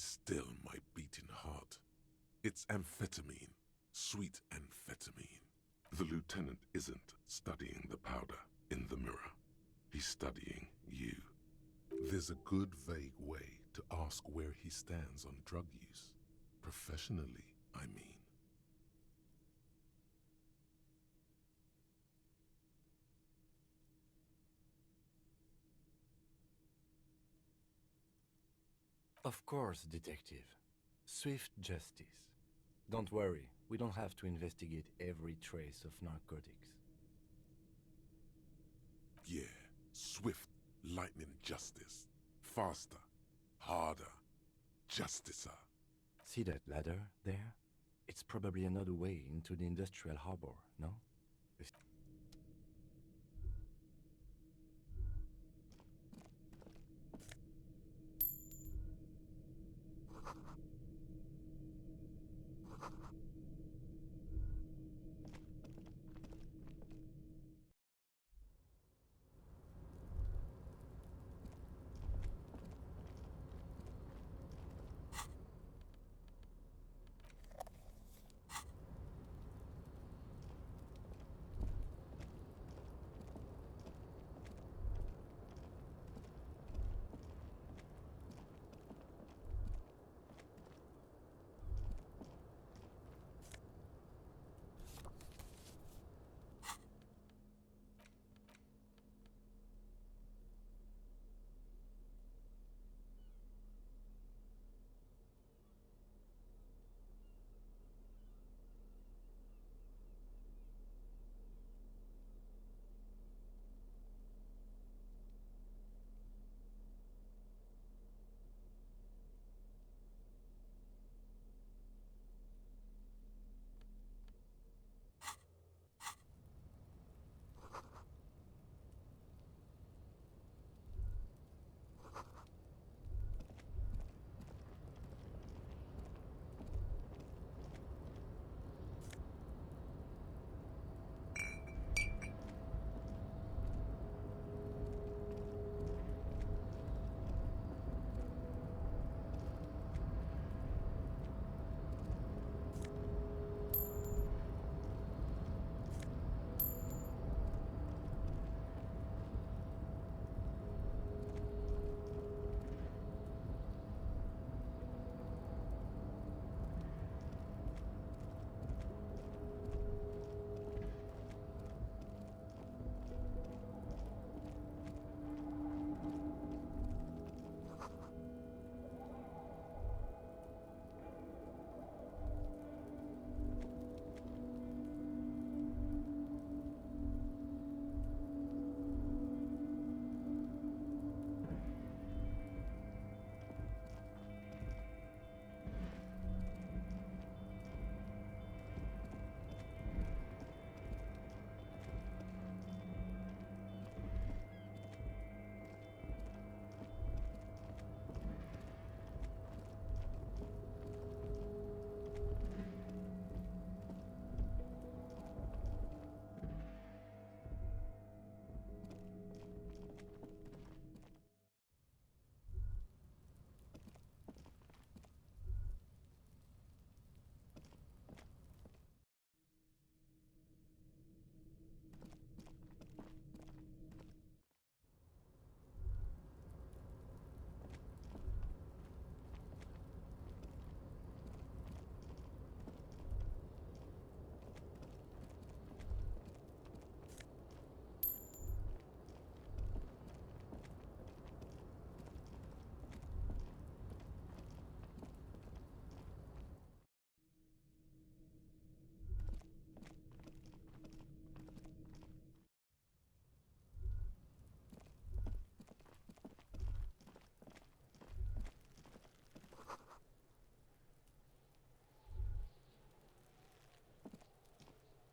still my beating heart. It's amphetamine, sweet amphetamine. The lieutenant isn't studying the powder in the mirror. He's studying you. There's a good vague way to ask where he stands on drug use. Professionally, I mean. Of course, detective. Swift justice. Don't worry, we don't have to investigate every trace of narcotics. Yeah, swift, lightning justice. Faster, harder, justicer. See that ladder there? It's probably another way into the industrial harbor, no?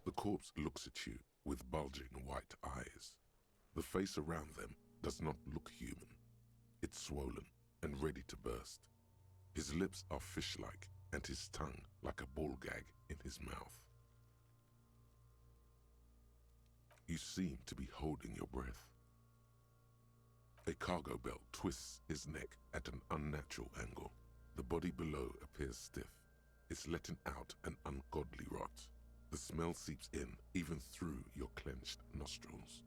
The corpse looks at you with bulging white eyes. The face around them does not look human. It's swollen and ready to burst. His lips are fish-like and his tongue like a ball gag in his mouth. You seem to be holding your breath. A cargo belt twists his neck at an unnatural angle. The body below appears stiff. It's letting out an ungodly rot. The smell seeps in, even through your clenched nostrils.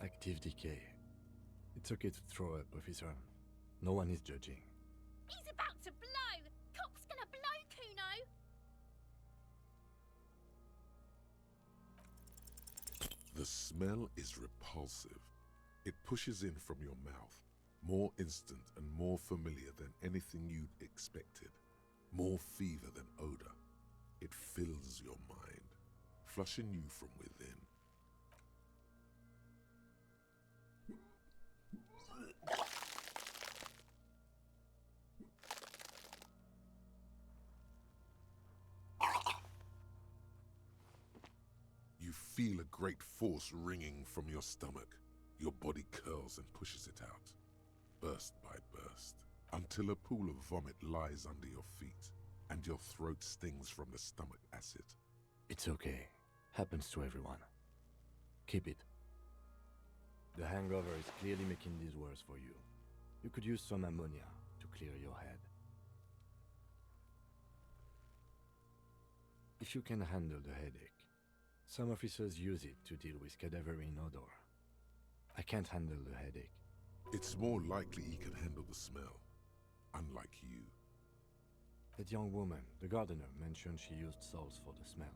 Active decay. It's okay to throw up, officer. No one is judging. He's about to blow! Cop's gonna blow, Kuno! The smell is repulsive. It pushes in from your mouth, more instant and more familiar than anything you'd expected. More fever than odor. It fills your mind, flushing you from within. You feel a great force ringing from your stomach. Your body curls and pushes it out, burst by burst, until a pool of vomit lies under your feet, and your throat stings from the stomach acid. It's okay. Happens to everyone. Keep it. The hangover is clearly making this worse for you. You could use some ammonia to clear your head. If you can handle the headache. Some officers use it to deal with cadaverine odor. I can't handle the headache. It's more likely he can handle the smell, unlike you. That young woman, the gardener, mentioned she used salts for the smell.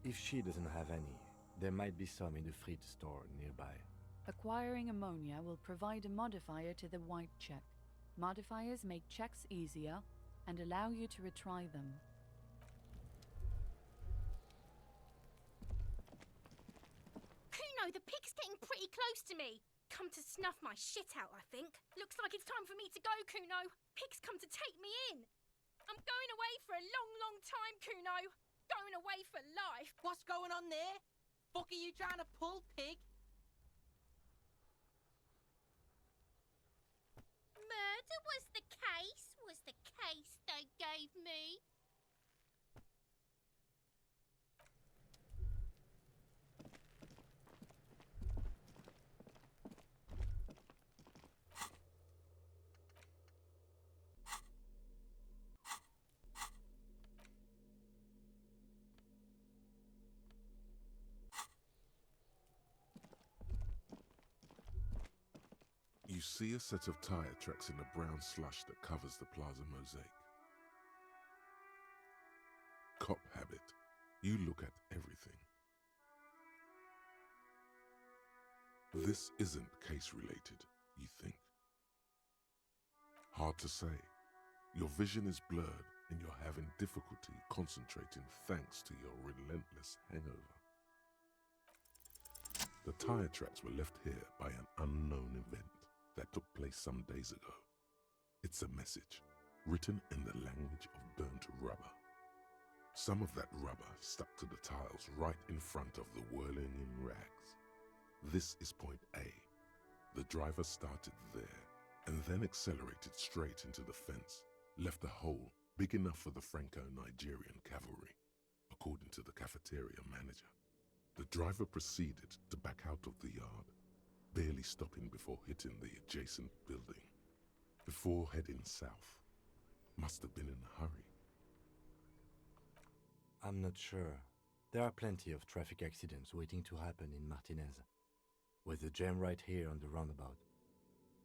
If she doesn't have any, there might be some in the fridge store nearby. Acquiring ammonia will provide a modifier to the white check. Modifiers make checks easier and allow you to retry them. Kuno, the pig's getting pretty close to me. Come to snuff my shit out, I think. Looks like it's time for me to go, Kuno. Pig's come to take me in. I'm going away for a long, long time, Kuno. Going away for life. What's going on there? Fuck are you trying to pull, pig? Murder was the case they gave me. You see a set of tire tracks in the brown slush that covers the plaza mosaic. Cop habit. You look at everything. This isn't case-related, you think. Hard to say. Your vision is blurred and you're having difficulty concentrating thanks to your relentless hangover. The tire tracks were left here by an unknown event that took place some days ago. It's a message, written in the language of burnt rubber. Some of that rubber stuck to the tiles right in front of the whirling in rags. This is point A. The driver started there, and then accelerated straight into the fence, left a hole big enough for the Franco-Nigerian cavalry, according to the cafeteria manager. The driver proceeded to back out of the yard, barely stopping before hitting the adjacent building, before heading south. Must have been in a hurry. I'm not sure. There are plenty of traffic accidents waiting to happen in Martinez. With the jam right here on the roundabout,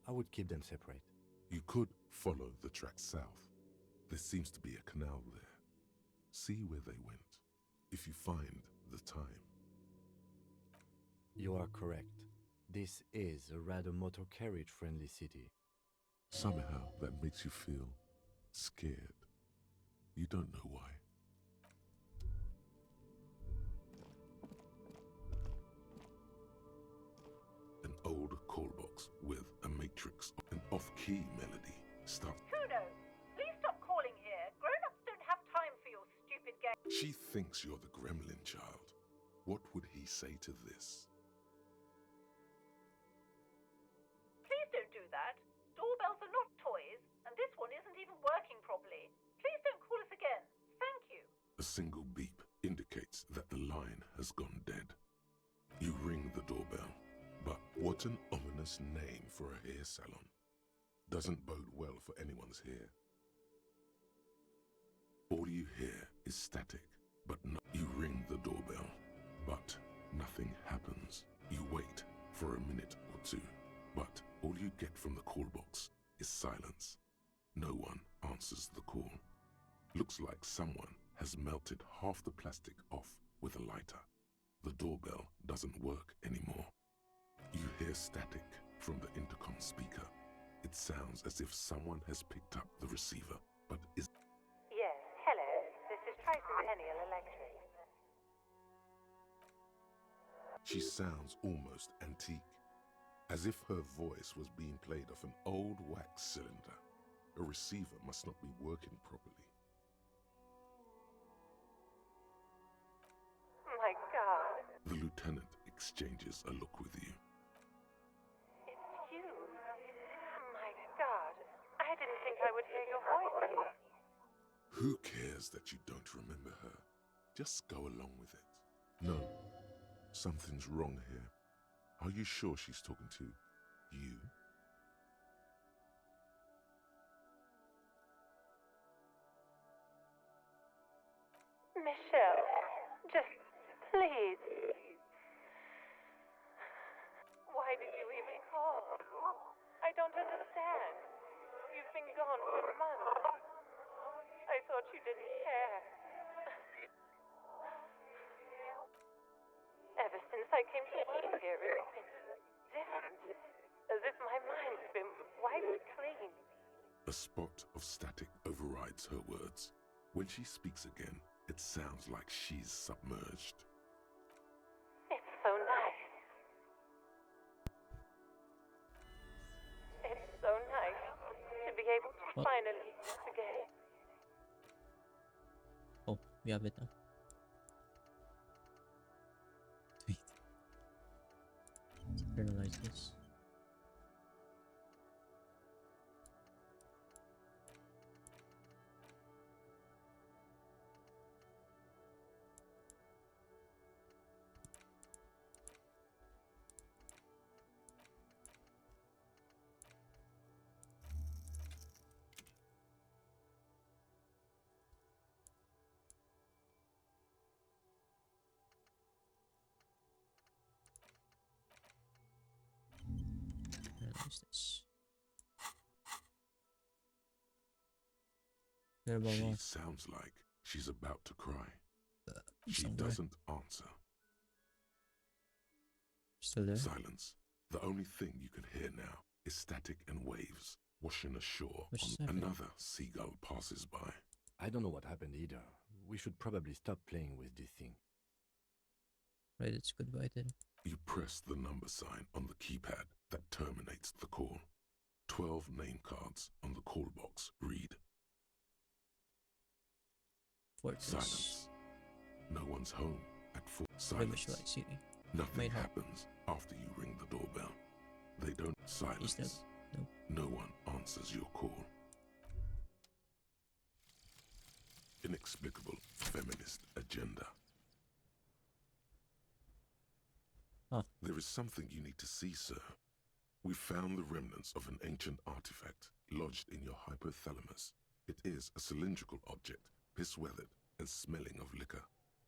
I would keep them separate. You could follow the track south. There seems to be a canal there. See where they went, if you find the time. You are correct. This is a rather motor carriage-friendly city. Somehow that makes you feel scared. You don't know why. An old call box with a matrix, an off-key melody starts. Kuno, please stop calling here. Grown-ups don't have time for your stupid game. She thinks you're the gremlin child. What would he say to this? Please don't do that. Doorbells are not toys, and this one isn't even working properly. Please don't call us again. Thank you. A single beep indicates that the line has gone dead. You ring the doorbell, but what an ominous name for a hair salon. doesn't bode well for anyone's here. All you hear is static, but you ring the doorbell, but nothing happens. You wait for a minute or two, but all you get from the call box is silence. No one answers the call. Looks like someone has melted half the plastic off with a lighter. The doorbell doesn't work anymore. You hear static from the intercom speaker. It sounds as if someone has picked up the receiver, but is... Yes, hello. This is Tricentennial Electric. She sounds almost antique, as if her voice was being played off an old wax cylinder. A receiver must not be working properly. My God. The lieutenant exchanges a look with you. It's you. My God. I didn't think I would hear your voice. Who cares that you don't remember her? Just go along with it. No, something's wrong here. Are you sure she's talking to you? Michelle, just please. Why did you even call? I don't understand. You've been gone for months. I thought you didn't care. Ever since I came to work here, it's been different. As if my mind's been wiped clean. A spot of static overrides her words. When she speaks again, it sounds like she's submerged. It's so nice. It's so nice to be able to What? finally forget. Oh, we have it now. Sweet. Let's internalize this. Analyze this. What about She what? sounds like she's about to cry. She Somewhere. doesn't answer. Still there? Silence. The only thing you can hear now is static and waves washing ashore. Which is happening? Another seagull passes by. I don't know what happened either. We should probably stop playing with this thing. Right, it's goodbye then. You press the number sign on the keypad that terminates the call. 12 name cards on the call box read. Fortress. Silence. No one's home at 4. Village Silence. Light City. Nothing Main hub. happens after you ring the doorbell. They don't. Silence. dead. No. No one answers your call. Inexplicable feminist agenda. Huh. There is something you need to see, sir. We found the remnants of an ancient artifact lodged in your hypothalamus. It is a cylindrical object, piss-weathered and smelling of liquor.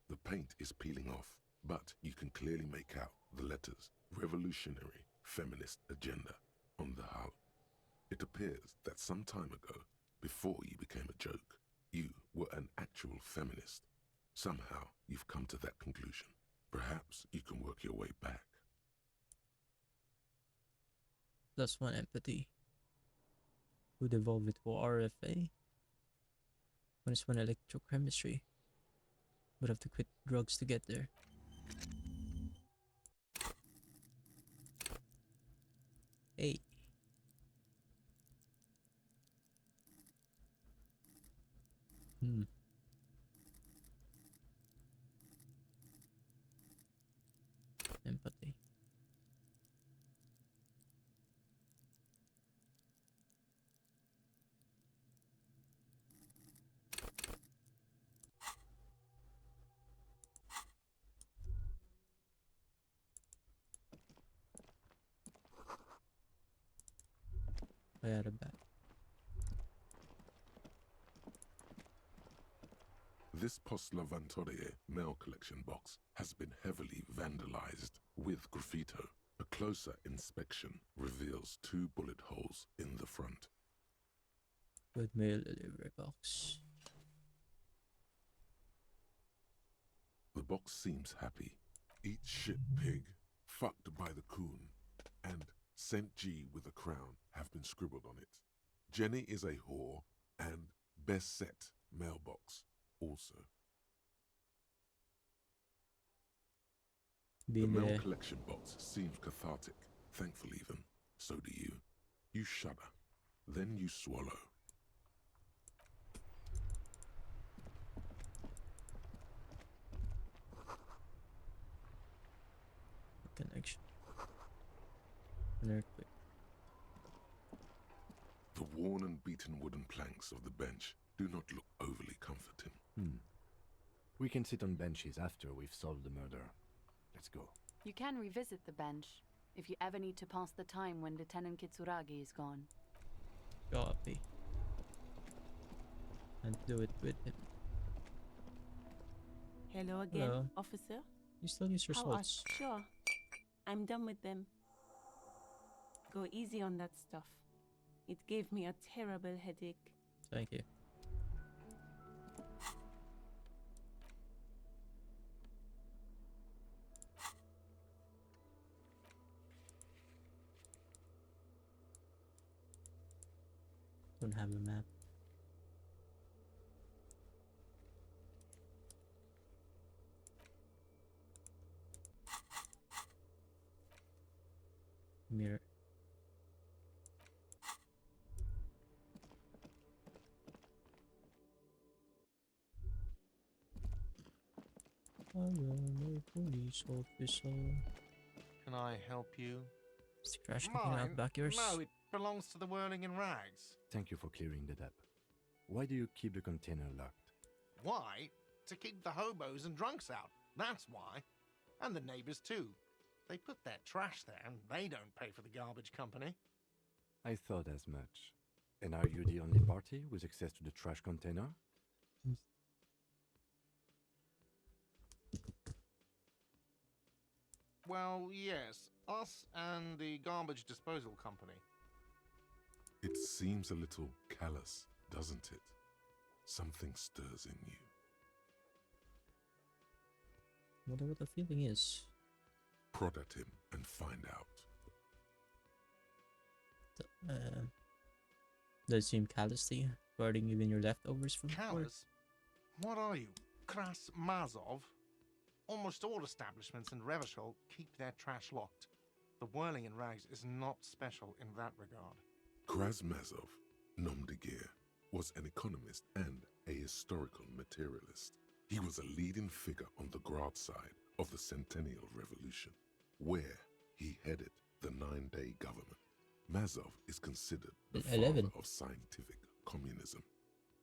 The paint is peeling off, but you can clearly make out the letters Revolutionary Feminist Agenda on the hull. It appears that some time ago, before you became a joke, you were an actual feminist. Somehow you've come to that conclusion. Perhaps you can work your way back. +1 empathy. Would evolve it to RFA. -1 electrochemistry. Would have to quit drugs to get there. Hey. Empathy. I had a bat. This Post Lavatorie mail collection box has been heavily vandalized with graffito. A closer inspection reveals 2 bullet holes in the front. Good mail delivery box. The box seems happy. Eat shit pig, fucked by the coon, and St. G with a crown have been scribbled on it. Jenny is a whore, and best set mailbox also. The Been mail there. collection box seems cathartic, thankful even. So do you. You shudder, then you swallow. Connection. An earthquake. The worn and beaten wooden planks of the bench do not look overly comforting. We can sit on benches after we've solved the murder. Let's go. You can revisit the bench if you ever need to pass the time when Lieutenant Kitsuragi is gone. Copy. And do it with him. Hello again, Hello. officer. You still use your How swords. Sure. I'm done with them. Go easy on that stuff. It gave me a terrible headache. Thank you. Don't have a map. Mirror. I'm a police officer. Can I help you? Is the trash container out back yours? No, it belongs to the Whirling in Rags. Thank you for clearing that up. Why do you keep the container locked? Why? To keep the hobos and drunks out. That's why. And the neighbors too. They put their trash there and they don't pay for the garbage company. I thought as much. And are you the only party with access to the trash container? Well, yes. Us and the garbage disposal company. It seems a little callous, doesn't it? Something stirs in you. Wonder what the feeling is. Prod at him and find out. Does it seem callous to you? Guarding even your leftovers from before? Callous? What are you? Kras Mazov? Almost all establishments in Revachol keep their trash locked. The Whirling in Rags is not special in that regard. Krasmazov, nom de guerre, was an economist and a historical materialist. He was a leading figure on the Grad side of the Centennial Revolution, where he headed the 9-day government. Mazov is considered the 11. father of scientific communism,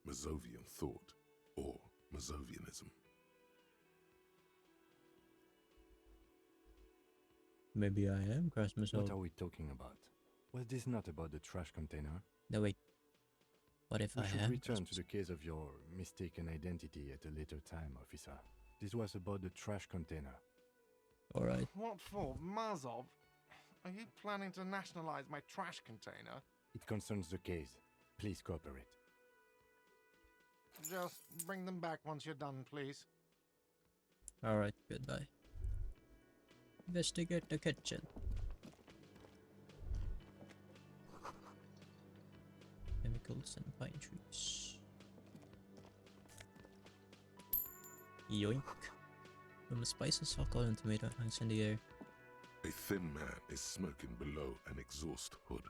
Mazovian thought, or Mazovianism. Maybe I am cross myself. What are we talking about? Was this not about the trash container? No, wait. What if We I should am? return to the case of your mistaken identity at a later time, officer. This was about the trash container. Alright. What for? Mazov? Are you planning to nationalize my trash container? It concerns the case. Please cooperate. Just bring them back once you're done, please. Alright, goodbye. Investigate the kitchen. Chemicals and pine trees. Yoink. From the spices, alcohol, and tomato hangs in the air. A thin man is smoking below an exhaust hood,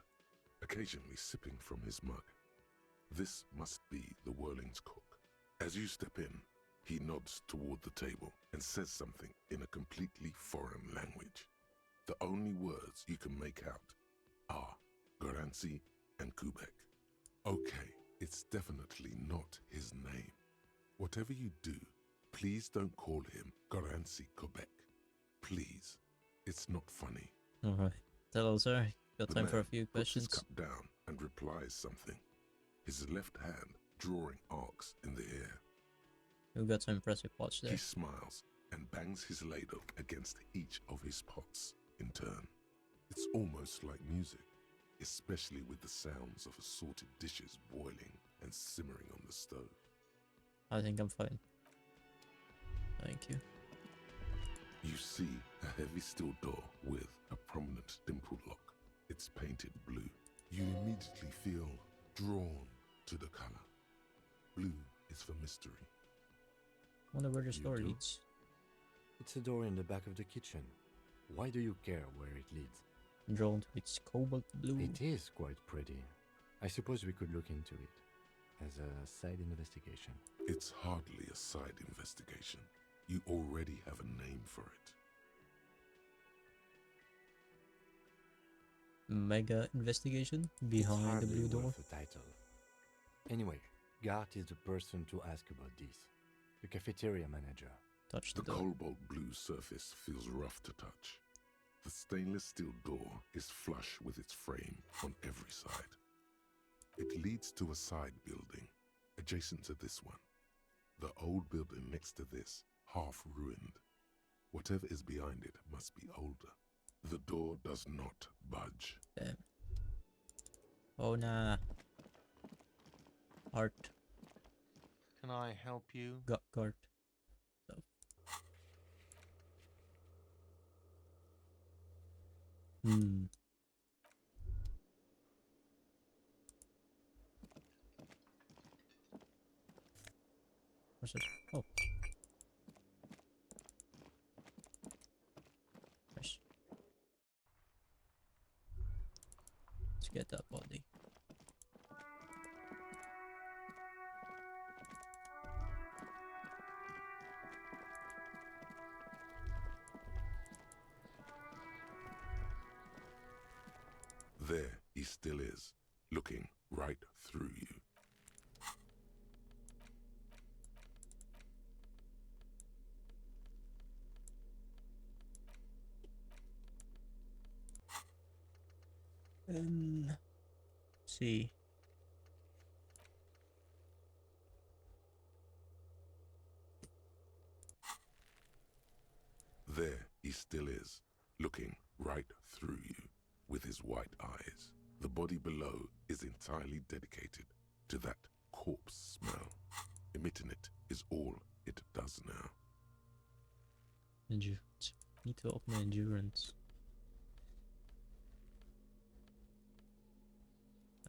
occasionally sipping from his mug. This must be the Whirling's cook. As you step in, he nods toward the table and says something in a completely foreign language. The only words you can make out are Garancy and Kubek. Okay, it's definitely not his name. Whatever you do, please don't call him Garancy Kubek. Please. It's not funny. Alright. Tell us, sorry. Got The time for a man few puts his questions. cup down and replies something, his left hand drawing arcs in the air. We've got some impressive pots there. He smiles and bangs his ladle against each of his pots in turn. It's almost like music, especially with the sounds of assorted dishes boiling and simmering on the stove. I think I'm fine. Thank you. You see a heavy steel door with a prominent dimple lock. It's painted blue. You immediately feel drawn to the color. Blue is for mystery. Wonder where the You store do? leads. It's a door in the back of the kitchen. Why do you care where it leads? Drawn to its cobalt blue. It is quite pretty. I suppose we could look into it as a side investigation. It's hardly a side investigation. You already have a name for it. Mega investigation It's behind the hardly blue door. worth a title. Anyway, Gart is the person to ask about this. The cafeteria manager. Touch The the door. cobalt blue surface feels rough to touch. The stainless steel door is flush with its frame on every side. It leads to a side building, adjacent to this one. The old building next to this, half ruined. Whatever is behind it must be older. The door does not budge. Damn. Oh nah. Art. Can I help you? Got cart. So. What's this? Oh. Nice. Let's get that body. There he still is, looking right through you. See. There he still is, looking right through you with his white eyes. The body below is entirely dedicated to that corpse smell. Emitting it is all it does now. Endurance. Need to up my endurance.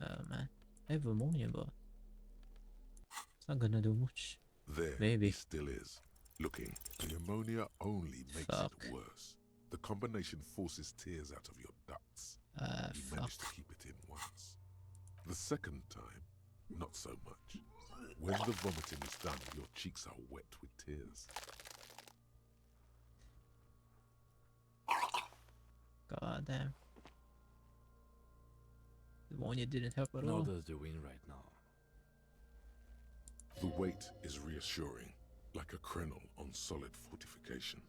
Oh man. I have ammonia, but it's not gonna do much. There Maybe. he still is, looking. The ammonia only makes Fuck. it worse. The combination forces tears out of your ducts. You Fuck. managed to keep it in once. The second time, not so much. When the vomiting is done, your cheeks are wet with tears. God damn. The ammonia didn't help at Nor all. does the wind right now. The weight is reassuring, like a crenel on solid fortification.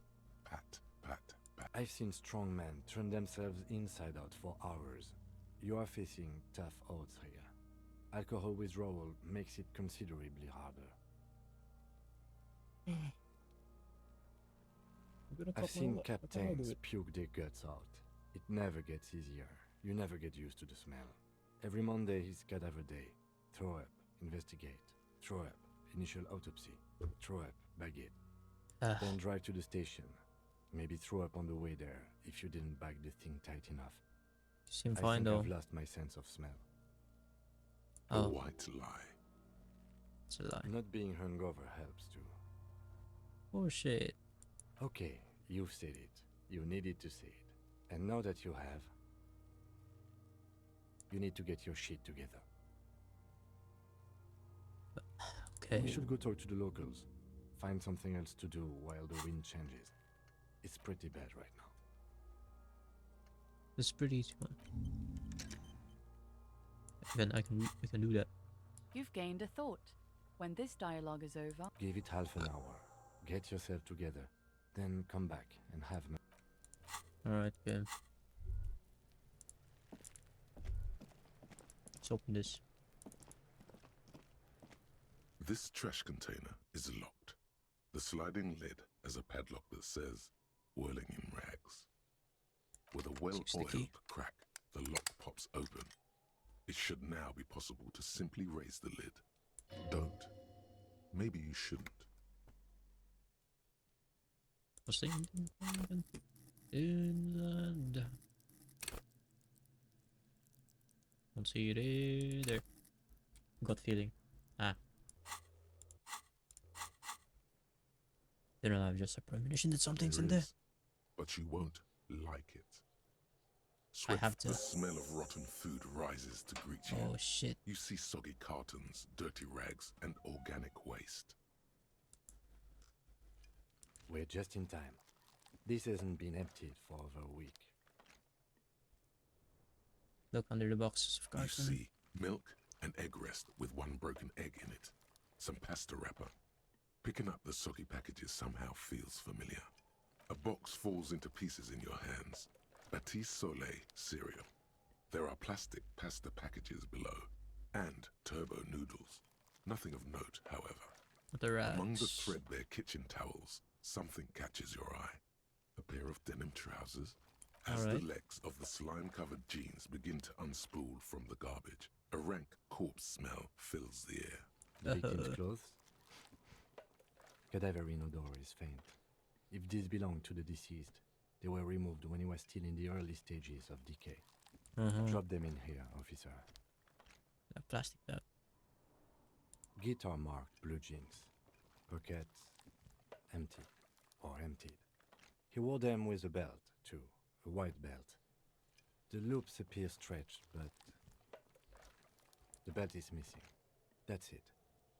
Pat, pat, pat. I've seen strong men turn themselves inside out for hours. You are facing tough odds here. Alcohol withdrawal makes it considerably harder. I've seen captains puke their guts out. It never gets easier. You never get used to the smell. Every Monday is cadaver day. Throw up, investigate. Throw up, initial autopsy. Throw up, baguette. Then drive to the station. Maybe throw up on the way there if you didn't bag the thing tight enough. You seem I fine think though. I've lost my sense of smell. A Oh, white lie. it's a lie. Not being hungover helps too. Oh shit. Okay, you've said it. You needed to say it. And now that you have, you need to get your shit together. Okay. We should go talk to the locals. Find something else to do while the wind changes. It's pretty bad right now. It's pretty easy one. Then we can do that. You've gained a thought. When this dialogue is over, Give it half an hour. Get yourself together. Then come back and have me. Alright, okay. Let's open this. This trash container is locked. The sliding lid has a padlock that says, whirling in rags. With a well-oiled crack, the lock pops open. It should now be possible to simply raise the lid. Don't. Maybe you shouldn't. Inland. Don't see it there. Gut feeling. Ah. They don't have just a premonition that something's in there. Is, but you won't like it. I have to. The smell of rotten food rises to greet you. Oh shit. You see soggy cartons, dirty rags, and organic waste. We're just in time. This hasn't been emptied for over a week. Look under the boxes of You carton. see milk and egg rest with one broken egg in it. Some pasta wrapper. Picking up the soggy packages somehow feels familiar. A box falls into pieces in your hands. Batiste Soleil cereal. There are plastic pasta packages below. And turbo noodles. Nothing of note, however. The rags. Among the threadbare kitchen towels, something catches your eye. A pair of denim trousers. As the legs of the slime-covered jeans begin to unspool from the garbage, a rank corpse smell fills the air. The victim's clothes? Cadaverine odor is faint. If these belong to the deceased, they were removed when he was still in the early stages of decay. Drop them in here, officer. A plastic bag. Guitar marked blue jeans. Pockets empty or emptied. He wore them with a belt, too. A white belt. The loops appear stretched, but the belt is missing. That's it.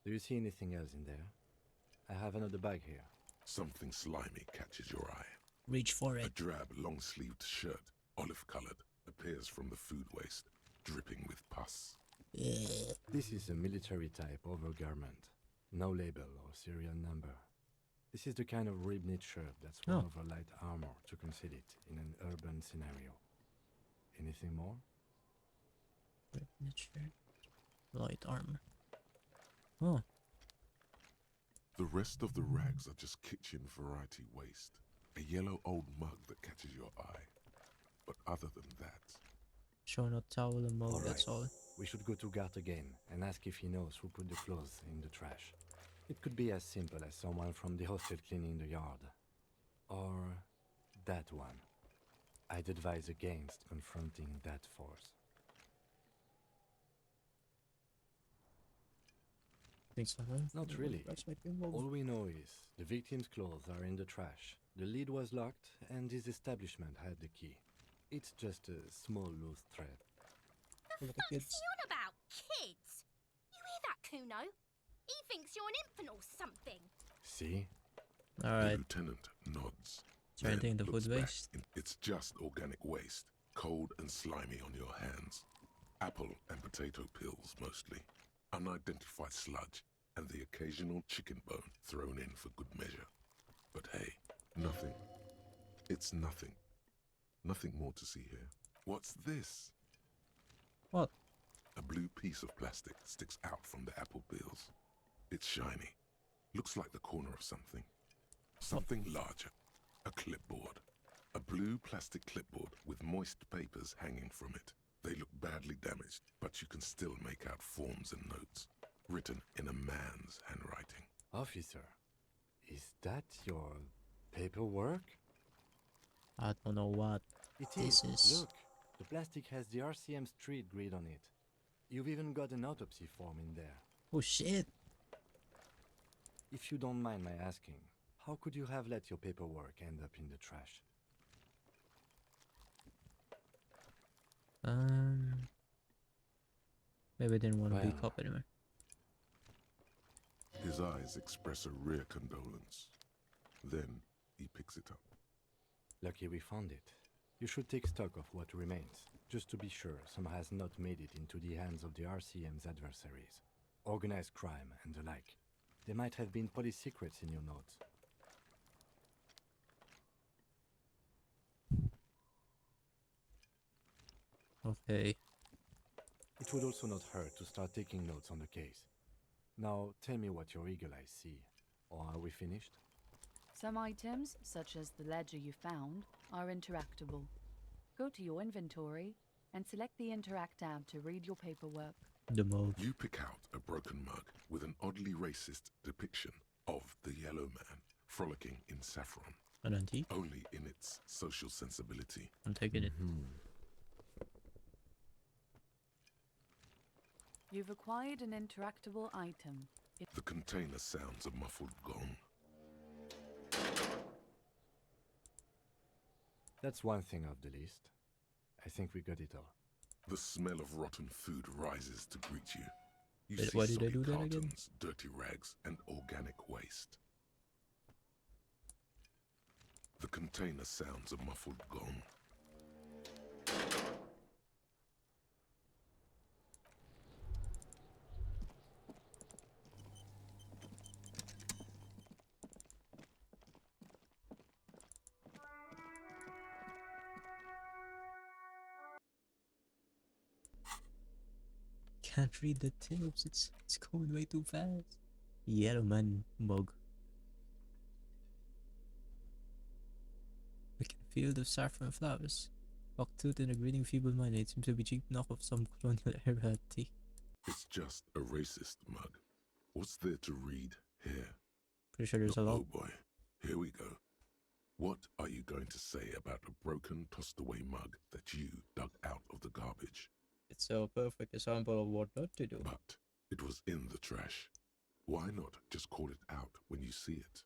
Do you see anything else in there? I have another bag here. Something slimy catches your eye. Reach for A it. drab, long-sleeved shirt, olive-colored, appears from the food waste, dripping with pus. This is a military-type overgarment. No label or serial number. This is the kind of rib-knit shirt that's worn over light armor to conceal it in an urban scenario. Anything more? Light armor. Oh. The rest of the rags are just kitchen variety waste. A yellow old mug that catches your eye. But other than that... Showing a towel and mug, All that's right. all. We should go to Gart again and ask if he knows who put the clothes in the trash. It could be as simple as someone from the hostel cleaning the yard. Or that one. I'd advise against confronting that force. Think so, huh? Not really. That's my thing. All we know is the victim's clothes are in the trash. The lid was locked and his establishment had the key. It's just a small loose thread. The Look at the fuck's kids. he on about? Kids? You hear that, Kuno? He thinks you're an infant or something. See? The Alright. lieutenant nods. Is there anything in the then looks food back. waste? It's just organic waste, cold and slimy on your hands. Apple and potato peels, mostly. Unidentified sludge, and the occasional chicken bone thrown in for good measure. But hey, nothing. It's nothing. Nothing more to see here. What's this? What? A blue piece of plastic sticks out from the apple peels. It's shiny. Looks like the corner of something. Something larger. A clipboard. A blue plastic clipboard with moist papers hanging from it. They look badly damaged, but you can still make out forms and notes, written in a man's handwriting. Officer, is that your paperwork? I don't know what It this is. Look, the plastic has the RCM street grid on it. You've even got an autopsy form in there. Oh shit. If you don't mind my asking, how could you have let your paperwork end up in the trash? Maybe I didn't want to be Well. cop anymore. His eyes express a rare condolence. Then he picks it up. Lucky we found it. You should take stock of what remains, just to be sure some has not made it into the hands of the RCM's adversaries. Organized crime and the like. There might have been police secrets in your notes. Okay. It would also not hurt to start taking notes on the case. Now, tell me what your eagle eyes see. Or are we finished? Some items, such as the ledger you found, are interactable. Go to your inventory and select the Interact tab to read your paperwork. The mug. You pick out a broken mug with an oddly racist depiction of the yellow man frolicking in saffron, An antique. only in its social sensibility. I'm taking it. You've acquired an interactable item. The container sounds a muffled gong. That's one thing off the list. I think we got it all. The smell of rotten food rises to greet you. You Wait, see why did I soggy do that again? cartons, dirty rags, and organic waste. The container sounds a muffled gong. Can't read the tips. It's going way too fast. Yellow man mug. Like a field of saffron flowers. Bucktooth and a grinning feeble-minded seems to be cheap knock of some colonial era tea. It's just a racist mug. What's there to read here? Pretty sure there's a lot. Oh boy, here we go. What are you going to say about a broken, tossed-away mug that you dug out of the garbage? It's a perfect example of what not to do. But it was in the trash. Why not just call it out when you see it?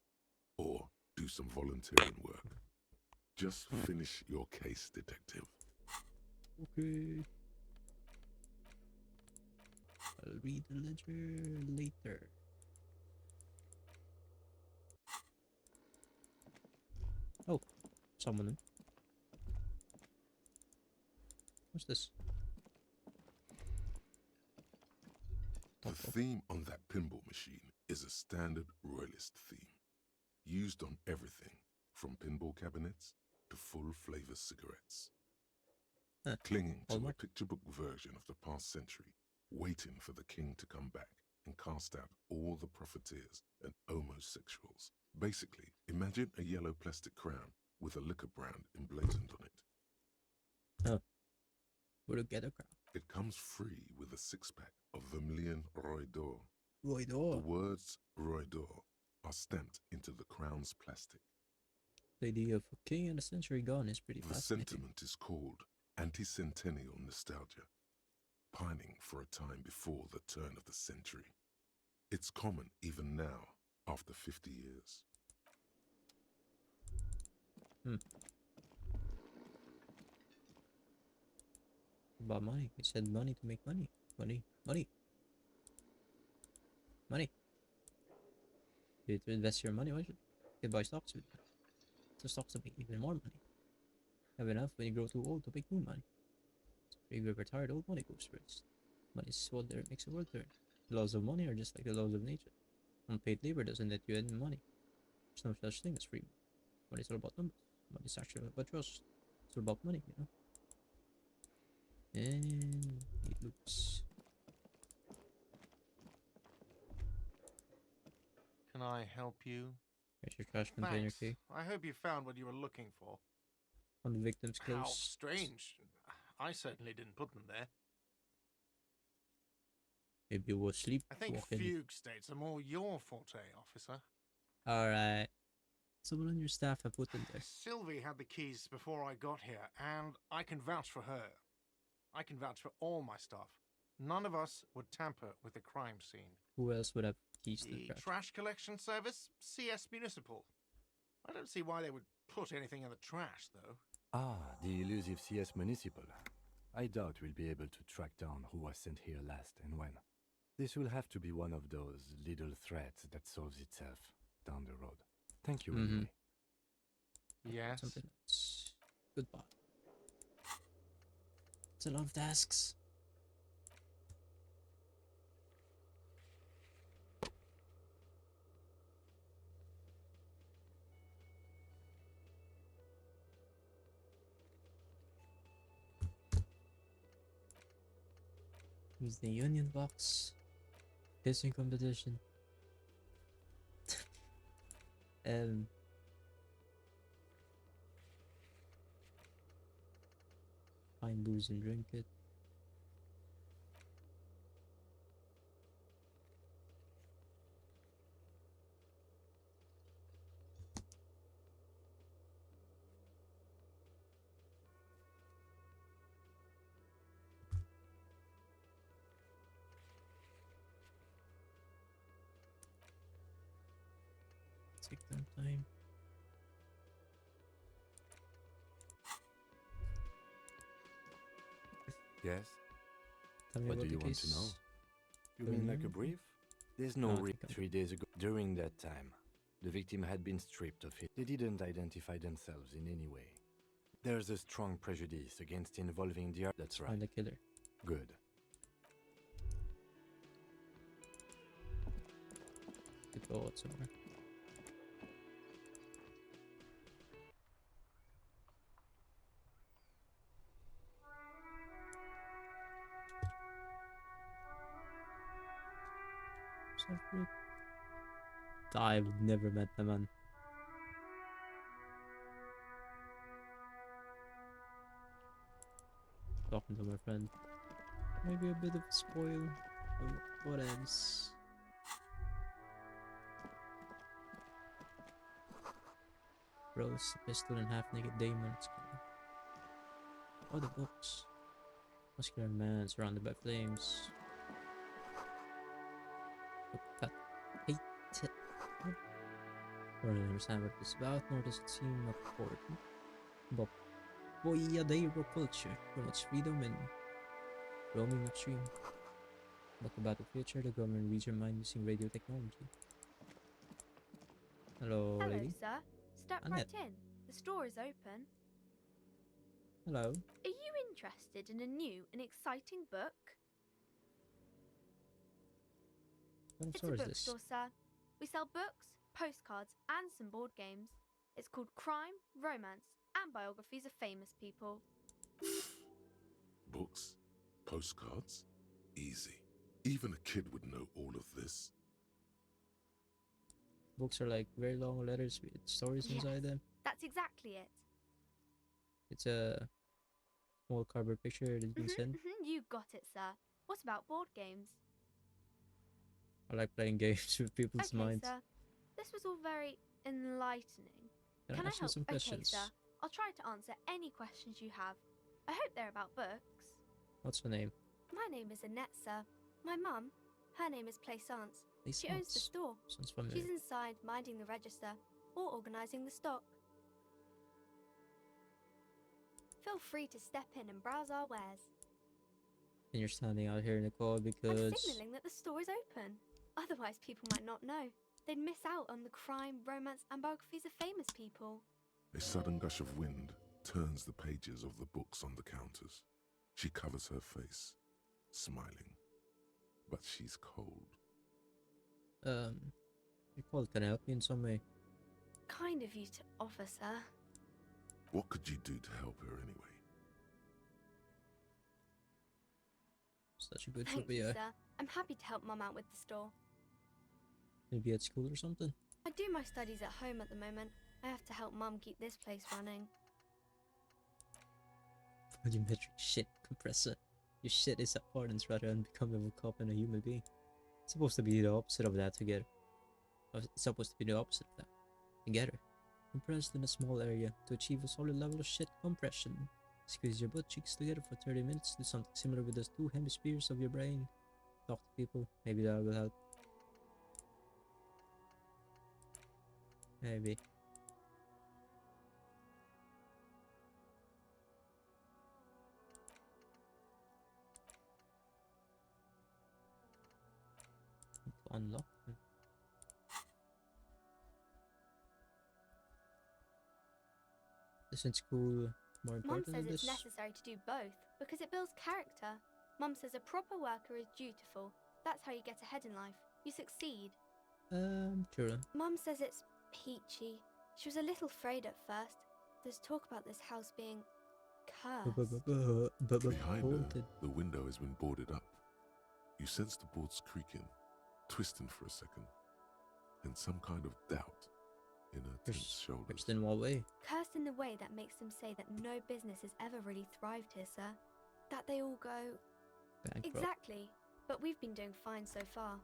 Or do some volunteering work? Just finish your case, detective. Okay. I'll read the ledger later. Oh, someone. What's this? The theme on that pinball machine is a standard royalist theme, used on everything from pinball cabinets to full-flavor cigarettes. Huh. Clinging to a Hallmark? picture book version of the past century, waiting for the king to come back and cast out all the profiteers and homosexuals. Basically, imagine a yellow plastic crown with a liquor brand emblazoned on it. Oh. Would it get a crowd? It comes free with a six-pack of Vermilion Roy d'Or. Roy The d'Or. words Roy d'Or are stamped into the crown's plastic. The idea of a king and a century gone is pretty The fascinating. sentiment is called anti-centennial nostalgia, pining for a time before the turn of the century. It's common even now, after 50 years. About money. It said money to make money. Money. Money. Money. You to invest your money, why should you buy stocks with that? So stocks to make even more money. Have enough when you grow too old to make more money. So when you get retired, old money goes first. Money is what there makes the world turn. The laws of money are just like the laws of nature. Unpaid labor doesn't net you any money. There's no such thing as free money. Money's all about numbers. Money's actually about trust. It's all about money, you know. And it looks. Can I help you? Here's your trash container Thanks. key. I hope you found what you were looking for. On the victim's How clothes. strange. I certainly didn't put them there. Maybe you will sleep. I think walking. fugue states are more your forte, officer. Alright. Someone on your staff have put them there. Sylvie had the keys before I got here, and I can vouch for her. I can vouch for all my staff. None of us would tamper with the crime scene. Who else would have keys to the The trash? trash collection service, CS Municipal. I don't see why they would put anything in the trash, though. Ah, the elusive CS Municipal. I doubt we'll be able to track down who was sent here last and when. This will have to be one of those little threats that solves itself down the road. Thank you, anyway. Yes. Something else. Goodbye. It's a lot of tasks. Use the union box. Pissing competition. um. Find booze and drink it. Take some time. Yes? Tell me What about do you the want to know? case. You Don't mean like a remember? brief? There's No, no I re- think I'm- 3 days ago. During that time, the victim had been stripped of it. They didn't identify themselves in any way. There's a strong prejudice against involving the art. That's right. Find the killer. Good. Could go out somewhere. Separate. I've never met the man. Talking to my friend. Maybe a bit of a spoil. But what else? Rose, pistol, and half-naked Damon. It's cool. Oh, the books. Muscular man surrounded by flames. But hate it. I don't really understand what it's about, nor does it seem important. But boyadero culture promotes freedom and roaming upstream. But about the future, the government reads your mind using radio technology. Hello, Hello, lady. sir. Step Annette. right in. The store is open. Hello. Are you interested in a new and exciting book? What It's a store is this? bookstore, sir. We sell books, postcards, and some board games. It's called Crime, Romance, and Biographies of Famous People. Books? Postcards? Easy. Even a kid would know all of this. Books are like very long letters with stories inside them. That's exactly it. It's a small cardboard picture that you can send. You got it, sir. What about board games? I like playing games with people's Okay, minds. sir. This was all very enlightening. Can I ask you help? some questions? Okay, sir. I'll try to answer any questions you have. I hope they're about books. What's her name? My name is Annette, sir. My mum, her name is Plaisance. She owns the Plaisance. store. Sounds familiar. She's inside minding the register or organising the stock. Feel free to step in and browse our wares. And you're standing out here in the cold I'm because signalling that the store is open. Otherwise, people might not know. They'd miss out on the crime, romance, and biographies of famous people. A sudden gush of wind turns the pages of the books on the counters. She covers her face, smiling. But she's cold. you called. Can I help you in some way? Kind of you to offer, sir. What could you do to help her anyway? Such a good Thank trip, you, yeah. sir. I'm happy to help Mum out with the store. Maybe at school or something. I do my studies at home at the moment. I have to help Mum keep this place running. Volumetric shit compressor. Your shit is abhorrence rather than becoming a cop and a human being. It's supposed to be the opposite of that together. It's supposed to be the opposite of that. Together. Compressed in a small area to achieve a solid level of shit compression. Squeeze your butt cheeks together for 30 minutes. Do something similar with the two hemispheres of your brain. Talk to people. Maybe that will help. Maybe. To unlock them. Isn't school more Mum important says than it's this? necessary to do both because it builds character. Mum says a proper worker is dutiful. That's how you get ahead in life. You succeed. True. Mum says it's peachy. She was a little afraid at first. There's talk about this house being cursed. Behind her, Haunted. the window has been boarded up. You sense the boards creaking, twisting for a second, and some kind of doubt in her tense shoulders. Cursed in what way? Cursed in the way that makes them say that no business has ever really thrived here, sir. That they all go... Bankrupt. Exactly. But we've been doing fine so far.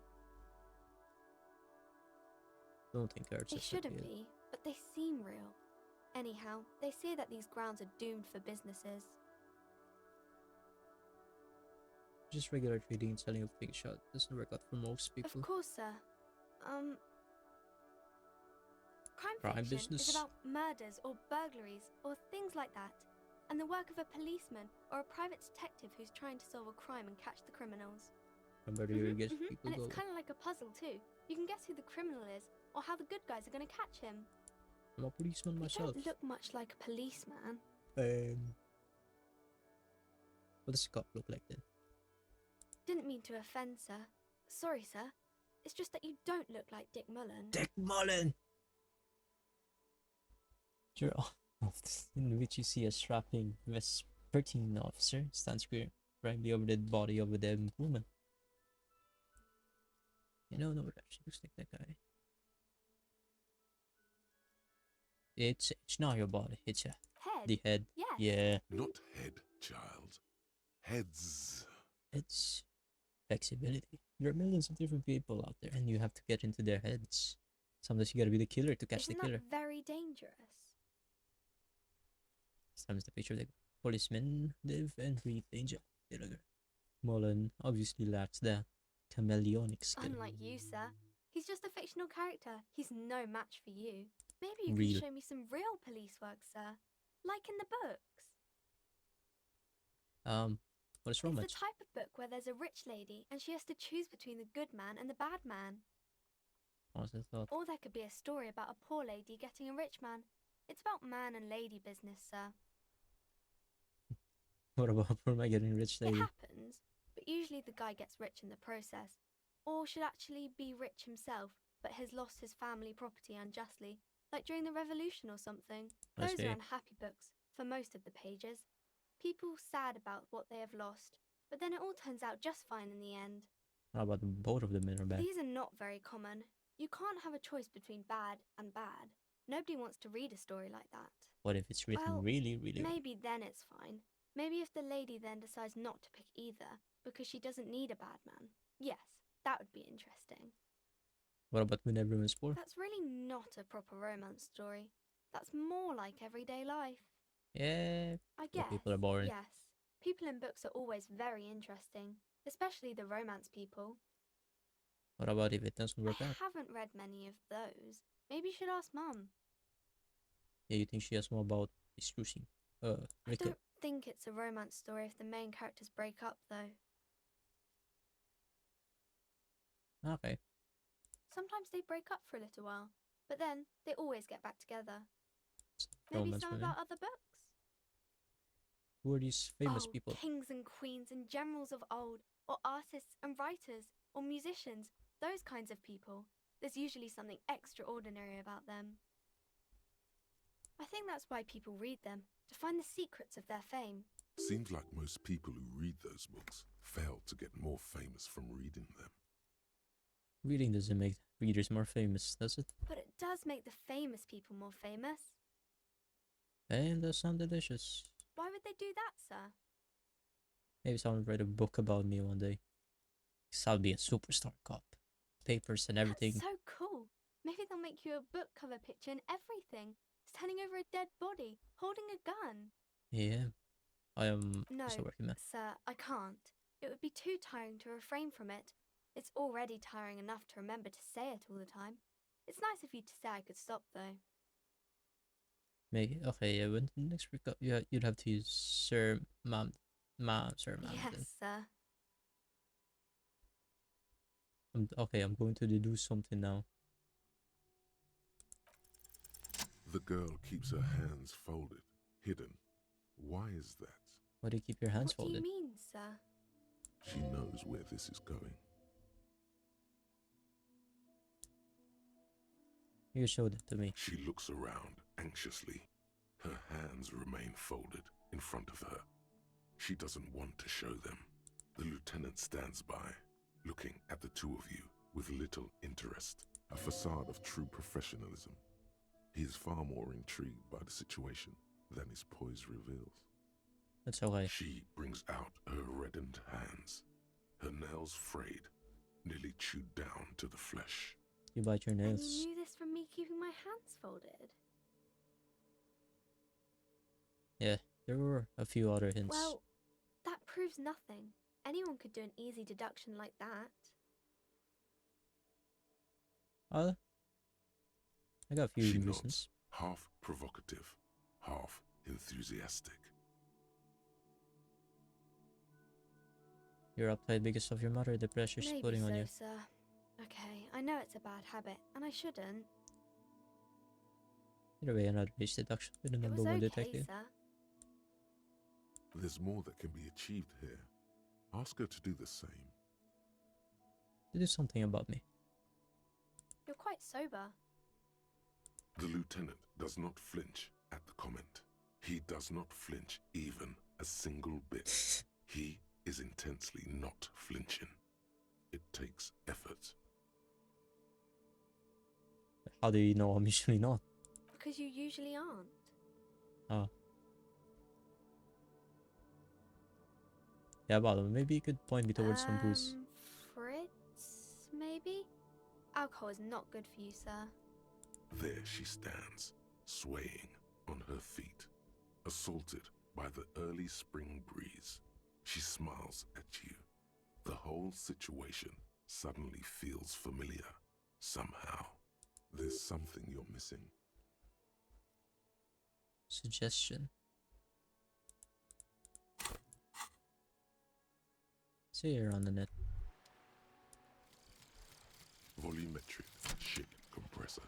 Don't think ours They is shouldn't real. be, but they seem real. Anyhow, they say that these grounds are doomed for businesses. Just regular trading and selling of fake shot doesn't work out for most people. Of course, sir. Crime Crime fiction business. is about murders or burglaries or things like that, and the work of a policeman or a private detective who's trying to solve a crime and catch the criminals. Remember you get people And go. it's kind of like a puzzle too. You can guess who the criminal is or how the good guys are going to catch him. I'm a policeman You myself. don't look much like a policeman. What does a cop look like then? Didn't mean to offend, sir. Sorry, sir. It's just that you don't look like Dick Mullen. Dick Mullen! Your office in which you see a strapping Vespertine officer stands grandly over the body of a dead woman. You know, no, it actually looks like that guy. It's not your body, it's Head? the head. Yes. Yeah, Not head, child. Heads. it's flexibility. There are millions of different people out there, and you have to get into their heads. Sometimes you gotta be the killer to catch Isn't the killer. that very dangerous? Sometimes the picture of the policemen live and breathe danger. Mullen obviously lacks the chameleonic skill. Unlike you, sir. He's just a fictional character. He's no match for you. Maybe you Real. can show me some real police work, sir. Like in the books. What is It's romance? the type of book where there's a rich lady and she has to choose between the good man and the bad man. What's the thought? Or there could be a story about a poor lady getting a rich man. It's about man and lady business, sir. What about for my getting rich It lady? happens, but usually the guy gets rich in the process. Or should actually be rich himself, but has lost his family property unjustly, like during the revolution or something. I Those see. are unhappy books, for most of the pages. People sad about what they have lost, but then it all turns out just fine in the end. How about both of them in are bad? These are not very common. You can't have a choice between bad and bad. Nobody wants to read a story like that. What if it's written Well, really, really well? Maybe then it's fine. Maybe if the lady then decides not to pick either, because she doesn't need a bad man. Yes, that would be interesting. What about when everyone's poor? That's really not a proper romance story. That's more like everyday life. Yeah, I well, guess. people are boring. Yes. People in books are always very interesting, especially the romance people. What about if it doesn't work I out? haven't read many of those. Maybe you should ask Mum. Yeah, you think she has more about excusing? I Rico. don't think it's a romance story if the main characters break up, though. Okay. Sometimes they break up for a little while, but then they always get back together. It's Maybe romance some women. about other books. Who are these famous Oh, people? kings and queens and generals of old, or artists and writers, or musicians, those kinds of people. There's usually something extraordinary about them. I think that's why people read them, to find the secrets of their fame. Seems like most people who read those books fail to get more famous from reading them. Reading doesn't make readers more famous, does it? But it does make the famous people more famous. And those sound delicious. Why would they do that, sir? Maybe someone will write a book about me one day. 'Cause I'll be a superstar cop. Papers and everything. That's so cool. Maybe they'll make you a book cover picture and everything. Standing over a dead body, holding a gun. Yeah. I am No, just a working man. sir, I can't. It would be too tiring to refrain from it. It's already tiring enough to remember to say it all the time. It's nice of you to say I could stop, though. Maybe. Okay, yeah, when next week up, you'd have to use Sir Ma'am, Sir Ma'am. Yes, then. sir. Okay, I'm going to do something now. The girl keeps her hands folded, hidden. Why is that? Why do you keep your hands What do you folded? mean, sir? She knows where this is going. You showed it to me. She looks around anxiously. Her hands remain folded in front of her. She doesn't want to show them. The lieutenant stands by, looking at the two of you with little interest, a facade of true professionalism. He is far more intrigued by the situation than his poise reveals. That's okay. She brings out her reddened hands, her nails frayed, nearly chewed down to the flesh. You bite your And nails. you knew this from me keeping my hands folded? Yeah, there were a few other hints. Well, that proves nothing. Anyone could do an easy deduction like that. I got a few She reasons. nods, half provocative, half enthusiastic. You're uptight because of your mother, the pressure she's Maybe putting so, on you. sir. Okay, I know it's a bad habit, and I shouldn't. Either way, another base deduction with the It number was one okay, detective. sir. There's more that can be achieved here. Ask her to do the same. To do something about me. You're quite sober. The lieutenant does not flinch at the comment. He does not flinch even a single bit. He is intensely not flinching. It takes effort. How do you know I'm usually not? Because you usually aren't. Oh. Yeah, but maybe you could point me towards some booze. Fritz, maybe? Alcohol is not good for you, sir. There she stands, swaying on her feet, assaulted by the early spring breeze. She smiles at you. The whole situation suddenly feels familiar, somehow. There's something you're missing. Suggestion. See here on the net. Volumetric ship compressor.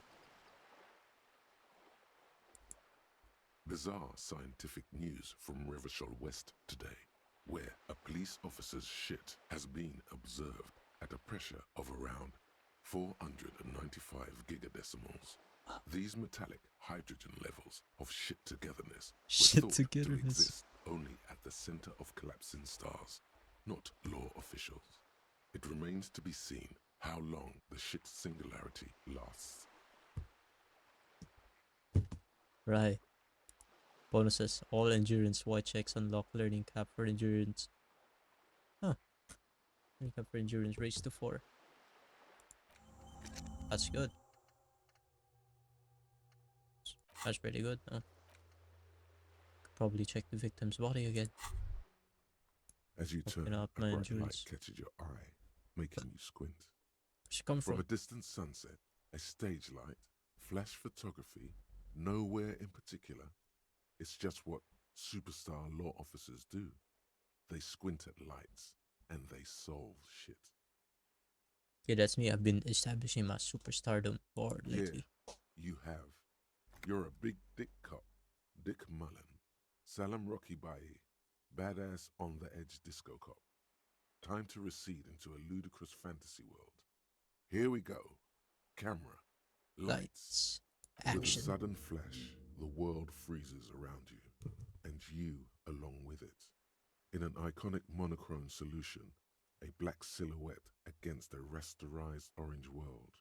Bizarre scientific news from Revachol West today, where a police officer's shit has been observed at a pressure of around 495 gigadecimals. These metallic hydrogen levels of shit togetherness were thought to exist only at the center of collapsing stars, not law officials. It remains to be seen how long the shit singularity lasts. Right. Bonuses. All endurance white checks unlock learning cap for endurance. Huh. Learning cap for endurance raised to 4. That's good. That's pretty good, huh? Could probably check the victim's body again. As you turn, Open up a my bright light endurance. catches your eye, making you squint. Where'd she come From from? a distant sunset, a stage light, flash photography, nowhere in particular. It's just what superstar law officers do. They squint at lights and they solve shit. Yeah, that's me. I've been establishing my superstardom for lately. Yeah, you have. You're a big dick cop, Dick Mullen, Salam Rocky Bayi, badass on the edge disco cop. Time to recede into a ludicrous fantasy world. Here we go. Camera, lights. With a Action. sudden flash, the world freezes around you, and you along with it. In an iconic monochrome solution, a black silhouette against a rasterized orange world.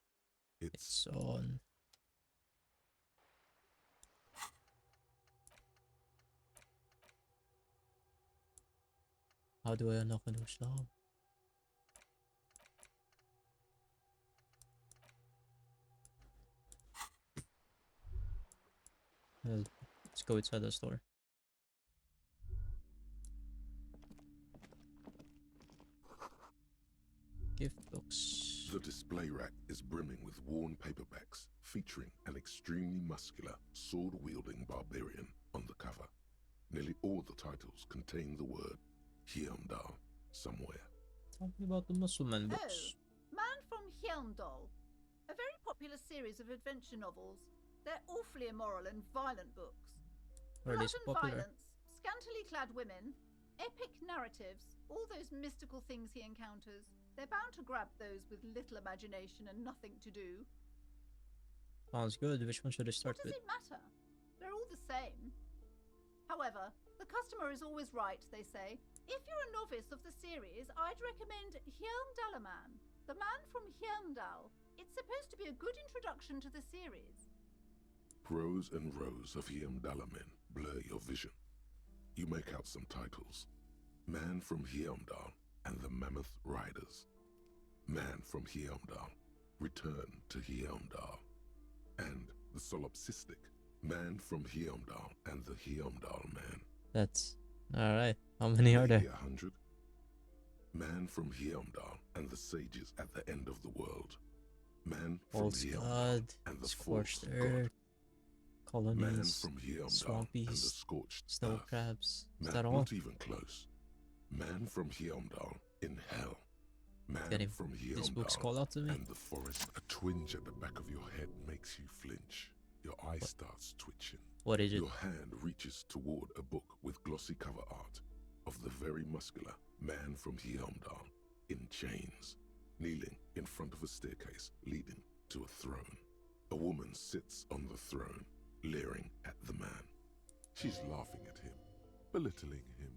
It's on. How do I unlock a new slot? Let's go inside the store. Gift books. The display rack is brimming with worn paperbacks featuring an extremely muscular, sword-wielding barbarian on the cover. Nearly all the titles contain the word Hyundai somewhere. Tell me about the Muscleman books. Man from Hyundai. A very popular series of adventure novels. They're awfully immoral and violent books. Where are they Blood so and popular? violence, scantily clad women, epic narratives, all those mystical things he encounters. They're bound to grab those with little imagination and nothing to do. Sounds good. Which one should I start What does with? it matter? They're all the same. However, the customer is always right, they say, If you're a novice of the series, I'd recommend Hjelmdalaman, the man from Hjelmdal. It's supposed to be a good introduction to the series. Rows and rows of Hjelmdalamen blur your vision. You make out some titles. Man from Hjelmdal and the Mammoth Riders. Man from Hjelmdal, Return to Hjelmdal. And the solipsistic Man from Hjelmdal and the Hjelmdal Man. That's alright. How many are Maybe there? 100. Man from Hjelmdal and the Sages at the End of the World. Man from False Hjelmdal God, and the Scorched False Earth, God. Man colonies, from Hjelmdal swamp and the beast, Scorched snow Earth. crabs. Is Man, that all? not even close. Man from Hjelmdal in Hell. Man Getting from these books Hjelmdal called out to me. and the forest. A twinge at the back of your head makes you flinch. Your eye starts twitching. What is it? Your hand reaches toward a book with glossy cover art of the very muscular Man from Hjelmdal in chains, kneeling in front of a staircase leading to a throne. A woman sits on the throne, leering at the man. She's laughing at him, belittling him.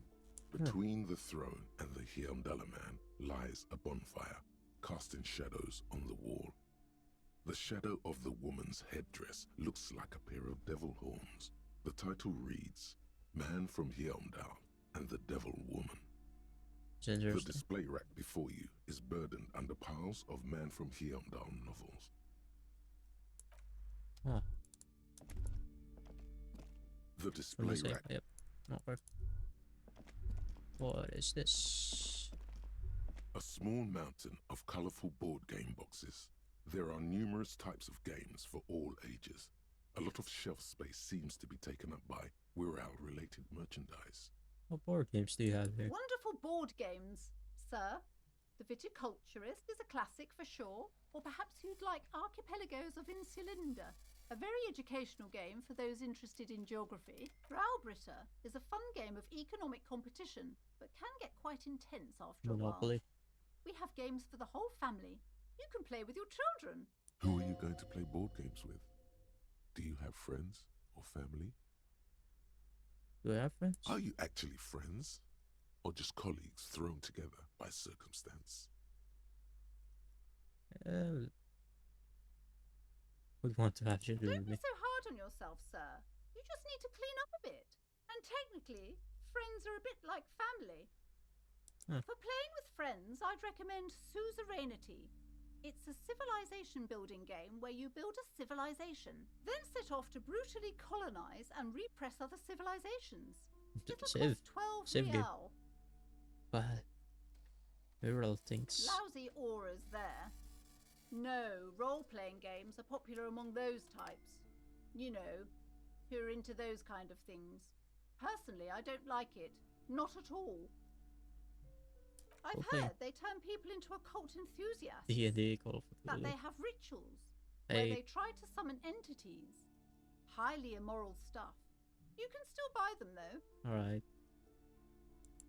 Between the throne and the Hjelmdala man lies a bonfire, casting shadows on the wall. The shadow of the woman's headdress looks like a pair of devil horns. The title reads, Man from Hjelmdal and the Devil Woman. It's The interesting. display rack before you is burdened under piles of Man from Hjelmdal novels. Huh. The What do display you say? rack. Yep. Okay. What is this? A small mountain of colorful board game boxes. There are numerous types of games for all ages. A lot of shelf space seems to be taken up by Wirral-related merchandise. What board games do you have here? Wonderful board games, sir. The Viticulturist is a classic for sure, or perhaps you'd like Archipelagos of Insulinda, a very educational game for those interested in geography. Browbritter is a fun game of economic competition, but can get quite intense after a Monopoly. while. We have games for the whole family. You can play with your children. Who are you going to play board games with? Do you have friends or family? Do I have friends? Are you actually friends? Or just colleagues thrown together by circumstance? Would want to have children Don't with be me. so hard on yourself, sir. You just need to clean up a bit. And technically, friends are a bit like family. Huh. For playing with friends, I'd recommend Suzerainty. It's a civilization building game where you build a civilization, then set off to brutally colonize and repress other civilizations. It'll Civ. cost 12 Civ game. real. But rural things. Lousy auras there. No, role-playing games are popular among those types. You know, who are into those kind of things. Personally, I don't like it. Not at all. I've Okay. heard they turn people into occult enthusiasts. D&D Call of That Cthulhu. they have rituals where Hey, they try to summon entities. Highly immoral stuff. You can still buy them though. alright.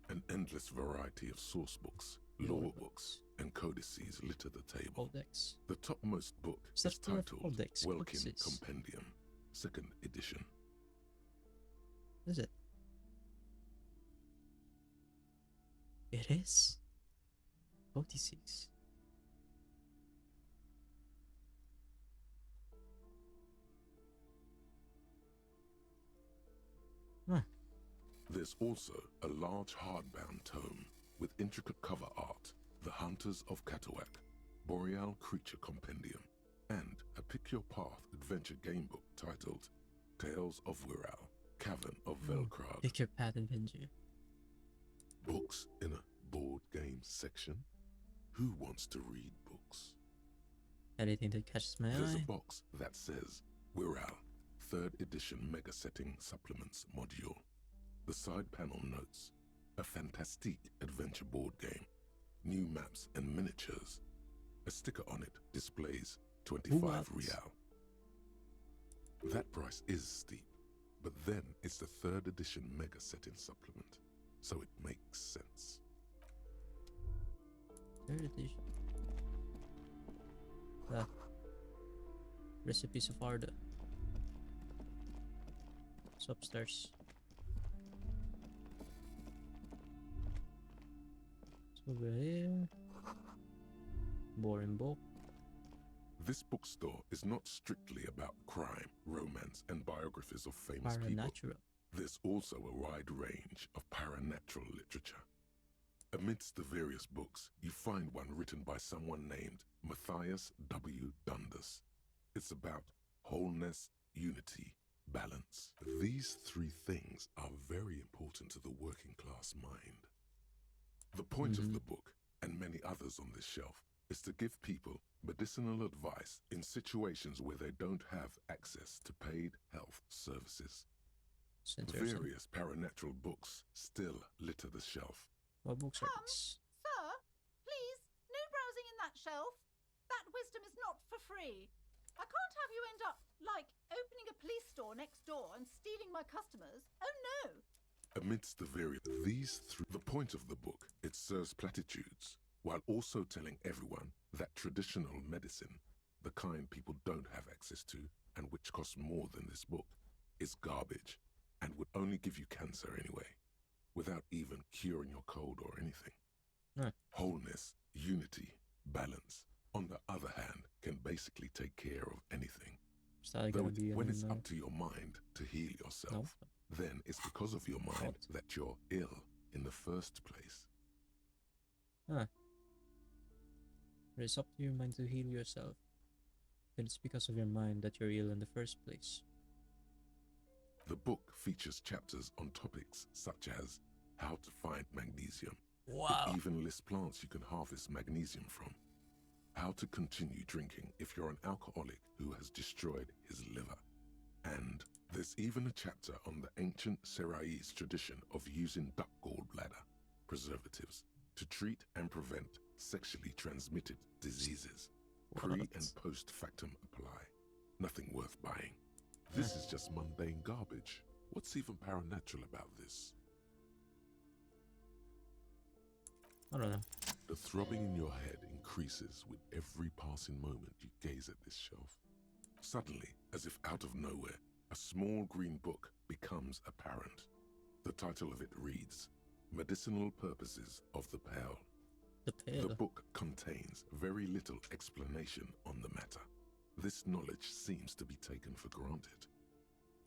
An endless variety of source books, lore books, and codices litter the table. Codex. The topmost book Is that is full of titled codex Welkin codices? Compendium, 2nd edition. Is it? It is. Codices. Huh. There's also a large hardbound tome with intricate cover art, The Hunters of Katawak, Boreal Creature Compendium, and a Pick Your Path adventure game book titled Tales of Wirral, Cavern of Velkrad. Pick your path adventure. Books in a board game section? Who wants to read books? Anything that catches my There's eye. a box that says Wirral, 3rd edition Mega Setting Supplements Module. The side panel notes, a fantastique adventure board game, new maps and miniatures. A sticker on it displays 25 What? real. That price is steep, but then it's the 3rd edition Mega Setting Supplement, so it makes sense. 3rd edition. Recipes of Arda. It's upstairs. Over here. Boring book. This bookstore is not strictly about crime, romance, and biographies of famous people. Paranatural. There's also a wide range of paranatural literature. Amidst the various books, you find one written by someone named Matthias W. Dundas. It's about wholeness, unity, balance. These three things are very important to the working class mind. The point of the book, and many others on this shelf, is to give people medicinal advice in situations where they don't have access to paid health services. Various paranatural books still litter the shelf. What books are these? Sir, please, no browsing in that shelf. That wisdom is not for free. I can't have you end up, like, opening a police store next door and stealing my customers. Oh, no. Amidst the the point of the book, it serves platitudes, while also telling everyone that traditional medicine, the kind people don't have access to and which costs more than this book, is garbage and would only give you cancer anyway, without even curing your cold or anything. Wholeness, unity, balance, on the other hand, can basically take care of anything. Though when it's up to your mind to heal yourself, then it's because of your mind that you're ill in the first place. But it's up to your mind to heal yourself. Then it's because of your mind that you're ill in the first place. The book features chapters on topics such as how to find magnesium. Wow. It even lists plants you can harvest magnesium from. How to continue drinking if you're an alcoholic who has destroyed his liver. And there's even a chapter on the ancient Seraïs tradition of using duck gallbladder preservatives to treat and prevent sexually transmitted diseases. Pre and post factum apply. Nothing worth buying. This is just mundane garbage. What's even paranatural about this? I don't know. The throbbing in your head increases with every passing moment you gaze at this shelf. Suddenly, as if out of nowhere, a small green book becomes apparent. The title of it reads, Medicinal Purposes of the Pale. The book contains very little explanation on the matter. This knowledge seems to be taken for granted.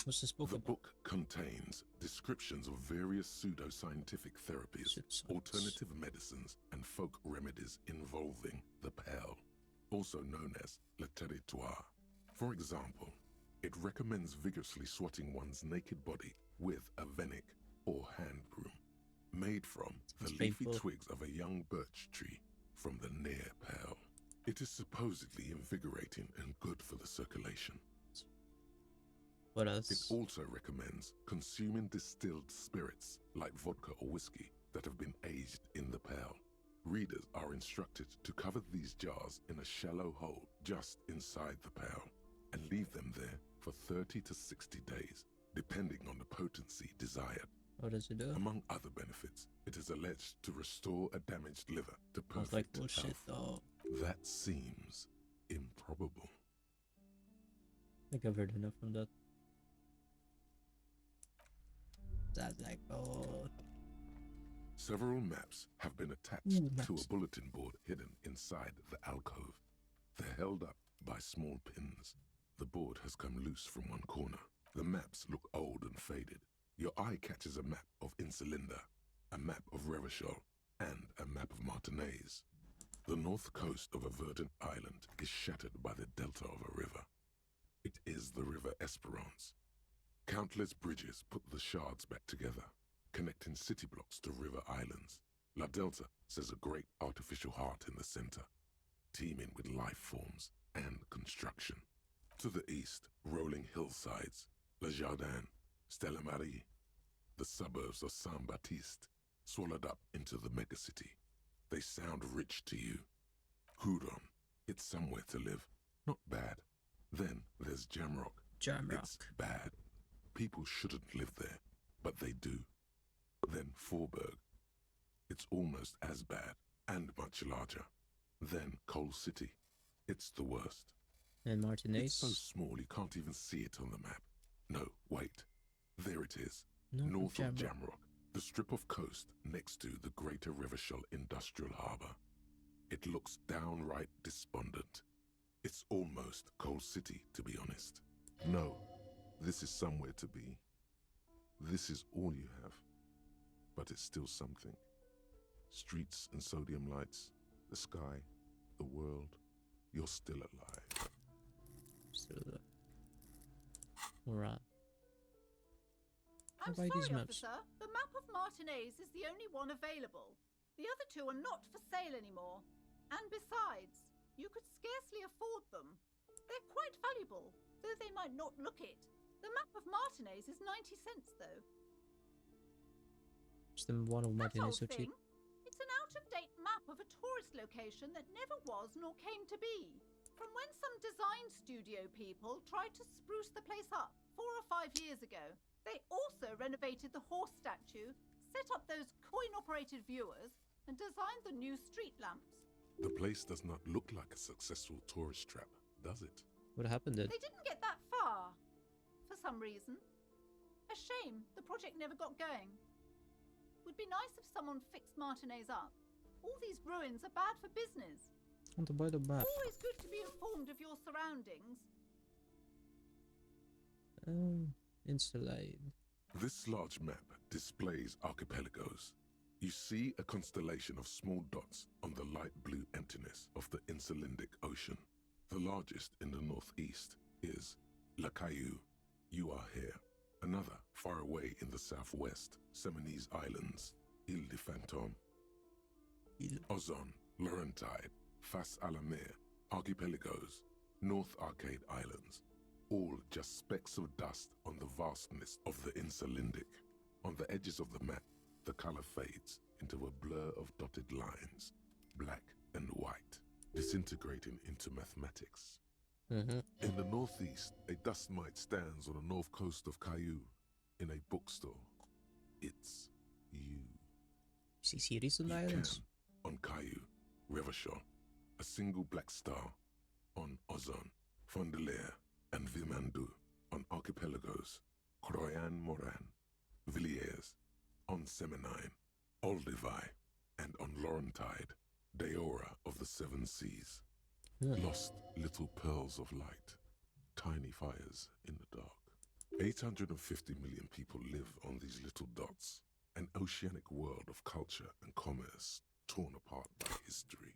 What's this book The about? book contains descriptions of various pseudo-scientific therapies, alternative medicines, and folk remedies involving the pale, also known as le territoire. For example, it recommends vigorously swatting one's naked body with a venik or hand broom, made from the leafy twigs of a young birch tree from the near pale. It is supposedly invigorating and good for the circulation. What else? It also recommends consuming distilled spirits like vodka or whiskey that have been aged in the pale. Readers are instructed to cover these jars in a shallow hole just inside the pale and leave them there for 30 to 60 days, depending on the potency desired. What does it do? Among other benefits, it is alleged to restore a damaged liver to perfect like bullshit, health. though. That seems improbable. I think I've heard enough from that. That's like, oh. Several maps have been attached to a bulletin board hidden inside the alcove. They're held up by small pins. The board has come loose from one corner. The maps look old and faded. Your eye catches a map of Insulinda, a map of Revachol, and a map of Martinaise. The north coast of a verdant island is shattered by the delta of a river. It is the River Esperance. Countless bridges put the shards back together, connecting city blocks to river islands. La Delta says a great artificial heart in the center, teeming with life forms and construction. To the east, rolling hillsides, Le Jardin, Stella Marie, the suburbs of Saint-Baptiste, swallowed up into the megacity. They sound rich to you. Hudon, it's somewhere to live. Not bad. Then there's Jamrock. It's bad. People shouldn't live there, but they do. Then Forberg. It's almost as bad, and much larger. Then Coal City. It's the worst. And Martinaise? It's so small you can't even see it on the map. No, wait. There it is. North North of of Jamrock. Jamrock. The The strip of coast next to the Greater Revachol Industrial Harbour. It looks downright despondent. It's almost Coal City, to be honest. No, this is somewhere to be. This is all you have. But it's still something. Streets and sodium lights, the sky, the world. You're still alive. Still alive. Alright. I'm Why these sorry, maps? officer. The map of Martinez is the only one available. The other two are not for sale anymore. And besides, you could scarcely afford them. They're quite valuable, though they might not look it. The map of Martinez is 90 cents, though. Just the one of That Martin is old so cheap. thing? It's an out-of-date map of a tourist location that never was nor came to be. From when some design studio people tried to spruce the place up 4 or 5 years ago. They also renovated the horse statue, set up those coin-operated viewers, and designed the new street lamps. The place does not look like a successful tourist trap, does it? What happened then? They didn't get that far, for some reason. A shame the project never got going. Would be nice if someone fixed Martinez up. All these ruins are bad for business. I want to buy the map. Always good to be informed of your surroundings. Installate. This large map displays archipelagos. You see a constellation of small dots on the light blue emptiness of the Insulindic Ocean. The largest in the northeast is La Caillou. You are here. Another far away in the southwest, Seminese Islands, Ile de Fantôme. Ozon, Laurentide, Fas a la Mer, Archipelagos, North Arcade Islands. All just specks of dust on the vastness of the Insulindic. On the edges of the map, the color fades into a blur of dotted lines, black and white, disintegrating into mathematics. In the northeast, a dust mite stands on the north coast of Caillou in a bookstore. It's you. See series on the You islands. can, on Caillou, Revachol, a single black star. On Ozon, Fondelier, and Vilmandu. On Archipelagos, Croyan Moran, Villiers. On Seminine, Olduvai, and on Laurentide, Deora of the Seven Seas. Lost little pearls of light, tiny fires in the dark. 850 million people live on these little dots, an oceanic world of culture and commerce torn apart by history.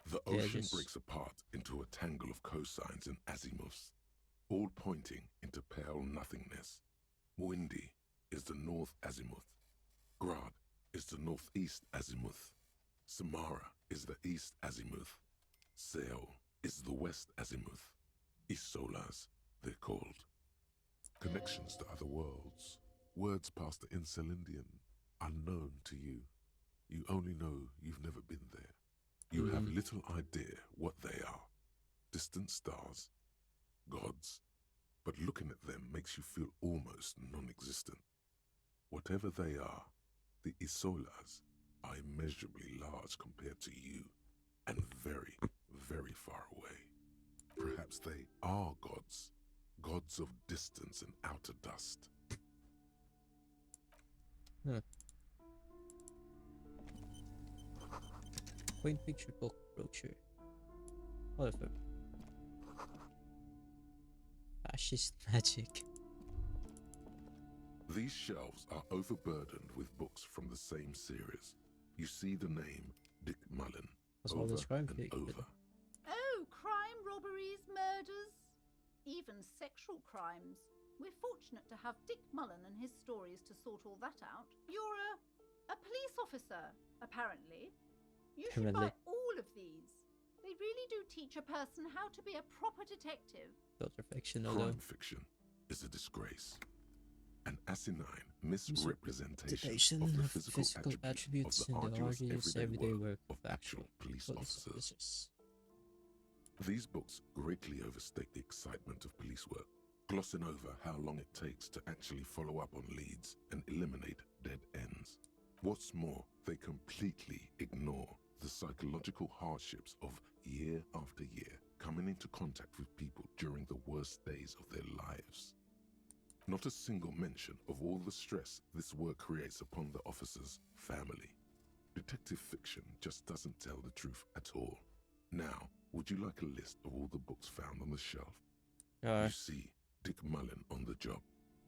The Yeah, ocean just- breaks apart into a tangle of cosines and azimuths, all pointing into pale nothingness. Windy is the north azimuth. Grad is the northeast azimuth. Samara is the east azimuth. Seo is the west azimuth. Isolas, they're called. Connections to other worlds. Words past the Insulindian, unknown to you. You only know you've never been there. You have little idea what they are. Distant stars, gods, but looking at them makes you feel almost non-existent. Whatever they are, the Isolas are immeasurably large compared to you, and very, very far away. Perhaps they are gods, gods of distance and outer dust. Point picture book brochure. Whatever. Fascist magic. These shelves are overburdened with books from the same series. You see the name Dick Mullen What's all over this crime and fake? over. Oh, crime, robberies, murders, even sexual crimes. We're fortunate to have Dick Mullen and his stories to sort all that out. You're a police officer, apparently. You should buy Apparently. all of these. They really do teach a person how to be a proper detective. Those are fiction, although. Crime fiction is a disgrace. An asinine misrepresentation of the physical attributes of the in the arduous arduous everyday everyday work work of actual police officers. officers. These books greatly overstate the excitement of police work, glossing over how long it takes to actually follow up on leads and eliminate dead ends. What's more, they completely ignore the psychological hardships of year after year coming into contact with people during the worst days of their lives. Not a single mention of all the stress this work creates upon the officer's family. Detective fiction just doesn't tell the truth at all. Now, would you like a list of all the books found on the shelf? You see Dick Mullen on the job.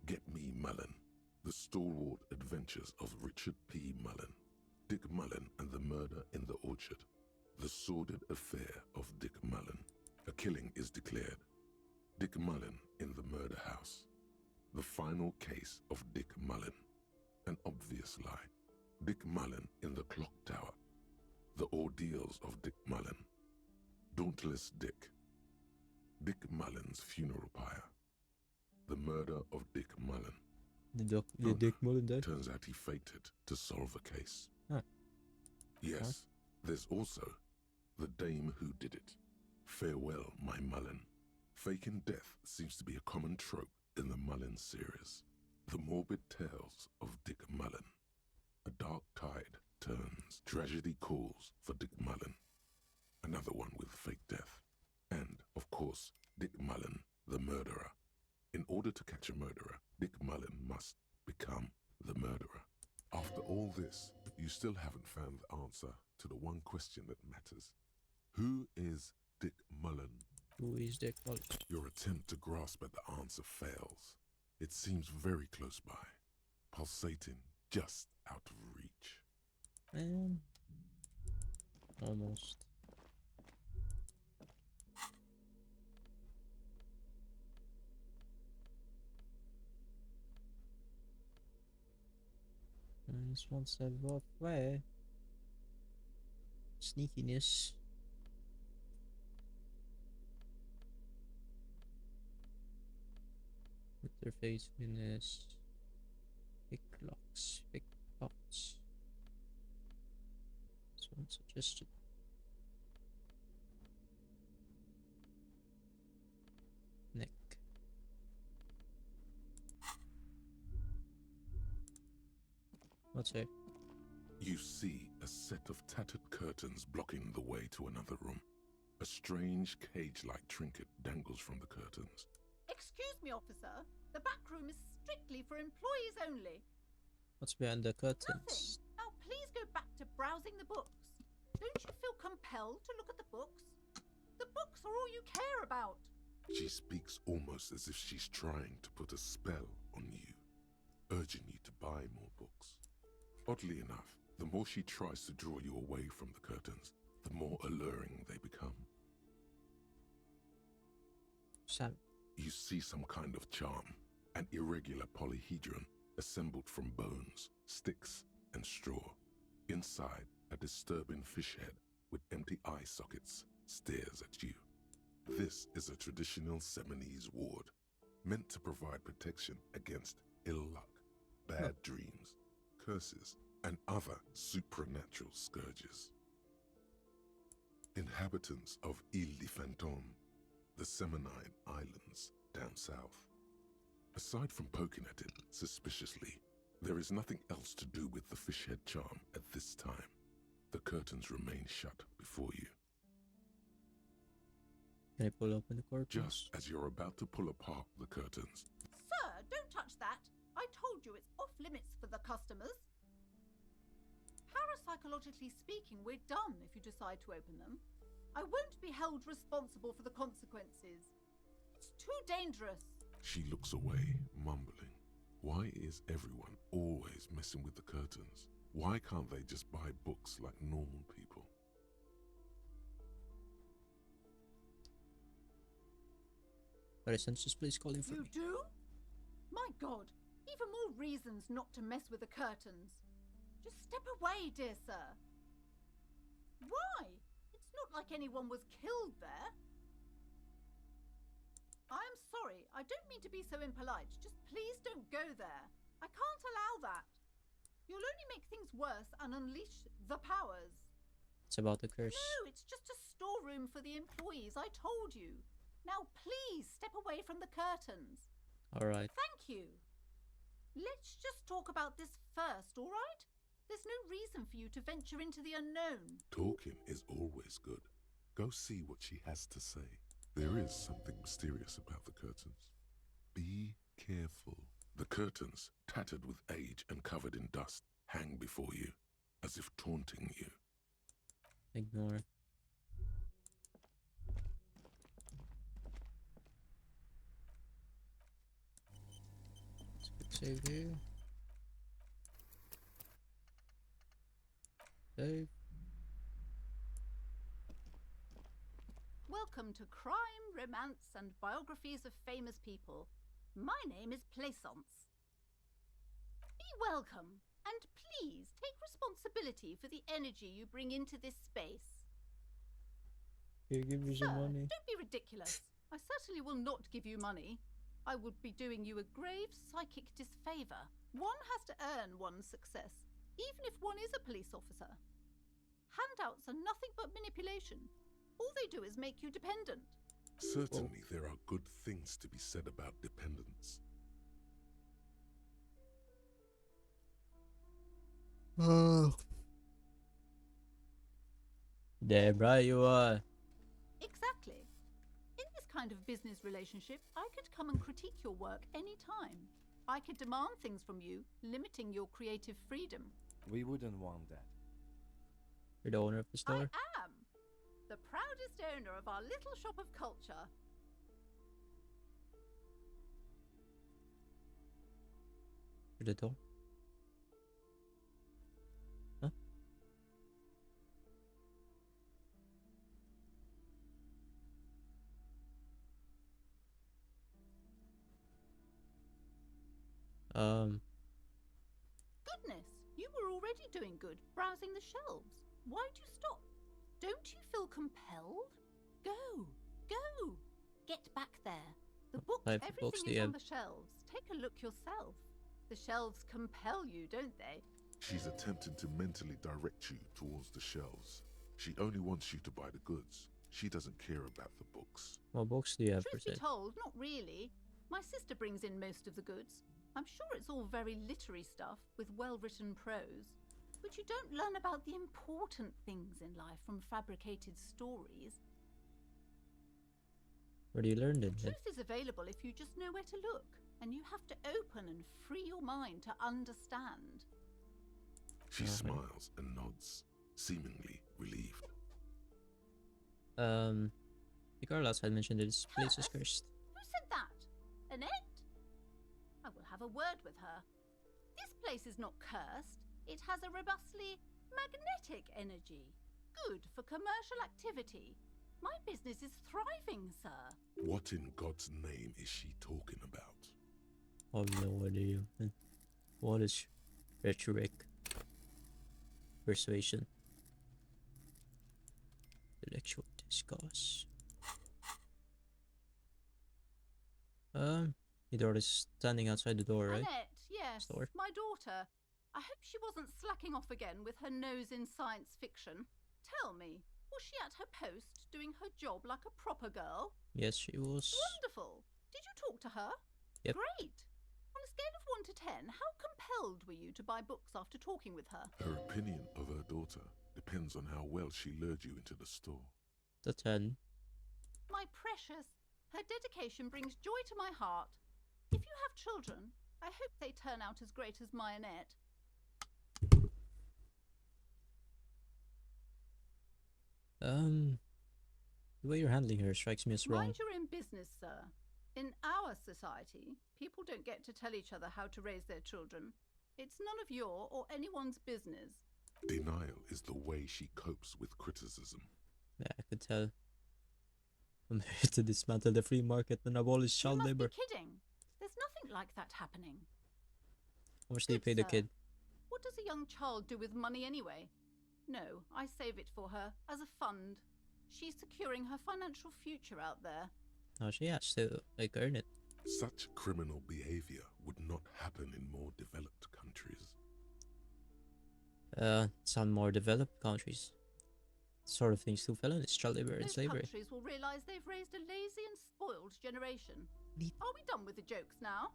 Get Me Mullen. The Stalwart Adventures of Richard P. Mullen. Dick Mullen and the Murder in the Orchard. The Sordid Affair of Dick Mullen. A killing is declared. Dick Mullen in the Murder House. The Final Case of Dick Mullen. An Obvious Lie. Dick Mullen in the Clock Tower. The Ordeals of Dick Mullen. Dauntless Dick. Dick Mullen's Funeral Pyre. The Murder of Dick Mullen. The Dick Mullen died? Turns out he faked it to solve a case. Huh. Yes, there's also The Dame Who Did It. Farewell, my Mullen. Faking death seems to be a common trope in the Mullen series. The morbid tales of Dick Mullen. A dark tide turns, tragedy calls for Dick Mullen. Another one with fake death. And, of course, Dick Mullen, the murderer. In order to catch a murderer, Dick Mullen must become the murderer. After all this, you still haven't found the answer to the one question that matters. Who is Dick Mullen? Who is Dick Mullen? Your attempt to grasp at the answer fails. It seems very close by, pulsating just out of reach. Almost. This one step off way. Sneakiness. With their faithfulness. Pick locks. Pick pots. This one suggested. Neck. What's here? You see a set of tattered curtains blocking the way to another room. A strange cage-like trinket dangles from the curtains. Excuse me, officer. The back room is strictly for employees only. What's behind the curtains? Nothing. Now please go back to browsing the books. Don't you feel compelled to look at the books? The books are all you care about. She speaks almost as if she's trying to put a spell on you, urging you to buy more books. Oddly enough, the more she tries to draw you away from the curtains, the more alluring they become. Sam. You see some kind of charm, an irregular polyhedron assembled from bones, sticks, and straw. Inside, a disturbing fish head with empty eye sockets stares at you. This is a traditional Seminese ward, meant to provide protection against ill luck, bad dreams, curses, and other supernatural scourges. Inhabitants of Ile de Fantôme, the Seminine Islands down south. Aside from poking at it suspiciously, there is nothing else to do with the fish head charm at this time. The curtains remain shut before you. Can I pull open the curtains? Just as you're about to pull apart the curtains. Sir, don't touch that. I told you it's off limits for the customers. Parapsychologically speaking, we're done if you decide to open them. I won't be held responsible for the consequences. It's too dangerous. She looks away, mumbling. Why is everyone always messing with the curtains? Why can't they just buy books like normal people? But essentially, please calling for You me. do? My God, even more reasons not to mess with the curtains. Just step away, dear sir. Why? It's not like anyone was killed there. I am sorry, I don't mean to be so impolite. Just please don't go there. I can't allow that. You'll only make things worse and unleash the powers. It's about the curse. No, it's just a storeroom for the employees, I told you. Now please step away from the curtains. Alright. Thank you. Let's just talk about this first, all right? There's no reason for you to venture into the unknown. Talking is always good. Go see what she has to say. There is something mysterious about the curtains. Be careful. The curtains, tattered with age and covered in dust, hang before you, as if taunting you. Ignore. Let's quick save here. Save. Welcome to Crime, Romance, and Biographies of Famous People. My name is Plaisance. Be welcome, and please take responsibility for the energy you bring into this space. Here, give me Sir, some money. don't be ridiculous. I certainly will not give you money. I would be doing you a grave psychic disfavour. One has to earn one's success, even if one is a police officer. Handouts are nothing but manipulation. All they do is make you dependent. Certainly there are good things to be said about dependence. Oh. Damn right you are. Exactly. In this kind of business relationship, I could come and critique your work any time. I could demand things from you, limiting your creative freedom. We wouldn't want that. You're the owner of the store. I am the proudest owner of our little shop of culture. Through the door. Huh? Goodness, you were already doing good, browsing the shelves. Why'd you stop? Don't you feel compelled? Go, go, get back there. The books, Type of books do everything you is on have? the shelves. Take a look yourself. The shelves compel you, don't they? She's attempting to mentally direct you towards the shelves. She only wants you to buy the goods. She doesn't care about the books. What books do you have for Truth be sale? told, not really. My sister brings in most of the goods. I'm sure it's all very literary stuff with well-written prose. But you don't learn about the important things in life from fabricated stories. Where do you learn it? Truth is available if you just know where to look. And you have to open and free your mind to understand. She smiles and nods, seemingly relieved. The girl outside mentioned that this place is cursed. Who said that? Annette? I will have a word with her. This place is not cursed. It has a robustly magnetic energy. Good for commercial activity. My business is thriving, sir. What in God's name is she talking about? I have no idea. What is rhetoric? Persuasion. Intellectual discourse. Your daughter is standing outside the door, right? Annette, yes, Store. my daughter. I hope she wasn't slacking off again with her nose in science fiction. Tell me, was she at her post doing her job like a proper girl? Yes, she was. Wonderful. Did you talk to her? Yep. Great. On a scale of 1 to 10, how compelled were you to buy books after talking with her? Her opinion of her daughter depends on how well she lured you into the store. The 10. My precious, her dedication brings joy to my heart. If you have children, I hope they turn out as great as my Annette. The way you're handling her strikes me as wrong. Mind your own business, sir. In our society, people don't get to tell each other how to raise their children. It's none of your or anyone's business. Denial is the way she copes with criticism. Yeah, I could tell. I'm here to dismantle the free market and abolish You child must labor. be kidding. There's nothing like that happening. How much do you Good pay the sir. kid? What does a young child do with money anyway? No, I save it for her as a fund. She's securing her financial future out there. Oh, she has to, like, earn it. Such criminal behavior would not happen in more developed countries. Some more developed countries. Sort of things too felon is child labor and Those slavery. countries will realise they've raised a lazy and spoiled generation. Are we done with the jokes now?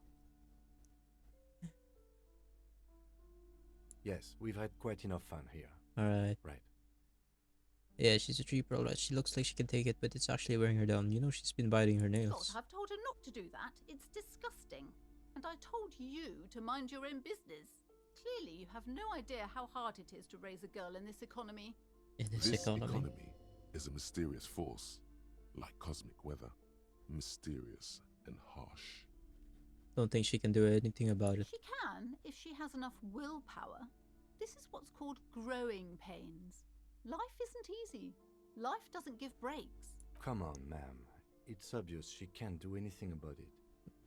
Yes, we've had quite enough fun here. Alright. Right. Yeah, she's a tree pro. She looks like she can take it, but it's actually wearing her down. You know, she's been biting her God, nails. I've told her not to do that. It's disgusting. And I told you to mind your own business. Clearly, you have no idea how hard it is to raise a girl in this economy. In this This economy. economy is a mysterious force, like cosmic weather, mysterious and harsh. Don't think she can do anything about it. She can, if she has enough willpower. This is what's called growing pains. Life isn't easy. Life doesn't give breaks. Come on, ma'am. It's obvious she can't do anything about it.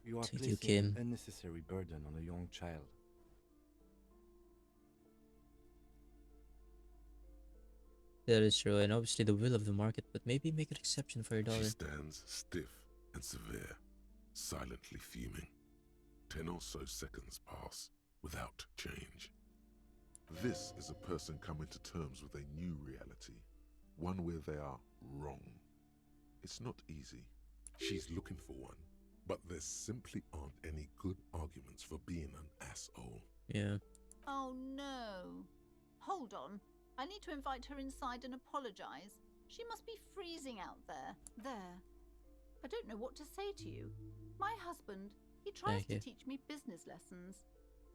You are Thank you, placing an Kim. unnecessary burden on a young child. That is true, and obviously the will of the market, but maybe make an exception for your She daughter. stands stiff and severe, silently fuming. 10 or so seconds pass without change. This is a person coming to terms with a new reality, one where they are wrong. It's not easy. She's looking for one, but there simply aren't any good arguments for being an asshole. Yeah. Oh no. Hold on. I need to invite her inside and apologize. She must be freezing out there. There. I don't know what to say to you. My husband, he tries Thank to you. teach me business lessons.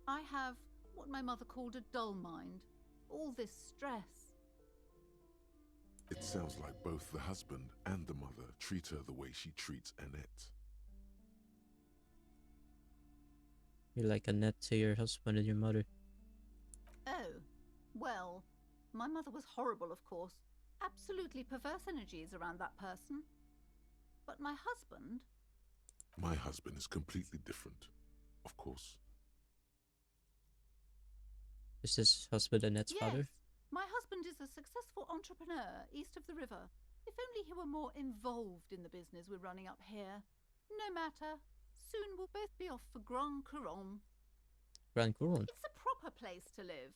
I have what my mother called a dull mind. All this stress. It sounds like both the husband and the mother treat her the way she treats Annette. You're like Annette to your husband and your mother. Oh, well, my mother was horrible, of course. Absolutely perverse energies around that person. But my husband, My husband is completely different, of course. Is this husband Annette's yes, father? my husband is a successful entrepreneur east of the river. If only he were more involved in the business we're running up here. No matter. Soon we'll both be off for Grand Couronne. Grand Couronne. It's a proper place to live.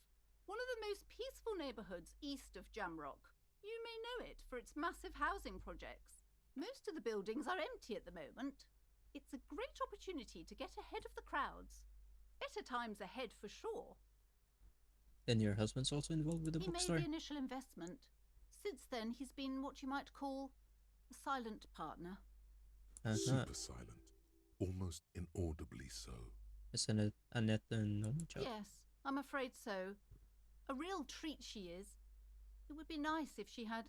One of the most peaceful neighbourhoods east of Jamrock. You may know it for its massive housing projects. Most of the buildings are empty at the moment. It's a great opportunity to get ahead of the crowds. Better times ahead for sure. And your husband's also involved with the He made bookstore? the initial investment. Since then, he's been what you might call a silent partner. Super silent, almost inaudibly so. Is Annette an only child? Yes, I'm afraid so. A real treat she is. It would be nice if she had...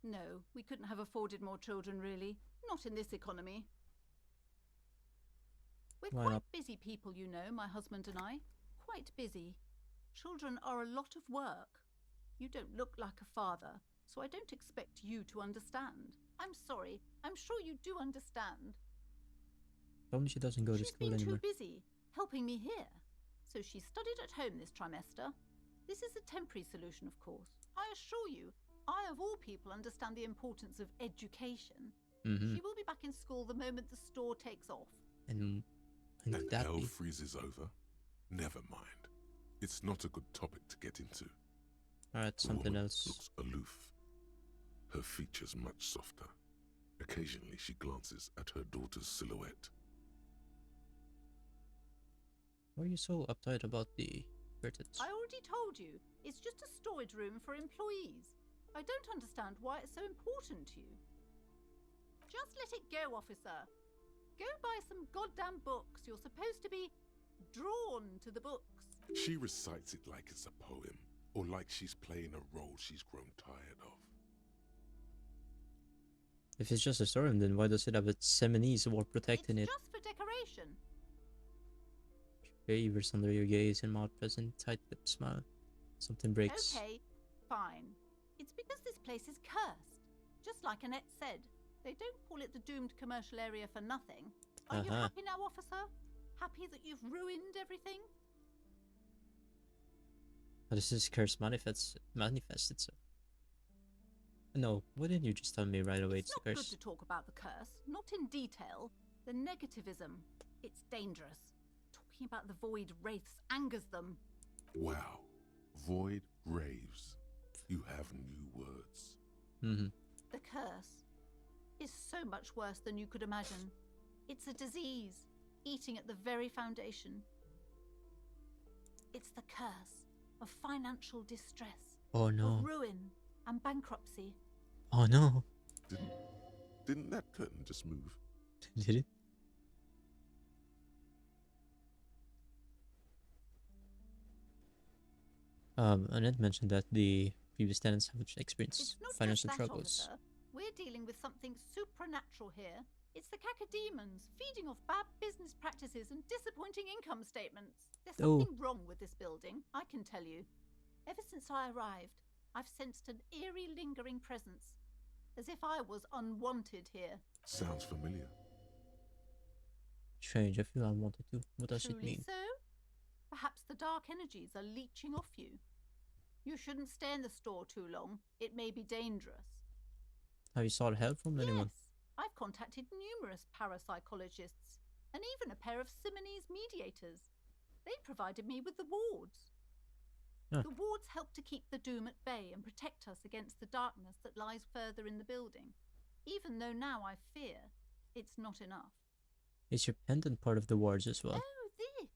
No, we couldn't have afforded more children, really. Not in this economy. We're Why quite not? busy people, you know, my husband and I. Quite busy. Children are a lot of work. You don't look like a father, so I don't expect you to understand. I'm sorry. I'm sure you do understand. Only she doesn't go to She's school been anymore. too busy helping me here. So she studied at home this trimester. This is a temporary solution, of course. I assure you, I of all people understand the importance of education. Mm-hmm. She will be back in school the moment the store takes off. And And that hell be? freezes over? Never mind. It's not a good topic to get into. Alright, The something woman else. looks aloof. Her features much softer. Occasionally she glances at her daughter's silhouette. Why are you so uptight about the curtains? I already told you, it's just a storage room for employees. I don't understand why it's so important to you. Just let it go, officer. Go buy some goddamn books. You're supposed to be drawn to the books. She recites it like it's a poem, or like she's playing a role she's grown tired of. If it's just a storm, then why does it have a Seminese wall protecting It's it? just for decoration. Favors under your gaze and mouth present, tight-lipped smile. Something breaks. Okay, fine. It's because this place is cursed. Just like Annette said, they don't call it the doomed commercial area for nothing. Are you happy now, officer? Happy that you've ruined everything? How does this curse manifest itself? No, why didn't you just tell me right away it's It's the not curse? good to talk about the curse, not in detail. The negativism, it's dangerous. Talking about the void wraiths angers them. Wow. Void graves. You have new words. Mm-hmm. The curse is so much worse than you could imagine. It's a disease, eating at the very foundation. It's the curse of financial distress, Oh no. of ruin and bankruptcy. Oh no. Didn't that curtain just move? Did it? Annette mentioned that the previous tenants have experienced It's not just financial that, struggles. officer. We're dealing with something supernatural here. It's the cacodemons feeding off bad business practices and disappointing income statements. There's Oh. something wrong with this building, I can tell you. Ever since I arrived, I've sensed an eerie, lingering presence, as if I was unwanted here. Sounds familiar. Strange, I feel unwanted too. What does it Truly mean? so? Perhaps the dark energies are leeching off you. You shouldn't stay in the store too long. It may be dangerous. Have you sought help from anyone? Yes, I've contacted numerous parapsychologists and even a pair of Simonese mediators. They provided me with the wards. Huh. The wards help to keep the doom at bay and protect us against the darkness that lies further in the building, even though now I fear it's not enough. Is your pendant part of the wards as well? Oh, this?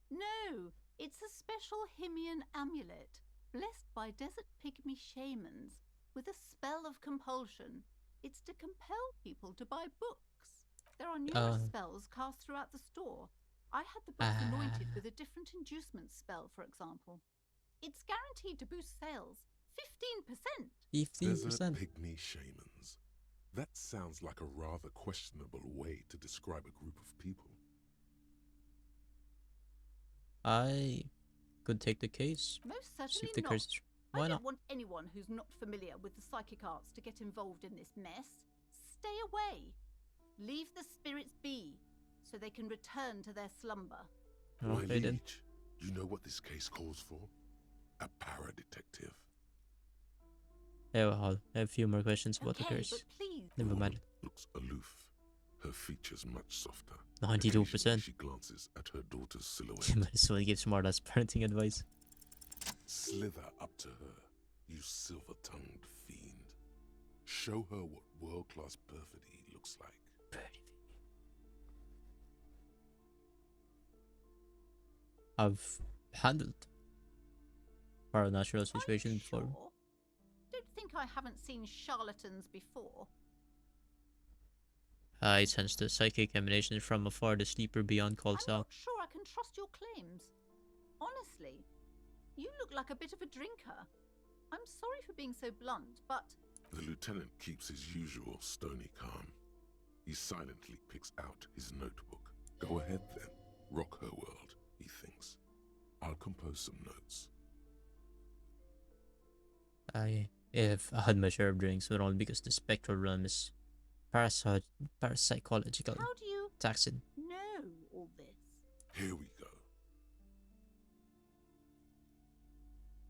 No, it's a special Himian amulet, blessed by desert pygmy shamans, with a spell of compulsion. It's to compel people to buy books. There are numerous spells cast throughout the store. I had the books anointed with a different inducement spell, for example. It's guaranteed to boost sales 15%. 15%. Desert pygmy shamans. That sounds like a rather questionable way to describe a group of people. I could take the case. Most See certainly if the not. curse is... I Why don't not? want anyone who's not familiar with the psychic arts to get involved in this mess. Stay away. Leave the spirits be, so they can return to their slumber. My Okay then. liege, you know what this case calls for? A para-detective. Yeah, well, I'll have a few more questions about the Okay, curse. but please. Never The mind. woman looks aloof. Her features much softer. 92%. Occasionally she glances at her daughter's silhouette. You might as well give smart-ass parenting advice. Slither up to her, you silver-tongued fiend. Show her what world-class perfidy looks like. I've handled paranatural situations Sure. before. Don't think I haven't seen charlatans before. I sense the psychic emanation from afar. The sleeper beyond calls I'm out. not sure I can trust your claims. Honestly, you look like a bit of a drinker. I'm sorry for being so blunt, but The lieutenant keeps his usual stony calm. He silently picks out his notebook. Go ahead then. Rock her world, he thinks. I'll compose some notes. I have had my share of drinks, but only because the spectral realm is parapsychological. how do you Taxing. know all this? Here we go.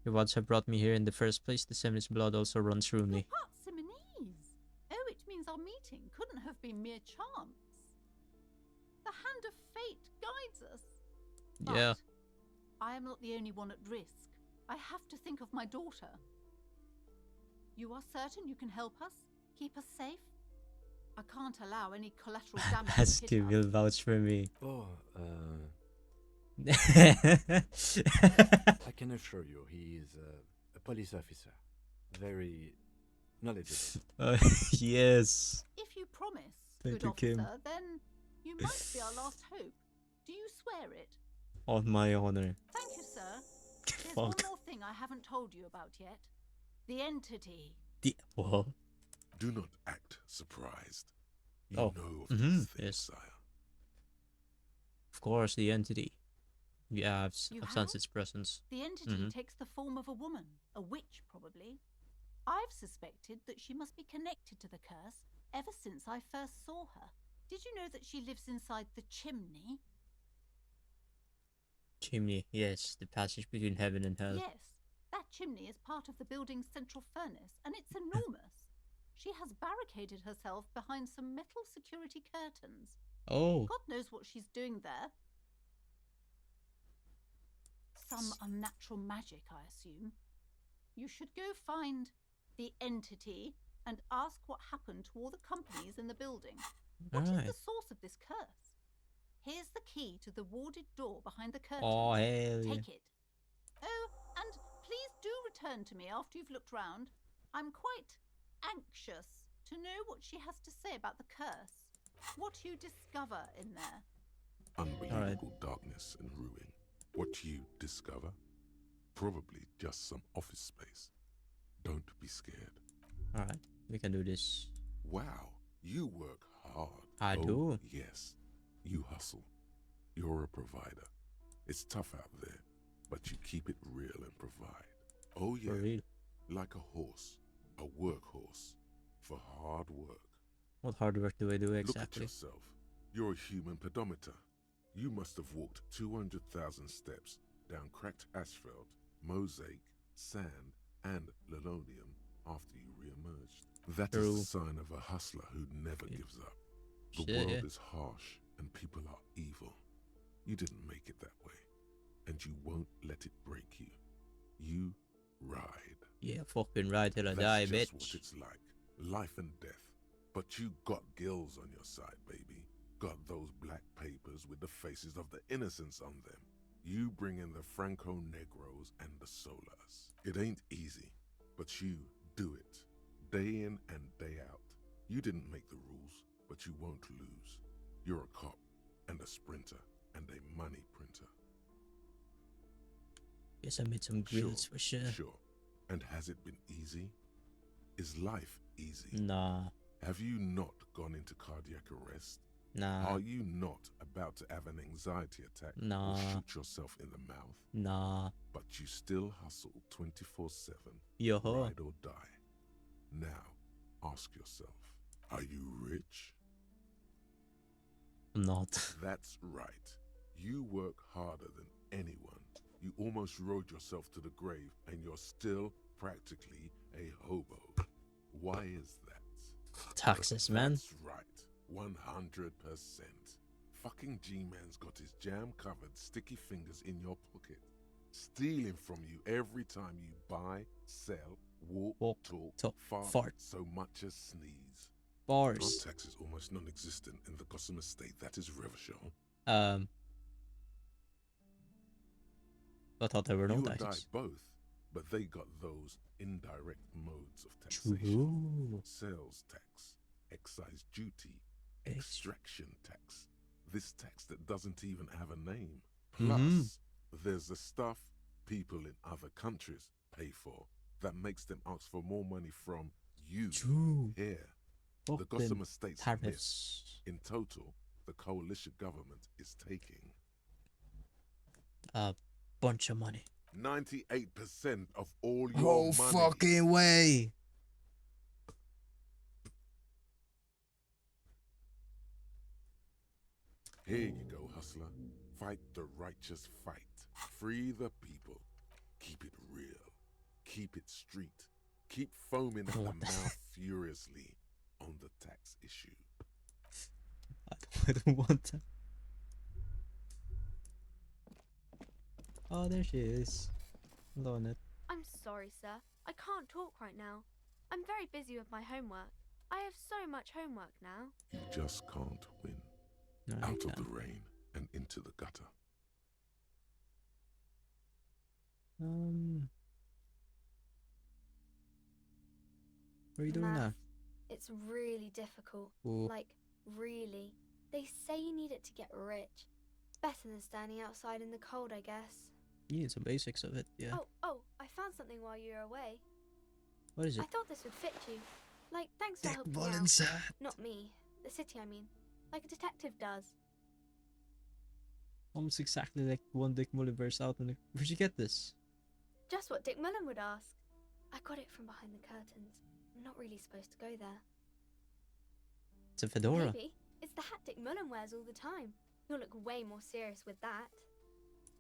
Your words have brought me here in the first place. The Semin's blood also runs through You're me. part Simonese. Oh, it means our meeting couldn't have been mere chance. The hand of fate guides us. Yeah. But I am not the only one at risk. I have to think of my daughter. You are certain you can help us? Keep us safe? I can't allow any collateral damage to Ask hit him, us. will vouch for me. Oh, I can assure you he is a police officer. Very knowledgeable. Yes. If you promise, Thank good you, Kim. officer, then you might be our last hope. Do you swear it? On my honor. Thank you, sir. There's one Fuck. more thing I haven't told you about yet. The entity. What? Do not act surprised. You Oh, know of these things, yes. sire. Of course, the entity. Yeah, You I've sensed have? its presence. The entity takes the form of a woman, a witch probably. I've suspected that she must be connected to the curse ever since I first saw her. Did you know that she lives inside the chimney? Chimney, yes, the passage between heaven and hell. Yes, that chimney is part of the building's central furnace, and it's enormous. She has barricaded herself behind some metal security curtains. Oh, God knows what she's doing there. Some unnatural magic, I assume. You should go find the entity and ask what happened to all the companies in the building. What is alright. the source of this curse? Here's the key to the warded door behind the curtain. Oh, hell yeah. Take it. Oh, and please do return to me after you've looked round. I'm quite anxious to know what she has to say about the curse. What you discover in there. Unbelievable darkness and ruin. What you discover? Probably just some office space. Don't be scared. Alright, we can do this. Wow, you work hard. I Oh, do. yes, you hustle. You're a provider. It's tough out there, but you keep it real and provide. Oh yeah, For real. like a horse, a workhorse, for hard work. What hard work do I do Look at exactly? yourself. You're a human pedometer. You must have walked 200,000 steps down cracked asphalt, mosaic, sand, and linoleum after you re-emerged. That is True. the sign of a hustler who never Yeah. gives up. The Shit, world yeah. is harsh and people are evil. You didn't make it that way, and you won't let it break you. You ride. Yeah, fucking ride till I That's die, just bitch. what it's like, life and death. But you got gills on your side, baby. Got those black papers with the faces of the innocents on them. You bring in the Franco Negros and the Solas. It ain't easy, but you do it, day in and day out. You didn't make the rules, but you won't lose. You're a cop and a sprinter and a money printer. Guess I made some grills for sure. Sure. And has it been easy? Is life easy? Nah, Have you not gone into cardiac arrest? nah, Are you not about to have an anxiety attack Nah. or shoot yourself in the mouth? nah. But you still hustle 24/7, Yo. ride or die. Now, ask yourself, are you rich? I'm not. That's right. You work harder than anyone. You almost rode yourself to the grave and you're still practically a hobo. Why is that? Taxes, man. That's right. 100%. Fucking G-Man's got his jam-covered sticky fingers in your pocket, stealing from you every time you buy, sell, walk, talk, fart, so much as sneeze. Bars. Road tax is almost non-existent in the Gotham estate. That is Revachol. I thought there were no You and I taxes. both, but they got those indirect modes of taxation. True. Sales tax, excise duty, Ex- extraction tax. This tax that doesn't even have a name. Mhm. Plus, there's the stuff people in other countries pay for that makes them ask for more money from you True. here. The Fucking Gotham estate's a myth. tariffs. In total, the coalition government is taking A bunch of money. 98% of all your money. way. Here you go, hustler. Fight the righteous fight. Free the people. Keep it real. Keep it street. Keep foaming at the What the- mouth furiously on the tax issue. I don't want that. Oh, there she is. Hello, Annette. I'm sorry, sir. I can't talk right now. I'm very busy with my homework. I have so much homework now. You just can't win. No, Out you of the can't. rain and into the gutter. What are you doing now? Math. It's really difficult. Ooh. Like, really. They say you need it to get rich. Better than standing outside in the cold, I guess. You need some basics of it, yeah. Oh, I found something while you were away. What is it? I thought this would fit you. Like, thanks for Dick helping me Mullen out. said. Not me. The city, I mean. Like a detective does. Almost exactly like one Dick Mullen burst out in the... Where'd you get this? Just what Dick Mullen would ask. I got it from behind the curtains. I'm not really supposed to go there. It's a fedora. Maybe. It's the hat Dick Mullen wears all the time. You'll look way more serious with that.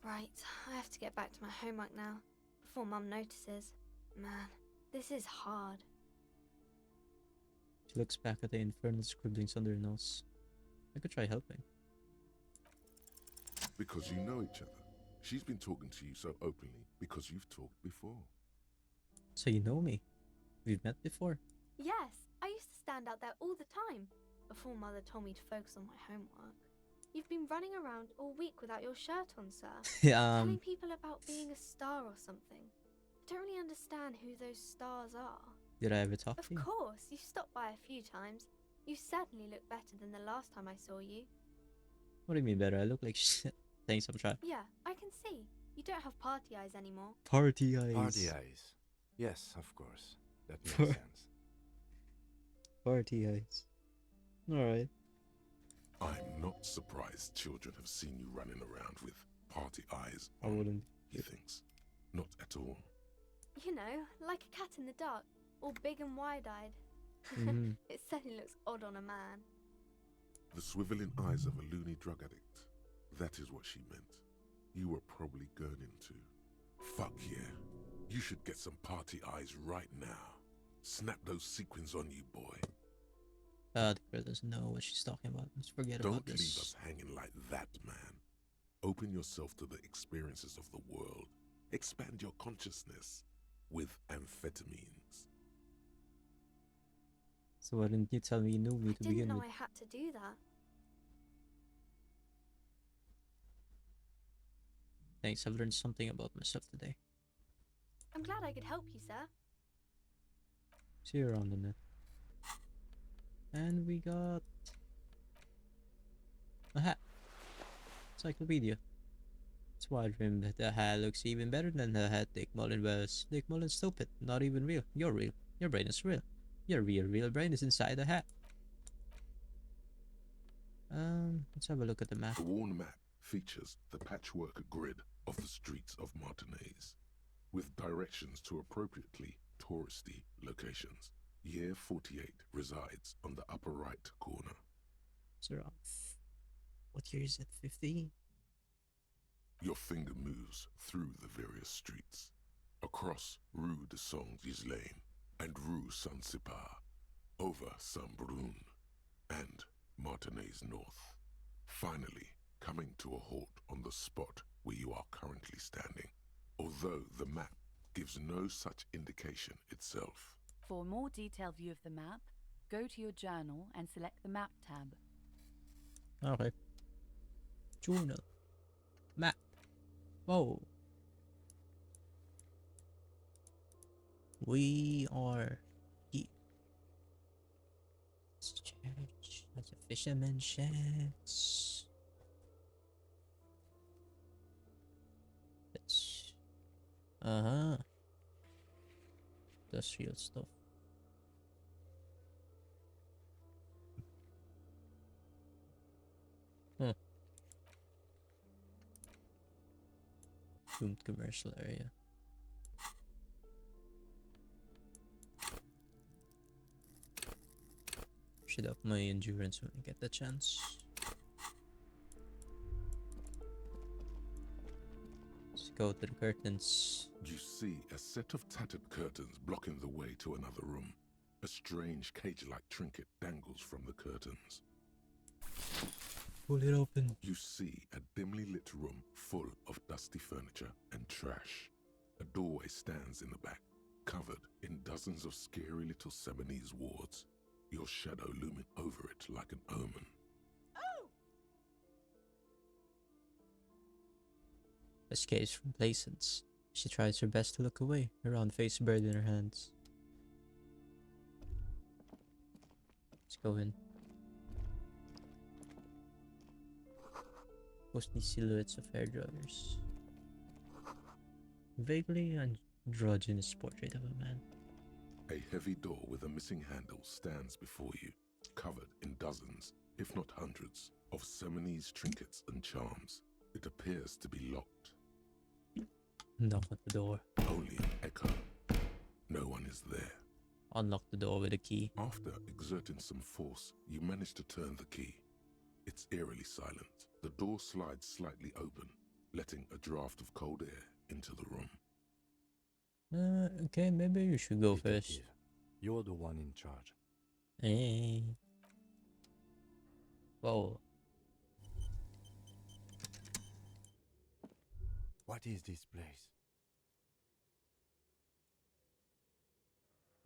Right, I have to get back to my homework now, before Mum notices. Man, this is hard. She looks back at the infernal scribblings under her nose. I could try helping. Because you know each other. She's been talking to you so openly because you've talked before. So you know me. We've met before. Yes, I used to stand out there all the time, before Mother told me to focus on my homework. You've been running around all week without your shirt on, sir. Telling people about being a star or something. I don't really understand who those stars are. Did I ever talk Of to you? course, you've stopped by a few times. You certainly look better than the last time I saw you. What do you mean better? I look like shit. Thanks, I'm trying. Yeah, I can see. You don't have party eyes anymore. Party eyes. Party eyes. Yes, of course. That makes sense. Party eyes. Alright. I'm not surprised children have seen you running around with party eyes I on, wouldn't. he thinks. Not at all. You know, like a cat in the dark, all big and wide-eyed. Mhm. It certainly looks odd on a man. The swiveling eyes of a loony drug addict. That is what she meant. You were probably gurning to. Fuck yeah. You should get some party eyes right now. Snap those sequins on you, boy. The girl doesn't know what she's talking about. Let's forget Don't about leave this. us hanging like that, man. Open yourself to the experiences of the world. Expand your consciousness with amphetamines. So why didn't you tell me you knew me I to didn't begin know with? I had to do that. Thanks, I've learned something about myself today. I'm glad I could help you, sir. See you around the net. And we got a hat. Encyclopedia. That's why I dreamed that the hat looks even better than the hat Dick Mullen wears. Dick Mullen's stupid, not even real. You're real. Your brain is real. Your real brain is inside the hat. Let's have a look at the map. The worn map features the patchwork grid of the streets of Martinez, with directions to appropriately touristy locations. Year 48 resides on the upper right corner. It's around. What year is it? 15? Your finger moves through the various streets, across Rue de Saint-Ghislain and Rue Saint-Cypar, over Saint-Brun and Martinez North, finally coming to a halt on the spot where you are currently standing, although the map gives no such indication itself. For a more detailed view of the map, go to your journal and select the Map tab. Okay. Journal. Map. Whoa. We are here. This church. That's a fisherman's shacks. That's industrial stuff. Huh. Doomed commercial area. Should up my endurance when I get the chance. Let's go to the curtains. You see a set of tattered curtains blocking the way to another room. A strange cage-like trinket dangles from the curtains. Pull it open. You see a dimly lit room full of dusty furniture and trash. A doorway stands in the back, covered in dozens of scary little Seminese wards, your shadow looming over it like an omen. Escapes from Plaisance. She tries her best to look away, her round face buried in her hands. Let's go in. Ghostly silhouettes of hairdryers. Vaguely androgynous portrait of a man. A heavy door with a missing handle stands before you, covered in dozens, if not hundreds, of Seminese trinkets and charms. It appears to be locked. Knock at the door. Only an echo. No one is there. Unlock the door with a key. After exerting some force, you manage to turn the key. It's eerily silent. The door slides slightly open, letting a draft of cold air into the room. Okay, maybe you should go first. Detective, you're the one in charge. Hey. Whoa. What is this place?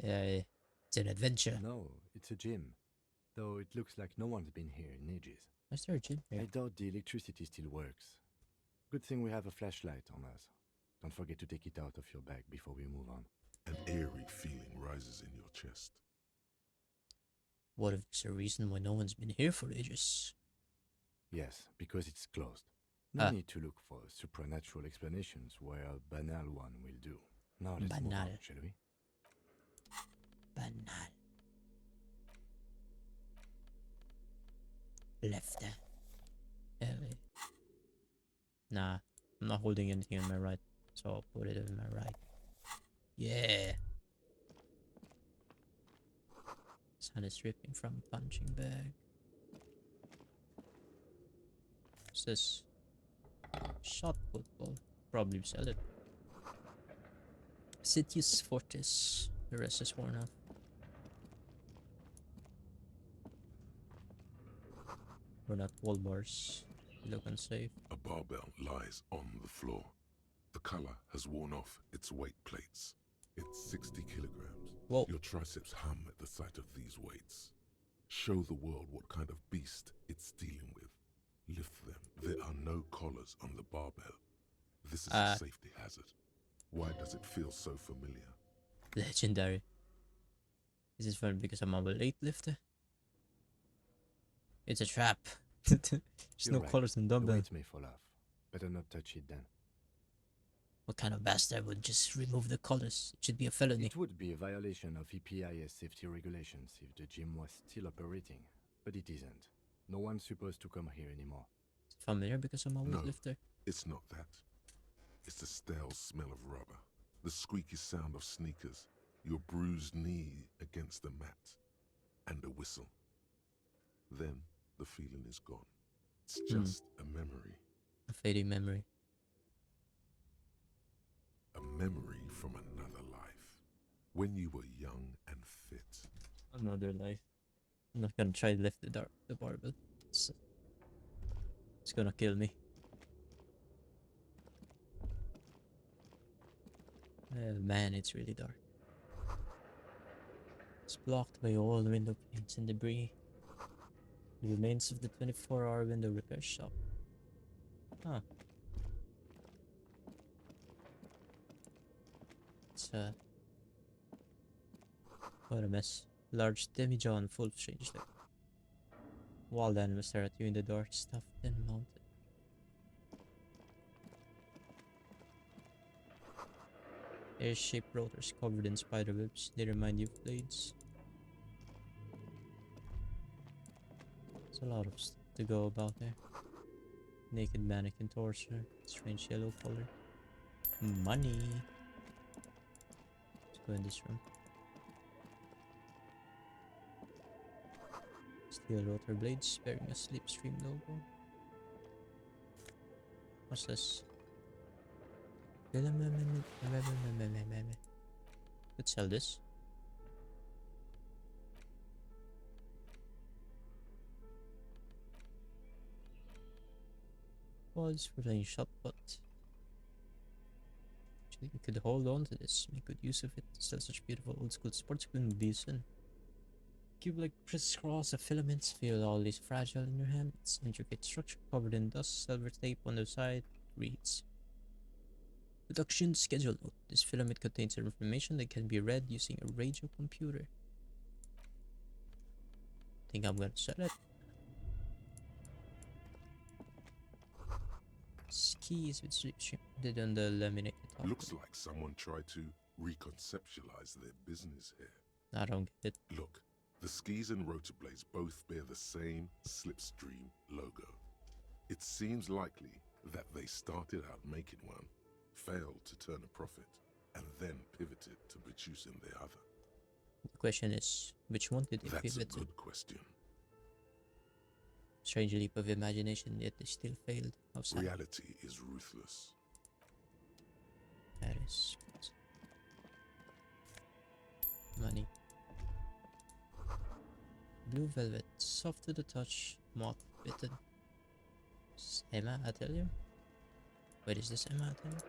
Yeah, it's an adventure. No, it's a gym. Though it looks like no one's been here in ages. Is there a gym here? I doubt the electricity still works. Good thing we have a flashlight on us. Don't forget to take it out of your bag before we move on. An eerie feeling rises in your chest. What if there's a reason why no one's been here for ages? Yes, because it's closed. No need to look for supernatural explanations where a banal one will do. Now let's move on, shall we? Banal. Left. Nah, I'm not holding anything on my right, so I'll put it on my right. Yeah. Sun is dripping from a punching bag. What's this? Shot football. Probably sell it. City's Fortress. The rest is worn off. We're not wall bars. They look unsafe. A barbell lies on the floor. The color has worn off its weight plates. It's 60 kilograms. Whoa. Your triceps hum at the sight of these weights. Show the world what kind of beast it's dealing with. Lift them. There are no collars on the barbell. This is a safety hazard. Why does it feel so familiar? Legendary. Is this fun because I'm a weightlifter? It's a trap. There's You're no right. collars on The dumbbell. weights may fall off. Better not touch it then. What kind of bastard would just remove the collars? It should be a felony. It would be a violation of EPIS safety regulations if the gym was still operating, but it isn't. No one's supposed to come here anymore. Is it familiar because I'm a No, weightlifter? it's not that. It's the stale smell of rubber, the squeaky sound of sneakers, your bruised knee against the mat, and a whistle. Then the feeling is gone. It's just a memory. A fading memory. A memory from another life. When you were young and fit. Another life. I'm not gonna try to lift the barbell. It's gonna kill me. Man, it's really dark. It's blocked by all window panes and debris. The remains of the 24-hour window repair shop. Huh. It's what a mess. Large demijohn full of strange light. Wild animals stare at you in the dark, stuffed and mounted. Air-shaped rotors covered in spider webs. They remind you of blades. There's a lot of stuff to go about there. Naked mannequin torso. Strange yellow color. Money. Let's go in this room. Steel rotor blades bearing a slipstream logo. What's this? Let's sell this. Well, it's for playing shot, but actually we could hold on to this, make good use of it. Sell such beautiful old school sports equipment would be soon. Cube like crisscross of filaments feel always fragile in your hand. Its intricate structure covered in dust, silver tape on the side reads production schedule note. This filament contains information that can be read using a radio computer. Think I'm gonna sell it. Skis with slipstream did on the laminated top. Looks like someone tried to reconceptualize their business here. I don't get it. Look, the skis and rotor blades both bear the same slipstream logo. It seems likely that they started out making one, failed to turn a profit, and then pivoted to producing the other. The question is, which one did they That's pivot a good question. Strange leap of imagination, yet they still failed. How sad. Reality is ruthless. That is money. Blue velvet, soft to the touch, moth bitten. Emma Atelier? Wait, is this Emma Atelier?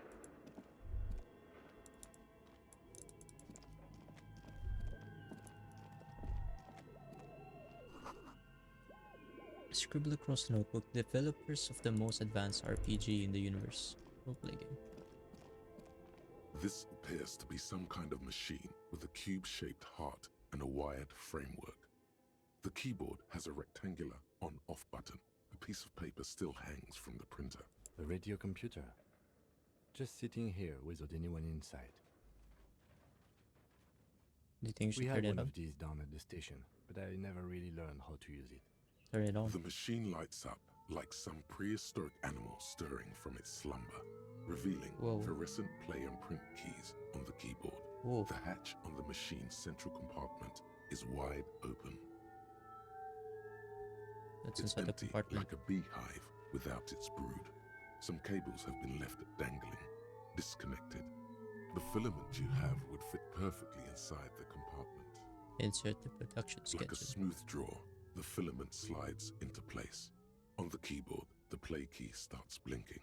Scribble across the notebook, developers of the most advanced RPG in the universe. Roleplay game. This appears to be some kind of machine with a cube-shaped heart and a wired framework. The keyboard has a rectangular on-off button. A piece of paper still hangs from the printer. A radio computer. Just sitting here without anyone inside. Do you think you We should had turn it one on? of these down at the station, but I never really learned how to use it. Turn it on. The machine lights up like some prehistoric animal stirring from its slumber, revealing Whoa. fluorescent play and print keys on the keyboard. Whoa. The hatch on the machine's central compartment is wide open. That's It's inside the empty compartment. like a beehive without its brood. Some cables have been left dangling, disconnected. The filament you have would fit perfectly inside the compartment. Insert the production Like a schedule. smooth draw, the filament slides into place. On the keyboard, the play key starts blinking.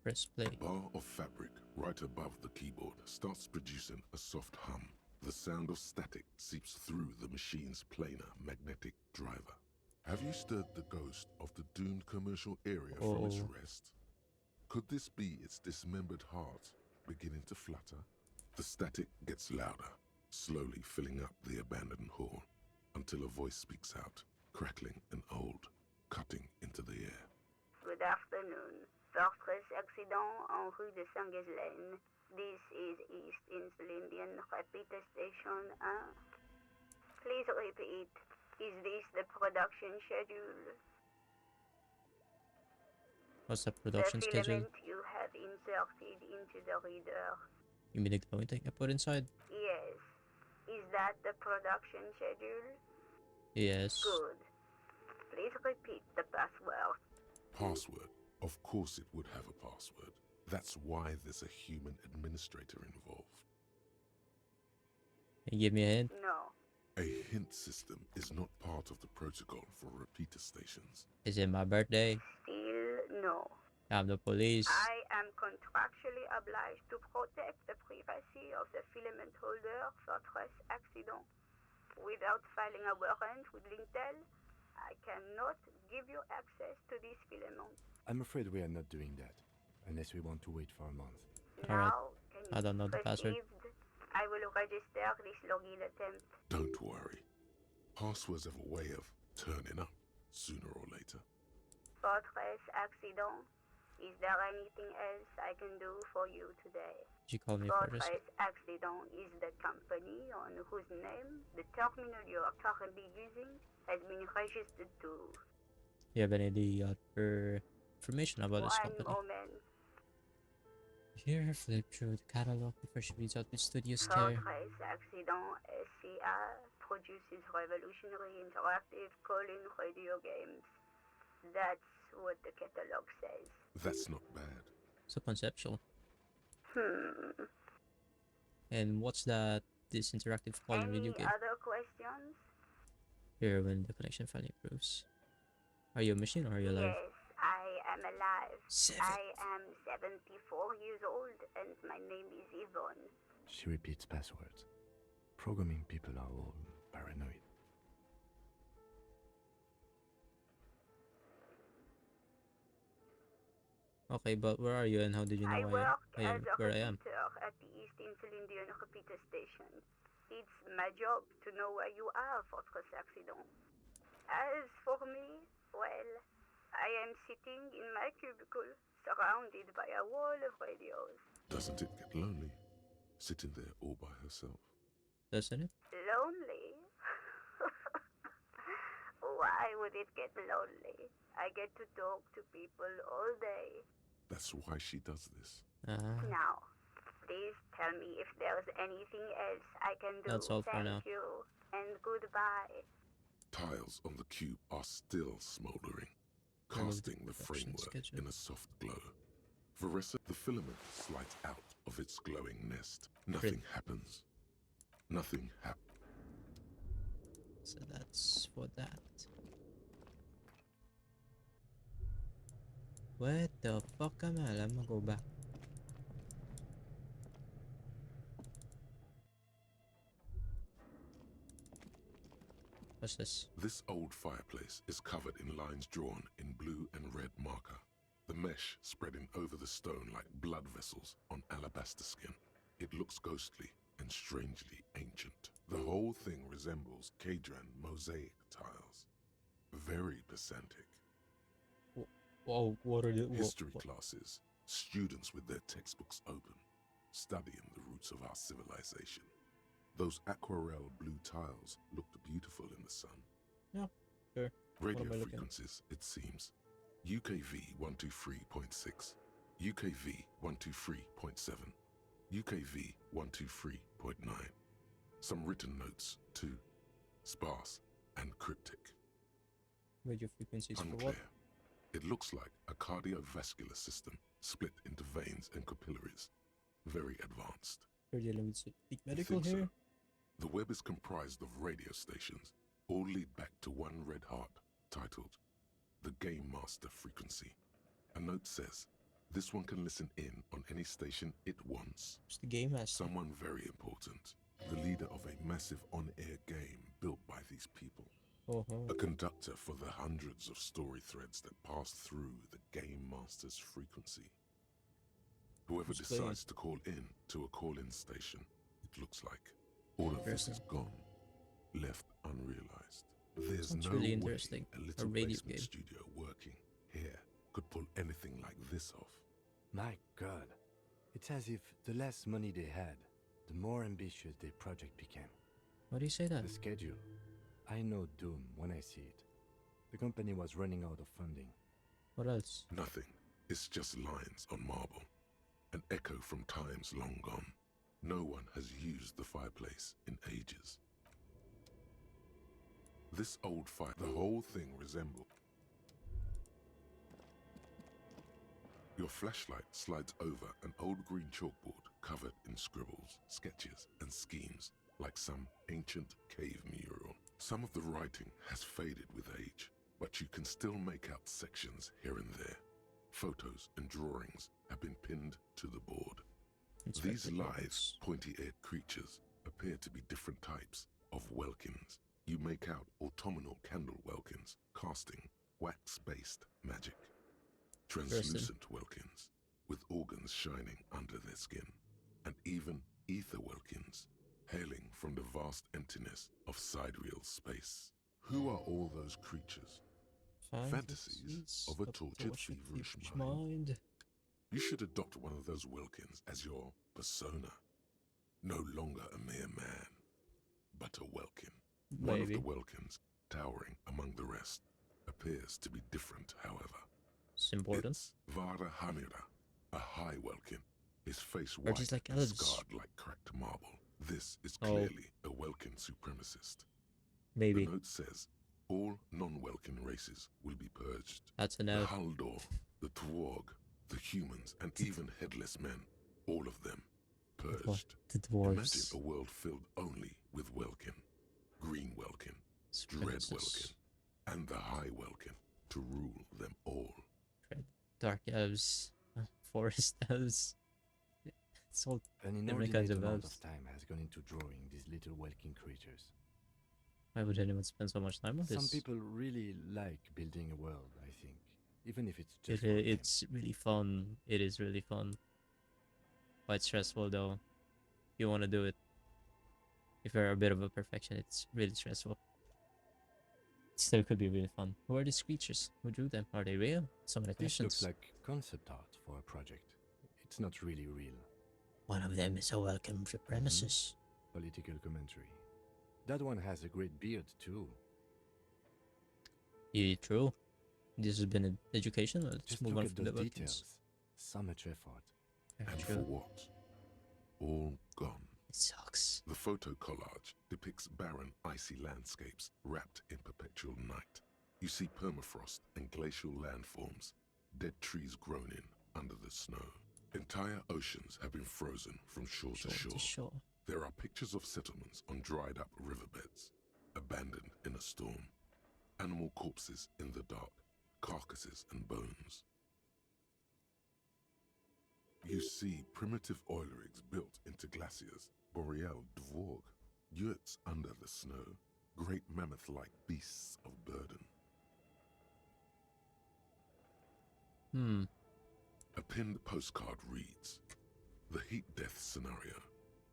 Press play. A bar of fabric right above the keyboard starts producing a soft hum. The sound of static seeps through the machine's planar magnetic driver. Have you stirred the ghost of the doomed commercial area from its rest? Could this be its dismembered heart beginning to flutter? The static gets louder, slowly filling up the abandoned hall, until a voice speaks out, crackling and old, cutting into the air. Good afternoon. Fortress accident en rue de Saint-Ghislaine. This is East Insulindian Repeater Station 1. Please repeat. Is this the production schedule? What's the production the schedule? filament you have inserted into the reader. You mean the glowing thing I put inside? Yes. Is that the production schedule? Yes. Good. Please repeat the password. Password? Of course it would have a password. That's why there's a human administrator involved. Can you give me a hint? No. A hint system is not part of the protocol for repeater stations. Is it my birthday? Still no. I'm the police. I am contractually obliged to protect the privacy of the filament holder for stress accident. Without filing a warrant with Lintel, I cannot give you access to this filament. I'm afraid we are not doing that, unless we want to wait for a month. Alright. Now, can you I don't know the password. proceed? I will register this login attempt. Don't worry. Passwords have a way of turning up sooner or later. Fortress accident. Is there anything else I can do for you today? Did you call me Fortress? Fortress accident is the company on whose name the terminal you are currently using has been registered to. You have any other information about this One company? moment. Here, flip through the catalog before she reads out with studios care. Fortress accident SCA produces revolutionary interactive call-in radio games. That's what the catalog says. That's not bad. So conceptual. Hmm. And what's this interactive call-in video Any game? other questions? Here, when the connection finally improves. Are you a machine or are you alive? Yes, I am alive. Seven. I am 74 years old and my name is Yvonne. She repeats passwords. Programming people are all paranoid. Okay, but where are you and how did you know I work I am as a where I am? repeater at the East Insulindian repeater station. It's my job to know where you are, Fortress accident. As for me, well, I am sitting in my cubicle, surrounded by a wall of radios. Doesn't it get lonely, sitting there all by herself? Doesn't it? Lonely? Why would it get lonely? I get to talk to people all day. That's why she does this. Now, please tell me if there's anything else I can do. That's all for Thank now. you, and goodbye. Tiles on the cube are still smoldering, Remove the casting the production framework schedule. in a soft glow. Veressa, the filament slides out of its glowing nest. Nothing happens. Nothing happens. So that's for that. What the fuck am I? Let me go back. What's this? This old fireplace is covered in lines drawn in blue and red marker, the mesh spreading over the stone like blood vessels on alabaster skin. It looks ghostly and strangely ancient. The whole thing resembles Kadran mosaic tiles. Very pesantic. Oh, what are the History classes, students with their textbooks open, studying the roots of our civilization. Those aquarelle blue tiles looked beautiful in the sun. Yeah, sure. Radio What am I looking at? frequencies, it seems. UKV 123.6, UKV 123.7, UKV 123.9. Some written notes, too. Sparse and cryptic. Radio frequencies for Unclear. what? It looks like a cardiovascular system split into veins and capillaries. Very advanced. We're dealing with big You medical think so? here. The web is comprised of radio stations, all lead back to one red heart, titled the Game Master Frequency. A note says, this one can listen in on any station it wants. It's the Game Master. Someone very important, the leader of a massive on-air game built by these people. A conductor for the hundreds of story threads that pass through the Game Master's frequency. Whoever Explain. decides to call in to a call-in station, it looks like, all of this is gone, left unrealized. There's Sounds no really way interesting. a A little radio basement game. studio working here could pull anything like this off. My God. It's as if the less money they had, the more ambitious their project became. Why do you say that? The schedule. I know doom when I see it. The company was running out of funding. What else? Nothing. It's just lines on marble. An echo from times long gone. No one has used the fireplace in ages. This old fire, the whole thing resembled. Your flashlight slides over an old green chalkboard covered in scribbles, sketches, and schemes, like some ancient cave mural. Some of the writing has faded with age, but you can still make out sections here and there. Photos and drawings have been pinned to the board. These lithe, pointy-eared creatures appear to be different types of welkins. You make out autumnal candle welkins casting wax-based magic. Translucent welkins with organs shining under their skin, and even ether welkins hailing from the vast emptiness of sidereal space. Who are all those creatures? Fantasies of a tortured, feverish mind. You should adopt one of those Welkins as your persona. No longer a mere man, but a Welkin. One of the Welkins, towering among the rest, appears to be different, however. It's important. It's Vara Hamira, a high Welkin, his face white like and elves? scarred like cracked marble. This is clearly a Welkin supremacist. Maybe. The note says, all non-Welkin races will be purged. That's a The no. Haldor, the Twarg, the humans, and even headless men, all of them purged. The dwarves. Imagine a world filled only with Welkin, Green Welkin, Dread Welkin, and the High Welkin to rule them all. Dark elves, forest elves. It's all An different kinds inordinate of amount elves. of time has gone into drawing these little welking creatures. Why would anyone spend so much time on this? Some people really like building a world, I think. Even if it's just for a game. It's really fun. It is really fun. Quite stressful though. If you want to do it. If you're a bit of a perfection, it's really stressful. Still could be really fun. Who are these creatures? Who drew them? Are they real? So many This questions. looks like concept art for a project. It's not really real. One of them is a welcome supremacist. Political commentary. That one has a great beard too. Yeah, true. This has been an education. Let's Just move look on at from the the details. details. So much effort. And for what? All gone. It sucks. The photo collage depicts barren, icy landscapes wrapped in perpetual night. You see permafrost and glacial landforms, dead trees grown in under the snow. Entire oceans have been frozen from shore to shore. There are pictures of settlements on dried-up riverbeds, abandoned in a storm. Animal corpses in the dark, carcasses and bones. You see primitive oil rigs built into glaciers, boreal dvorg, yurts under the snow, great mammoth-like beasts of burden. A pinned postcard reads, "The heat death scenario.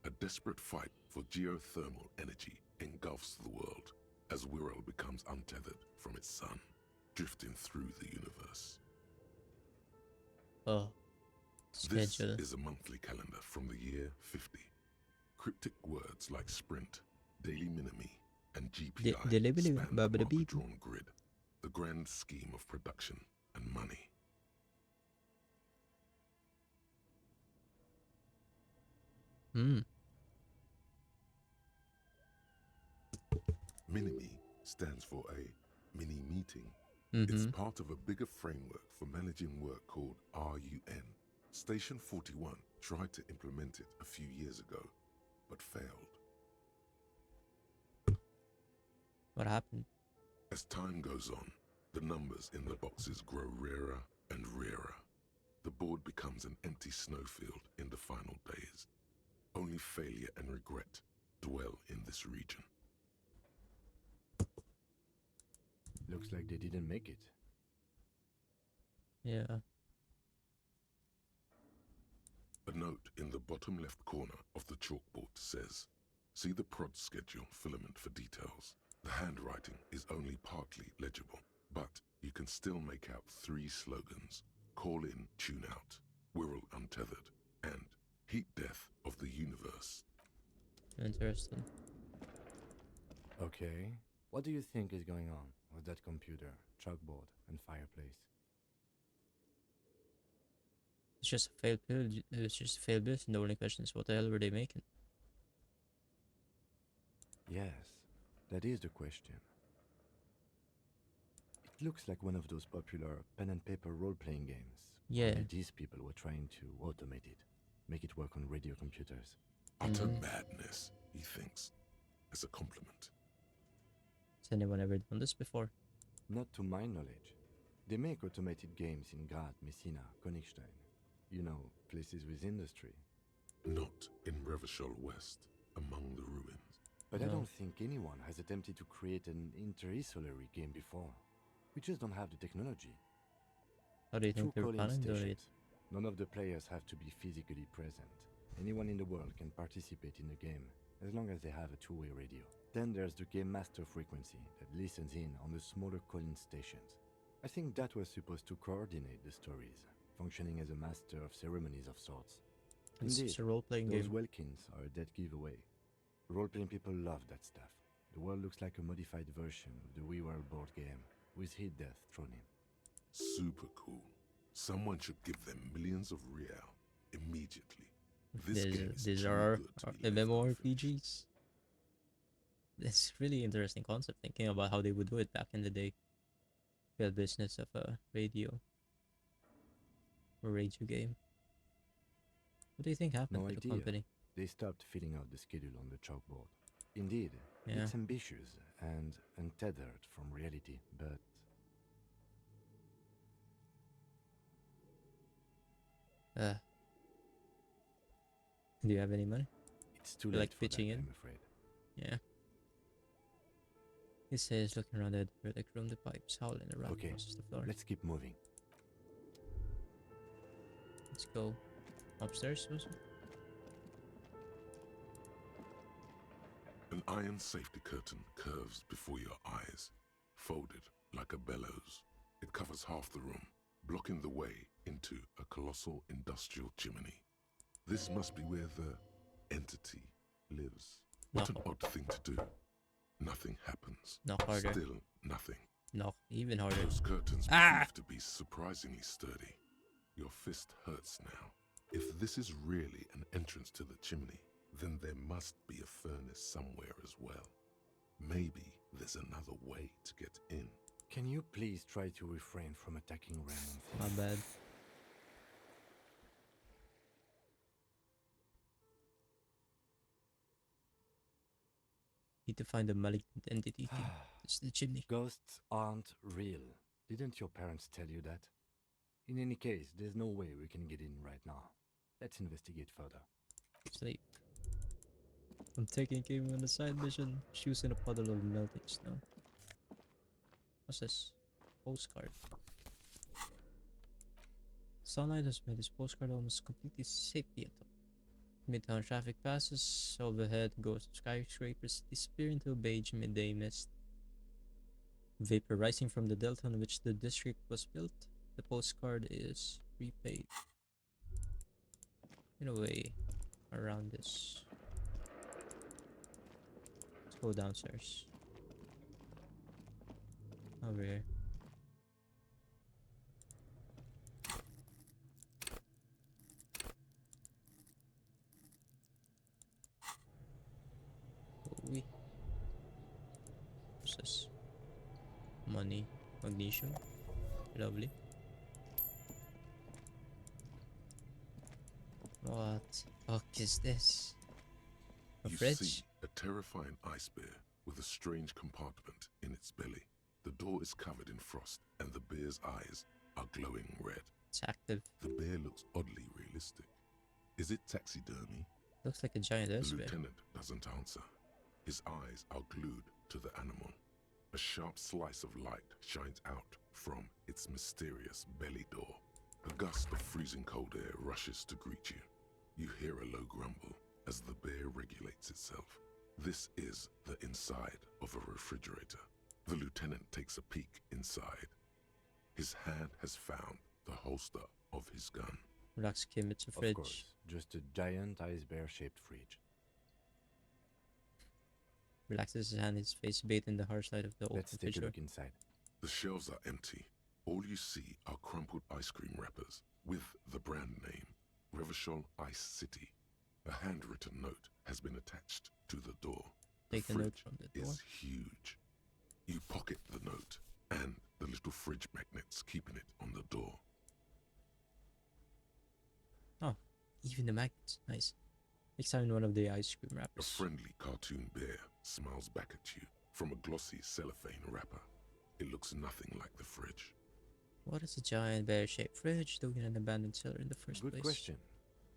A desperate fight for geothermal energy engulfs the world as Wirral becomes untethered from its sun, drifting through the universe. Oh, This schedule. is a monthly calendar from the year 50. Cryptic words like sprint, daily minimi, and GPI span the marker-drawn grid, the grand scheme of production and money. Minimi stands for a mini meeting. It's part of a bigger framework for managing work called RUN. Station 41 tried to implement it a few years ago, but failed. What happened? As time goes on, the numbers in the boxes grow rarer and rarer. The board becomes an empty snowfield in the final days. Only failure and regret dwell in this region. Looks like they didn't make it. Yeah. A note in the bottom left corner of the chalkboard says, "See the prod schedule filament for details." The handwriting is only partly legible, but you can still make out 3 slogans: "Call in, tune out," "Wirral untethered," and "Heat death of the universe." Interesting. Okay. What do you think is going on with that computer, chalkboard, and fireplace? It's just a failed build. It's just a failed build. And the only question is, what the hell were they making? Yes, that is the question. It looks like one of those popular pen and paper role-playing games. Yeah. Only these people were trying to automate it, make it work on radio computers. Utter madness, he thinks, as a compliment. Has anyone ever done this before? Not to my knowledge. They make automated games in Graz, Messina, Königstein. You know, places with industry. Not in Revachol West, among the ruins. But I don't think anyone has attempted to create an inter-isolary game before. We just don't have the technology. How do you think they're planning to do it? None of the players have to be physically present. Anyone in the world can participate in the game, as long as they have a two-way radio. Then there's the game master frequency that listens in on the smaller calling stations. I think that was supposed to coordinate the stories, functioning as a master of ceremonies of sorts. It's a role-playing those game. Welkins are a dead giveaway. Role-playing people love that stuff. The world looks like a modified version of the WeWorld board game, with heat death thrown in. Super cool. Someone should give them millions of real immediately. This game is These too are good to our be left MMORPGs. It's really interesting concept, thinking about how they would do it back in the day. The business of a radio game. What do you think happened No to the idea. company? They stopped filling out the schedule on the chalkboard. Indeed, Yeah. it's ambitious and untethered from reality, but... Do you have any money? It's too You're late like for pitching that, in? I'm afraid. Yeah. He says, looking around the verdic room, the pipes howling around Okay, across the floor. let's keep moving. Let's go upstairs, was it? An iron safety curtain curves before your eyes, folded like a bellows. It covers half the room, blocking the way into a colossal industrial chimney. This must be where the entity lives. What an odd thing to do. Nothing happens. Knock harder. Still nothing. Knock even harder. Those curtains Ah! prove to be surprisingly sturdy. Your fist hurts now. If this is really an entrance to the chimney, then there must be a furnace somewhere as well. Maybe there's another way to get in. Can you please try to refrain from attacking random things? My bad. Need to find a malignant entity thing. It's the chimney. Ghosts aren't real. Didn't your parents tell you that? In any case, there's no way we can get in right now. Let's investigate further. Sleep. I'm taking game on the side mission. Shoes in a puddle of melting snow. What's this? Postcard. Sunlight has made this postcard almost completely safety at top. Midtown traffic passes. Overhead, ghost skyscrapers disappear into a beige midday mist. Vapor rising from the delta on which the district was built. The postcard is prepaid. In a way, around this. Let's go downstairs. Over here. Oui. What's this? Money. Magnesium. Lovely. What fuck is this? A You fridge? see a terrifying ice bear with a strange compartment in its belly. The door is covered in frost, and the bear's eyes are glowing red. It's active. The bear looks oddly realistic. Is it taxidermy? Looks like a giant The ice bear. lieutenant doesn't answer. His eyes are glued to the animal. A sharp slice of light shines out from its mysterious belly door. A gust of freezing cold air rushes to greet you. You hear a low grumble as the bear regulates itself. This is the inside of a refrigerator. The lieutenant takes a peek inside. His hand has found the holster of his gun. Relax, Kim, it's a fridge. Of course, just a giant ice bear-shaped fridge. Relaxes his hand, his face bathed in the harsh light of the open Let's take a fridge door. look inside. The shelves are empty. All you see are crumpled ice cream wrappers with the brand name, Revachol Ice City. A handwritten note has been attached to the door. Take the a note fridge from the door. is huge. You pocket the note and the little fridge magnets keeping it on the door. Oh, even the magnets. Nice. Examine one of the ice cream A wrappers. friendly cartoon bear smiles back at you from a glossy cellophane wrapper. It looks nothing like the fridge. What is a giant bear-shaped fridge doing in an abandoned cellar in the first Good place? question.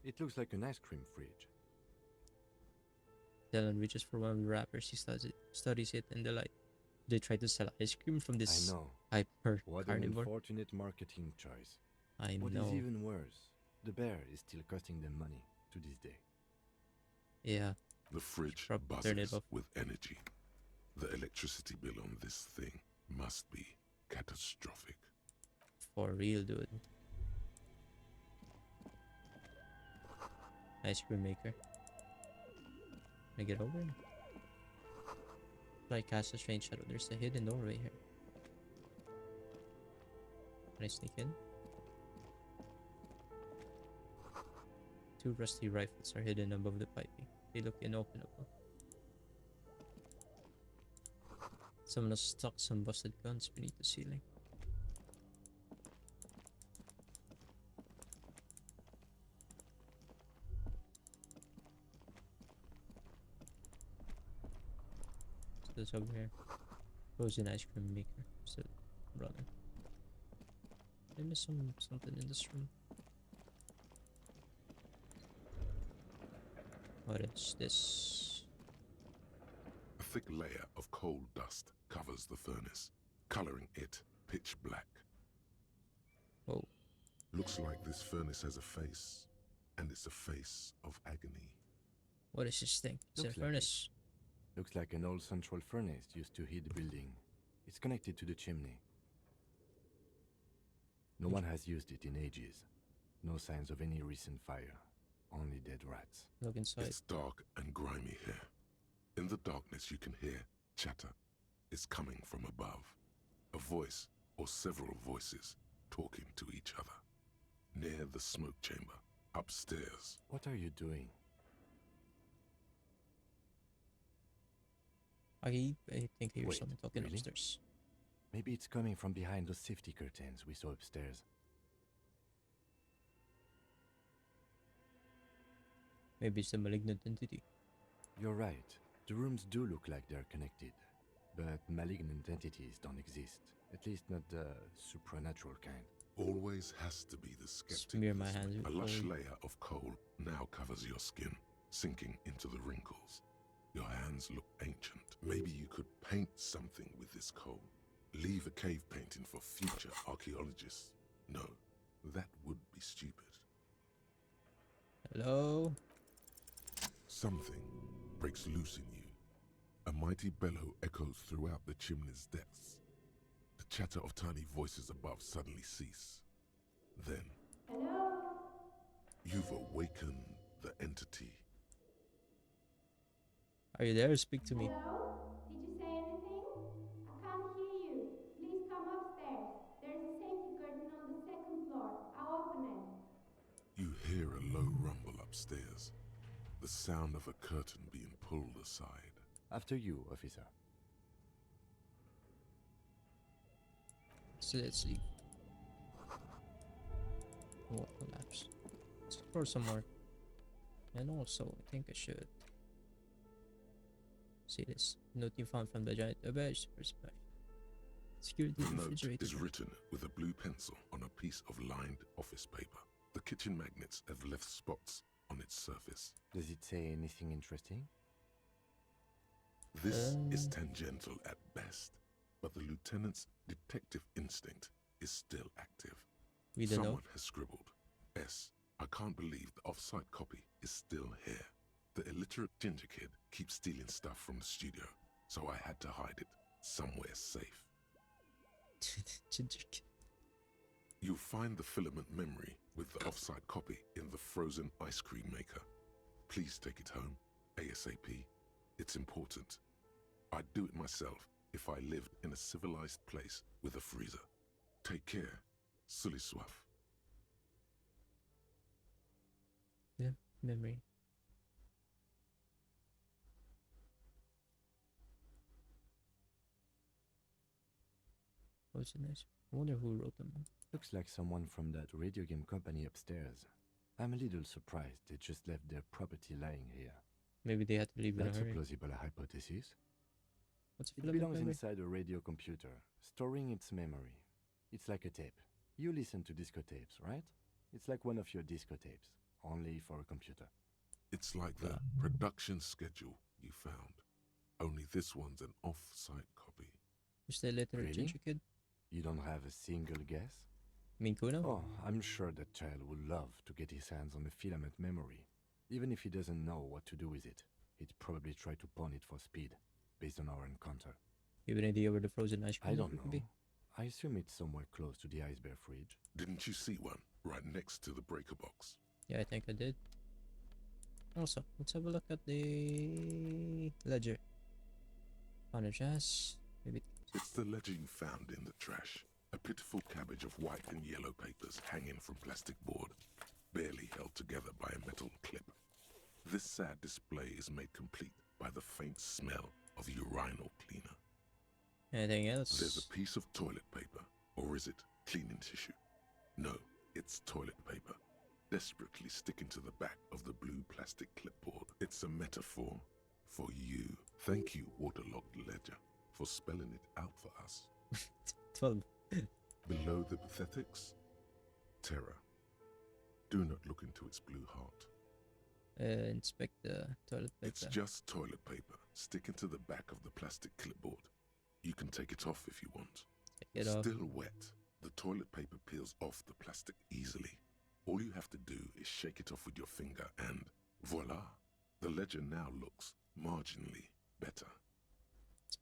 It looks like an ice cream fridge. Dylan reaches for one of the wrappers. He studies it in the light. They try to sell ice cream from this I know. hyper What an carnivore. unfortunate marketing choice. I What know. is even worse, the bear is still costing them money to this day. Yeah. The fridge Probably turn it buzzes off. with energy. The electricity bill on this thing must be catastrophic. For real, dude. Ice cream maker. Can I get over? Like cast a strange shadow. There's a hidden doorway here. Can I sneak in? Two rusty rifles are hidden above the piping. They look inopenable. Someone has stuck some busted guns beneath the ceiling. What's this over here? Frozen ice cream maker. Still running. Did I miss something in this room? What is this? A thick layer of coal dust covers the furnace, coloring it pitch black. Whoa. Looks like this furnace has a face, and it's a face of agony. What is this thing? It's a Looks like furnace. Looks like an old central furnace used to heat the building. It's connected to the chimney. No one has used it in ages. No signs of any recent fire. Only dead rats. Look inside. It's dark and grimy here. In the darkness you can hear chatter. It's coming from above. A voice or several voices talking to each other. Near the smoke chamber, upstairs. What are you doing? I think I hear Wait, someone talking really? upstairs. Maybe it's coming from behind those safety curtains we saw upstairs. Maybe it's a malignant entity. You're right. The rooms do look like they're connected. But malignant entities don't exist. At least not the supernatural kind. Always has to be the skeptic. Smear my this way. hands with A lush coal. layer of coal now covers your skin, sinking into the wrinkles. Your hands look ancient. Maybe you could paint something with this coal. Leave a cave painting for future archaeologists. No, that would be stupid. Hello? Something breaks loose in you. A mighty bellow echoes throughout the chimney's depths. The chatter of tiny voices above suddenly cease. Then, Hello? You've awakened the entity. Are you there? Speak to me. Hello? Did you say anything? I can't hear you. Please come upstairs. There's a safety curtain on the second floor. I'll open it. You hear a low rumble upstairs. The sound of a curtain being pulled aside. After you, officer. So let's leave. What collapse? Let's explore some more. And also, I think I should see this note you found from the giant beige perspective. Security The note refrigerator. is written with a blue pencil on a piece of lined office paper. The kitchen magnets have left spots on its surface. Does it say anything interesting? This is tangential at best, but the lieutenant's detective instinct is still active. We don't know. Someone has scribbled, S. I can't believe the off-site copy is still here. The illiterate ginger kid keeps stealing stuff from the studio, so I had to hide it somewhere safe. Ginger kid. You'll find the filament memory with the off-site copy in the frozen ice cream maker. Please take it home, ASAP. It's important. I'd do it myself if I lived in a civilized place with a freezer. Take care, Sully Soif. Yeah, memory. What's it nice? I wonder who wrote them. Looks like someone from that radio game company upstairs. I'm a little surprised they just left their property lying here. Maybe they had to leave in a That's a hurry. plausible hypothesis. What's It belongs inside a radio computer, storing its memory. It's like a tape. You listen to disco tapes, right? It's like one of your disco tapes, only for a computer. It's like the production schedule you found. Only this one's an off-site copy. Is the literate Really? ginger kid? You don't have a single guess? mean Kuno? Oh, I'm sure that child would love to get his hands on the filament memory. Even if he doesn't know what to do with it, he'd probably try to pawn it for speed, based on our encounter. You have an idea where the frozen ice cream I don't could know. be? I assume it's somewhere close to the ice bear fridge. Didn't you see one right next to the breaker box? Yeah, I think I did. Also, let's have a look at the ledger. On a jazz, maybe. It's the ledger you found in the trash. A pitiful cabbage of white and yellow papers hanging from plastic board, barely held together by a metal clip. This sad display is made complete by the faint smell of urinal cleaner. Anything else? There's a piece of toilet paper, or is it cleaning tissue? No, it's toilet paper, desperately sticking to the back of the blue plastic clipboard. It's a metaphor for you. Thank you, waterlogged ledger, for spelling it out for us. 12. Below the pathetics, terror. Do not look into its blue heart. Inspect the toilet paper. It's just toilet paper sticking to the back of the plastic clipboard. You can take it off if you want. Take it off. Still wet, the toilet paper peels off the plastic easily. All you have to do is shake it off with your finger and voila! The ledger now looks marginally better.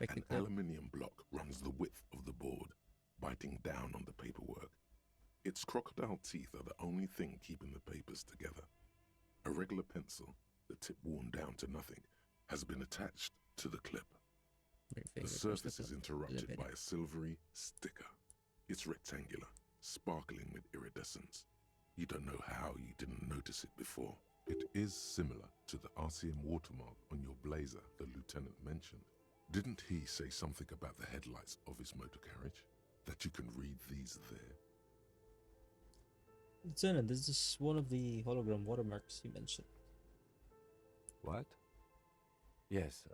An aluminium block runs the width of the board, biting down on the paperwork. Its crocodile teeth are the only thing keeping the papers together. A regular pencil, the tip worn down to nothing, has been attached to the clip. The surface is interrupted by a silvery sticker. It's rectangular, sparkling with iridescence. You don't know how you didn't notice it before. It is similar to the RCM watermark on your blazer the lieutenant mentioned. Didn't he say something about the headlights of his motor carriage? That you can read these there? Lieutenant, this is one of the hologram watermarks you mentioned. What? Yes,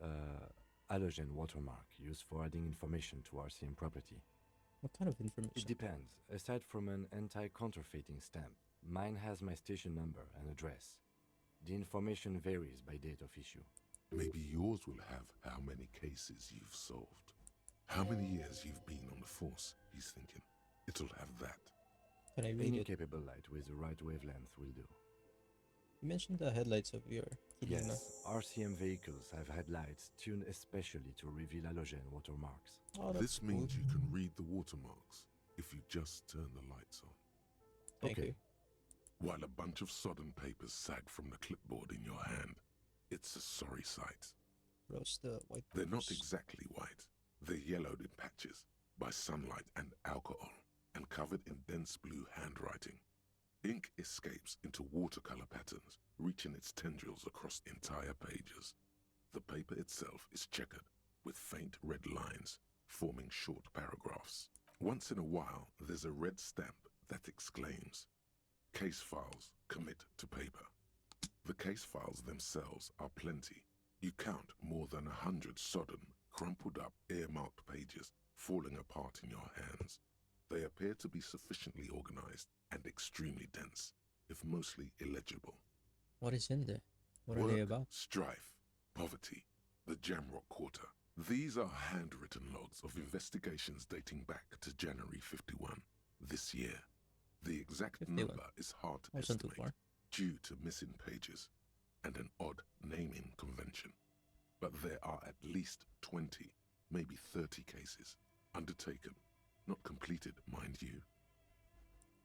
halogen watermark used for adding information to RCM property. What kind of information? It depends. Aside from an anti-counterfeiting stamp, mine has my station number and address. The information varies by date of issue. Maybe yours will have how many cases you've solved. How many years you've been on the force, he's thinking. It'll have that. Can I read Any it? capable light with the right wavelength will do. You mentioned the headlights of your Kilima. Yes, RCM vehicles have headlights tuned especially to reveal halogen watermarks. Oh, This means you can read the watermarks if you just turn the lights on. Thank Okay. you. while a bunch of sodden papers sag from the clipboard in your hand. It's a sorry sight. Roast the white They're not papers. exactly white. They're yellowed in patches by sunlight and alcohol, and covered in dense blue handwriting. Ink escapes into watercolor patterns, reaching its tendrils across entire pages. The paper itself is checkered, with faint red lines, forming short paragraphs. Once in a while, there's a red stamp that exclaims, "Case files commit to paper." The case files themselves are plenty. You count more than 100 sodden, crumpled up, earmarked pages falling apart in your hands. They appear to be sufficiently organized and extremely dense, if mostly illegible. What is in there? What Work, are they about? strife, poverty, the Jamrock Quarter. These are handwritten logs of investigations dating back to January 51, this year. The exact 51. number is hard to Wasn't too estimate far. due to missing pages and an odd naming convention. But there are at least 20, maybe 30 cases undertaken, not completed, mind you.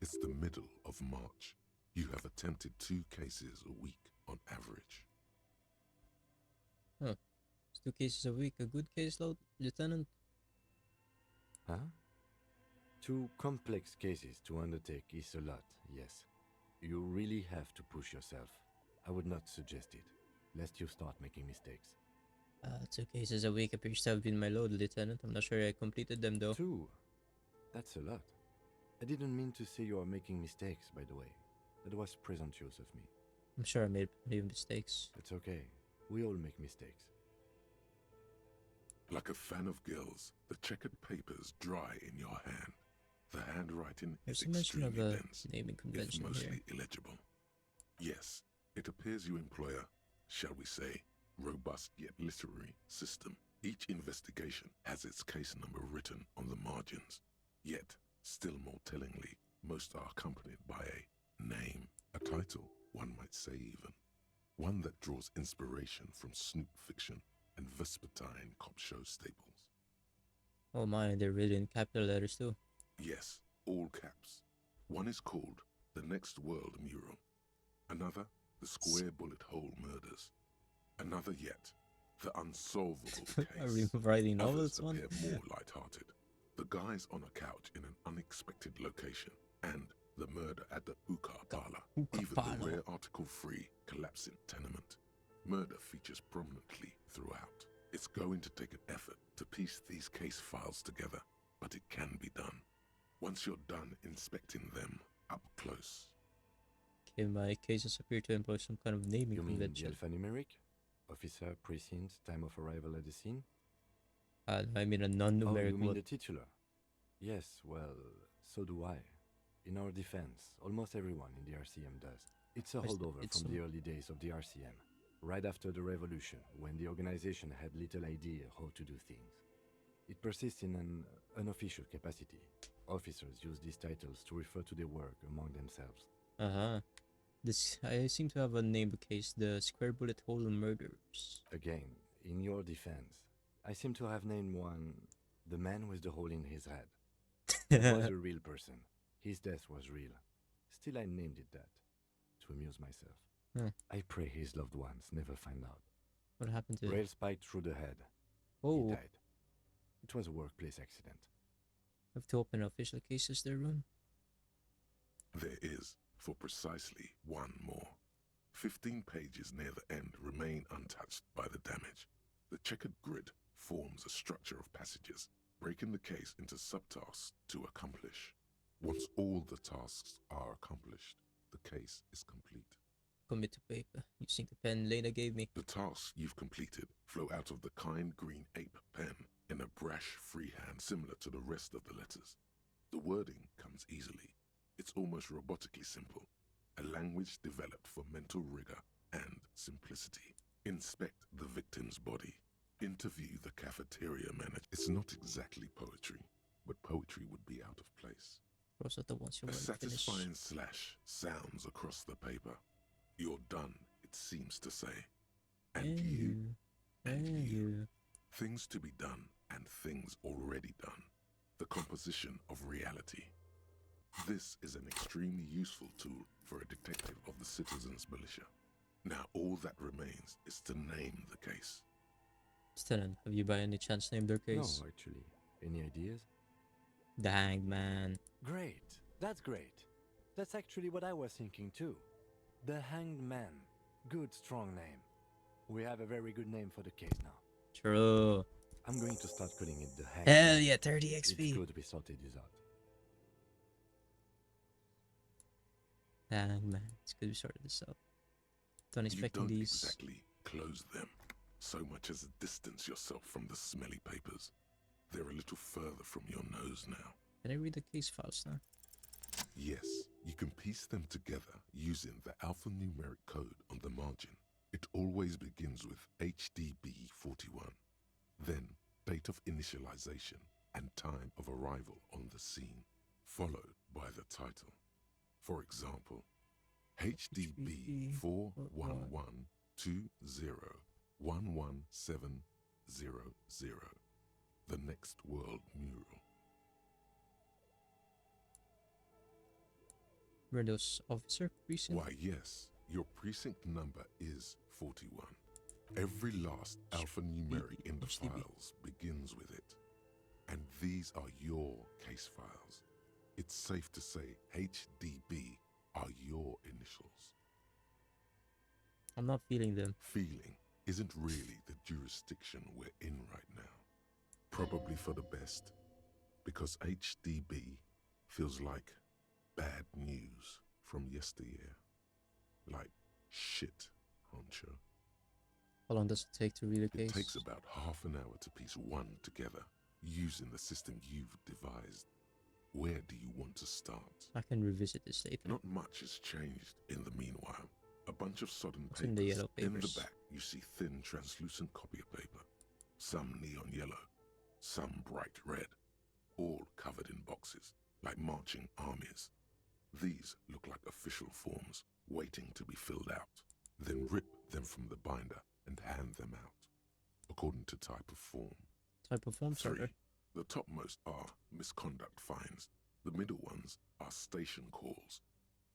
It's the middle of March. You have attempted 2 cases a week on average. Huh. It's 2 cases a week. A good caseload, Lieutenant? Huh? 2 complex cases to undertake is a lot, yes. You really have to push yourself. I would not suggest it, lest you start making mistakes. 2 cases a week appears to have been my load, Lieutenant. I'm not sure I completed them, though. 2? That's a lot. I didn't mean to say you are making mistakes, by the way. That was presumptuous of me. I'm sure I made plenty of mistakes. It's okay. We all make mistakes. Like a fan of gills, the checkered papers dry in your hand. The handwriting There's is a mention of extremely a dense, naming if convention mostly here. illegible. Yes, it appears you employ a, shall we say, robust yet literary system. Each investigation has its case number written on the margins. Yet, still more tellingly, most are accompanied by a name, a title, one might say even. One that draws inspiration from Snoop fiction and Vespertine cop show staples. Oh my, they're written in capital letters too. Yes, all caps. One is called The Next World Mural. Another, The Square Bullet Hole Murders. Another yet, The Unsolvable Are Case. we writing Others novels, man? appear more light-hearted. The guys on a couch in an unexpected location, and the murder at the hookah parlor. Hookah Even parlor. the rare article-free collapsing tenement. Murder features prominently throughout. It's going to take an effort to piece these case files together, but it can be done. Once you're done inspecting them up close. Okay, my cases appear to employ some kind of naming You mean the convention. alphanumeric? Officer, precinct, time of arrival at the scene? I mean a Oh, non-numeric you mean what? the titular? Yes, well, so do I. In our defense, almost everyone in the RCM does. It's a holdover it's from some- the early days of the RCM, right after the revolution, when the organization had little idea how to do things. It persists in an unofficial capacity. Officers use these titles to refer to their work among themselves. Uh-huh. I seem to have a named case, the Square Bullet Hole Murderers. Again, in your defense, I seem to have named one the man with the hole in his head. It was a real person. His death was real. Still, I named it that, to amuse myself. Huh. I pray his loved ones never find out. What happened to Rail spiked through the head. Oh, He died. It was a workplace accident. have to open official cases there, Ron? There is, for precisely one more. 15 pages near the end remain untouched by the damage. The checkered grid forms a structure of passages, breaking the case into subtasks to accomplish. Once all the tasks are accomplished, the case is complete. Commit to paper, using the pen Lena gave me. The tasks you've completed flow out of the kind green ape pen in a brash freehand similar to the rest of the letters. The wording comes easily. It's almost robotically simple, a language developed for mental rigor and simplicity. Inspect the victim's body. Interview the cafeteria manager. It's not exactly poetry, but poetry would be out of place. Those are the ones you A want to finish. satisfying slash sounds across the paper. You're done, it seems to say. And you, and you. Things to be done and things already done. The composition of reality. This is an extremely useful tool for a detective of the citizens' militia. Now all that remains is to name the case. Stellan, have you by any chance named their case? No, actually. Any ideas? The Hanged Man. Great. That's great. That's actually what I was thinking too. The Hanged Man. Good, strong name. We have a very good name for the case now. True. I'm going to start calling it the Hanged Hell Man. yeah, 30 XP. It's good we sorted this out. Hanged Man. It's good we sorted this out. Don't expecting You don't these. exactly close them, so much as distance yourself from the smelly papers. They're a little further from your nose now. Can I read the case files now? Yes, you can piece them together using the alphanumeric code on the margin. It always begins with HDB41, then date of initialization and time of arrival on the scene, followed by the title. For example, HDB 41120111700, the next world mural. Were those officer precinct? Why, yes, your precinct number is 41. Every last alphanumeric in the files begins with it. And these are your case files. It's safe to say HDB are your initials. I'm not feeling them. Feeling isn't really the jurisdiction we're in right now. Probably for the best, because HDB feels like bad news from yesteryear. Like shit, honcho. How long does it take to read a case? It takes about half an hour to piece one together, using the system you've devised. Where do you want to start? I can revisit this later. Not much has changed in the meanwhile. A bunch of sodden What's papers. in the yellow In papers? the back, you see thin, translucent copy of paper. Some neon yellow, some bright red, all covered in boxes, like marching armies. These look like official forms, waiting to be filled out. Then rip them from the binder and hand them out, according to type of form. Type of form, 3. sorry. The topmost are misconduct fines, the middle ones are station calls,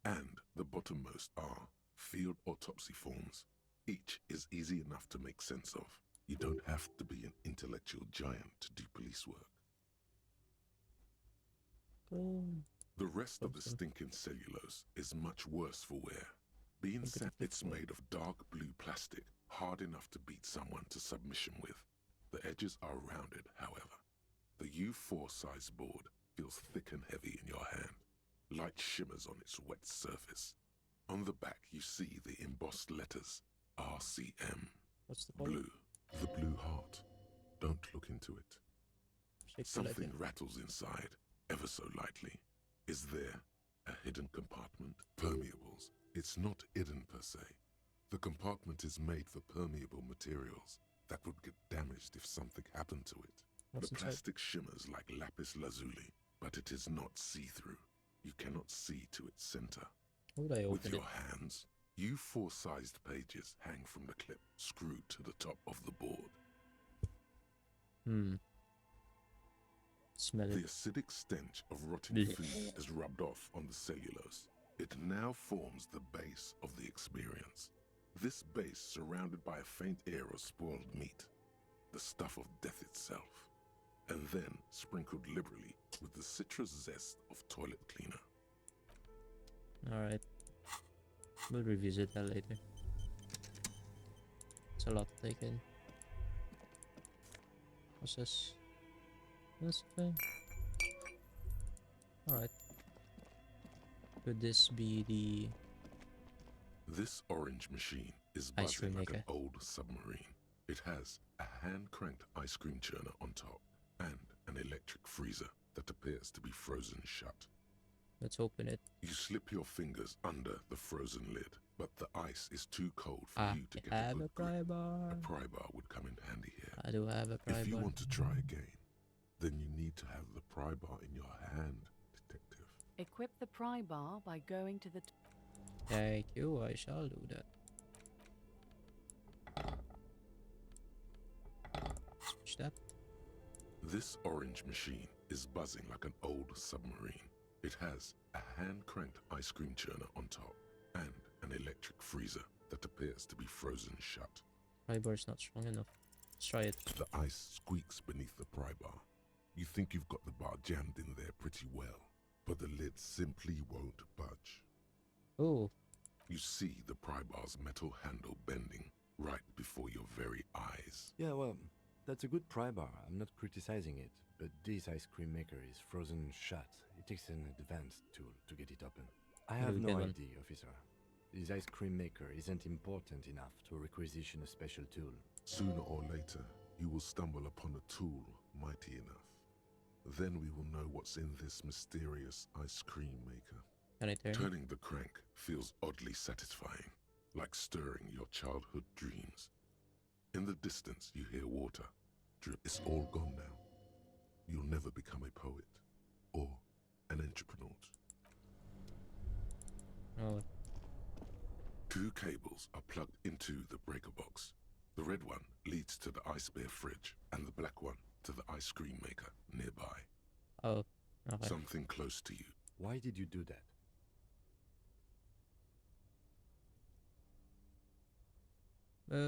and the bottommost are field autopsy forms. Each is easy enough to make sense of. You don't have to be an intellectual giant to do police work. The rest of the stinking cellulose is much worse for wear. Being said, it's made of dark blue plastic, hard enough to beat someone to submission with. The edges are rounded, however. The U4 size board feels thick and heavy in your hand. Light shimmers on its wet surface. On the back you see the embossed letters, RCM. What's the color? Blue. The blue heart. Don't look into it. Something rattles inside, ever so lightly. Is there a hidden compartment? Permeables. It's not hidden per se. The compartment is made for permeable materials that would get damaged if something happened to it. What's The inside? plastic shimmers like lapis lazuli, but it is not see-through. You cannot see to its center. How would I With open your it? hands, U4-sized pages hang from the clip screwed to the top of the board. Smell The it. acidic stench of rotting Blech. food is rubbed off on the cellulose. It now forms the base of the experience. This base surrounded by a faint air of spoiled meat, the stuff of death itself, and then sprinkled liberally with the citrus zest of toilet cleaner. Alright. We'll revisit that later. It's a lot to take in. What's this? This thing? Alright. Could this be the... This orange machine is Ice buzzing cream like an maker. old submarine. It has a hand-cranked ice cream churner on top and an electric freezer that appears to be frozen shut. Let's open it. You slip your fingers under the frozen lid, but the ice is too cold for you to get I a have good a pry grip. bar. A pry bar would come in handy here. I do have a pry If you bar. want to try again, then you need to have the pry bar in your hand, detective. Equip the pry bar by going to the... Thank you, I shall do that. Switch that. This orange machine is buzzing like an old submarine. It has a hand-cranked ice cream churner on top and an electric freezer that appears to be frozen shut. Pry bar's not strong enough. Let's try it. The ice squeaks beneath the pry bar. You think you've got the bar jammed in there pretty well, but the lid simply won't budge. Oh. You see the pry bar's metal handle bending right before your very eyes. Yeah, well, that's a good pry bar. I'm not criticizing it, but this ice cream maker is frozen shut. It takes an advanced tool to get it open. I have no idea, officer. This ice cream maker isn't important enough to requisition a special tool. Sooner or later, you will stumble upon a tool mighty enough. Then we will know what's in this mysterious ice cream maker. Can I turn? Turning the crank feels oddly satisfying, like stirring your childhood dreams. In the distance, you hear water drip. It's all gone now. You'll never become a poet or an entrepreneur. Oh. 2 cables are plugged into the breaker box. The red one leads to the ice bear fridge, and the black one to the ice cream maker nearby. Oh, okay. Something close to you. Why did you do that?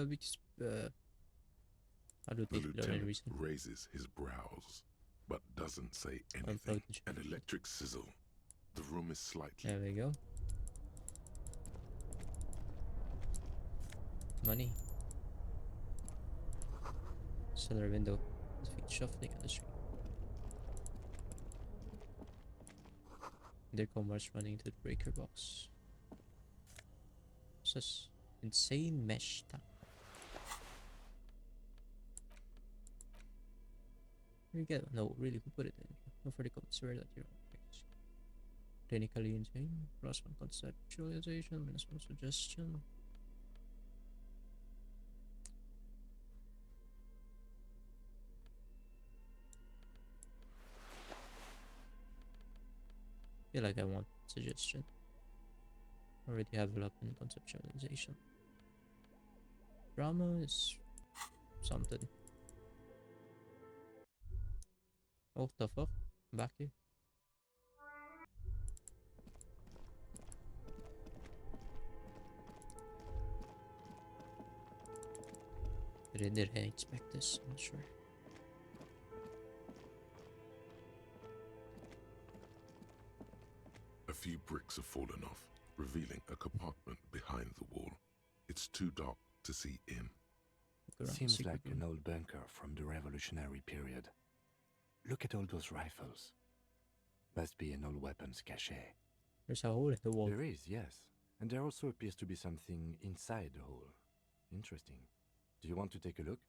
Because I don't The think there's any lieutenant reason. raises his brows, but doesn't say anything. An electric sizzle. The room is slightly... There we go. Money. Cellar window. His feet shuffling on the street. There come Mars running to the breaker box. What's this? Insane mesh tap. Here you go. No, really, who put it in? No further comments. Swear that you're clinically insane. Plus one conceptualization, minus one suggestion. Feel like I want suggestion. Already have a lot in conceptualization. Drama is something. Oh, the fuck? Back here. Did I expect this? I'm not sure. A few bricks have fallen off, revealing a compartment behind the wall. It's too dark to see in. Seems like an old bunker from the revolutionary period. Look at all those rifles. Must be an old weapons cache. There's a hole in the wall. There is, yes. And there also appears to be something inside the hole. Interesting. Do you want to take a look?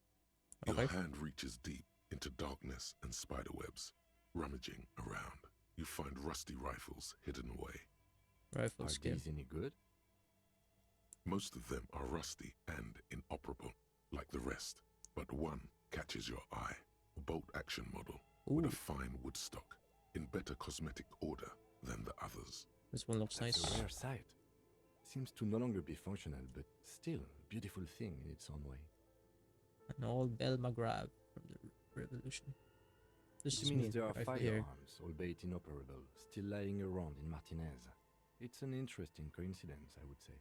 Your hand reaches deep into darkness and spiderwebs. Rummaging around, you find rusty rifles hidden away. Rifles, are these any good? Most of them are rusty and inoperable, like the rest. But one catches your eye. A bolt-action model with a fine wood stock, in better cosmetic order than the others. This one looks That's nice. a rare sight. Seems to no longer be functional, but still a beautiful thing in its own way. An old Bell McGrath from the Revolution. This It is means there are right here. firearms, albeit inoperable, still lying around in Martinez. It's an interesting coincidence, I would say.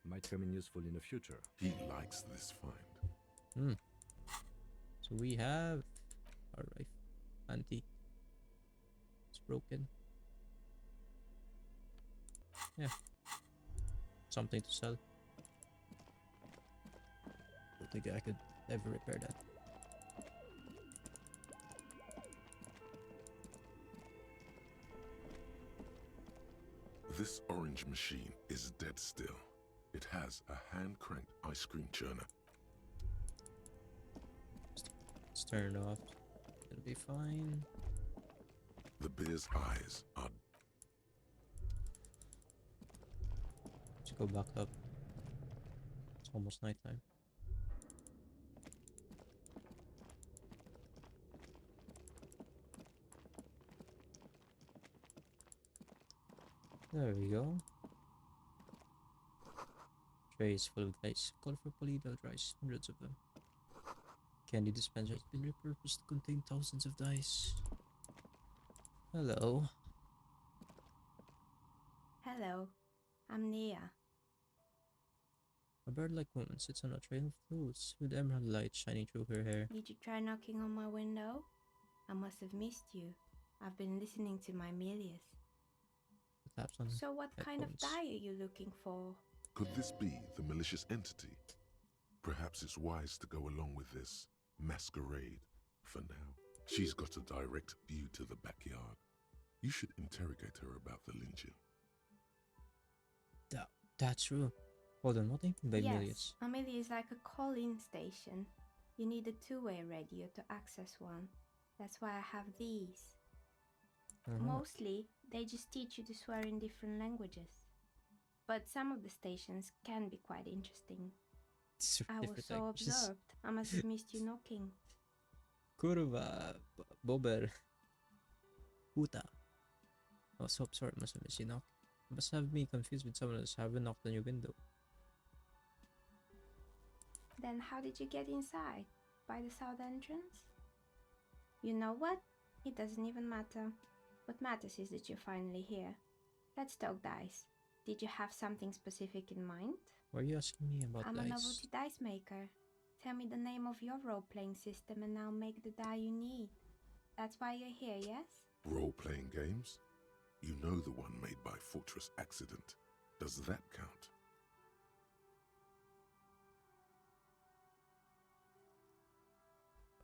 Might come in useful in the future. He likes this find. So we have a rifle. Antique. It's broken. Yeah. Something to sell. Don't think I could ever repair that. This orange machine is dead still. It has a hand-cranked ice cream churner. Let's turn it off. It'll be fine. The bear's eyes are... Let's go back up. It's almost nighttime. There we go. Tray is full of dice. Colorful Polito rice, hundreds of them. Candy dispenser has been repurposed to contain thousands of dice. Hello. Hello, I'm Nia. A bird-like woman sits on a trail of clothes with emerald light shining through her hair. Did you try knocking on my window? I must have missed you. I've been listening to my Melius. Taps on So what kind of headphones. dye are you looking for? Could this be the malicious entity? Perhaps it's wise to go along with this masquerade for now. She's got a direct view to the backyard. You should interrogate her about the lynching. That's true. Hold on, what do you mean by Yes, Melius? Amelia is like a call-in station. You need a two-way radio to access one. That's why I have these. Mostly, they just teach you to swear in different languages. But some of the stations can be quite interesting. I was so absorbed, I must have missed you knocking. Kurwa, Bober, Puta. I was so absorbed, must have missed you knock. You must have me confused with someone else having knocked on your window. Then how did you get inside? By the south entrance? You know what? It doesn't even matter. What matters is that you're finally here. Let's talk dice. Did you have something specific in mind? Why are you asking me about I'm dice? a novelty dice maker. Tell me the name of your role-playing system and I'll make the die you need. That's why you're here, yes? Role-playing games? You know the one made by Fortress Accident. Does that count?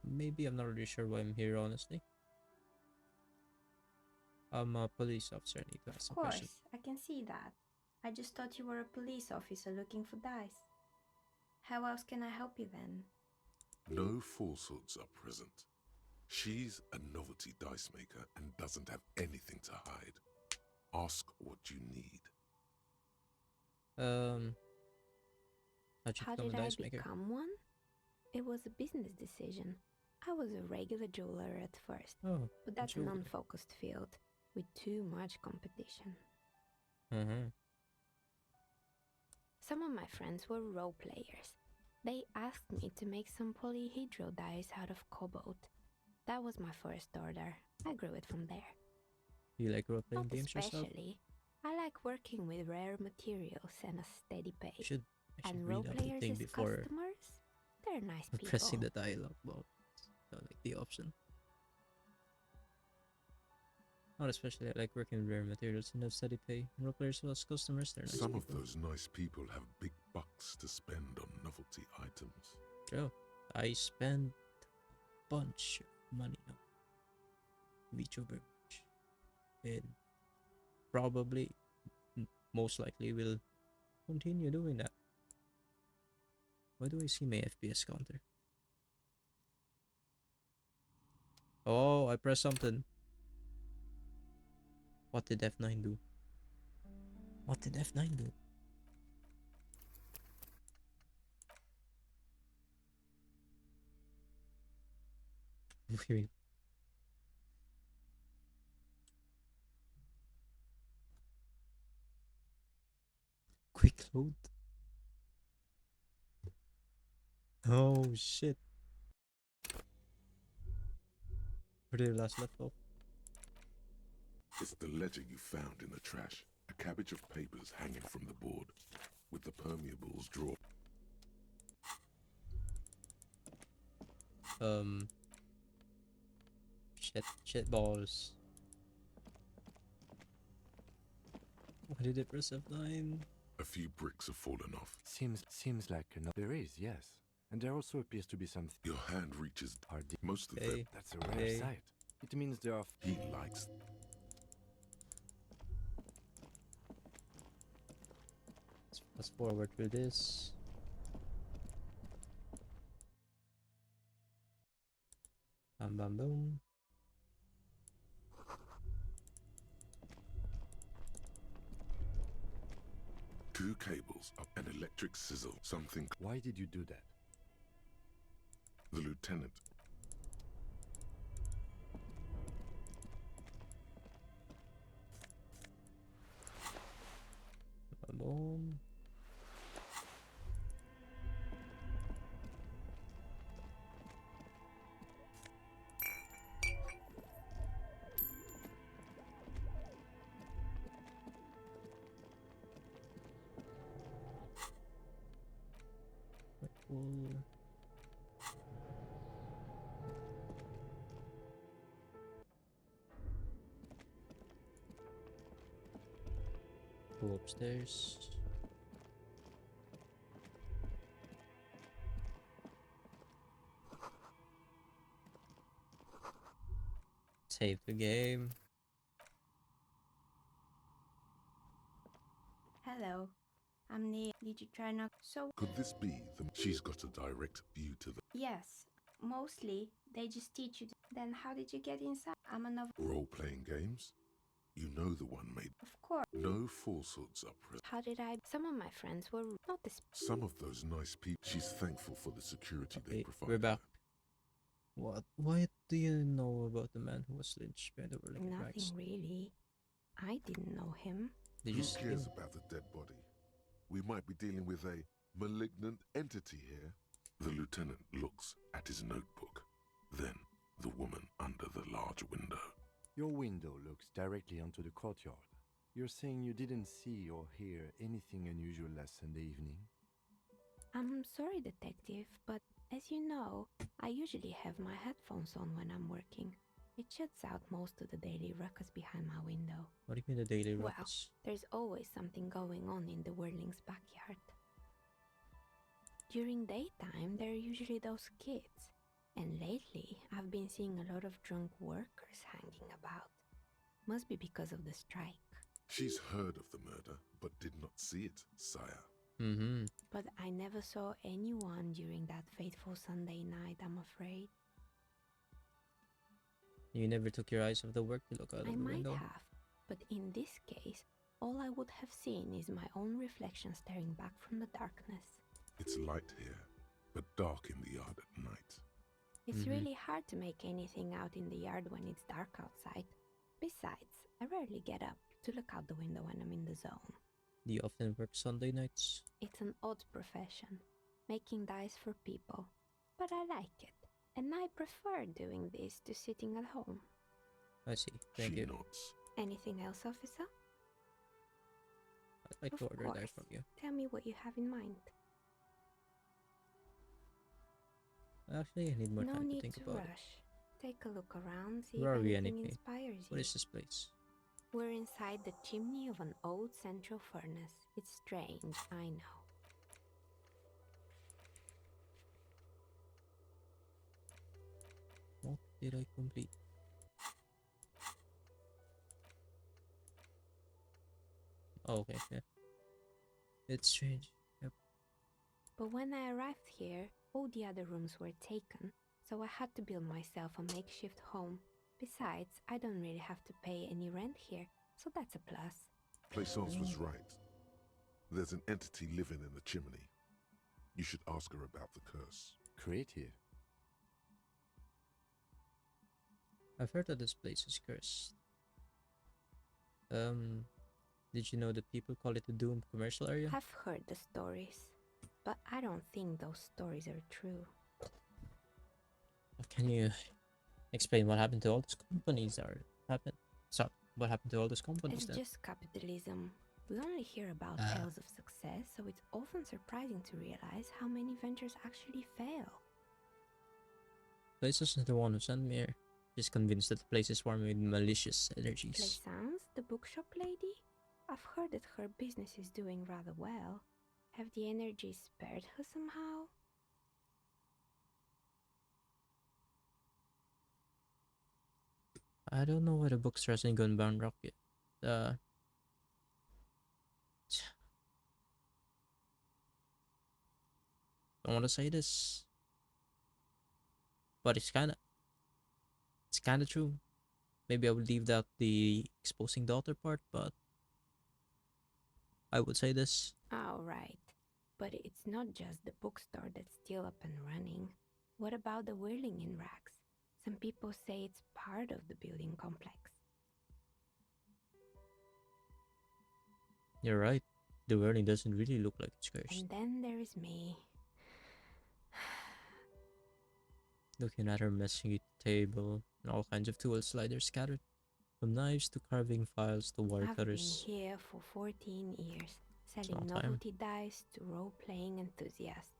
Maybe, I'm not really sure why I'm here, honestly. I'm a police officer, I need to ask some Of course, questions. I can see that. I just thought you were a police officer looking for dice. How else can I help you then? No falsehoods are present. She's a novelty dice maker and doesn't have anything to hide. Ask what you need. How'd you How become did a I dice maker? become one? It was a business decision. I was a regular jeweler at first, Oh, but that's an jeweler. unfocused field with too much competition. Some of my friends were role players. They asked me to make some polyhedral dice out of cobalt. That was my first order. I grew it from there. You like role-playing Not games yourself? especially. I like working with rare materials and a steady I pace. should And read role up the players thing as before customers, they're nice people. pressing the dialogue box. So, like the option. Not especially, I like working with rare materials and have steady pay. Role players as customers, they're nice Some people. of those nice people have big bucks to spend on novelty items. True. I spend a bunch of money on VTuber merch. And probably, most likely, will continue doing that. Why do I see my FPS counter? Oh, I pressed something. What did F9 do? What did F9 do? Weird. Quick load. Oh shit. Where did I last left off? It's the ledger you found in the trash. A cabbage of papers hanging from the board, with the permeables drawn. Shit balls. Why did it press F9? A few bricks have fallen off. Seems like there is, yes. And there also appears to be some. Your hand reaches hard. Most of them. That's a rare sight. It means there are. He likes. Let's fast forward through this. Bam bam boom. Two cables up an electric sizzle. Something. Why did you do that? The lieutenant. Bam boom. Pull. Go upstairs. Save the game. Hello, I'm Nia. Did you try not so? Could this be the... She's got a direct view to the... Yes, mostly they just teach you. Then how did you get inside? I'm another. Role-playing games? You know the one made... Of course. No falsehoods are present. How did I? Some of my friends were not this. Some of those nice people... She's thankful for the security they provide. We're back. What do you know about the man who was lynched by the whirling rags? Nothing really. I didn't know him. Who cares about the dead body? We might be dealing with a malignant entity here. The lieutenant looks at his notebook. Then the woman under the large window. Your window looks directly onto the courtyard. You're saying you didn't see or hear anything unusual last Sunday evening? I'm sorry, detective, but as you know, I usually have my headphones on when I'm working. It shuts out most of the daily ruckus behind my window. What do you mean the daily ruckus? Well, there's always something going on in the Whirling's backyard. During daytime, there are usually those kids. And lately, I've been seeing a lot of drunk workers hanging about. Must be because of the strike. She's heard of the murder, but did not see it, sire. But I never saw anyone during that fateful Sunday night, I'm afraid. You never took your eyes off the work to look out of the window? I might have, but in this case, all I would have seen is my own reflection staring back from the darkness. It's light here, but dark in the yard at night. It's really hard to make anything out in the yard when it's dark outside. Besides, I rarely get up to look out the window when I'm in the zone. Do you often work Sunday nights? It's an odd profession, making dice for people. But I like it, and I prefer doing this to sitting at home. I see. Thank you. Nods. Anything else, officer? I'd like to order a dice from you. Tell me what you have in mind. Actually, I need more time to think No about need to rush. Take a look around, see Where are if we anything anyway? inspires you. What is this place? We're inside the chimney of an old central furnace. It's strange, I know. What did I complete? Oh, okay, yeah. It's strange. Yep. But when I arrived here, all the other rooms were taken, so I had to build myself a makeshift home. Besides, I don't really have to pay any rent here, so that's a plus. Plaisance was right. There's an entity living in the chimney. You should ask her about the curse. Creative. I've heard that this place is cursed. Did you know that people call it the doomed commercial area? I've heard the stories, but I don't think those stories are true. Can you explain what happened to all those companies that happened? So, what happened to all those companies It's then? just capitalism. We only hear about tales of success, so it's often surprising to realize how many ventures actually fail. Place isn't the one who sent me here. She's convinced that the place is swarming with malicious energies. Plaisance, the bookshop lady? I've heard that her business is doing rather well. Have the energies spared her somehow? I don't know why the bookstore's in Gunbound Rocket. I don't want to say this, but it's kind of true. Maybe I would leave out the exposing daughter part, but I would say this. Oh, right. But it's not just the bookstore that's still up and running. What about the whirling in rags? Some people say it's part of the building complex. You're right. The whirling doesn't really look like it's cursed. And then there is me. Looking at her messy table and all kinds of tool sliders scattered. From knives to carving files to wire I've cutters. been here for 14 years, selling long time. novelty dice to role-playing enthusiasts.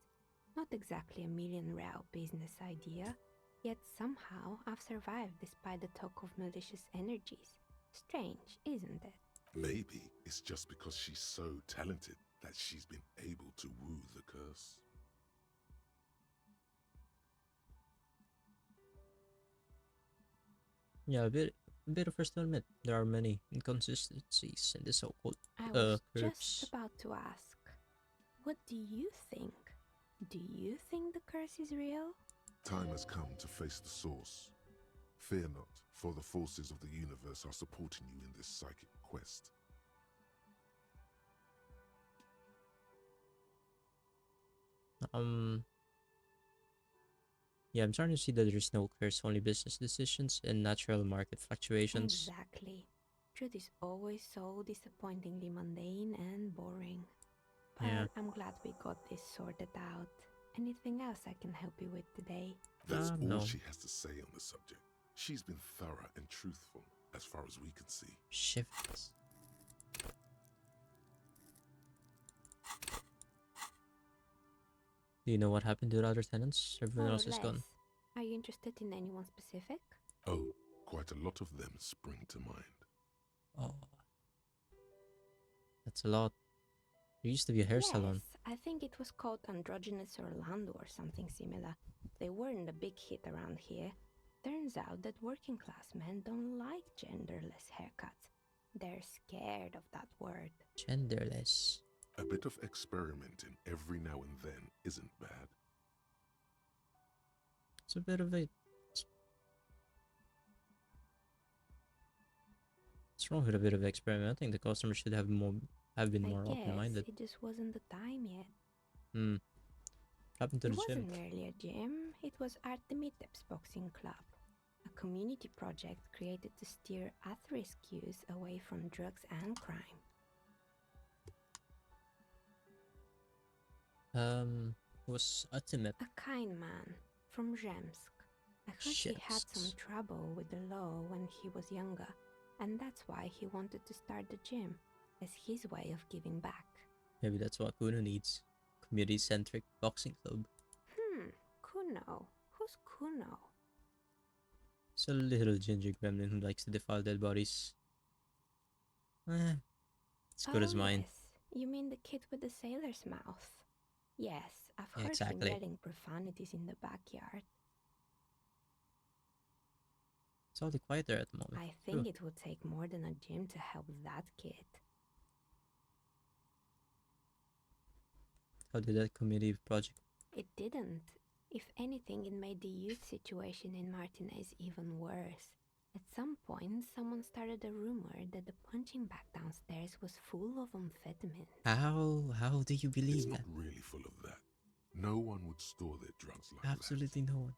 Not exactly a million-real business idea, yet somehow I've survived despite the talk of malicious energies. Strange, isn't it? Maybe it's just because she's so talented that she's been able to woo the curse. Yeah, a bit of first to admit, there are many inconsistencies in the so-called I was just curse. about to ask, what do you think? Do you think the curse is real? Time has come to face the source. Fear not, for the forces of the universe are supporting you in this psychic quest. Yeah, I'm starting to see that there's no curse, only business decisions and natural market fluctuations. Exactly. Truth is always so disappointingly mundane and boring. But Yeah. I'm glad we got this sorted out. Anything else I can help you with today? That's all No. she has to say on the subject. She's been thorough and truthful, as far as we can see. Shifts. Do you know what happened to the other tenants? Everyone else is gone. Are you interested in anyone specific? Oh, quite a lot of them spring to mind. Oh. That's a lot. There used to be a hair salon. Yes, I think it was called Androgynous Orlando or something similar. They weren't a big hit around here. Turns out that working class men don't like genderless haircuts. They're scared of that word. Genderless. A bit of experimenting every now and then isn't bad. It's a bit of a... What's wrong with a bit of experimenting? The customer should have been more open-minded. It just wasn't the time yet. What happened to the gym? It wasn't really a gym. It was Artemitep's Boxing Club, a community project created to steer at-risk youth away from drugs and crime. Was Artemet? A kind man from Zemsk. I heard he had some trouble with the law when he was younger, and that's why he wanted to start the gym, as his way of giving back. Maybe that's what Kuno needs. Community-centric boxing club. Kuno. Who's Kuno? It's a little ginger gremlin who likes to defile dead bodies. It's good as mine. Yes. You mean the kid with the sailor's mouth? Yes, I've heard exactly. him yelling profanities in the backyard. It's all the quiet there at the moment. I think it would take more than a gym to help that kid. How did that community project? It didn't. If anything, it made the youth situation in Martinez even worse. At some point, someone started a rumor that the punching bag downstairs was full of amphetamine. How do you believe it's that? Not really full of that. No one would store their drugs like Absolutely that. no one.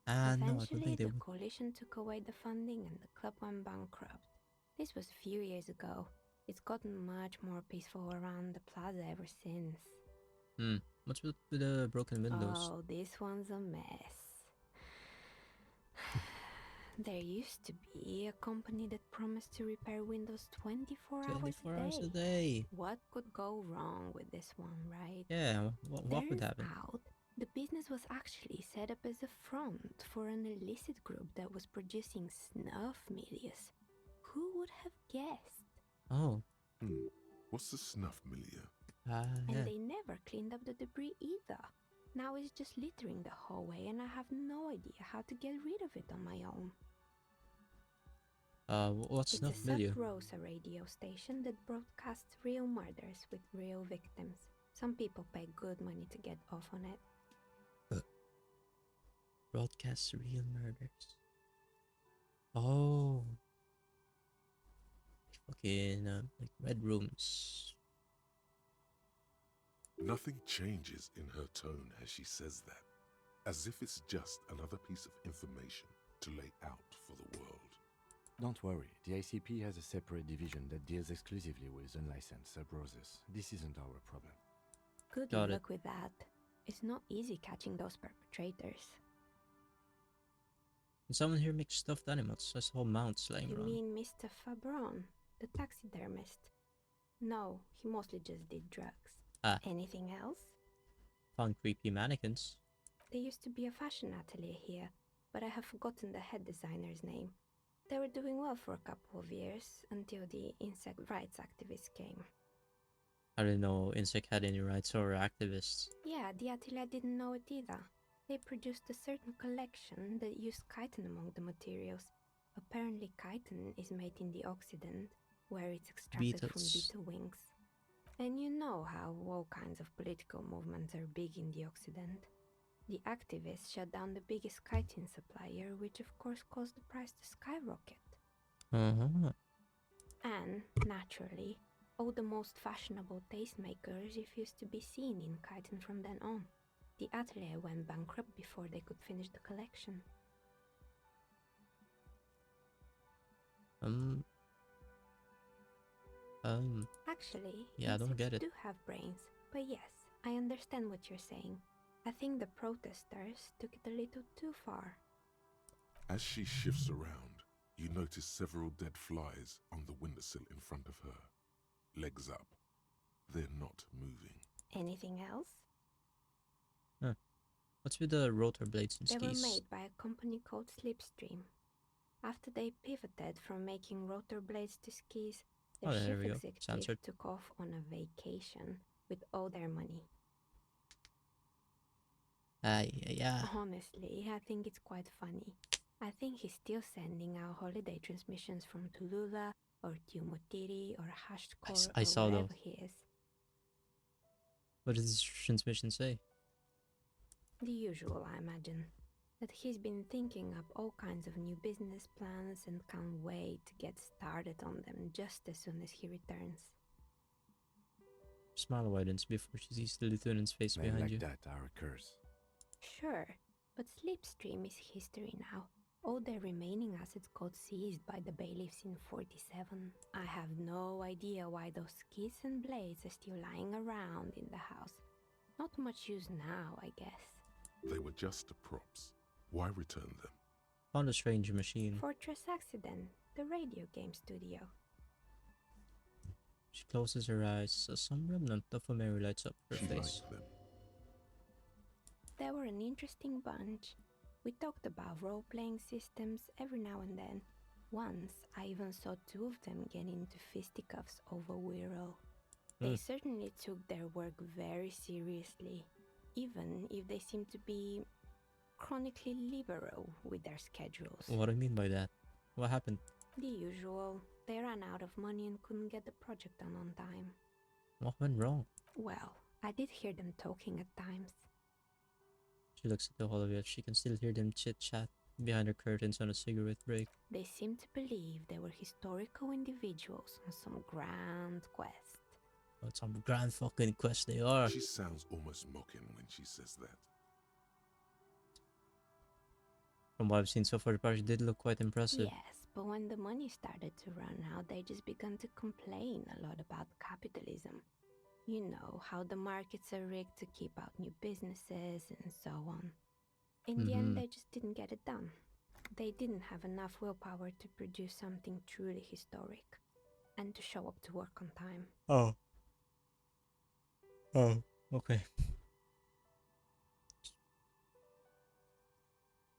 Eventually, no, I don't think they the would. coalition took away the funding and the club went bankrupt. This was a few years ago. It's gotten much more peaceful around the plaza ever since. What's with the broken windows? Oh, this one's a mess. There used to be a company that promised to repair windows 24 hours a day. What could go wrong with this one, right? Yeah, what would happen? Out, the business was actually set up as a front for an illicit group that was producing snuff milias. Who would have guessed? Oh. What's the snuff milieu? And they never cleaned up the debris either. Now it's just littering the hallway and I have no idea how to get rid of it on my own. What's snuff milieu? It's a Sub-Rosa radio station that broadcasts real murders with real victims. Some people pay good money to get off on it. Broadcasts real murders. Oh. Fucking, like red rooms. Nothing changes in her tone as she says that, as if it's just another piece of information to lay out for the world. Don't worry, the ICP has a separate division that deals exclusively with unlicensed sub-roses. This isn't our problem. Good luck with that. It's not easy catching those perpetrators. Can someone here make stuffed animals? I saw mounts lying around. You mean Mr. Fabron, the taxidermist? No, he mostly just did drugs. Ah, Anything else? found creepy mannequins. There used to be a fashion atelier here, but I have forgotten the head designer's name. They were doing well for a couple of years until the insect rights activists came. I didn't know Insect had any rights or activists. Yeah, the atelier didn't know it either. They produced a certain collection that used chitin among the materials. Apparently chitin is made in the Occident, where it's extracted from Beetles. beetle wings. And you know how all kinds of political movements are big in the Occident. The activists shut down the biggest chitin supplier, which of course caused the price to skyrocket. Uh-huh. And, naturally, all the most fashionable tastemakers refused to be seen in chitin from then on. The atelier went bankrupt before they could finish the collection. Actually, Yeah, I don't get it. do have brains, but yes, I understand what you're saying. I think the protesters took it a little too far. As she shifts around, you notice several dead flies on the windowsill in front of her. Legs up. They're not moving. Anything else? Huh. What's with the rotor blades and They skis? were made by a company called Slipstream. After they pivoted from making rotor blades to skis, their There chief we go. executive Censored. took off on a vacation with all their money. Yeah. Honestly, I think it's quite funny. I think he's still sending out holiday transmissions from Tulula or Tiumotiri or Hashtkor I or saw wherever those. he is. What does this transmission say? The usual, I imagine. That he's been thinking up all kinds of new business plans and can't wait to get started on them just as soon as he returns. Smile widens before she sees the lieutenant's face Men behind like you. that are a curse. Sure, but Slipstream is history now. All their remaining assets got seized by the bailiffs in 47. I have no idea why those skis and blades are still lying around in the house. Not much use now, I guess. They were just props. Why return them? Found a strange machine. Fortress Accident, the radio game studio. She closes her eyes, so some remnant of a memory lights up her She face. liked them. They were an interesting bunch. We talked about role-playing systems every now and then. Once, I even saw two of them get into fisticuffs over Wirral. They certainly took their work very seriously, even if they seemed to be chronically liberal with their schedules. What do you mean by that? What happened? The usual. They ran out of money and couldn't get the project done on time. What went wrong? Well, I did hear them talking at times. She looks at the hall of it. She can still hear them chit-chat behind her curtains on a cigarette break. They seemed to believe they were historical individuals on some grand quest. What some grand fucking quest they are. She sounds almost mocking when she says that. From what I've seen so far, the project did look quite impressive. Yes, but when the money started to run out, they just began to complain a lot about capitalism. You know, how the markets are rigged to keep out new businesses and so on. In the end, they just didn't get it done. They didn't have enough willpower to produce something truly historic and to show up to work on time. Oh, okay.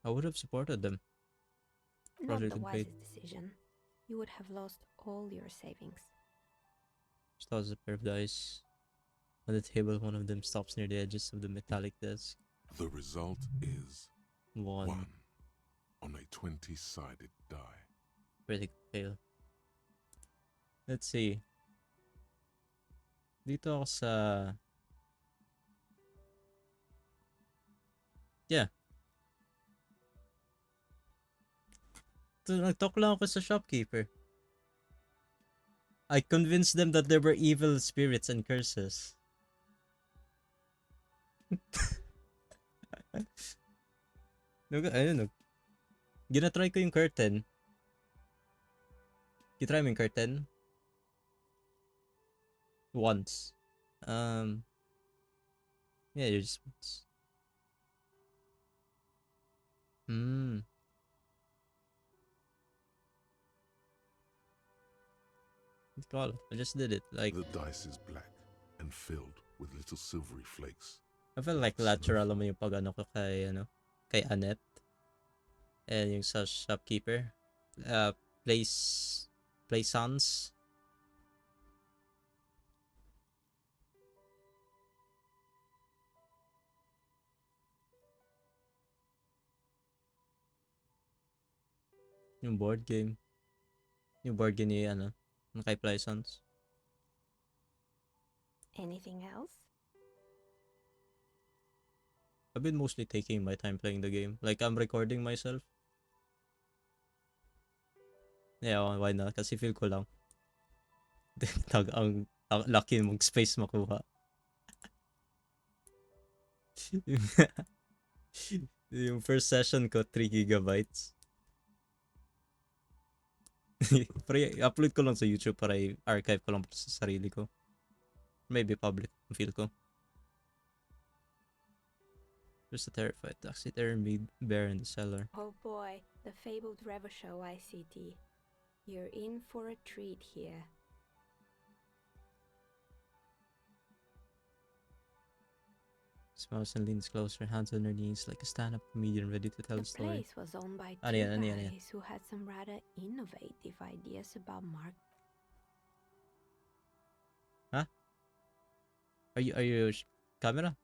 I would have supported them. Not Project the had paid. wisest decision. You would have lost all your savings. She tosses a pair of dice. On the table, one of them stops near the edges of the metallic desk. The result is One. on a 20-sided die. Critical fail. Let's see. Dito ako sa... Yeah. Nag-talk lang ako sa shopkeeper. I convinced them that there were evil spirits and curses. Ayun, ginatry ko yung curtain. Gitry mo yung curtain? Once. Yeah, just once. I just did it, like... The dice is black and filled with little silvery flakes. I feel like lateral mo yung pag ano ko kay Annette. And yung sa shopkeeper. Plaisance. Yung board game. Yung board game ni kay Plaisance. Anything else? I've been mostly taking my time playing the game. Like, I'm recording myself. Yeah, why not? Kasi feel ko lang. ang lucky mong space makuha. Yung first session ko, 3 gigabytes. Pero upload ko lang sa YouTube para i-archive ko lang sa sarili ko. Maybe public, feel ko. There's a terrified taxidermy bear in the cellar. Oh boy, the fabled Rever Show ICT. You're in for a treat here. Smiles and leans closer, hands on her knees like a stand-up comedian ready to tell a The story. place was owned by two guys who had some rather innovative ideas about marketing. Huh? Are you camera?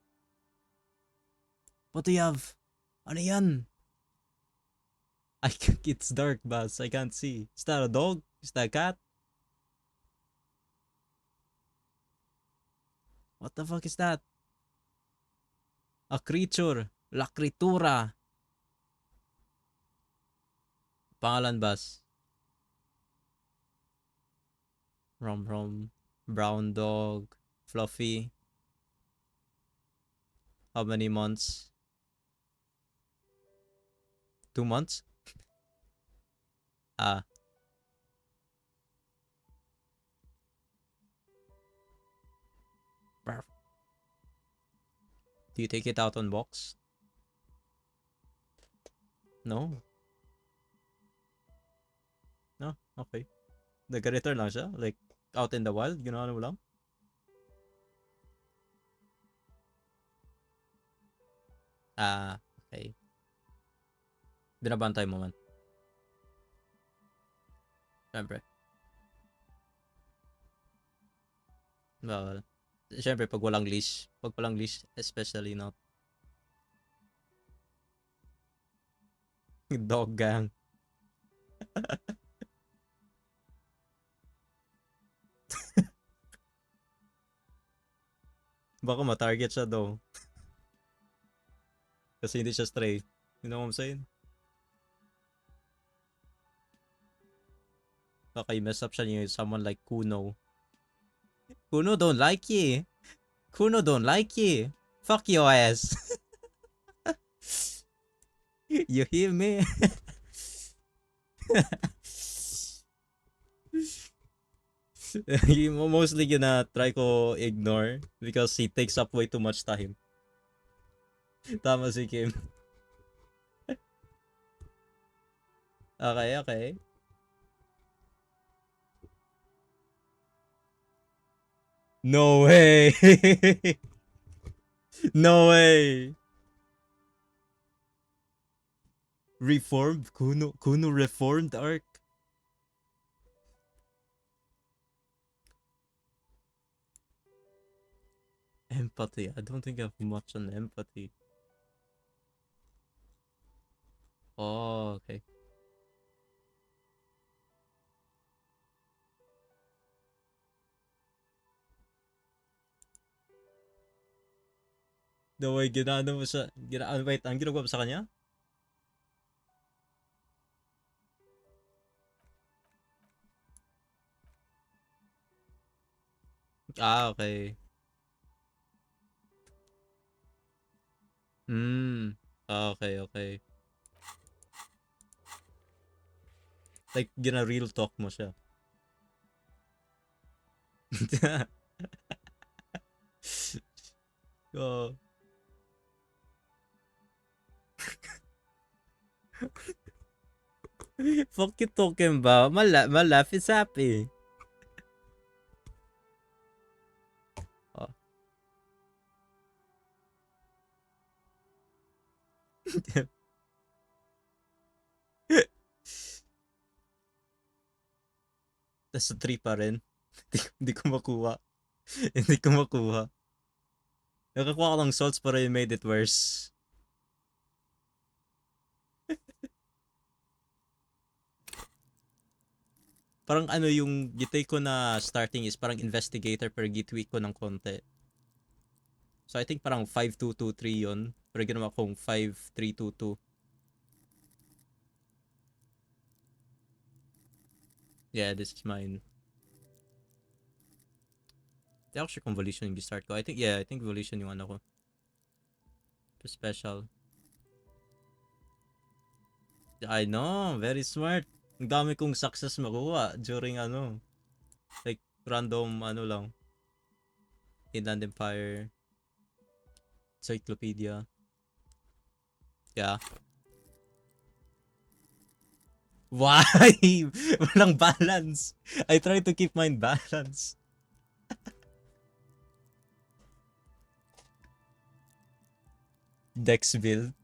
What do you have? Ano yan? It's dark, Baz. I can't see. Is that a dog? Is that a cat? What the fuck is that? A creature. La criatura. Pangalan, Baz. Rom. Brown dog. Fluffy. How many months? 2 months? Do you take it out on walks? No. No? Okay. Nag-return lang siya? Like, out in the wild? Ginawa mo lang? Okay. Binabantay mo man. Siyempre. Well, siyempre pag walang leash. Pag walang leash, especially not. Dog gang. Baka ma-target siya daw. Kasi hindi siya stray. You know what I'm saying? Baka i-mess up siya yung someone like Kuno. Kuno don't like you. Kuno don't like you. Fuck your ass. You hear me? Mostly gonna try ko ignore because he takes up way too much time. Tama si Kim. Okay. No way. No way. Reformed? Kuno reformed arc? Empathy. I don't think I have much on empathy. Oh, okay. No way, ginano mo siya. Wait, ang ginagawa mo sa kanya? Okay. Okay. Like, real talk mo siya. Oh. Fuck you talking about? My life is happy. Tas sa 3 pa rin. Hindi ko makuha. Hindi ko makuha. Nakakuha ko ng salts pero it made it worse. Parang ano yung gitay ko na starting is parang investigator pero gitweak ko ng konti. So I think parang 5223 yun. Pero ginawa kong 5322. Yeah, this is mine. Di ako sure kung Volition yung start ko. I think Volition yung ano ko. To special. I know, very smart. Ang dami kong success makuha during ano. Like, random ano lang. Inland Empire. Encyclopedia. Yeah. Why? Walang balance. I try to keep mine balanced. Dex build.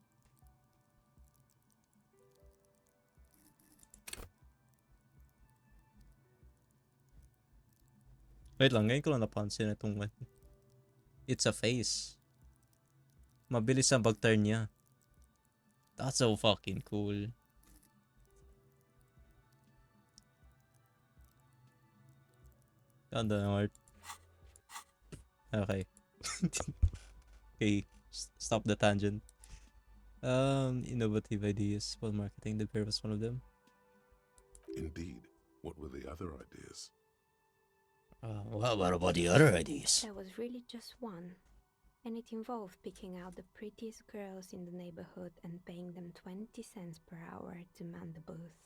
Wait lang, ngayon ko lang napansin itong one. It's a face. Mabilis ang pag-turn niya. That's so fucking cool. Ganda ng art. Okay. Okay, stop the tangent. Innovative ideas for marketing. The bear was one of them. Indeed. What were the other ideas? What about the other ideas? There was really just one. And it involved picking out the prettiest girls in the neighborhood and paying them 20 cents per hour to man the booth.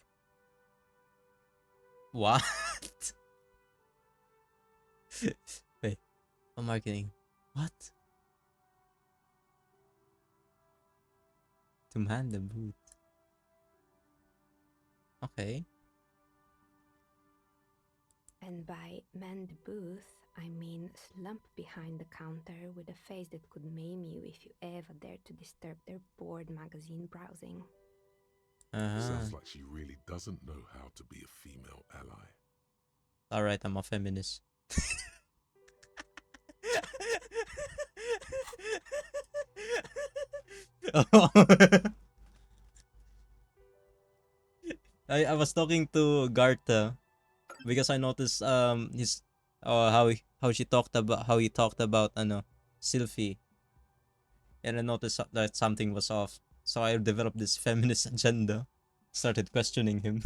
What? Wait, marketing. What? To man the booth. Okay. And by man the booth, I mean slump behind the counter with a face that could maim you if you ever dared to disturb their bored magazine browsing. Sounds like she really doesn't know how to be a female ally. Alright, I'm a feminist. I was talking to Garta because I noticed his how he talked about Sylphie, and I noticed that something was off. So I developed this feminist agenda. Started questioning him.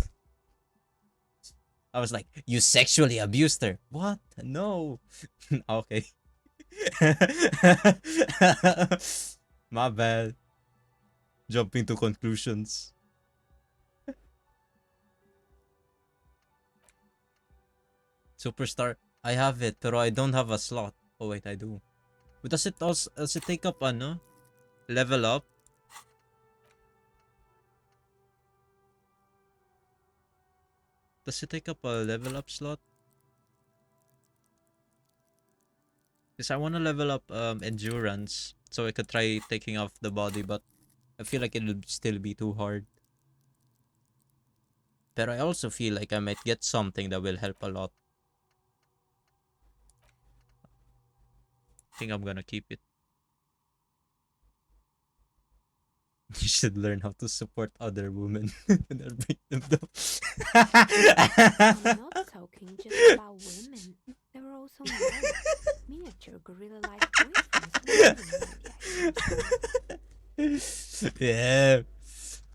I was like, "You sexually abused her." What? No. Okay. My bad. Jumping to conclusions. Superstar. I have it, pero I don't have a slot. Oh wait, I do. But does it take up level up? Does it take up a level up slot? Because I want to level up endurance so I could try taking off the body, but I feel like it'll still be too hard. But I also feel like I might get something that will help a lot. I think I'm gonna keep it. You should learn how to support other women and break them down. I'm not talking just about women. There are also men. Miniature gorilla-like boyfriends. Yeah.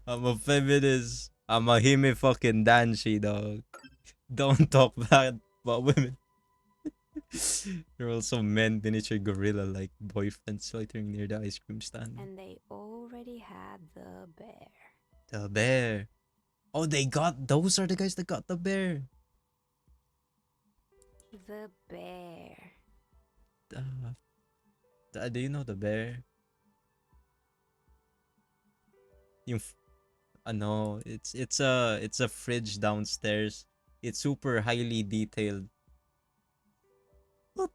I'm a feminist. I'm a hime fucking danshi, dog. Don't talk bad about women. There are also men, miniature gorilla-like boyfriends loitering near the ice cream stand. And they already had the bear. The bear. Oh, those are the guys that got the bear. The bear. Do you know the bear? It's a fridge downstairs. It's super highly detailed. What?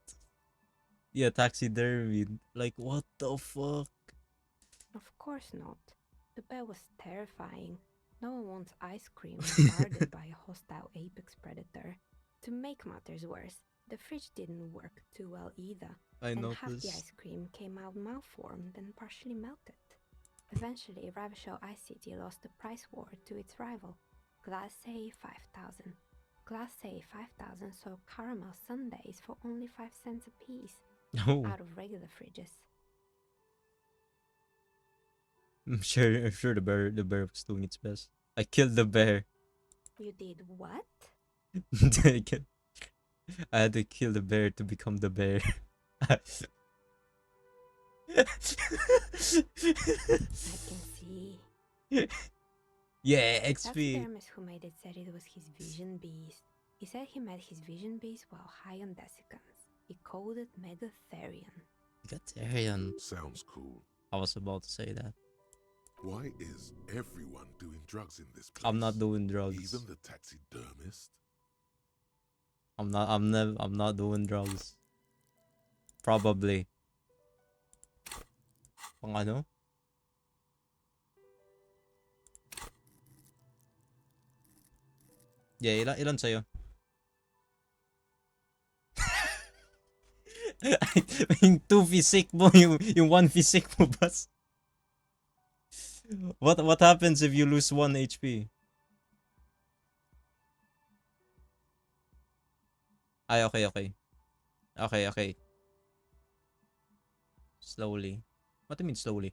Yeah, taxidermy. Like, what the fuck? Of course not. The bear was terrifying. No one wants ice cream when guarded by a hostile apex predator. To make matters worse, the fridge didn't work too well either, I and half the noticed. ice cream came out malformed and partially melted. Eventually, Ravishell Ice City lost the price war to its rival, Glacé 5000. Glacé 5000 sold caramel sundaes for only 5 cents a piece, Oh, out of regular fridges. I'm sure the bear was doing its best. I killed the bear. You did what? I killed- I had to kill the bear to become the bear. I can see. Yeah, That's XP. Thermos who made it said it was his vision beast. He said he met his vision beast while high on desiccants. He called it Megatherion. Megatherion. Sounds cool. I was about to say that. Why is everyone doing drugs in this place? I'm not doing drugs. Even the taxidermist? I'm not doing drugs. Probably. Pang ano? Yeah, ilan sa'yo? Yung 2 physique mo, yung 1 physique mo, bas. What happens if you lose 1 HP? Ay, okay. Okay. Slowly. What do you mean slowly?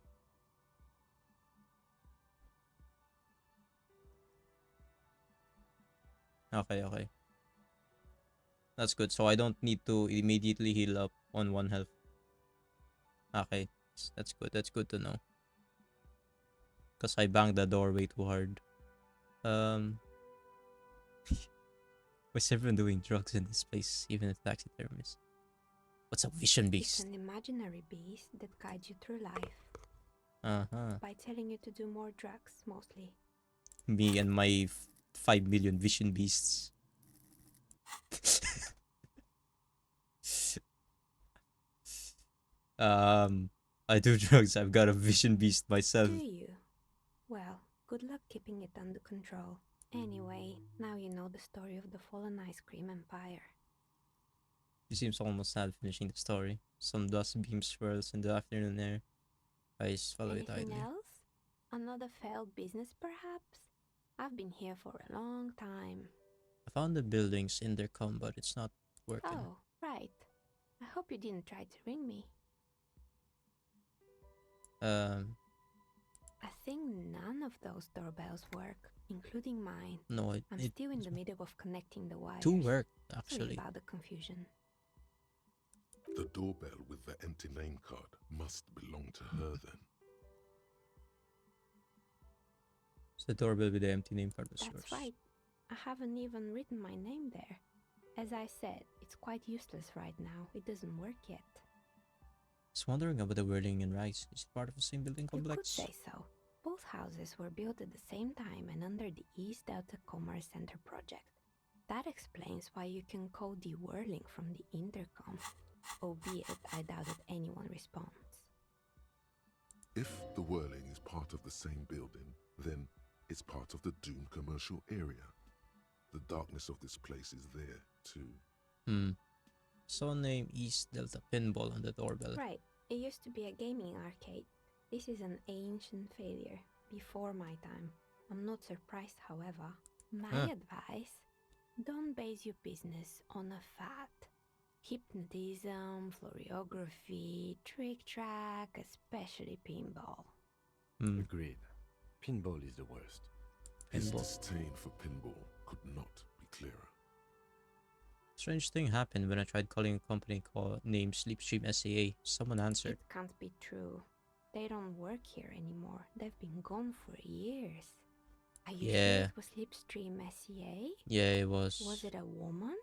Okay. That's good. So I don't need to immediately heal up on 1 health. Okay. That's good. That's good to know. Because I banged the door way too hard. Why's everyone doing drugs in this place? Even the taxidermist. What's a vision beast? It's an imaginary beast that guides you through life. Uh-huh. By telling you to do more drugs, mostly. Me and my 5 million vision beasts. I do drugs. I've got a vision beast myself. Do you? Well, good luck keeping it under control. Anyway, now you know the story of the fallen ice cream empire. He seems almost sad finishing the story. Some dust beam swirls in the afternoon air. I just follow it Anything idly. else? Another failed business, perhaps? I've been here for a long time. I found the building's intercom, but it's not working. Oh, right. I hope you didn't try to ring me. I think none of those doorbells work, including mine. No, I'm still in the middle of connecting the wires. 2 worked, Sorry actually. about the confusion. The doorbell with the empty name card must belong to her then. It's the doorbell with the empty name card was That's yours. right. I haven't even written my name there. As I said, it's quite useless right now. It doesn't work yet. Just wondering about the Whirling and Rise. Is it part of the same building You complex? could say so. Both houses were built at the same time and under the East Delta Commerce Center project. That explains why you can call the whirling from the intercom, albeit I doubt that anyone responds. If the whirling is part of the same building, then it's part of the Doom commercial area. The darkness of this place is there, too. So name East Delta Pinball on the doorbell. Right. It used to be a gaming arcade. This is an ancient failure, before my time. I'm not surprised, however. My advice, don't base your business on a fad. Hypnotism, floriography, trick track, especially pinball. Agreed. Pinball is the worst. His disdain for pinball could not be clearer. Strange thing happened when I tried calling a company named Sleepstream SAA. Someone answered. It can't be true. They don't work here anymore. They've been gone for years. Are you sure it was Slipstream SEA? Yeah, it was. Was it a woman?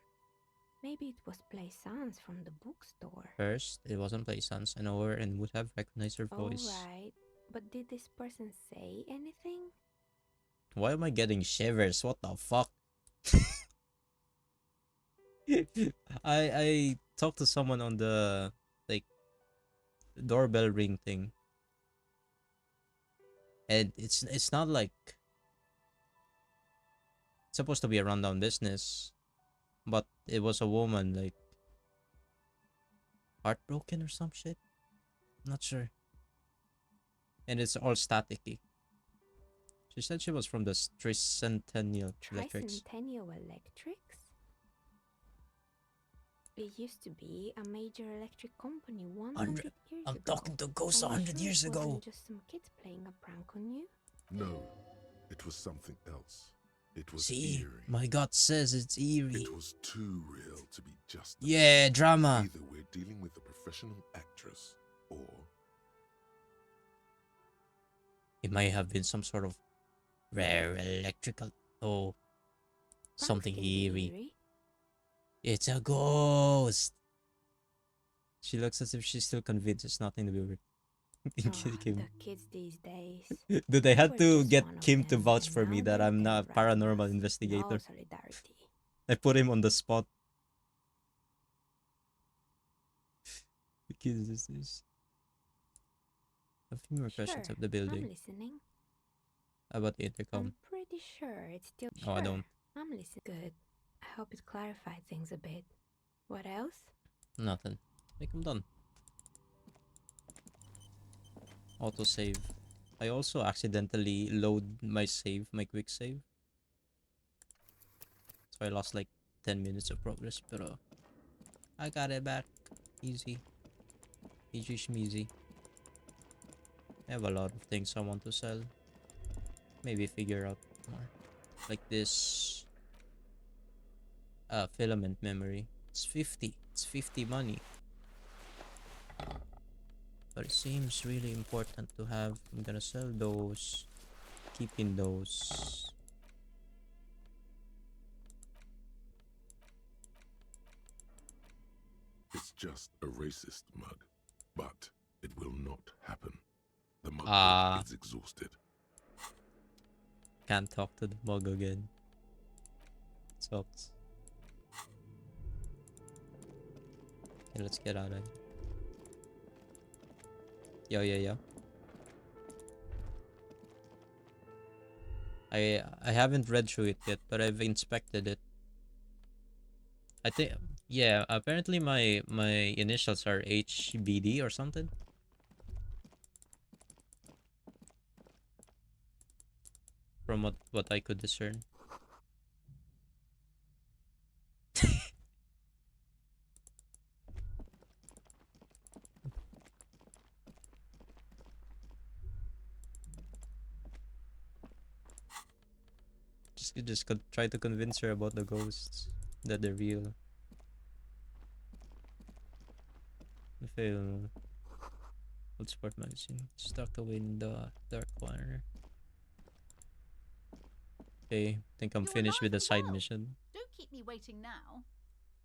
Maybe it was Plaisance from the bookstore. First, it wasn't Plaisance. I know her and would have recognized her voice. Alright, but did this person say anything? Why am I getting shivers? What the fuck? I talked to someone on the doorbell ring thing. And it's not like it's supposed to be a rundown business, but it was a woman like heartbroken or some shit. Not sure. And it's all staticky. She said she was from the Tricentennial Electrics. Tricentennial Electrics? It used to be a major electric company 100 years I'm ago. talking to ghosts Are you 100 sure years it ago. wasn't just some kids playing a prank on you? No, it was something else. It was See, eerie. my gut says it's eerie. It was too real to be just. Yeah, drama. Either we're dealing with a professional actress, or It might have been some sort of rare electrical. Oh, something eerie. It's a ghost. She looks as if she's still convinced it's nothing to do with Kim. The kids these days. Dude, they had We're to just get one of Kim to them, vouch and for me now that they're I'm not a terrorizing paranormal us. investigator. No solidarity. I put him on the spot. Because this is a few more questions of the building. I'm listening. How about the intercom? I'm pretty sure it's still. Oh, I don't. I'm listening. Good. I hope it clarified things a bit. What else? Nothing. I think I'm done. Autosave. I also accidentally load my save, my quick save. So I lost like 10 minutes of progress, but I got it back. Easy. Easy schmeezy. I have a lot of things I want to sell. Maybe figure out more. Like this filament memory. It's 50. It's 50 money. But it seems really important to have. I'm gonna sell those. Keeping those. it's just a racist mug. But it will not happen. The mug is exhausted. Can't talk to the mug again. Sucks. Okay, let's get out of here. Yo. I haven't read through it yet, but I've inspected it. I think, yeah, apparently my initials are HBD or something. From what I could discern. Just try to convince her about the ghosts, that they're real. I fail. Old Sport magazine stuck away in the dark corner. Okay, think I'm finished with the side mission. Don't keep me waiting now.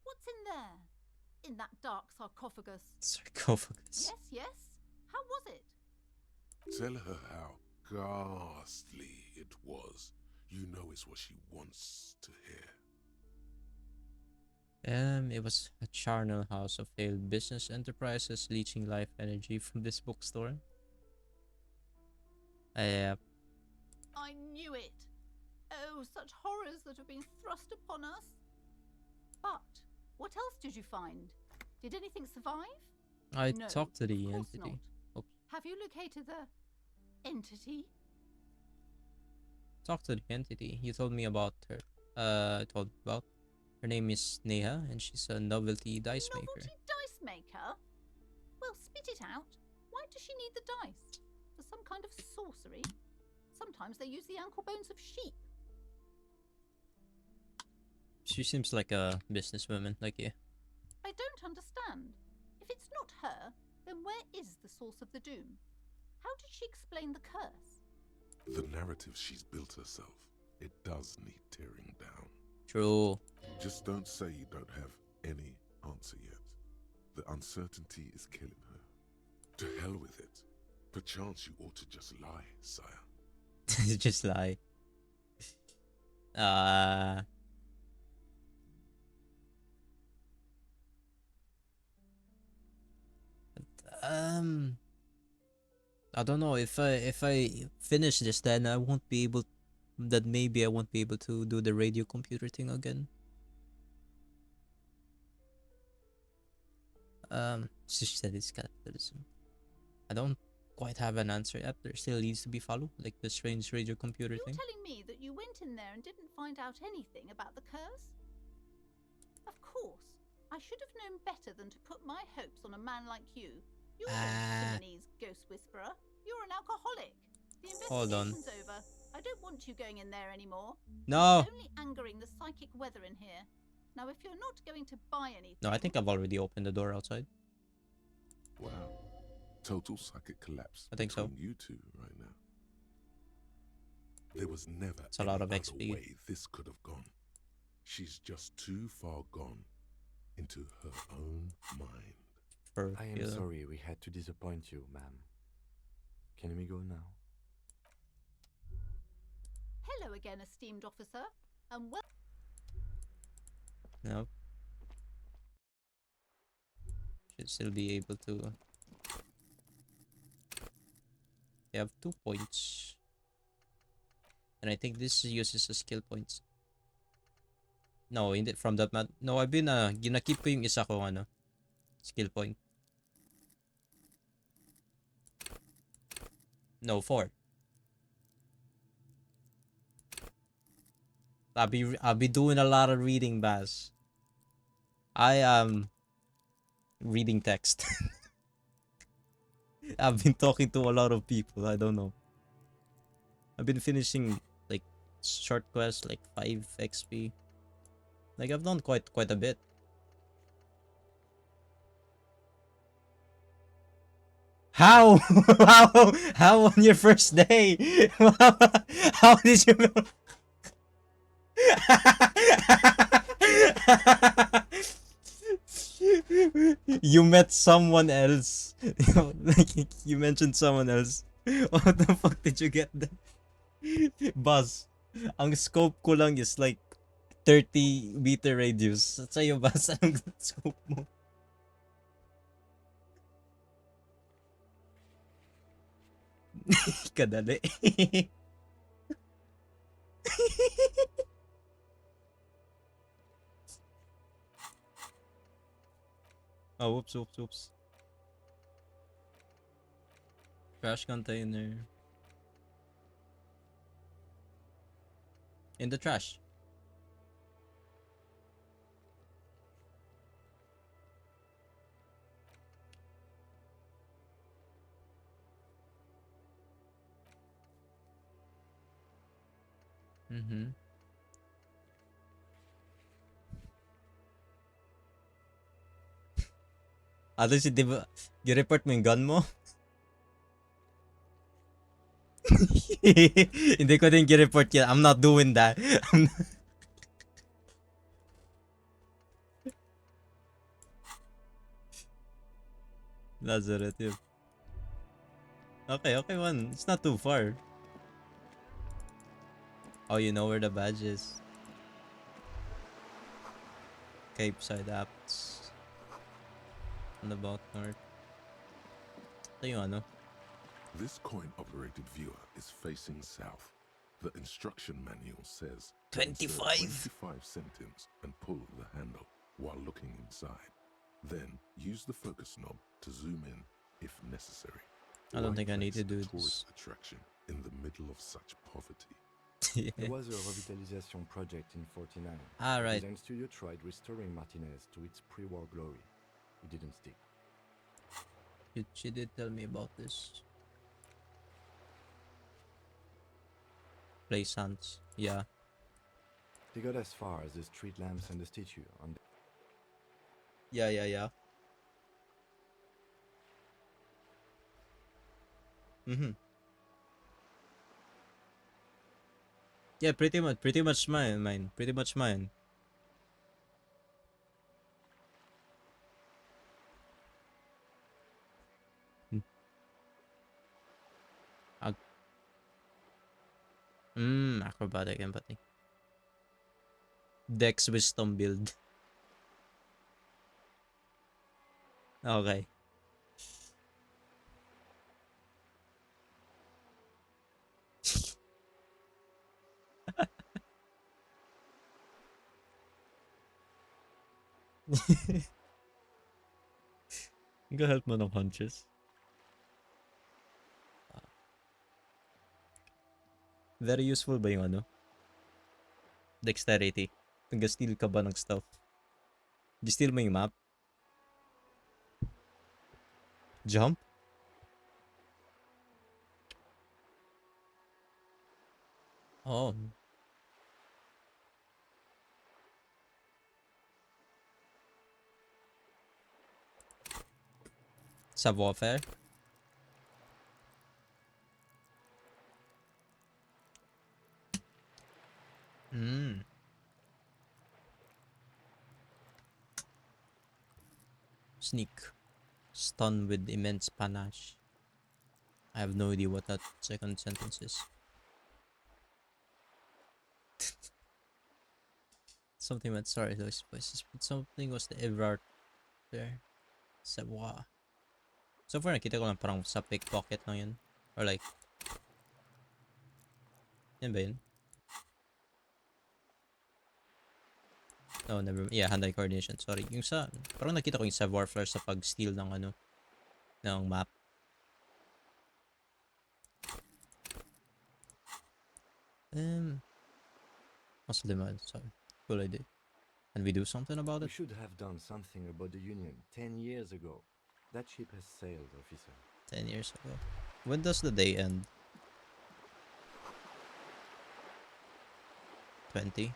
What's in there? In that dark sarcophagus? Sarcophagus. Yes. How was it? Tell her how ghastly it was. You know it's what she wants to hear. It was a charnel house of failed business enterprises leeching life energy from this bookstore. I knew it. Oh, such horrors that have been thrust upon us. But what else did you find? Did anything survive? I No, talked to the of course entity. not. Have you located the entity? Talk to the entity. You told me about her. Her name is Neha, and she's a novelty dice maker. Novelty dice maker? Well, spit it out. Why does she need the dice? For some kind of sorcery? Sometimes they use the ankle bones of sheep. She seems like a businesswoman, like you. I don't understand. If it's not her, then where is the source of the doom? How did she explain the curse? The narrative she's built herself, it does need tearing down. True. Just don't say you don't have any answer yet. The uncertainty is killing her. To hell with it. Perchance you ought to just lie, sire. Just lie. I don't know if I finish this, then I won't be able. That maybe I won't be able to do the radio computer thing again. She said it's capitalism. I don't quite have an answer yet. There still needs to be followed, like the strange radio computer You're thing. telling me that you went in there and didn't find out anything about the curse? Of course. I should have known better than to put my hopes on a man like you. You're no Simonese ghost whisperer. You're an alcoholic. The Hold on. investigation's over. I don't want you going in there anymore. No. It's only angering the psychic weather in here. Now, if you're not going to buy anything... No, I think I've already opened the door outside. Wow. Total psychic collapse. I think so. Between you two right now. There was never It's a lot of any XP. other way this could have gone. She's just too far gone into her own mind. I am sorry we had to disappoint you, ma'am. Can we go now? Hello again, esteemed officer. And well... No. Should still be able to. They have 2 points. And I think this uses a skill points. No, hindi from that mat. No, I've been ginakip ko yung isa ko ano. Skill point. No, 4. I'll be doing a lot of reading, Baz. I am reading text. I've been talking to a lot of people. I don't know. I've been finishing like short quests, like 5 XP. Like I've done quite a bit. How? How on your first day? How did you know? You met someone else. Like you mentioned someone else. What the fuck did you get that? Buzz, ang scope ko lang is like 30 meter radius. Sa'yo, Buzz, ang scope mo? Kadali. Oh, whoops. Trash container. In the trash. Mm-hmm. Si di ba, i-report mo yung gun mo? Hindi ko din i-report yan. I'm not doing that. Lazareth, yun. Okay, one. It's not too far. Oh, you know where the badge is. Cape Side Apps. On the Balk North. Ito yung ano. This coin-operated viewer is facing south. The instruction manual says 25. 25 centimes and pull the handle while looking inside. Then use the focus knob to zoom in if necessary. I don't think I need to do this. this. Attraction in the middle of such poverty. Yeah. There was a revitalization project in 49. Right. The design studio tried restoring Martinez to its pre-war glory. It didn't stick. She did tell me about this. Place hunts. Yeah. They got as far as the street lamps and the statue on the... Yeah. Mm-hmm. Yeah, pretty much mine. Pretty much mine. Acrobatic empathy. Dex wisdom build. Okay. Nag-help mo ng hunches. Very useful ba yung ano? Dexterity. Nag-steal ka ba ng stuff? Di steal mo yung map? Jump? Oh. Savoir-faire? Hmm. Sneak. Stun with immense panache. I have no idea what that second sentence is. Something went sorry those voices, but something was the Everard there. Savoir. So far nakita ko lang parang sa pickpocket lang yun. Or like, yan ba yun? No, never. Yeah, hand-eye coordination. Sorry. Yung sa, parang nakita ko yung savoir-faire sa pag-steal ng ano, ng map. Muslim, sorry. Cool idea. Can we do something about it? We should have done something about the Union 10 years ago. That ship has sailed, officer. 10 years ago. When does the day end? 20?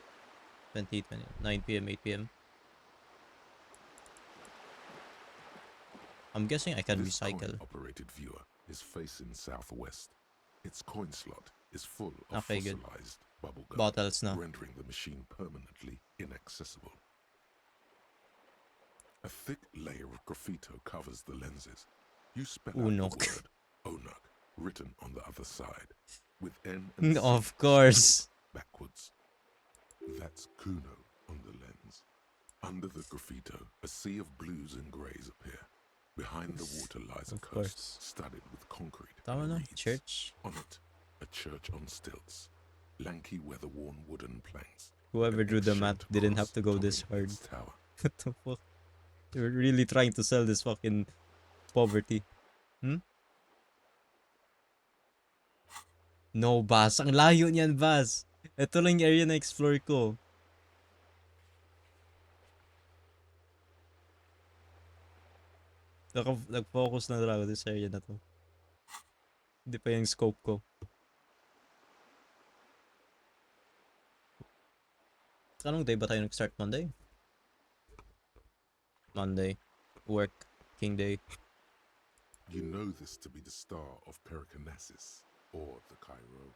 20, 9 p.m., 8 p.m. I'm guessing I can This recycle. coin-operated viewer is facing southwest. Its coin slot is full of Okay, good. fossilized bubblegum, Bottles na. rendering the machine permanently inaccessible. A thick layer of graffito covers the lenses. You spell out Unok. the word Onuk written on the other side, with N and C Of course. backwards. That's Kuno on the lens. Under the graffito, a sea of blues and greys appear. Behind the water lies a Of coast course. studded with concrete Tama and na, reeds. church. On it, a church on stilts, lanky weather-worn wooden planks. Whoever an drew the ancient map didn't have cross to go this topping hard. its tower. What the fuck? They were really trying to sell this fucking poverty. Hmm? No, Bas. Ang layo niyan, Bas. Ito lang yung area na explore ko. Nag-focus na talaga this area na to. Hindi pa yung scope ko. Anong day ba tayo nag-start? Monday? Monday. Work. King Day. You know this to be the star of Pericarnassus, or the Cairo,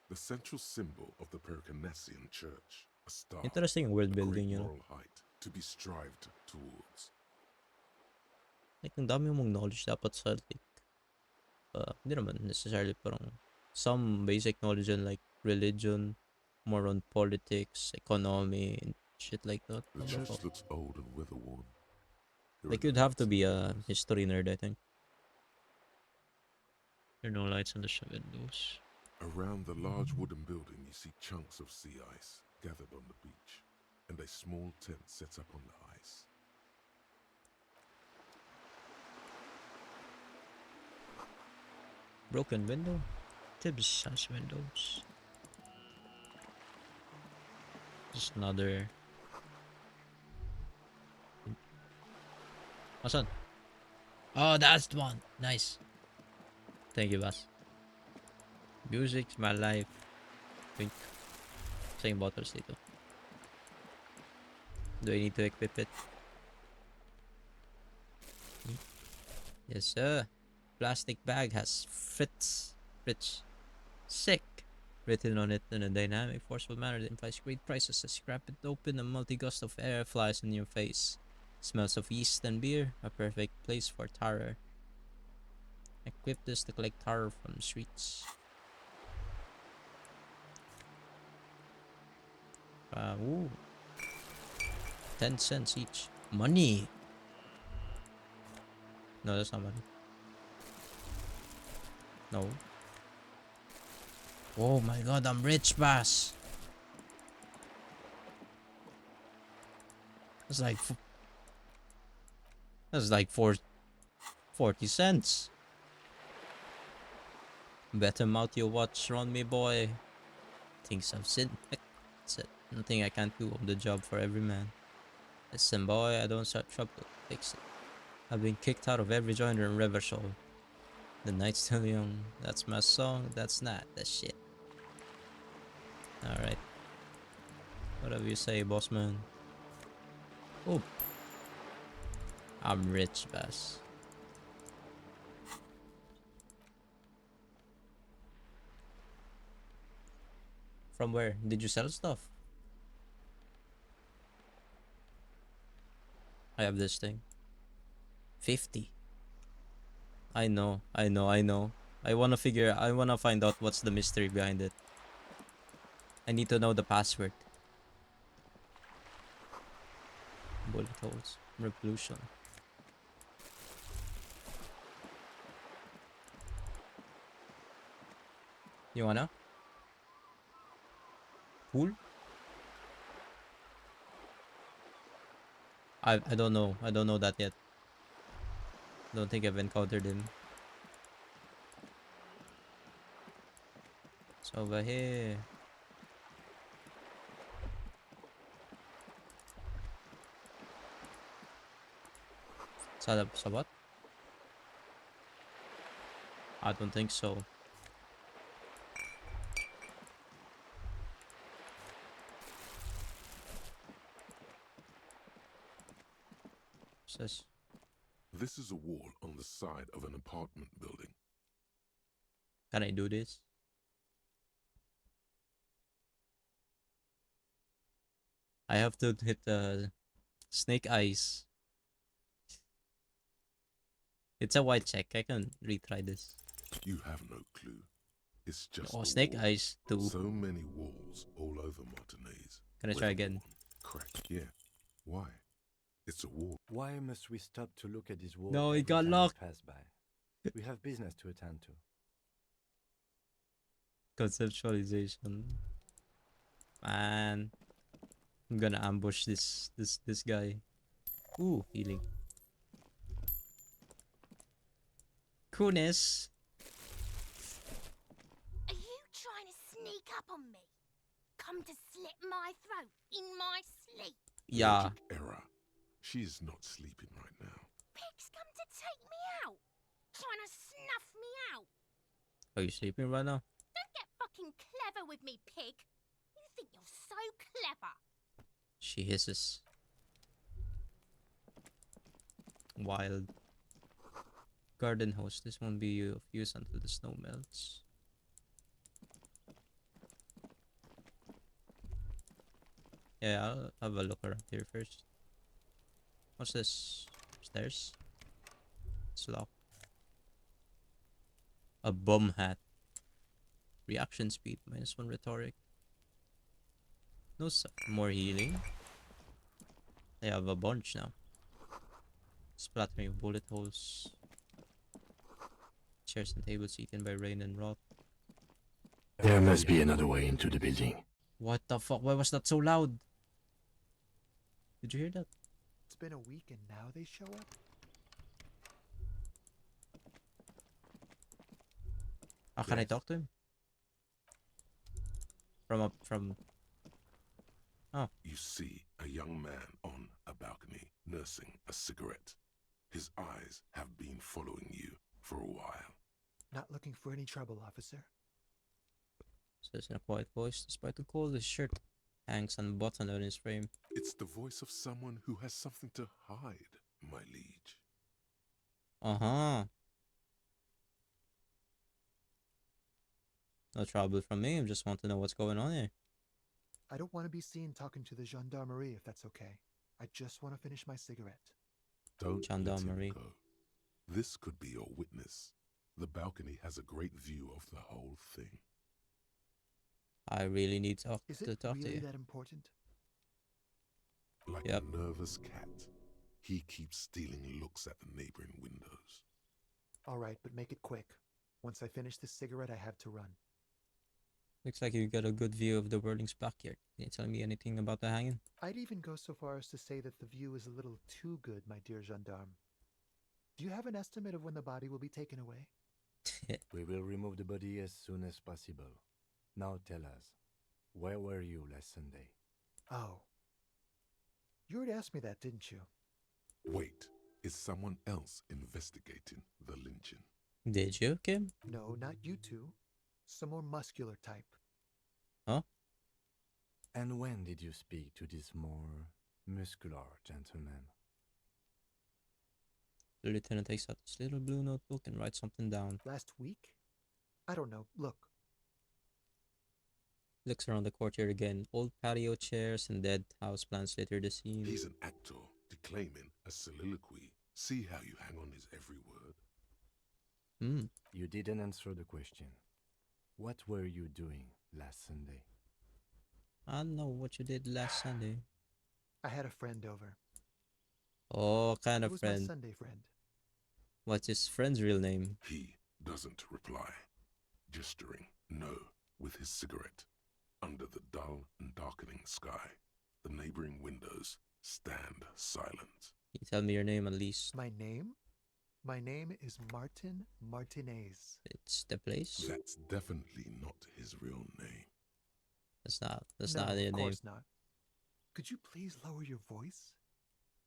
the central symbol of the Pericarnassian church, a star, Interesting world a great building, you know. moral height to be strived towards. Like, ang dami mong knowledge dapat sa like, hindi naman necessarily parang some basic knowledge on like religion, more on politics, economy, and shit like that. The church looks old and weather-worn. Like, you'd have to be a history nerd, I think. There are no lights on the windows. Around the large wooden building, you see chunks of sea ice gathered on the beach, and a small tent set up on the ice. Broken window? Tibbs has windows. Just another... Asan? Oh, that's the one. Nice. Thank you, boss. Music's my life. Think. Same bottles dito. Do I need to equip it? Yes, sir. Plastic bag has Fritz. Sick. Written on it in a dynamic, forceful manner that implies great prices. As you crack it open, a multi-gust of air flies in your face. Smells of yeast and beer, a perfect place for terror. Equip this to collect terror from the streets. Ooh. 10 cents each. Money! No, that's not money. No. Oh my god, I'm rich, boss! It's like That's like 40 cents. Better mouth your watch around me, boy. Things I've seen. That's it. Nothing I can't do on the job for every man. Listen, boy, I don't start trouble. Fix it. I've been kicked out of every joiner in Rivershoal. The night's still young. That's my song. That's not that shit. Alright. Whatever you say, boss man. Oh. I'm rich, boss. From where? Did you sell stuff? I have this thing. 50. I know. I wanna find out what's the mystery behind it. I need to know the password. Bullet holes. Revolution. You wanna? Pool? I don't know. I don't know that yet. Don't think I've encountered him. It's over here. Sa what? I don't think so. Says. This is a wall on the side of an apartment building. Can I do this? I have to hit the snake eyes. It's a white check. I can retry this. You have no clue. It's just snake wall. eyes too. So many walls all over Martinez. Can I try again? Correct. Yeah. Why? It's a wall. Why must we stop to look at this wall? No, it every got time we locked. pass by? We have business to attend to. Conceptualization. Man. I'm gonna ambush this guy. Ooh, healing. Coolness. Are you trying to sneak up on me? Come to slit my throat in my sleep? Yeah. Logic error. She's not sleeping right now. Pig's come to take me out. Trying to snuff me out. Are you sleeping right now? Don't get fucking clever with me, pig. You think you're so clever. She hisses. Wild. Garden hose. This won't be of use until the snow melts. Yeah, I'll have a look around here first. What's this? Stairs? It's locked. A bum hat. Reaction speed, -1 rhetoric. No more healing. They have a bunch now. Splattering bullet holes. Chairs and tables eaten by rain and rot. There must be another way into the building. What the fuck? Why was that so loud? Did you hear that? It's been a week and now they show up? How can I talk to him? From... Oh. You see a young man on a balcony nursing a cigarette. His eyes have been following you for a while. Not looking for any trouble, officer. Says in a quiet voice, despite the cold, his shirt hangs unbuttoned on his frame. It's the voice of someone who has something to hide, my liege. Uh-huh. No trouble from me, I just want to know what's going on here. I don't want to be seen talking to the gendarmerie if that's okay. I just want to finish my cigarette. Don't Gendarmerie. let him go. This could be your witness. The balcony has a great view of the whole thing. I really need to talk Is to it you. really that important? Like a nervous cat, he keeps stealing looks at the neighboring windows. All right, but make it quick. Once I finish this cigarette, I have to run. Looks like you got a good view of the Whirling's backyard. Can you tell me anything about the hanging? I'd even go so far as to say that the view is a little too good, my dear gendarme. Do you have an estimate of when the body will be taken away? We will remove the body as soon as possible. Now tell us, where were you last Sunday? Oh. You already asked me that, didn't you? Wait, is someone else investigating the lynching? Did you, Kim? No, not you two. Some more muscular type. Huh? And when did you speak to this more muscular gentleman? The lieutenant takes out this little blue notebook and writes something down. Last week? I don't know. Look. Looks around the courtyard again. Old patio chairs and dead houseplants litter the scene. He's an actor declaiming a soliloquy. See how you hang on his every word? You didn't answer the question. What were you doing last Sunday? I don't know what you did last Sunday. I had a friend over. Oh, kind It of was friend. my Sunday friend. What's his friend's real name? He doesn't reply, gesturing no with his cigarette. Under the dull and darkening sky, the neighboring windows stand silent. Can you tell me your name at least? My name? My name is Martin Martinez. It's the place? That's definitely not his real name. That's not No, your of name. course not. Could you please lower your voice?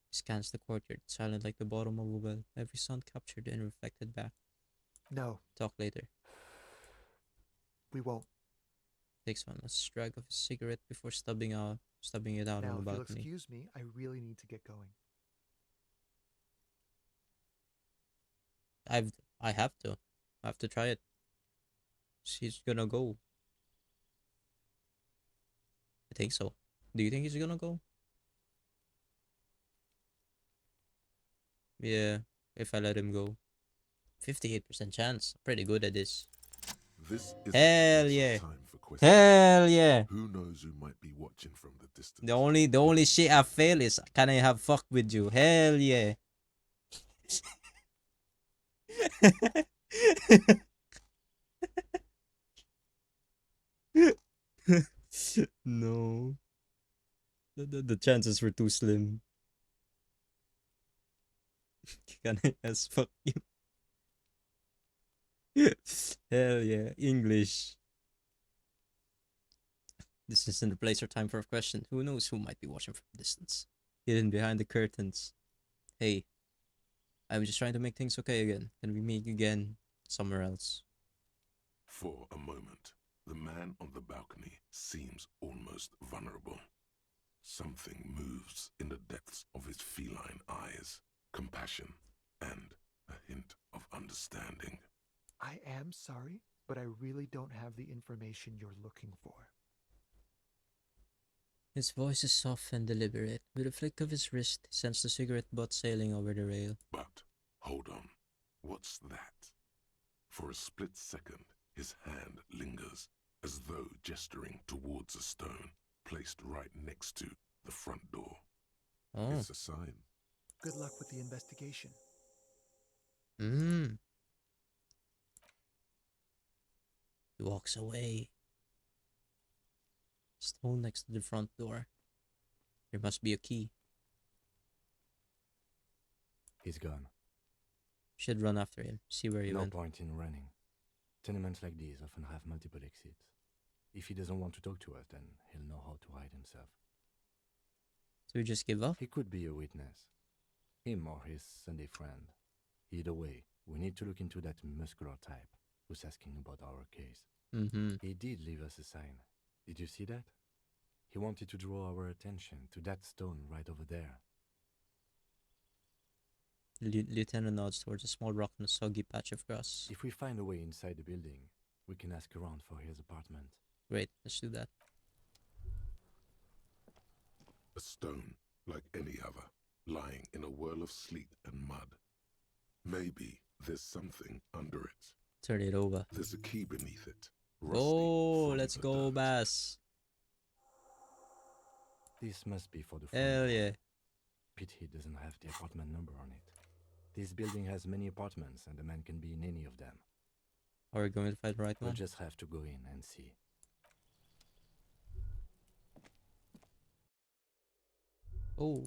He scans the courtyard, silent like the bottom of a well. Every sound captured and reflected back. No. Talk later. We won't. Takes one last drag of his cigarette before stubbing it out Now, on the if you'll balcony. excuse me, I really need to get going. I have to. I have to try it. She's gonna go. I think so. Do you think he's gonna go? Yeah, if I let him go. 58% chance. Pretty good at this. This is Hell yeah. time for questions. Hell yeah. Who knows who might be watching from the distance? The only shit I fail is can I have fuck with you? Hell yeah. No. The chances were too slim. Can I as fuck you? Hell yeah. English. This isn't the place or time for a question. Who knows who might be watching from a distance? Hidden behind the curtains. Hey. I'm just trying to make things okay again. Can we meet again somewhere else? For a moment, the man on the balcony seems almost vulnerable. Something moves in the depths of his feline eyes. Compassion and a hint of understanding. I am sorry, but I really don't have the information you're looking for. His voice is soft and deliberate. With a flick of his wrist, he sends the cigarette butt sailing over the rail. But, hold on, what's that? For a split second, his hand lingers, as though gesturing towards a stone placed right next to the front door. Oh. It's a sign. Good luck with the investigation. He walks away. Stone next to the front door. There must be a key. He's gone. Should run after him, see where he No went. point in running. Tenements like these often have multiple exits. If he doesn't want to talk to us, then he'll know how to hide himself. So we just give up? He could be a witness. Him or his Sunday friend. Either way, we need to look into that muscular type who's asking about our case. He did leave us a sign. Did you see that? He wanted to draw our attention to that stone right over there. Lieutenant nods towards a small rock on a soggy patch of grass. If we find a way inside the building, we can ask around for his apartment. Great, let's do that. A stone, like any other, lying in a whirl of sleet and mud. Maybe there's something under it. Turn it over. There's a key beneath it. Rusty Oh, from let's the go, dirt. Bass. This must be for the front Hell door. yeah. Pity he doesn't have the apartment number on it. This building has many apartments and the man can be in any of them. Are we going to fight right We'll now? just have to go in and see. Oh.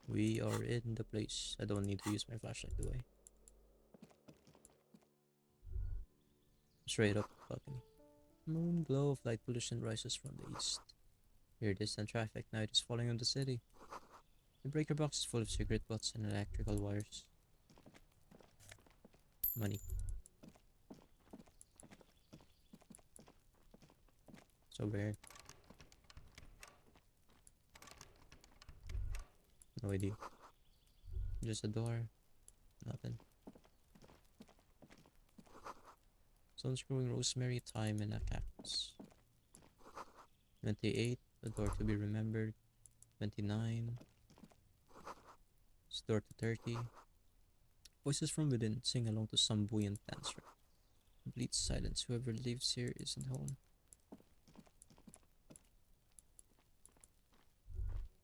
We are in the place. I don't need to use my flashlight, do I? Straight up balcony. Moon glow of light pollution rises from the east. Here, distant traffic. Night is falling on the city. The breaker box is full of cigarette butts and electrical wires. Money. So weird. No idea. Just a door. Nothing. Someone's growing rosemary, thyme, and a cactus. 28. A door to be remembered. 29. It's door to 30. Voices from within sing along to some buoyant dancer. Complete silence. Whoever lives here isn't home.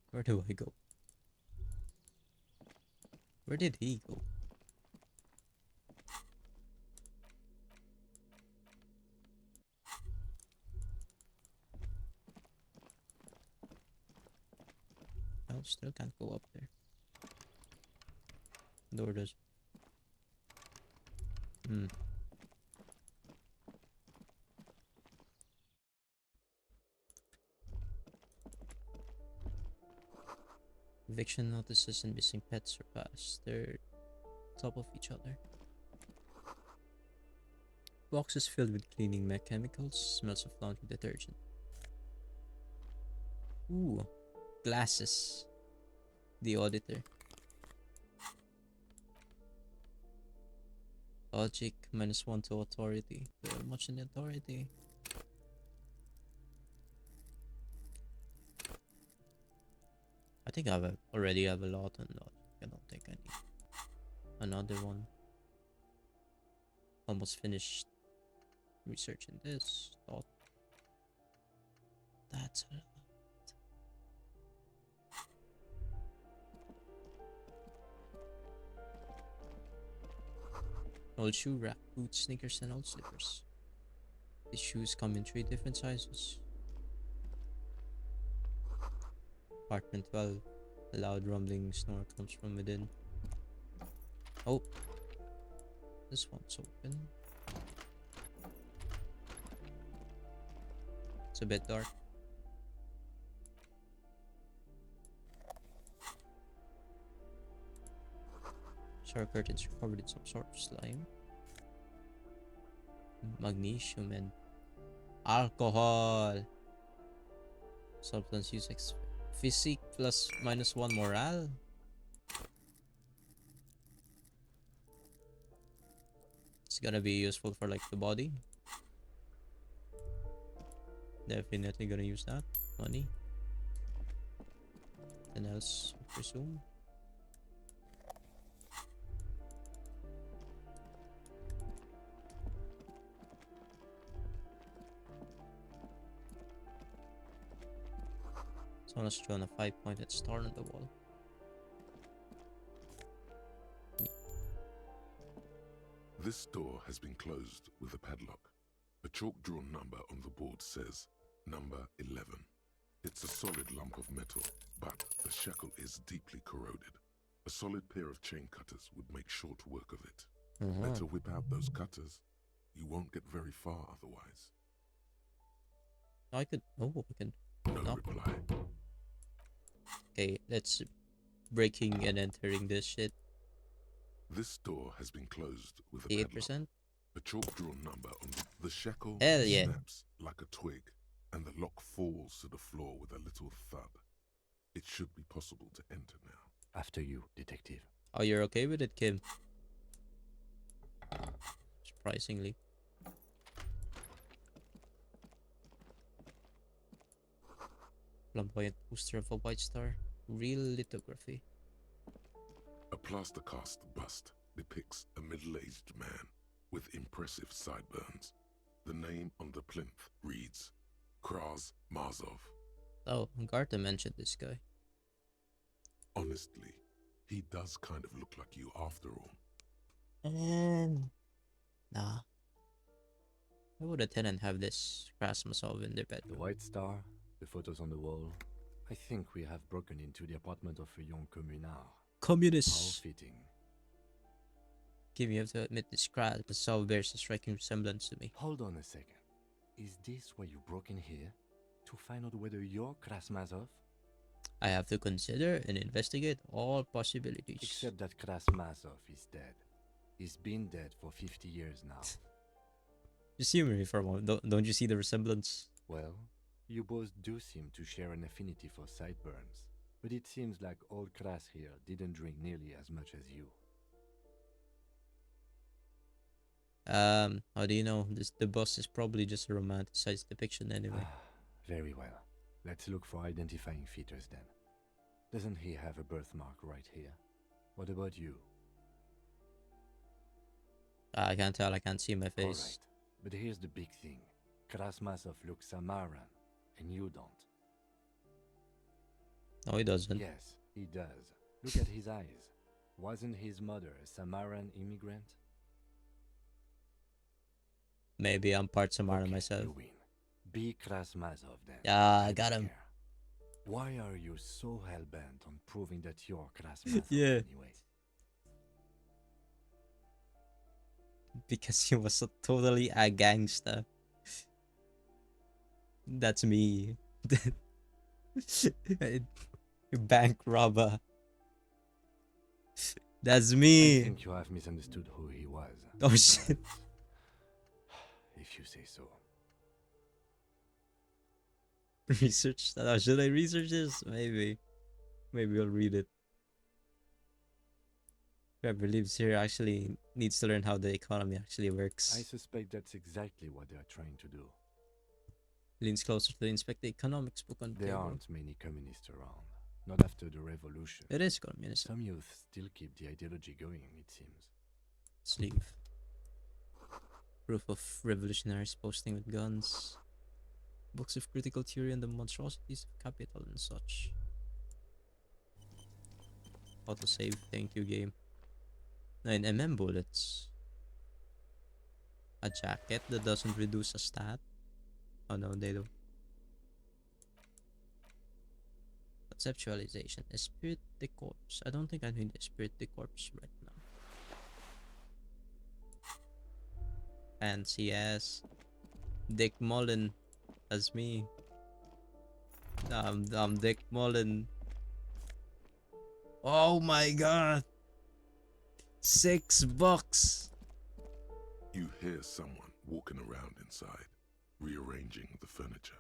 Where do I go? Where did he go? I still can't go up there. Door does. Eviction notices and missing pets surpass. They're top of each other. Boxes filled with cleaning chemicals, smells of laundry detergent. Ooh, glasses. The auditor. Logic -1 to authority. Very much in authority. I think I already have a lot on logic. I don't think I need another one. Almost finished researching this. Thought that's a lot. Old shoe rack, boots, sneakers, and old slippers. These shoes come in 3 different sizes. Apartment 12. A loud rumbling snore comes from within. Oh, this one's open. It's a bit dark. Shower curtains are covered in some sort of slime. Magnesium and alcohol. Substance use physique plus -1 morale. It's gonna be useful for like the body. Definitely gonna use that. Money. And else, I presume. Someone has drawn a 5-pointed star on the wall. This door has been closed with a padlock. A chalk-drawn number on the board says number 11. It's a solid lump of metal, but the shackle is deeply corroded. A solid pair of chain cutters would make short work of it. Better whip out those cutters. You won't get very far otherwise. I could. Oh, I can. No reply. Okay, let's breaking and entering this shit. This door has been closed with a 8%. padlock. A chalk-drawn number on the shackle Hell yeah. snaps like a twig, and the lock falls to the floor with a little thud. It should be possible to enter now. After you, detective. Oh, you're okay with it, Kim? Surprisingly. Flamboyant poster of a white star. Real lithography. A plaster cast bust depicts a middle-aged man with impressive sideburns. The name on the plinth reads Kraz Marzov. Oh, Garta mentioned this guy. Honestly, he does kind of look like you after all. Nah. Why would a tenant have this Krasmasov in their bedroom? The white star, the photos on the wall. I think we have broken into the apartment of a young communard. Communist. How fitting. Kim, you have to admit this cell bears a striking resemblance to me. Hold on a second. Is this why you broke in here? To find out whether you're Krasmazov? I have to consider and investigate all possibilities. Except that Krasmazov is dead. He's been dead for 50 years now. Just humor me for a moment. Don't you see the resemblance? Well, you both do seem to share an affinity for sideburns. But it seems like old Kras here didn't drink nearly as much as you. How do you know? The boss is probably just a romanticized depiction anyway. Very well. Let's look for identifying features then. Doesn't he have a birthmark right here? What about you? I can't tell. I can't see my face. Alright, but here's the big thing. Krasmazov looks Samaran, and you don't. No, he doesn't. Yes, he does. Look at his eyes. Wasn't his mother a Samaran immigrant? Maybe I'm part Samara Okay, myself. You win. Be Krasmazov then. Yeah, I got him. Why are you so hell-bent on proving that you're Krasmazov anyway? Because he was totally a gangster. That's me. Bank robber. That's me. I think you have misunderstood who he was. Oh shit. If you say so. Research that? Should I research this? Maybe. Maybe I'll read it. Whoever lives here actually needs to learn how the economy actually works. I suspect that's exactly what they are trying to do. Leans closer to inspect the economics book on the There table. aren't many communists around. Not after the revolution. It is communist. Some youth still keep the ideology going, it seems. Sleeve. Proof of revolutionaries posting with guns. Books of critical theory and the monstrosities of capital and such. Autosave, thank you game. 9 mm bullets. A jacket that doesn't reduce a stat. Oh no, they do. Conceptualization. Esprit de corps. I don't think I need Esprit de corps right now. Fancy ass. Dick Mullen. That's me. I'm Dick Mullen. Oh my god. $6. You hear someone walking around inside, rearranging the furniture.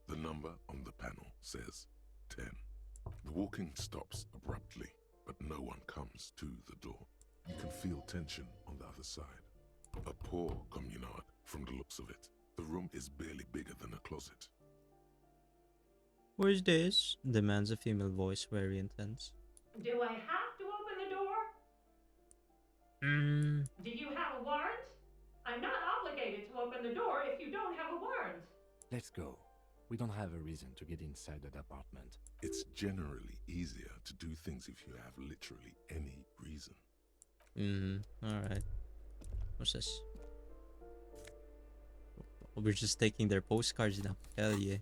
The number on the panel says 10. The walking stops abruptly, but no one comes to the door. You can feel tension on the other side. A poor communard, from the looks of it. The room is barely bigger than a closet. Where's this? Demands a female voice, very intense. Do I have to open the door? Do you have a warrant? I'm not obligated to open the door if you don't have a warrant. Let's go. We don't have a reason to get inside that apartment. It's generally easier to do things if you have literally any reason. Alright. What's this? Oh, we're just taking their postcards now. Hell yeah.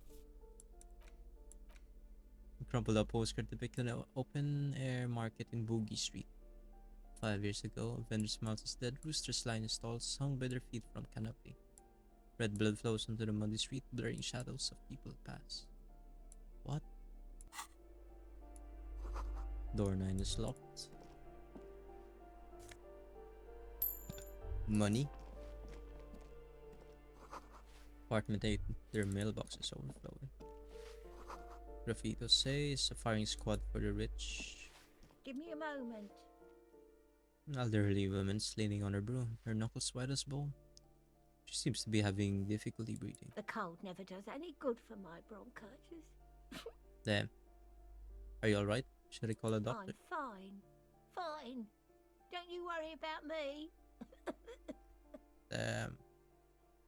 Crumpled up postcard depicting an open-air market in Boogie Street. 5 years ago, a vendor's mouth is dead, roosters line his stalls, hung by their feet from canopy. Red blood flows onto the muddy street, blurring shadows of people pass. What? Door 9 is locked. Money. Apartment 8, their mailbox is overflowing. Graffito says a firing squad for the rich. Give me a moment. An elderly woman's leaning on her broom, her knuckles white as bone. She seems to be having difficulty breathing. The cold never does any good for my bronchitis. Damn. Are you alright? Should I call a doctor? I'm fine. Fine. Don't you worry about me. Damn.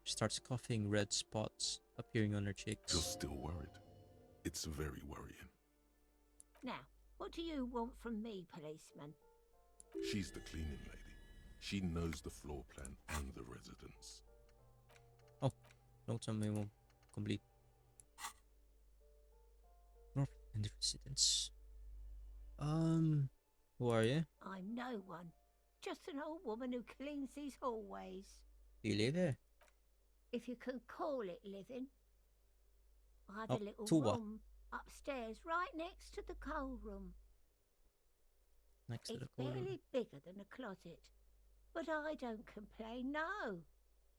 She starts coughing, red spots appearing on her cheeks. You're still worried. It's very worrying. Now, what do you want from me, policeman? She's the cleaning lady. She knows the floor plan and the residence. Oh, notes on memo complete. And the residents. Who are you? I'm no one. Just an old woman who cleans these hallways. Do you live here? If you can call it living. I have Oh, a little Tuva. room upstairs right next to the coal room. Next to It's the corner. barely bigger than a closet. But I don't complain, no.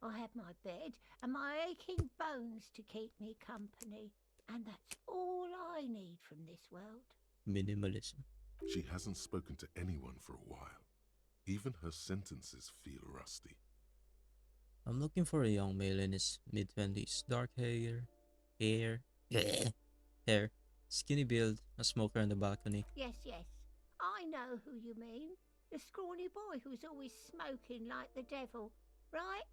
I have my bed and my aching bones to keep me company. And that's all I need from this world. Minimalism. She hasn't spoken to anyone for a while. Even her sentences feel rusty. I'm looking for a young male in his mid-20s. Dark hair, hair, skinny build, a smoker on the balcony. Yes, yes. I know who you mean. The scrawny boy who's always smoking like the devil, right?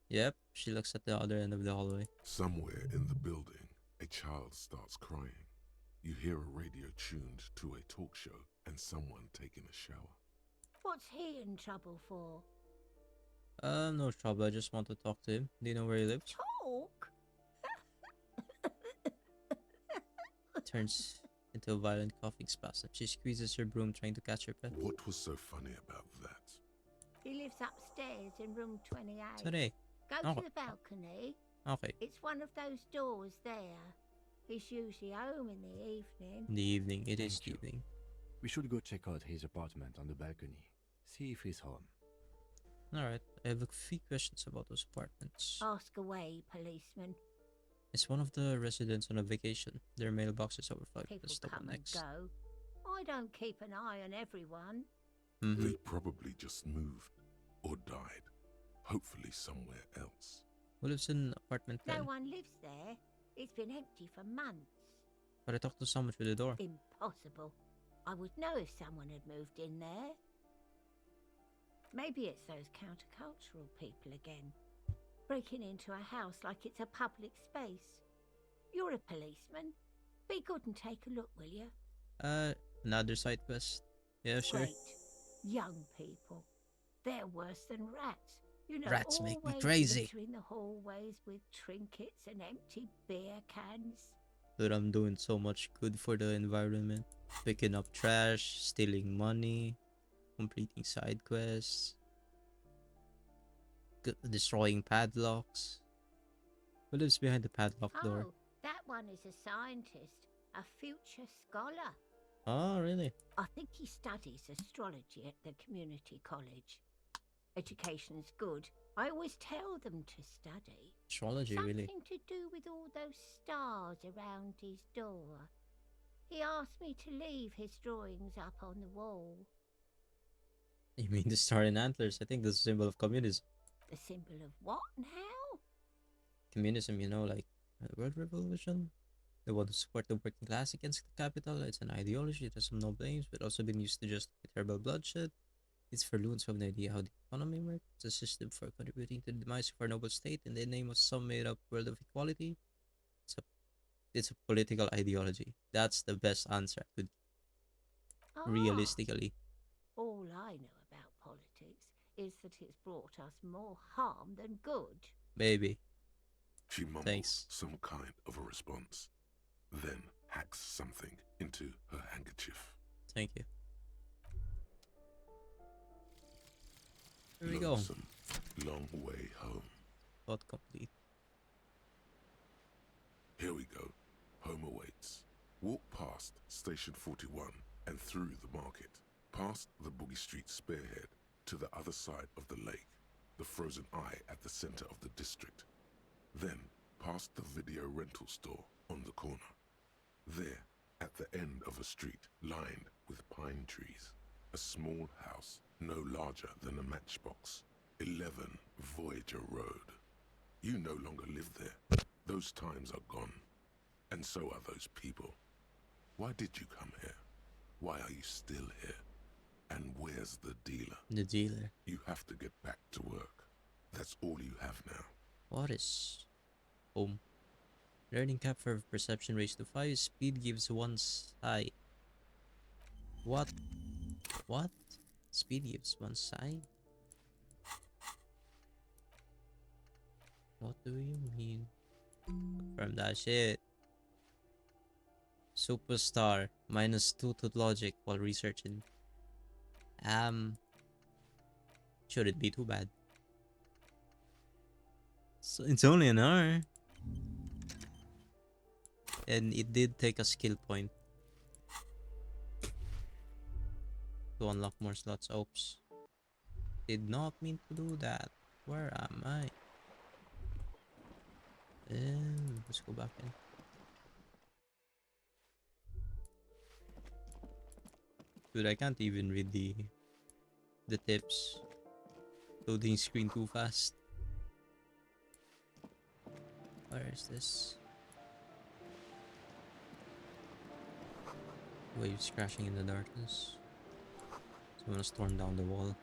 Yep, she looks at the other end of the hallway. Somewhere in the building, a child starts crying. You hear a radio tuned to a talk show and someone taking a shower. What's he in trouble for? No trouble, I just want to talk to him. Do you know where he lives? Talk? Turns into a violent coughing spasm. She squeezes her broom trying to catch her breath. What was so funny about that? He lives upstairs in room 28. Today. Go to the balcony. Okay. It's one of those doors there. He's usually home in the evening. In the evening, it is Thank you. evening. We should go check out his apartment on the balcony. See if he's home. Alright, I have a few questions about those apartments. Ask away, policeman. Is one of the residents on a vacation? Their mailbox is overflowing. People Let's double come and next. go. I don't keep an eye on everyone. They probably just moved or died. Hopefully somewhere else. Who lives in apartment 10? No one lives there. It's been empty for months. But I talked to someone through the door. Impossible. I would know if someone had moved in there. Maybe it's those countercultural people again. Breaking into a house like it's a public space. You're a policeman. Be good and take a look, will you? Another side quest. Yeah, sure. Great. Young people. They're worse than rats. You know, Rats make me always crazy. littering the hallways with trinkets and empty beer cans. Dude, I'm doing so much good for the environment. Picking up trash, stealing money, completing side quests, destroying padlocks. Who lives behind the padlock door? Oh, that one is a scientist, a future scholar. Oh, really? I think he studies astrology at the community college. Education's good. I always tell them to study. Astrology, really? Something to do with all those stars around his door. He asked me to leave his drawings up on the wall. You mean the star and antlers? I think that's a symbol of communism. The symbol of what now? Communism, you know, like the World Revolution. They want to support the working class against the capital. It's an ideology. It has some noble aims, but also been used to justify terrible bloodshed. It's for loons who have no idea how the economy works. It's a system for contributing to the demise of our noble state in the name of some made-up world of equality. It's a political ideology. That's the best answer I could realistically. All I know about politics is that it's brought us more harm than good. Maybe. She mumbles Thanks. some kind of a response, then hacks something into her handkerchief. Thank you. Here we go. Lonesome, long way home. Thought complete. Here we go. Home awaits. Walk past Station 41 and through the market, past the Boogie Street spearhead to the other side of the lake, the frozen eye at the center of the district. Then past the video rental store on the corner. There, at the end of a street lined with pine trees, a small house no larger than a matchbox. 11 Voyager Road. You no longer live there. Those times are gone. And so are those people. Why did you come here? Why are you still here? And where's the dealer? The dealer. You have to get back to work. That's all you have now. What is home? Learning cap for perception raised to 5. Speed gives 1 psi. What? What? Speed gives 1 psi? What do you mean? From that shit. Superstar. -2 to logic while researching. Shouldn't be too bad. So it's only an hour. And it did take a skill point to unlock more slots. Oops. Did not mean to do that. Where am I? Let's go back in. Dude, I can't even read the tips. Loading screen too fast. Where is this? Waves crashing in the darkness. Someone stormed down the wall.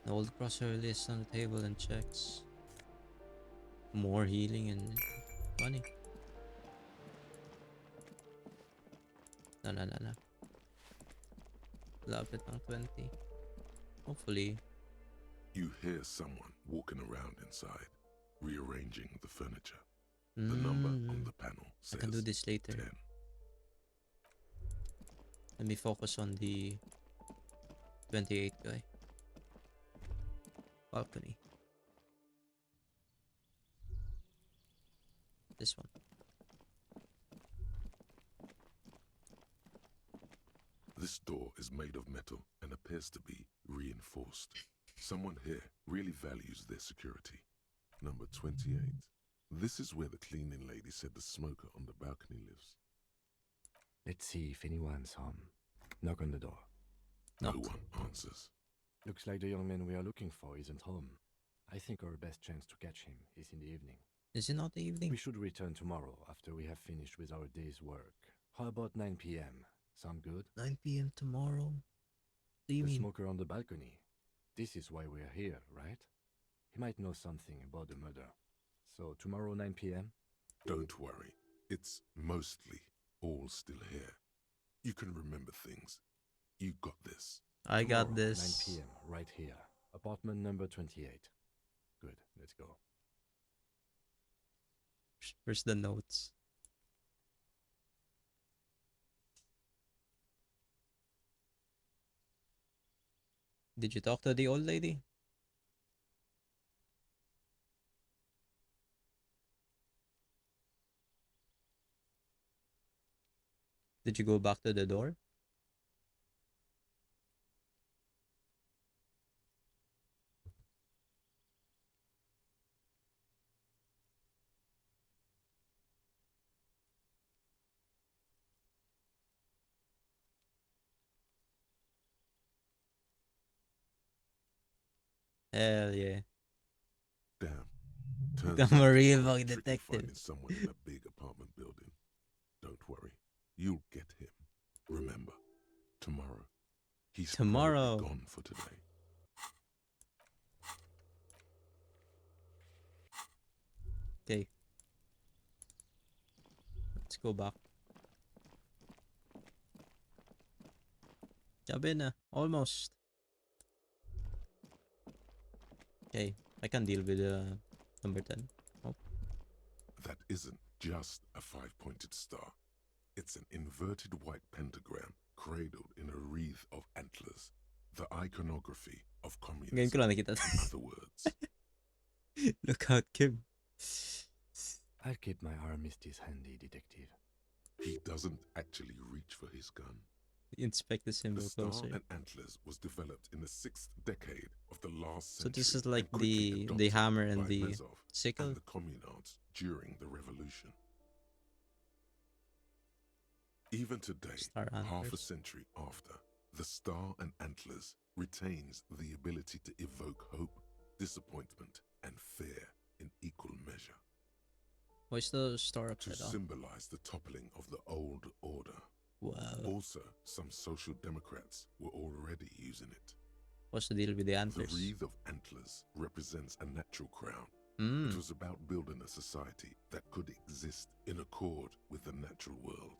An old crossover list on the table and checks. More healing and money. No. Love it on 20. Hopefully. You hear someone walking around inside, rearranging the furniture. The number on the panel says I can do this later. 10. Let me focus on the 28 guy. Balcony. This one. This door is made of metal and appears to be reinforced. Someone here really values their security. Number 28. This is where the cleaning lady said the smoker on the balcony lives. Let's see if anyone's home. Knock on the door. No one answers. Looks like the young man we are looking for isn't home. I think our best chance to catch him is in the evening. Is it not the evening? We should return tomorrow after we have finished with our day's work. How about 9 p.m.? Sound good? 9 p.m. tomorrow? What do you the mean? Smoker on the balcony. This is why we're here, right? He might know something about the murder. So tomorrow 9 p.m.? Don't worry. It's mostly all still here. You can remember things. You got this. I got this. 9 p.m. right here. Apartment number 28. Good, let's go. Where's the notes? Did you talk to the old lady? Did you go back to the door? Hell yeah. Damn. I'm a real bug tricky detective. Finding someone in a big apartment building. Don't worry. You'll get him. Remember, tomorrow. He's Tomorrow. probably gone for today. Okay. Let's go back. Sabi na. Almost. Okay. I can deal with number 10. Oh. That isn't just a 5-pointed star. It's an inverted white pentagram cradled in a wreath of antlers. The iconography of communism. Ngayon ko lang nakita. In other words. Look out, Kim. I'll keep my armistice handy, detective. He doesn't actually reach for his gun. Inspect the symbol The star closer. and antlers was developed in the 6th decade of the last So century. this is like and quickly the adopted hammer and by the Mezov sickle? and the communards during the revolution. Even today, Star half a antlers. century after, the star and antlers retains the ability to evoke hope, disappointment, and fear in equal measure. Why is the star To upside down? symbolize the toppling of the old order. Wow. Also, some social democrats were already using it. What's the deal with the The antlers? wreath of antlers represents a natural crown. Mm. It was about building a society that could exist in accord with the natural world,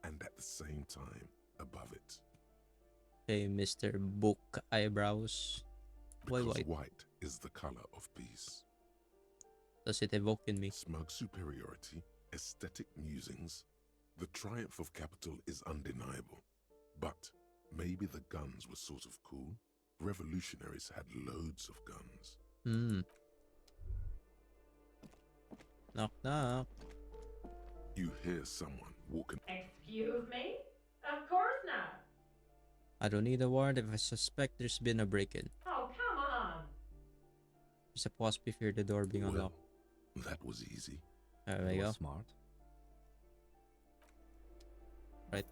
and at the same time above it. Okay, Mr. Book Eyebrows. Why Because white? white is the color of peace. Does it evoke in me? Smug superiority Aesthetic musings? The triumph of capital is undeniable. But maybe the guns were sort of cool. Revolutionaries had loads of guns. Hmm. Knock knock. You hear someone walking. Excuse me? Of course not. I don't need a warrant if I suspect there's been a break-in. Oh, come on. There's a pause before the door being unlocked. That was easy. There we go. Smart. Right.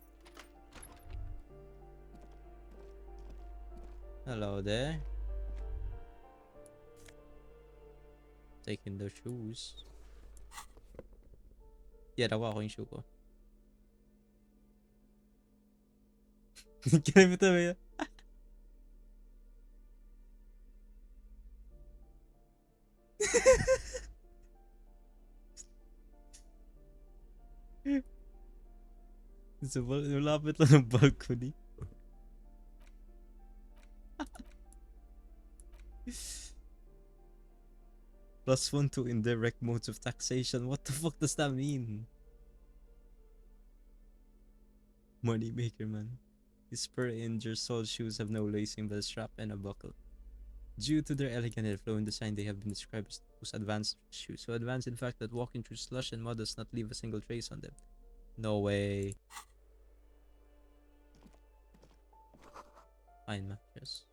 Hello there. Taking the shoes. Yeah, nakuha ko yung shoe ko. Kaya mo tayo. Malapit lang ng balcony. +1 to indirect modes of taxation. What the fuck does that mean? Money maker, man. These per-injured sole shoes have no lacing but a strap and a buckle. Due to their elegant and flowing design, they have been described as the most advanced shoes. So advanced, in fact, that walking through slush and mud does not leave a single trace on them. No way. Fine mattress.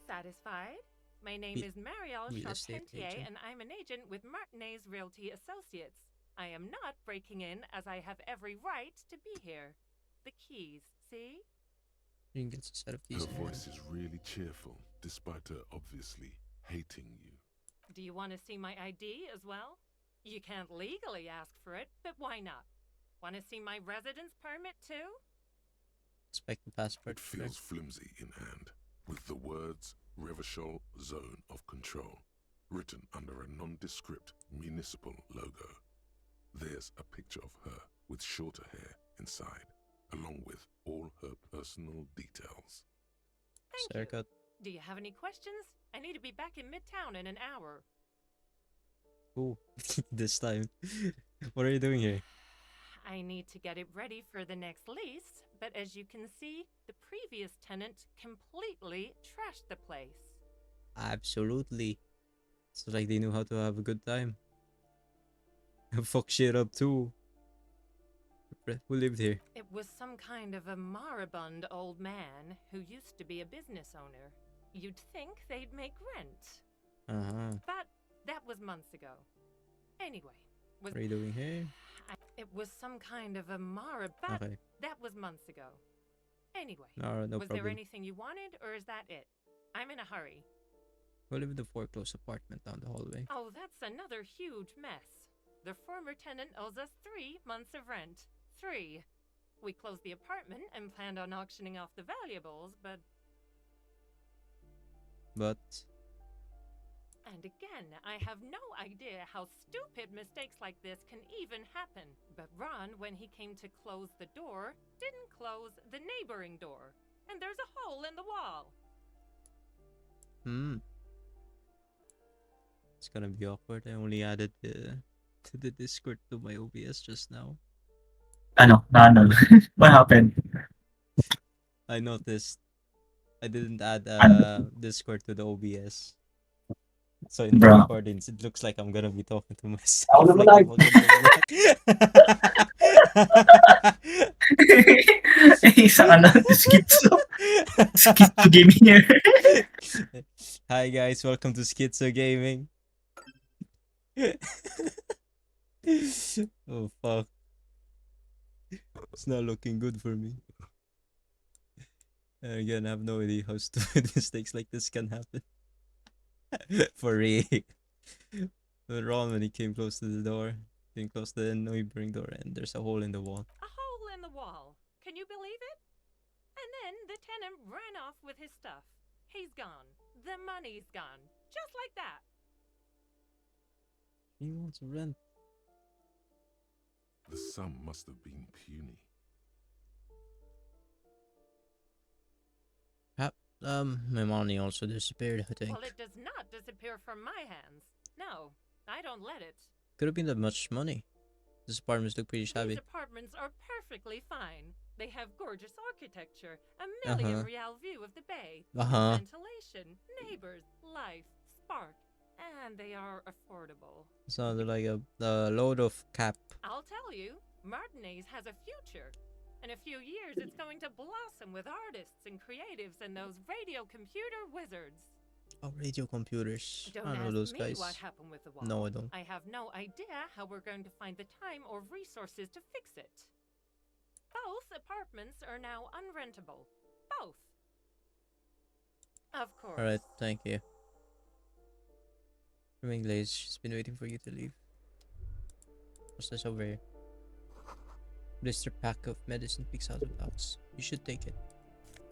Satisfied? My name is Marielle real estate Charpentier, agent. and I'm an agent with Martinez Realty Associates. I am not breaking in, as I have every right to be here. The keys, see? You can get a set of keys. Her voice is really cheerful, despite her obviously hating you. Do you want to see my ID as well? You can't legally ask for it, but why not? Want to see my residence permit too? Inspect the passport. It feels flimsy in hand, with the words Revachol Zone of Control written under a nondescript municipal logo. There's a picture of her with shorter hair inside, along with all her personal details. Thank you. Do you have any questions? I need to be back in Midtown in an hour. Ooh, this time. What are you doing here? I need to get it ready for the next lease, but as you can see, the previous tenant completely trashed the place. Absolutely. It's like they knew how to have a good time. Fuck shit up too. Who lived here? It was some kind of a moribund old man who used to be a business owner. You'd think they'd make rent. But that was months ago. Anyway. What are you doing here? It was some kind of a moribund. Okay. That was months ago. Anyway. No Was problem. there anything you wanted, or is that it? I'm in a hurry. We live in the foreclosed apartment down the hallway. Oh, that's another huge mess. The former tenant owes us 3 months of rent. 3. We closed the apartment and planned on auctioning off the valuables, but... And again, I have no idea how stupid mistakes like this can even happen. But Ron, when he came to close the door, didn't close the neighboring door. And there's a hole in the wall. It's gonna be awkward. I only added to the Discord to my OBS just now. Ano? What happened? I noticed I didn't add Discord to the OBS. So in the recordings, it looks like I'm gonna be talking to myself. Isa ka na, Schizo Gaming here. Hi guys, welcome to Schizo Gaming. Oh fuck. It's not looking good for me. And again, I have no idea how stupid mistakes like this can happen. For real. But Ron, when he came close to the door, came close to the neighboring door, and there's a hole in the wall. A hole in the wall. Can you believe it? And then the tenant ran off with his stuff. He's gone. The money's gone. Just like that. He wants rent. The sum must have been puny. My money also disappeared, I think. Well, it does not disappear from my hands. No, I don't let it. Could have been that much money. These apartments look pretty shabby. These apartments are perfectly fine. They have gorgeous architecture, a million real view of the bay, ventilation, neighbors, life, spark, and they are affordable. Sounded like a load of cap. I'll tell you, Martinez has a future. In a few years, it's going to blossom with artists and creatives and those radio computer wizards. Oh, radio computers. Don't I don't know ask those me guys. what happened with the wall. No, I don't. I have no idea how we're going to find the time or resources to fix it. Both apartments are now unrentable. Both. Of course. Alright, thank you. From English, she's been waiting for you to leave. What's this over here? Blister pack of medicine peeks out of the box. You should take it.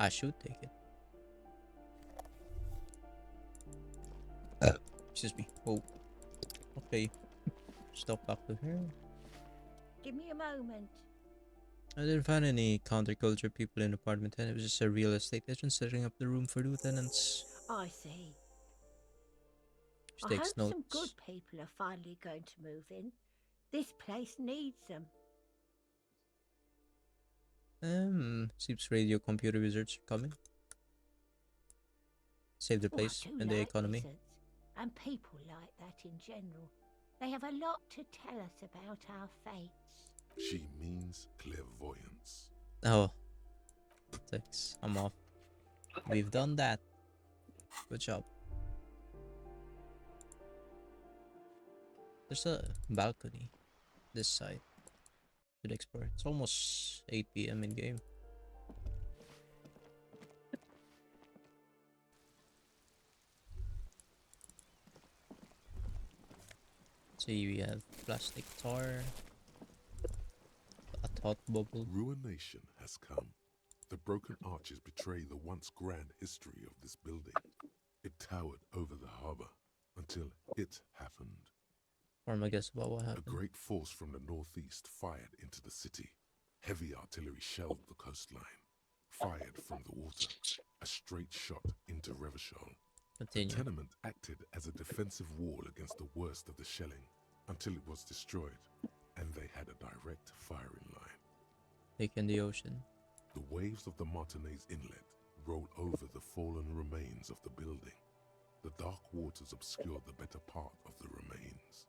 I should take it. Excuse me. Oh. Okay. Stop back to her. Give me a moment. I didn't find any counterculture people in apartment 10. It was just a real estate agent setting up the room for new tenants. I see. She I takes hope notes. some good people are finally going to move in. This place needs them. Seems radio computer wizards are coming. Save the Oh, I place do and the like economy. wizards, and people like that in general. They have a lot to tell us about our fates. She means clairvoyance. Oh. Thanks. I'm off. We've done that. Good job. There's a balcony this side. Should explore. It's almost 8 p.m. in game. See, we have plastic tar, a thought bubble. Ruination has come. The broken arches betray the once grand history of this building. It towered over the harbor until it happened. I guess about what happened. A great force from the northeast fired into the city. Heavy artillery shelled the coastline. Fired from the water. A straight shot into Revachol. The tenement acted as a defensive wall against the worst of the shelling until it was destroyed, and they had a direct firing line. Lake in the ocean. The waves of the Martinez Inlet roll over the fallen remains of the building. The dark waters obscure the better part of the remains.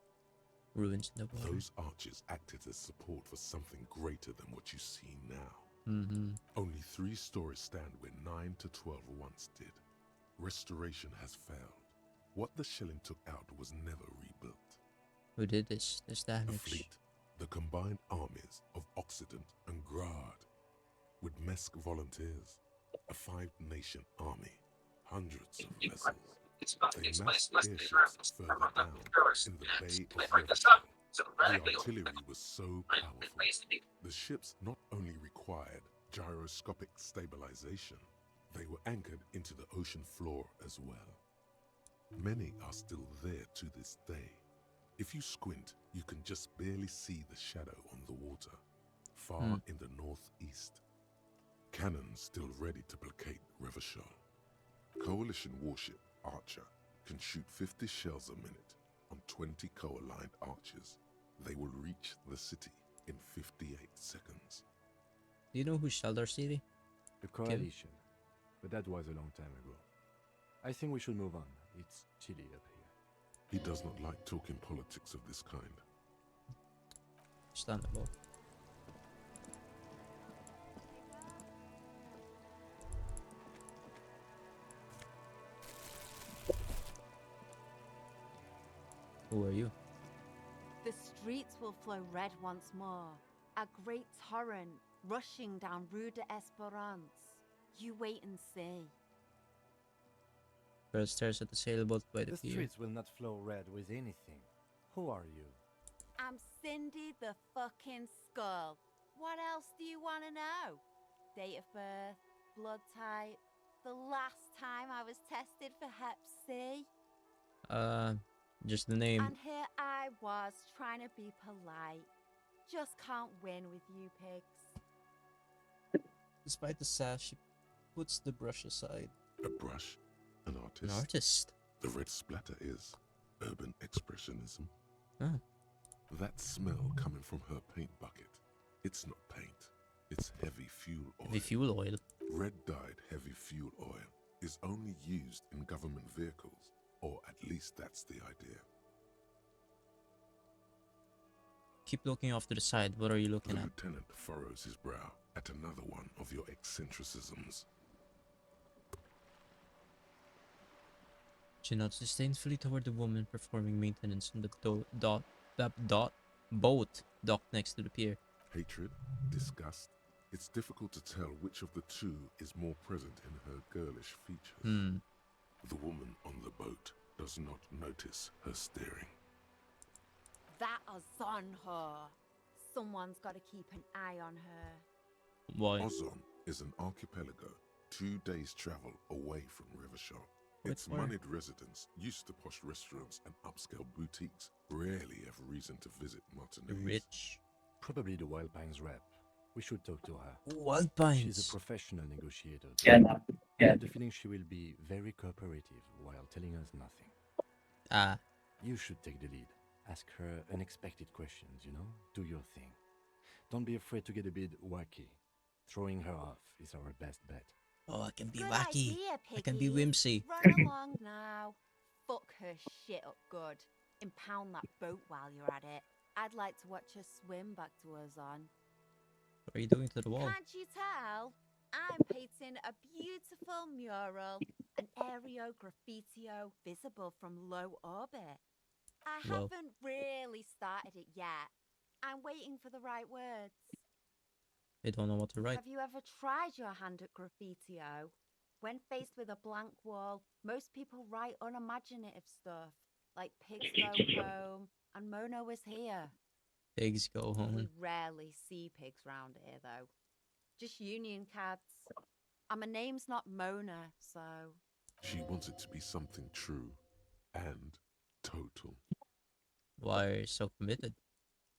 Ruins in the water. Those arches acted as support for something greater than what you see now. Only 3 stories stand where 9 to 12 once did. Restoration has failed. What the shelling took out was never rebuilt. Who did this damage? A fleet, the combined armies of Occident and Grad, with Mesk volunteers, a 5-nation army, hundreds of vessels. They massed airships further down in the Bay of Revachol. The artillery was so powerful. The ships not only required gyroscopic stabilization, they were anchored into the ocean floor as well. Many are still there to this day. If you squint, you can just barely see the shadow on the water, far in the northeast. Cannons still ready to placate Revachol. Coalition warship Archer can shoot 50 shells a minute on 20 co-aligned archers. They will reach the city in 58 seconds. Do you know who shelled our city? The Coalition. But that was a long time ago. I think we should move on. It's chilly up here. He does not like talking politics of this kind. Understandable. Who are you? The streets will flow red once more. A great torrent rushing down Rue d'Esperance. You wait and see. Girl stares at the sailboat by the pier. streets will not flow red with anything. Who are you? I'm Cindy the fucking Skull. What else do you want to know? Date of birth, blood type, the last time I was tested for Hep C. Just the name. And here I was trying to be polite. Just can't win with you pigs. Despite the sass, she puts the brush aside. A brush? An artist? An artist? The red splatter is urban expressionism. Oh. That smell coming from her paint bucket. It's not paint. It's heavy fuel oil. Heavy fuel oil. Red-dyed heavy fuel oil is only used in government vehicles, or at least that's the idea. Keep looking off to the side. What are you looking The at? lieutenant furrows his brow at another one of your eccentricisms. She nods disdainfully toward the woman performing maintenance on the boat docked next to the pier. Hatred, disgust. It's difficult to tell which of the two is more present in her girlish features. The woman on the boat does not notice her staring. That is on her. Someone's got to keep an eye on her. Why? Ozon is an archipelago 2 days' travel away from Rivershaw. Its where? moneyed residents, used to posh restaurants and upscale boutiques, rarely have reason to visit Martinez. Rich. Probably the Wild Pines rep. We should talk to her. Wild Pines. She's a professional negotiator. Yeah, I have the feeling she will be very cooperative while telling us nothing. Ah. You should take the lead. Ask her unexpected questions, you know? Do your thing. Don't be afraid to get a bit wacky. Throwing her off is our best bet. Oh, I can be Good wacky. idea, I can be Piggy. whimsy. Run along now. Fuck her shit up good. Impound that boat while you're at it. I'd like to watch her swim back to Ozon. What are you doing to the wall? Can't you tell? I'm painting a beautiful mural, an aereo graffitio visible from low orbit. I Whoa. haven't really started it yet. I'm waiting for the right words. I don't know what to write. Have you ever tried your hand at graffitio? When faced with a blank wall, most people write unimaginative stuff, like pigs go home and Mona was here. Pigs go home. We rarely see pigs round here, though. Just union cards. And my name's not Mona, so... She wants it to be something true and total. Why are you so committed?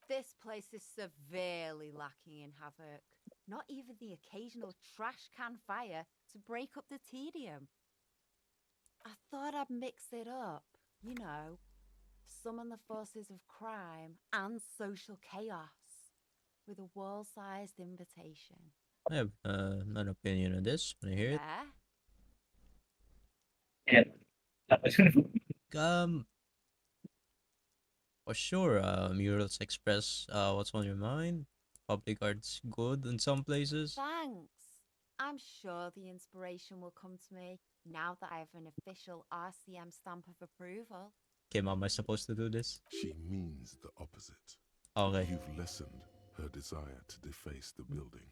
This place is severely lacking in havoc. Not even the occasional trash can fire to break up the tedium. I thought I'd mix it up, you know, summon the forces of crime and social chaos with a wall-sized invitation. I have an opinion on this. Wanna hear it? Yeah. For sure, murals express what's on your mind. Public art's good in some places. Thanks. I'm sure the inspiration will come to me now that I have an official RCM stamp of approval. Okay, Mom, am I supposed to do this? She means the opposite. Okay. You've lessened her desire to deface the building.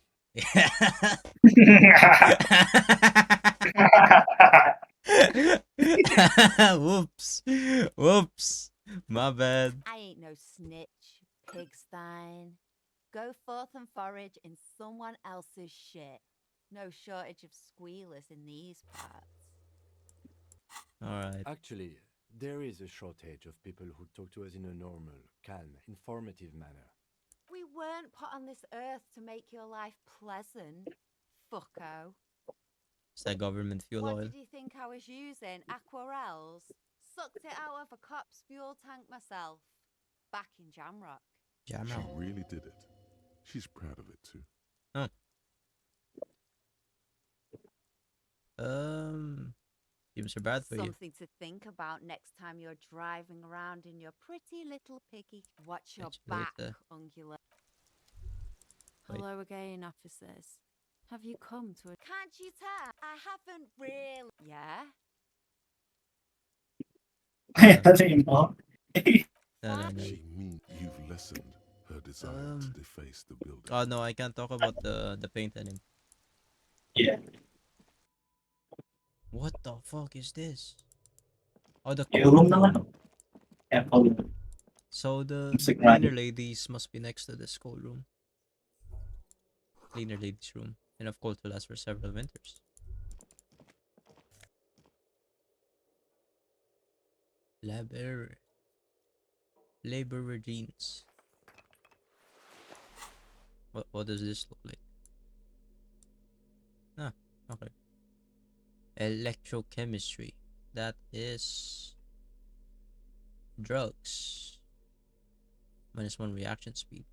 Whoops. Whoops. My bad. I ain't no snitch, pigstein. Go forth and forage in someone else's shit. No shortage of squealers in these parts. Alright. Actually, there is a shortage of people who talk to us in a normal, calm, informative manner. We weren't put on this earth to make your life pleasant, fucko. It's that government fuel What oil. did you think I was using? Aquarels? Sucked it out of a cop's fuel tank myself. Back in Jamrock. She really did it. She's proud of it too. Huh. Seems so bad for you. Something to think about next time you're driving around in your pretty little piggy. Watch your Catch you back, later. ungulate. Wait. Hello again, officers. Have you come to a... Can't you tell? I haven't really... Yeah? No. She means you've lessened her desire to deface the building. Oh no, I can't talk about the paint anymore. Yeah. What the fuck is this? Oh, the Yung room cold naman. room. Yeah, cold room. So the Sigurado. cleaner ladies must be next to this cold room. Cleaner ladies room. And of course to last for several winters. Laborer jeans. What does this look like? Ah, okay. Electrochemistry. That is drugs. -1 reaction speed.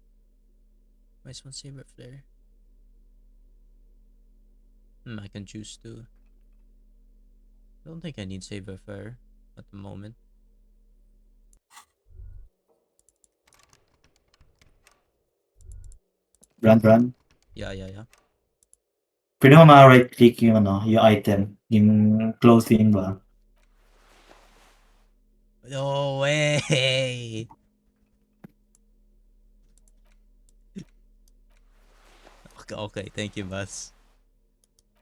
-1 saber flare. I can choose to. I don't think I need saber flare at the moment. Run. Yeah. Pwede mo ma-right click yung yung item, yung clothing ba? No way! Okay, thank you, boss.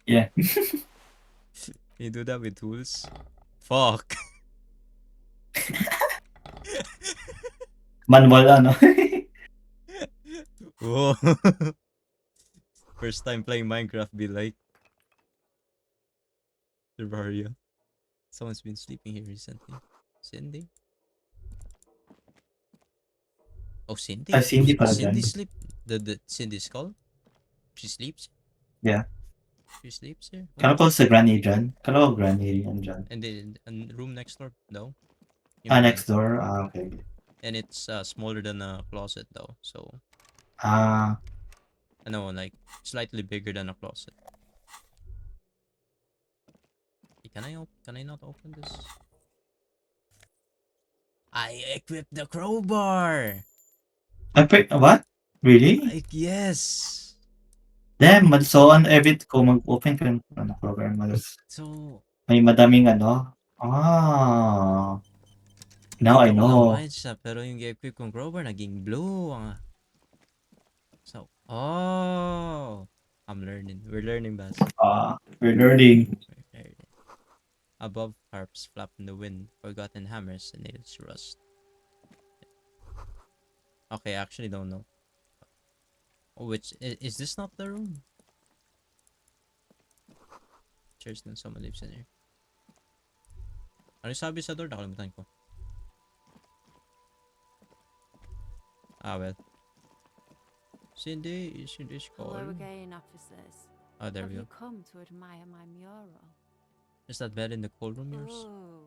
Yeah. You do that with tools? Fuck! Manual Whoa! First time playing Minecraft be like Terraria. Someone's been sleeping here recently. Cindy? Oh, Cindy? Cindy pala Cindy dyan. sleep? The Cindy skull? She sleeps? Yeah. She sleeps here? Kala ko sa granny dyan. Kala ko granny yan dyan. And the room next door? No? Next door? Okay. And it's smaller than a closet though, so... I know, like, slightly bigger than a closet. Can I not open this? I equipped the crowbar! What? Really? Yes! Damn, so every ko mag-open ko yung program So... may madaming now I Hindi ko know. alam siya, pero yung equip kong crowbar naging blue. So, I'm learning. We're learning, Bas. We're learning. Above harps flap in the wind, forgotten hammers and nails rust. Okay, I actually don't know. Which, is this not the room? Cheers na someone lives in here. Ano sabi sa door? Nakalimutan ko. Well. Cindy's call. Hello again, officers. Oh, there Have we go. you come to admire my mural? Is that bed in the cold room yours? Oh,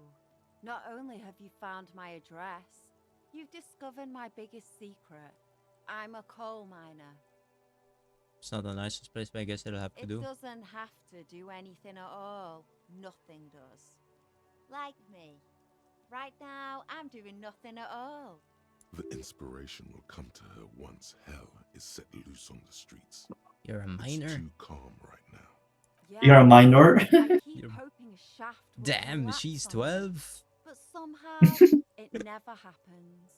not only have you found my address, you've discovered my biggest secret. I'm a coal miner. It's not the nicest place, but I guess it'll have to do. It doesn't have to do anything at all. Nothing does. Like me. Right now, I'm doing nothing at all. The inspiration will come to her once hell is set loose on the streets. You're a miner? It's too calm right now. Yeah, You're a minor? I keep hoping a shaft will Damn, collapse she's on 12. me, but somehow it never happens.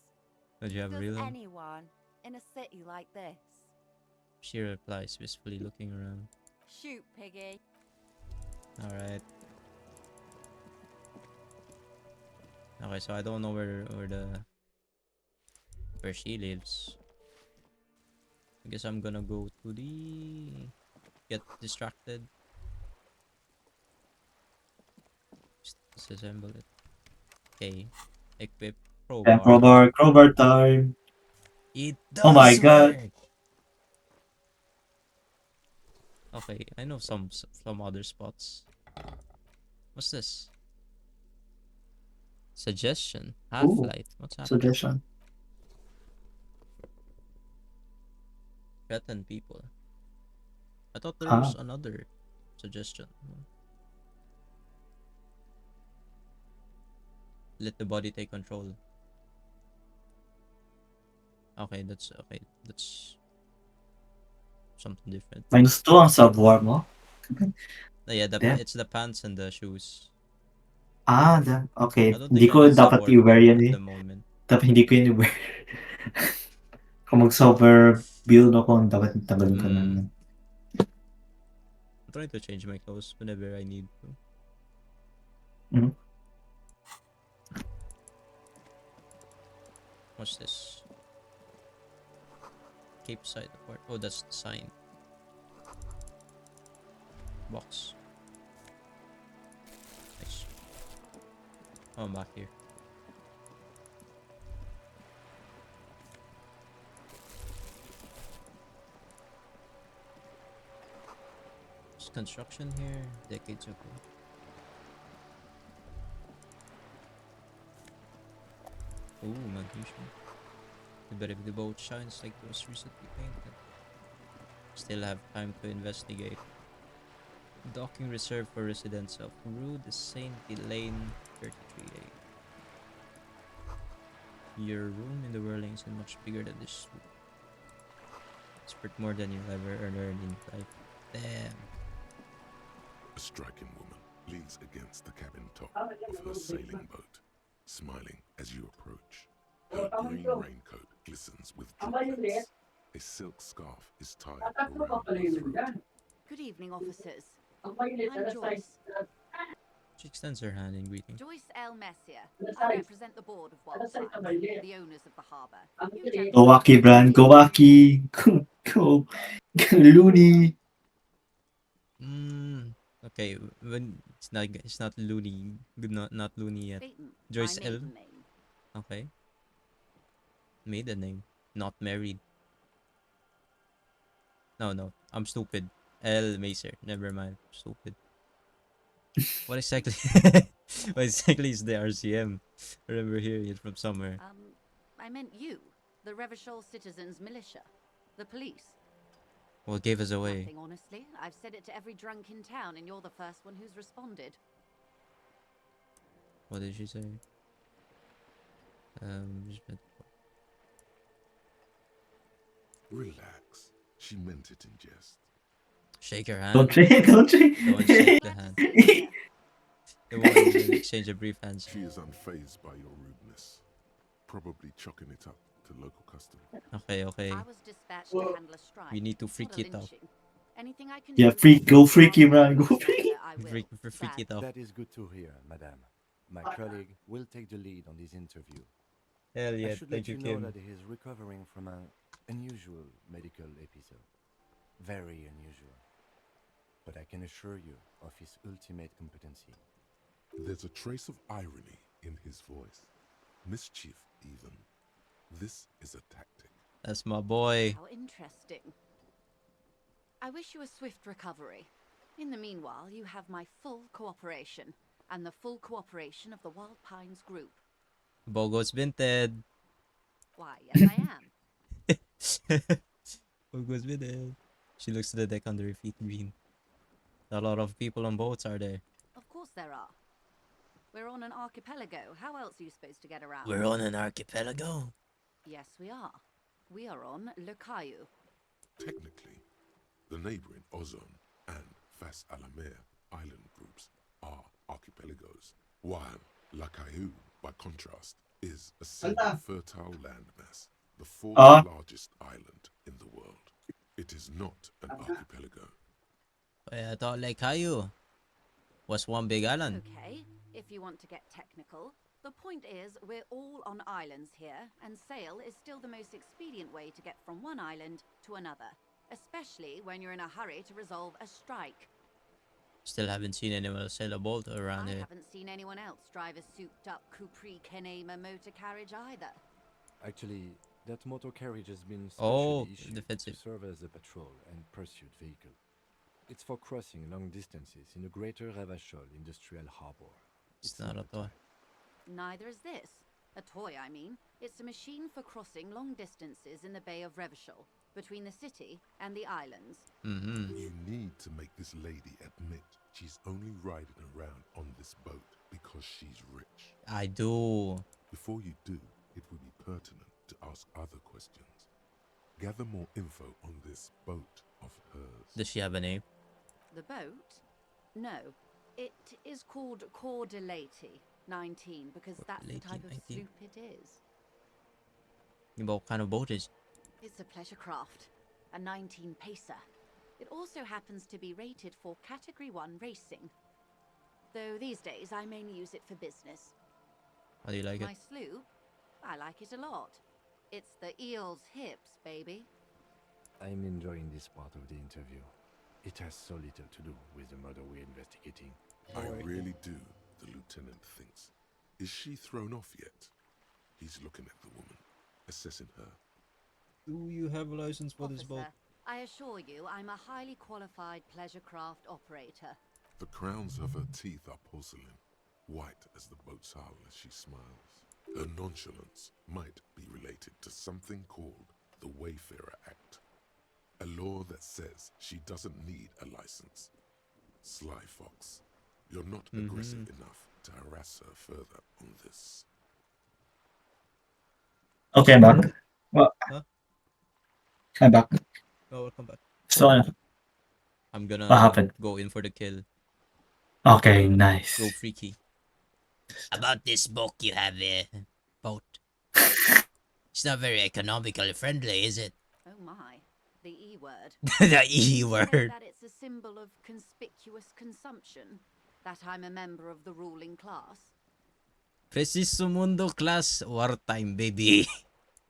Did you have a Does real one? anyone in a city like this? She replies, wistfully looking around. Shoot, Piggy. Alright. Okay, so I don't know where she lives. I guess I'm gonna go to the... Get distracted. Just disassemble it. Okay. Equip crowbar. Yeah, crowbar time. It does Oh my work! god. Okay, I know some other spots. What's this? Suggestion. Half-light. What's happening? Suggestion. Threaten people. I thought there was another suggestion. Let the body take control. Okay, that's something different. -2 ang sub-war mo? It's the pants and the shoes. Okay. I don't Hindi think ko I need dapat support i-wear yan at eh. the moment. Dapat hindi ko yun i-wear. Kung mag-sober build ako, dapat tanggalin ko na. I'm trying to change my clothes whenever I need to. What's this? Cape side apart. Oh, that's the sign. Box. Nice. Oh, I'm back here. There's construction here decades ago. Ooh, magnesium. But if the boat shines like it was recently painted, still have time to investigate. Docking reserved for residents of Rue de Saint Elaine 33A. Your room in the whirling is much bigger than this room. It's worth more than you'll ever earn in life. Damn. A striking woman leans against the cabin top of her sailing boat, smiling as you approach. Her green raincoat glistens with droplets. A silk scarf is tied around her throat. Good evening, officers. I'm Joyce. She extends her hand in greeting. Joyce L. Messier. I represent the board of Wild Times, the owners of the harbour. You gentlemen Go Wacky, Brand. Go Wacky. Go. Looney. Okay, when it's not Looney, not Looney yet. Peyton, Joyce my L. maiden name. Okay. Maiden name, not married. No, I'm stupid. L. Macer. Never mind. Stupid. What exactly? What exactly is the RCM? I remember hearing it from somewhere. I meant you, the Revachol Citizens Militia, the police. What gave us away? Nothing, honestly. I've said it to every drunk in town, and you're the first one who's responded. What did she say? Relax. She meant it in jest. Shake her hand. Don't shake. Don't shake. Don't shake the hand. The one will exchange a brief handshake. She is unfazed by your rudeness, probably chalking it up to local custom. Okay. I was dispatched to handle a strike. We need to freak it out. Anything I can Yeah, do go freaky, man. Go freaky. Freak it out. That is good to hear, madame. My colleague will take the lead on this interview. Hell yeah, I should thank let you, you know Kim. that he is recovering from an unusual medical episode. Very unusual. But I can assure you of his ultimate competency. There's a trace of irony in his voice. Mischief, even. This is a tactic. That's my boy. How interesting. I wish you a swift recovery. In the meanwhile, you have my full cooperation, and the full cooperation of the Wild Pines Group. Bogo's Vinted. Why, yes I am. Bogo's Vinted. She looks to the deck under her feet green. A lot of people on boats are there. Of course there are. We're on an archipelago. How else are you supposed to get around? We're on an archipelago. Yes, we are. We are on Le Caillou. Technically, the neighboring Ozone and Fas Alamer island groups are archipelagos, while La Caillou, by contrast, is a semi-fertile landmass, the fourth largest island in the world. It is not an archipelago. I thought Lake Caillou was one big island. Okay, if you want to get technical, the point is we're all on islands here, and sail is still the most expedient way to get from one island to another, especially when you're in a hurry to resolve a strike. Still haven't seen anyone else sail a boat around I here. haven't seen anyone else drive a souped-up Capri Kenema motor carriage either. Actually, that motor carriage has been Oh, specially issued defensive. to serve as a patrol and pursuit vehicle. It's for crossing long distances in the greater Revachol industrial harbor. It's not a toy. Neither is this. A toy, I mean. It's a machine for crossing long distances in the Bay of Revachol, between the city and the islands. You need to make this lady admit she's only riding around on this boat because she's rich. I do. Before you do, it would be pertinent to ask other questions. Gather more info on this boat of hers. Does she have a name? The boat? No. It is called Cor de Leyte 19 because that's the type of 19. sloop it is. What kind of boat is? It's a pleasure craft, a 19 pacer. It also happens to be rated for Category 1 racing. Though these days I mainly use it for business. How do you like it? My sloop? I like it a lot. It's the eel's hips, baby. I'm enjoying this part of the interview. It has so little to do with the murder we're investigating. I really do, the lieutenant thinks. Is she thrown off yet? He's looking at the woman, assessing her. Do you have a license for this boat? Officer, I assure you I'm a highly qualified pleasure craft operator. The crowns of her teeth are porcelain, white as the boat's hull as she smiles. Her nonchalance might be related to something called the Wayfarer Act, a law that says she doesn't need a license. Sly Fox, you're not aggressive enough to harass her further on this. Okay, I'm back. Well, Huh? I'm back. Oh, welcome back. So, I'm what gonna happened? go in for the kill. Okay, nice. Go freaky. About this book you have here, boat. It's not very economically friendly, is it? Oh my, the E word. The E You say word. that it's a symbol of conspicuous consumption, that I'm a member of the ruling class. Preciso mundo class wartime, baby.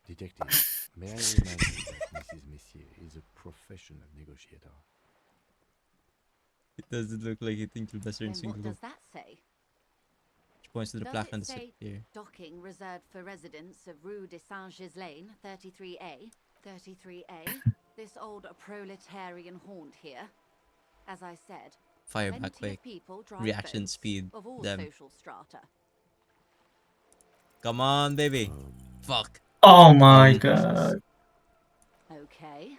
Detective, may I remind you that Mrs. Messier is a professional negotiator. It doesn't look like it thinks Sylvester in Then what single. does that say? She points to the Does plaque it on the say here. docking reserved for residents of Rue de Saint-Gislain, 33A, 33A? This old proletarian haunt here. As I said, Fire back plenty quick. of people drive Reaction boats speed. of all Them. social strata. Come on, baby. Fuck. Oh my god. Okay,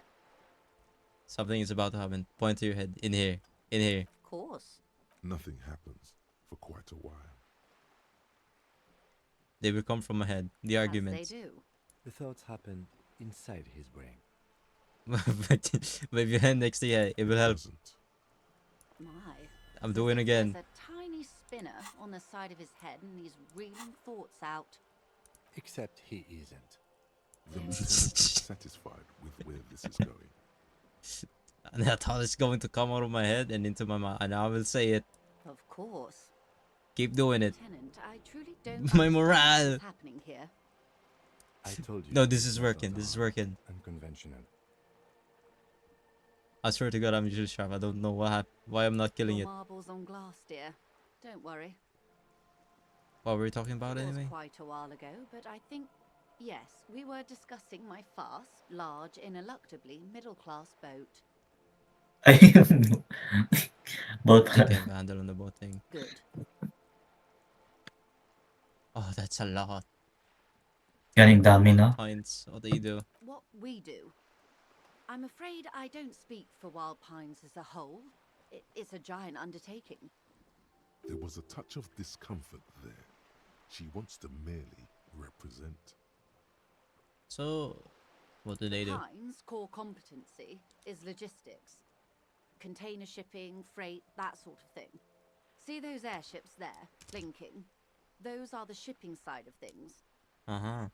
Something is about to happen. Point to your head. In here. In here. of course. Nothing happens for quite a while. They will come from ahead. The As arguments. they do. The thoughts happen inside his brain. but if you hand next to you, it will help. My. I'm it's doing as if again. There's a tiny spinner on the side of his head and he's reeling thoughts out. Except he isn't. The lieutenant is satisfied with where this is going. And I thought it's going to come out of my head and into my mouth. And I will say it. Of course. Keep doing it. Lieutenant, I truly don't My understand morale. what's happening here. I told you. No, this his is methods working. This is are working. Unconventional. I swear to God, I'm usually sharp. I don't know why I'm not killing Your it. marbles on glass, dear. Don't worry. What were we talking about It was anyway? quite a while ago, but I think, yes, we were discussing my fast, large, ineluctably middle-class boat. Both. I think I have a handle on the boat thing. Good. Oh, that's a lot. Getting dami na. Points. What do you do? What we do. I'm afraid I don't speak for Wild Pines as a whole. It's a giant undertaking. There was a touch of discomfort there. She wants to merely represent. So, what do they do? Pines' core competency is logistics. Container shipping, freight, that sort of thing. See those airships there, blinking? Those are the shipping side of things. Uh-huh.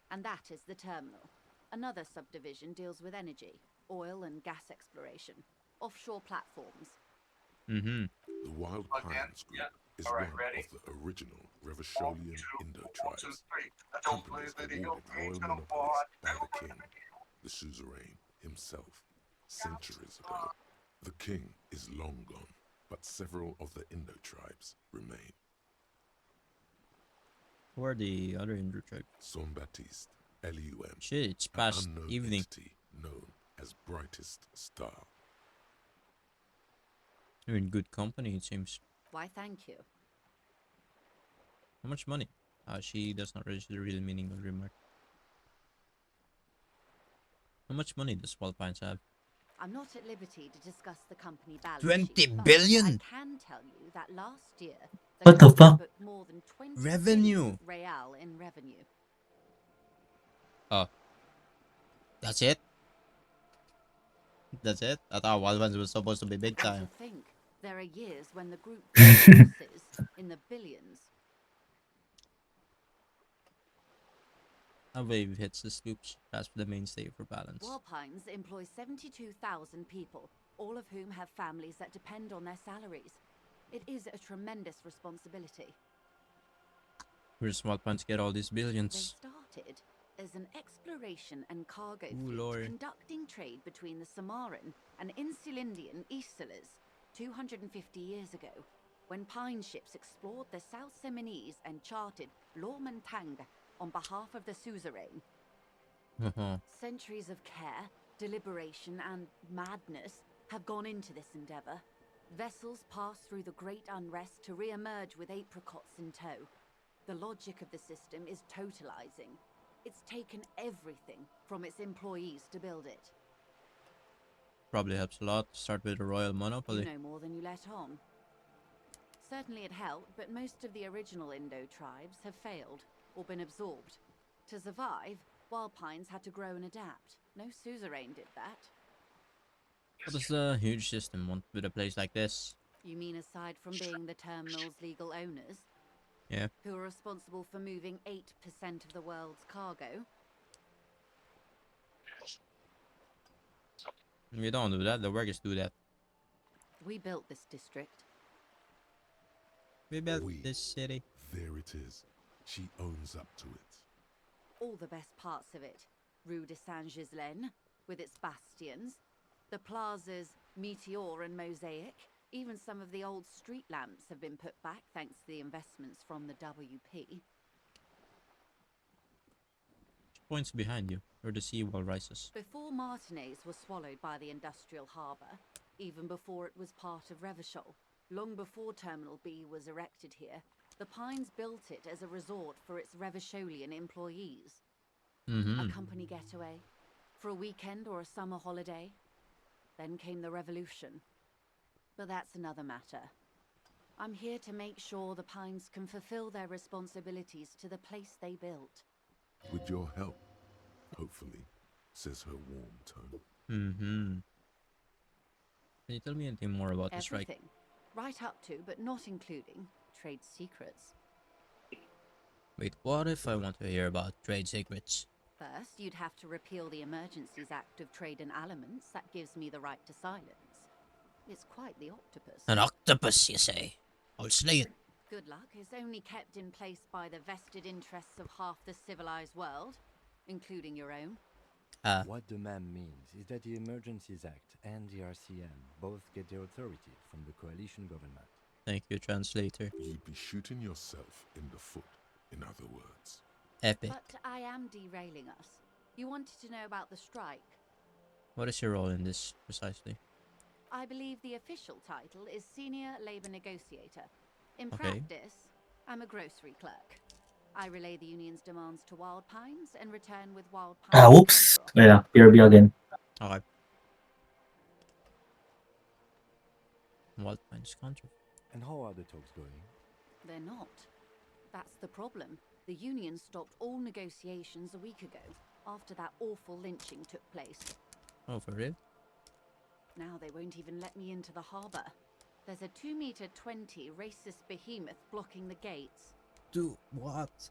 And that is the terminal. Another subdivision deals with energy, oil and gas exploration, offshore platforms. Mm-hmm. The Wild Pines Group is one of the original Revacholian Indo-tribes, companies awarded royal monopolies by the king, the suzerain himself, centuries ago. The king is long gone, but several of the Indo-tribes remain. Who are the other Hindu tribes? Saint-Baptiste, Elysium, Shit, it's an past unknown evening. entity known as Brightest Star. You're in good company, it seems. Why, thank you. How much money? She does not register the real meaning of the remark. How much money does Wild Pines have? I'm not at liberty to discuss the company balance 20 sheet, but billion? I can tell you that last year What the company fuck? booked more than 20 Revenue. billion real in revenue. Oh. That's it? That's it? I thought Wild Pines was supposed to be big And time. to think, there are years when the group booked losses in the billions. A wave hits the sloops. That's the mainstay for balance. Wild Pines employs 72,000 people, all of whom have families that depend on their salaries. It is a tremendous responsibility. Where's Wild Pines get all these They billions? started as an exploration and cargo Ooh, fleet Lord. conducting trade between the Samaran and Insulindian Easterlers 250 years ago, when pine ships explored the South Seminese and charted Lormentang on behalf of the suzerain. Centuries of care, deliberation, and madness have gone into this endeavor. Vessels pass through the great unrest to re-emerge with apricots in tow. The logic of the system is totalizing. It's taken everything from its employees to build it. Probably helps a lot to start with a royal monopoly. You know more than you let on. Certainly it helped, but most of the original Indo tribes have failed or been absorbed. To survive, Wild Pines had to grow and adapt. No suzerain did that. What does the huge system want with a place like this? You mean aside from being the terminal's legal owners? Yeah. Who are responsible for moving 8% of the world's cargo? We don't do that, the workers do that. We built this district. We built this city. There it is. She owns up to it. All the best parts of it. Rue de Saint-Ghislain, with its bastions. The plazas Meteor and Mosaic. Even some of the old street lamps have been put back thanks to the investments from the WP. Points behind you, where the seawall rises. Before Martinez was swallowed by the industrial harbour, even before it was part of Revachol, long before Terminal B was erected here, the Pines built it as a resort for its Revacholian employees. A company getaway, for a weekend or a summer holiday. Then came the revolution. But that's another matter. I'm here to make sure the Pines can fulfill their responsibilities to the place they built. With your help, hopefully, says her warm tone. Can you tell me anything more about the strike? Everything. Right up to, but not including, trade secrets. Wait, what if I want to hear about trade secrets? First, you'd have to repeal the Emergencies Act of Trade in Elements that gives me the right to silence. It's quite the octopus. An octopus, you say? I'll slay it. Good luck is only kept in place by the vested interests of half the civilized world, including your own. What the ma'am means is that the Emergencies Act and the RCM both get their authority from the coalition government. Thank you, translator. You'd be shooting yourself in the foot, in other words. Epic. But I am derailing us. You wanted to know about the strike. What is your role in this, precisely? I believe the official title is Senior Labor Negotiator. In Okay. practice, I'm a grocery clerk. I relay the union's demands to Wild Pines and return with Wild Pines. Oops. Yeah, PRB again. Okay. Wild Pines contract. And how are the talks going? They're not. That's the problem. The union stopped all negotiations a week ago, after that awful lynching took place. Oh, for real? Now they won't even let me into the harbour. There's a 2-meter 20 racist behemoth blocking the gates. Do what?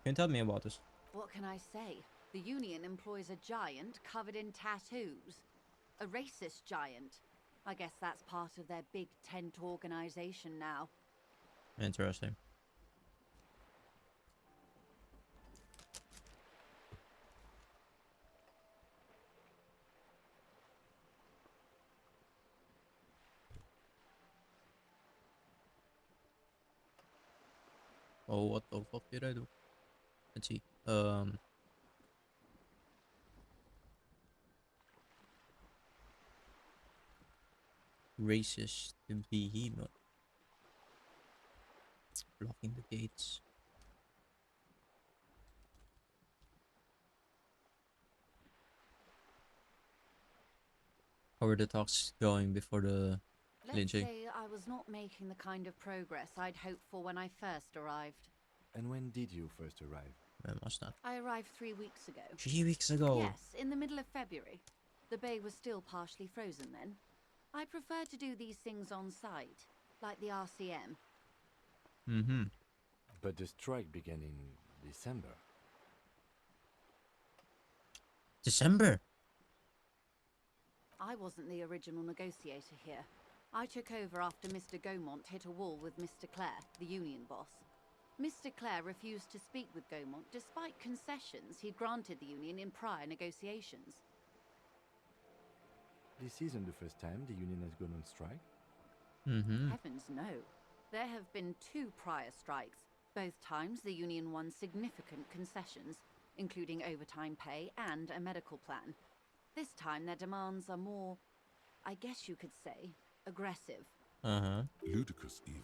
Can you tell me about this? What can I say? The union employs a giant covered in tattoos. A racist giant. I guess that's part of their big tent organisation now. Interesting. Oh, what the fuck did I do? Let's see. Racist behemoth. Blocking the gates. How were the talks going before the Let's lynching? say I was not making the kind of progress I'd hoped for when I first arrived. And when did you first arrive? When was that? I arrived 3 weeks ago. 3 weeks ago? Yes, in the middle of February. The bay was still partially frozen then. I prefer to do these things on site, like the RCM. But the strike began in December. December? I wasn't the original negotiator here. I took over after Mr. Gaumont hit a wall with Mr. Clare, the union boss. Mr. Clare refused to speak with Gaumont despite concessions he'd granted the union in prior negotiations. This isn't the first time the union has gone on strike. Heavens no. There have been 2 prior strikes. Both times the union won significant concessions, including overtime pay and a medical plan. This time their demands are more, I guess you could say, aggressive. Ludicrous even.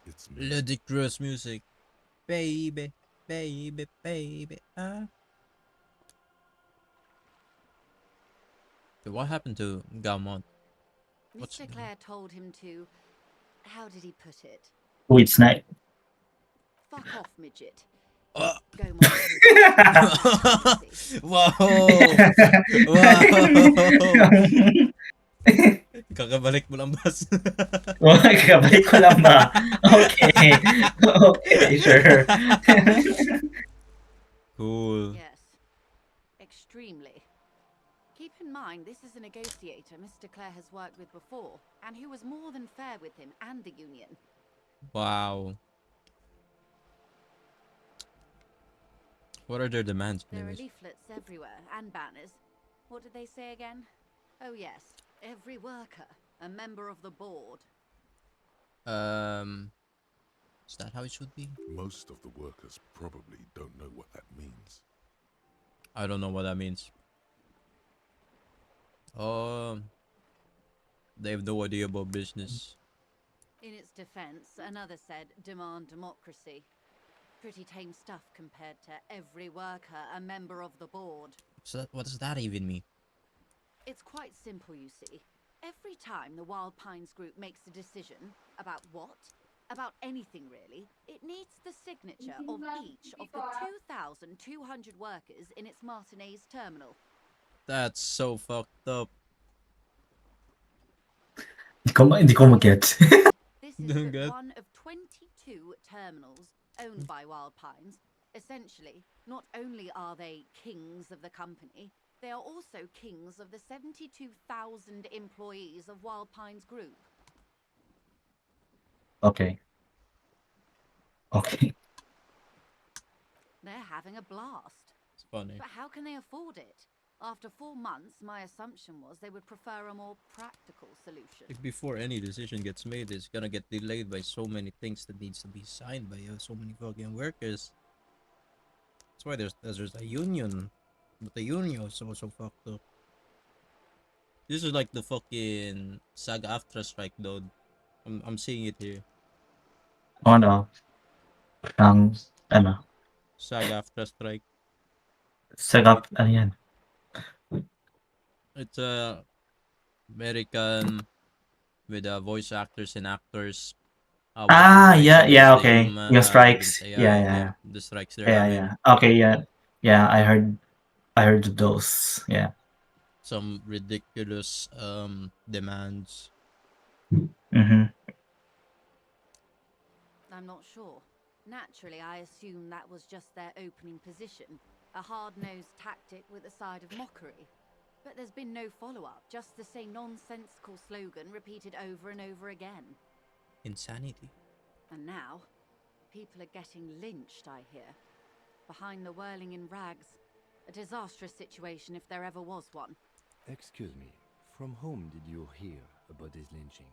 It's me. Ludicrous music. baby, baby, baby. Ah. So what happened to Gaumont? Mr. Clare told him to. How did he put it? Oh, it's night. Fuck off, midget. Oh. Gaumont Wow! Wow! Kakabalik mo lang, boss. Kakabalik ko lang ba? Okay. Okay, sure. Cool. Yes. Extremely. Keep in mind, this is a negotiator Mr. Clare has worked with before, and who was more than fair with him and the union. Wow. What are their demands, There are anyways? leaflets everywhere, and banners. What did they say again? Oh yes, every worker, a member of the board. Is that how it should be? Most of the workers probably don't know what that means. I don't know what that means. They have no idea about business. In its defense, another said, demand democracy. Pretty tame stuff compared to every worker, a member of the board. So what does that even mean? It's quite simple, you see. Every time the Wild Pines group makes a decision about what? About anything really, it needs the signature of each of the 2,200 workers in its Martinez terminal. That's so fucked up. Hindi ko mag-get. This is but one of 22 terminals owned by Wild Pines. Essentially, not only are they kings of the company, they are also kings of the 72,000 employees of Wild Pines Group. Okay. Okay. They're having a blast. It's funny. But how can they afford it? After 4 months, my assumption was they would prefer a more practical solution. Like before any decision gets made, it's gonna get delayed by so many things that needs to be signed by so many fucking workers. That's why there's a union, but the union is also fucked up. This is like the fucking SAG-AFTRA strike, dude. I'm seeing it here. Ano? Ang, ano? SAG-AFTRA strike. Sagap, ano yan? It's American with voice actors and actors. Yeah, okay. Yung strikes. Yeah. The strikes they're having. Yeah. Okay, yeah. Yeah, I heard of those. Yeah. Some ridiculous demands. Mm-hmm. I'm not sure. Naturally, I assume that was just their opening position, a hard-nosed tactic with a side of mockery. But there's been no follow-up, just the same nonsensical slogan repeated over and over again. Insanity. And now, people are getting lynched, I hear. Behind the whirling in rags. A disastrous situation if there ever was one. Excuse me, from whom did you hear about this lynching?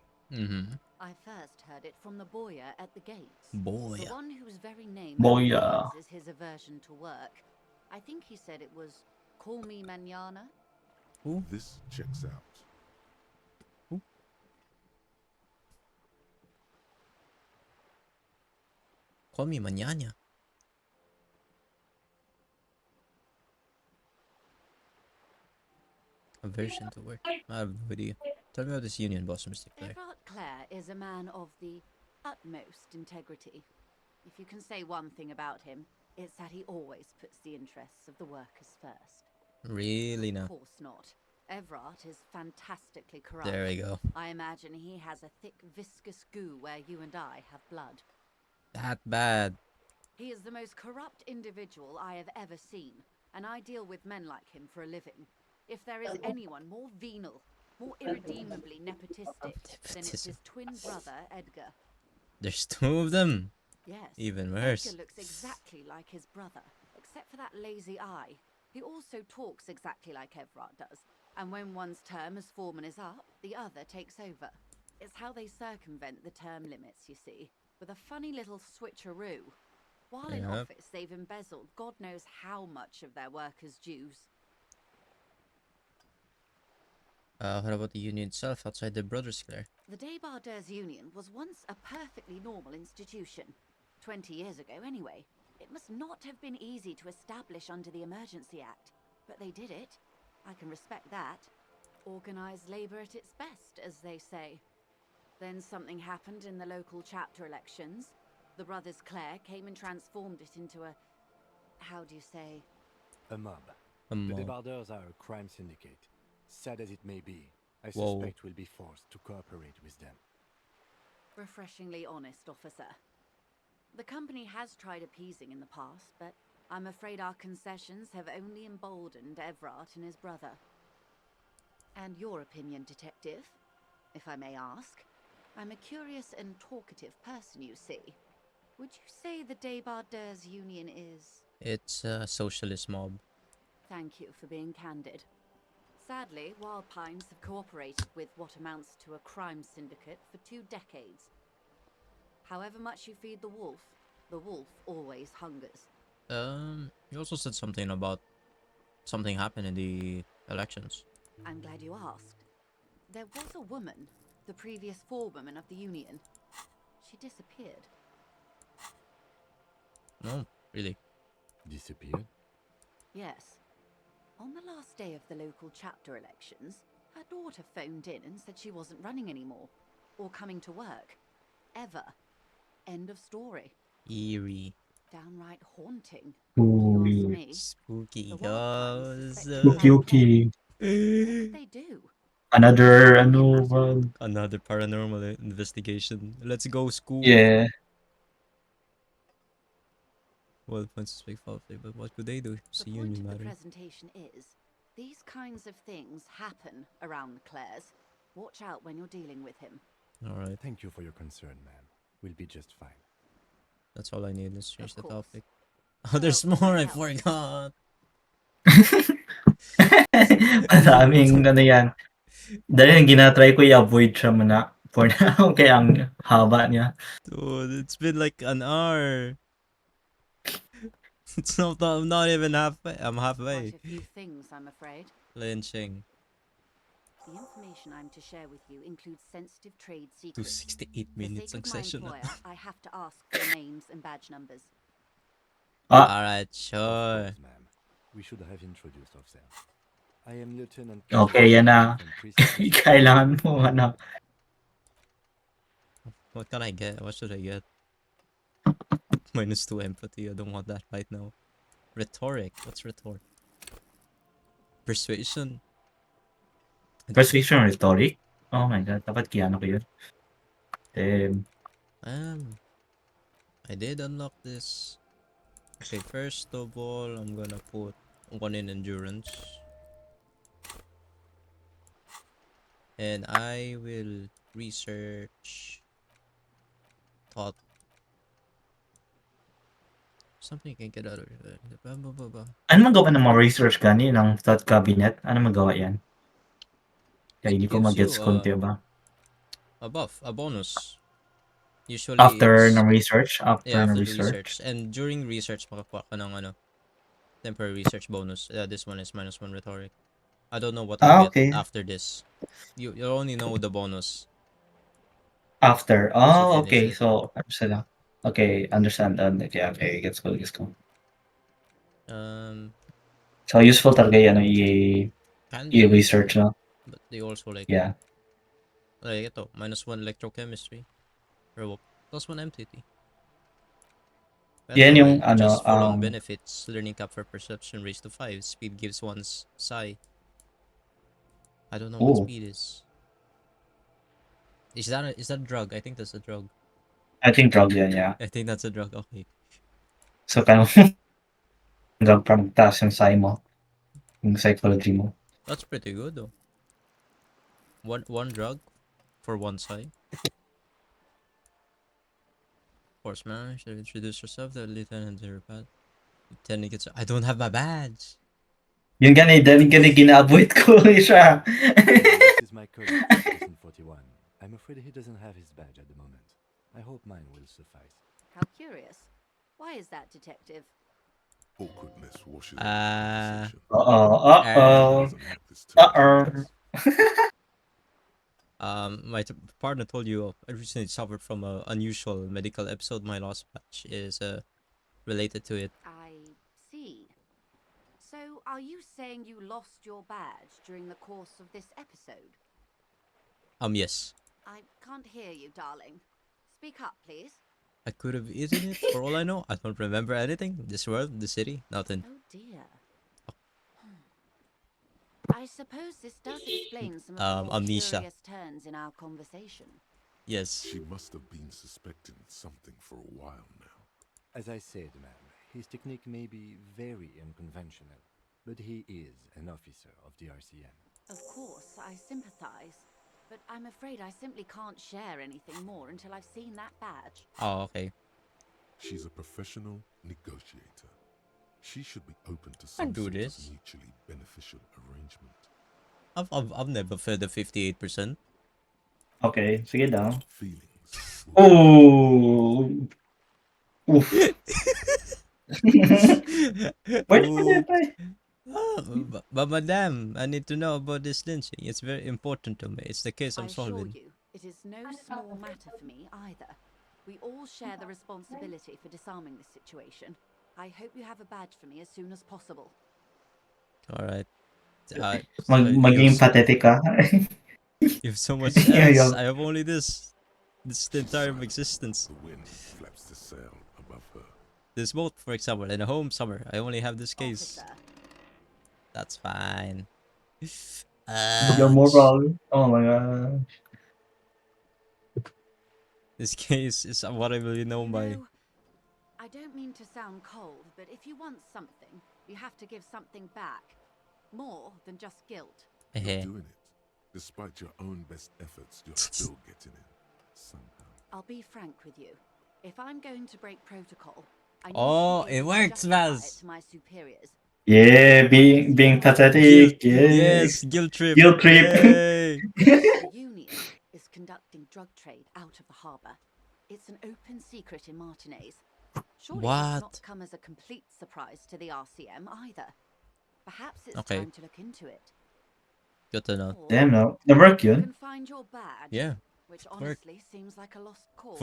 I first heard it from the boyar at the gates. Boyar. The one whose very name Boyar. is his aversion to work. I think he said it was, call me mañana. Who? This checks out. Who? Call me mañana. Aversion to work. I have no idea. Tell me about this union boss, Mr. Clare. Everard Clare is a man of the utmost integrity. If you can say one thing about him, it's that he always puts the interests of the workers first. Really now? Of course not. Everard is fantastically corrupt. There we go. I imagine he has a thick, viscous goo where you and I have blood. That bad. He is the most corrupt individual I have ever seen, and I deal with men like him for a living. If there is anyone more venal, more irredeemably nepotistic than it's his twin brother, Edgar. There's two of them. Yes. Even worse. Edgar looks exactly like his brother, except for that lazy eye. He also talks exactly like Everard does, and when one's term as foreman is up, the other takes over. It's how they circumvent the term limits, you see, with a funny little switcheroo. While in office, they've embezzled God knows how much of their workers' dues. What about the union itself outside the Brothers, Clare? The Debarders Union was once a perfectly normal institution. 20 years ago anyway. It must not have been easy to establish under the Emergency Act, but they did it. I can respect that. Organized labor at its best, as they say. Then something happened in the local chapter elections. The brothers Clare came and transformed it into a... how do you say? A mob. A The mob. debardeurs are a crime syndicate. Sad as it may be, I Whoa. suspect we'll be forced to cooperate with them. Refreshingly honest, officer. The company has tried appeasing in the past, but I'm afraid our concessions have only emboldened Evrat and his brother. And your opinion, detective, if I may ask? I'm a curious and talkative person, you see. Would you say the Debardeurs Union is... It's a socialist mob. Thank you for being candid. Sadly, Wild Pines have cooperated with what amounts to a crime syndicate for 2 decades. However much you feed the wolf always hungers. You also said something about something happened in the elections. I'm glad you asked. There was a woman, the previous forewoman of the Union. She disappeared. No, really. Disappeared? Yes. On the last day of the local chapter elections, her daughter phoned in and said she wasn't running anymore, or coming to work. Ever. End of story. Eerie. Downright haunting. Ooh, Me. Spooky. The Wild Pines suspect Yuki foul play. Yuki. What could they do? Another one. Another paranormal investigation. Let's go, school. Yeah. Well, points to speak foul play, but what could they do? See you, The new point of matter. the presentation is, these kinds of things happen around the Clares. Watch out when you're dealing with him. Alright. Thank you for your concern, ma'am. We'll be just fine. That's all I need. Let's change the course. topic. Oh, there's more. I forgot. Maraming ano yan. Dahil yung ginatry ko i-avoid siya muna for now. Kaya ang haba niya. Dude, it's been like an hour. It's not. I'm not even halfway. I'm halfway. Quite a few things, I'm afraid. Lynching. The information I'm to share with you includes sensitive trade secrets. 268 For minutes sake ang of my session. employer, I have to ask for names and badge numbers. Alright, Of sure. course, ma'am. We should have introduced ourselves. I am Lieutenant... Okay, yan na. from Precinct Kailangan mo ano. What can I get? What should I get? -2 empathy. I don't want that right now. Rhetoric. What's rhetoric? Persuasion. Persuasion rhetoric? Oh my god, dapat kiano ko yun. I did unlock this. Okay, first of all, I'm gonna put one in endurance. And I will research thought. Something you can get out of it. Ano magawa ng mga research gani ng thought cabinet? Ano magawa yan? Kaya hindi ko Gives mag-gets you konti ba? a buff, a bonus. Usually After it's... ng research? Yeah, after the research. research. And during research, makakuha ka ng ano, temporary research bonus. This one is -1 rhetoric. I don't know what I'll Okay. get after this. You only know the bonus. After. Once you Oh, finish okay. it. So, ano sila? Okay, understand. Okay, gets ko. So, useful talaga yan, Can be, i-research, no? but they also like... Yeah. Like ito, -1 electrochemistry. Or +1 MTT. Yan yung, Just for long benefits, learning cap for perception raised to 5. Speed gives one's psi. I don't know what speed is. Is that a drug? I think that's a drug. I think drug yan, yeah. I think that's a drug, okay. So, kaya drug para magtaas yung psi mo. Yung psychology mo. That's pretty good though. One drug for one psi. Of course, man. Should introduce yourself, the lieutenant to your pad. Lieutenant gets... I don't have my badge. Yun gina-avoid ko siya. This is my colleague, Citizen 41. I'm afraid he doesn't have his badge at the moment. I hope mine will suffice. How curious. Why is that, detective? Awkwardness washes Uh-oh. My partner told you I recently suffered from a unusual medical episode. My lost patch is related to it. I see. So, are you saying you lost your badge during the course of this episode? Yes. I can't hear you, darling. Speak up, please. I could have eaten it for all I know. I don't remember anything. This world, the city, nothing. Oh dear. I suppose this does explain some of the more Amnesia. curious turns in our conversation. Yes. She must have been suspecting something for a while now. As I said, ma'am, his technique may be very unconventional, but he is an officer of the RCM. Of course, I sympathize, but I'm afraid I simply can't share anything more until I've seen that badge. Oh, okay. She's a professional negotiator. She should be open to I some do sort this. of mutually beneficial arrangement. I've never felt the 58%. Okay, sige daw. Feelings. Oh. Oof. Pwede, pwede, pwede. But madam, I need to know about this lynching. It's very important to me. It's the case I I'm assure solving. you, it is no small matter for me either. We all share the responsibility for disarming this situation. I hope you have a badge for me as soon as possible. Alright. Maging pathetic ka. You have so much Yeah, else. yeah. I have only this. This is the entire of existence. The wind flaps the sail above her. This boat, for example, in a home summer. I only have this case. Officer. That's fine. Your moral. Oh my god. This case is what I will be known by. No, I don't mean to sound cold, but if you want something, you have to give something back. More than just guilt. You're doing it. Despite your own best efforts, you're still getting in. Somehow. I'll be frank with you. If I'm going to break protocol, I need Oh, to be it able to works, justify Vaz. it to my superiors. Yeah, being pathetic. Yeah. Yes, guilt trip. Guilt trip. Yay. The Union is conducting drug trade out of the harbour. It's an open secret in Martinez. Surely that's What? not come as a complete surprise to the RCM either. Perhaps it's Okay. time to look into it. Good to know. Or Damn, no. Nawork you yun. can find your badge, Yeah. which Work. honestly seems like a lost cause.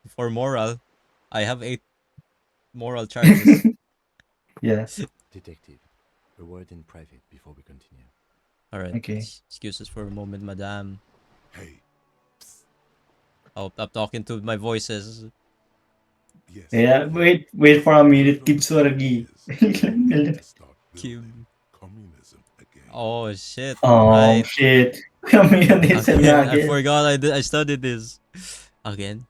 For moral, I have 8 moral charges. Yeah. Detective, a word in private before we continue. Alright. Okay. Excuses for a moment, madam. Hey. Oh, I'm talking to my voices. Yes. Yeah, wait for a minute. Keep Soragi. Kim. Communism again. Oh shit. Oh Right. shit. Communism Again, I again. forgot I studied this. Again.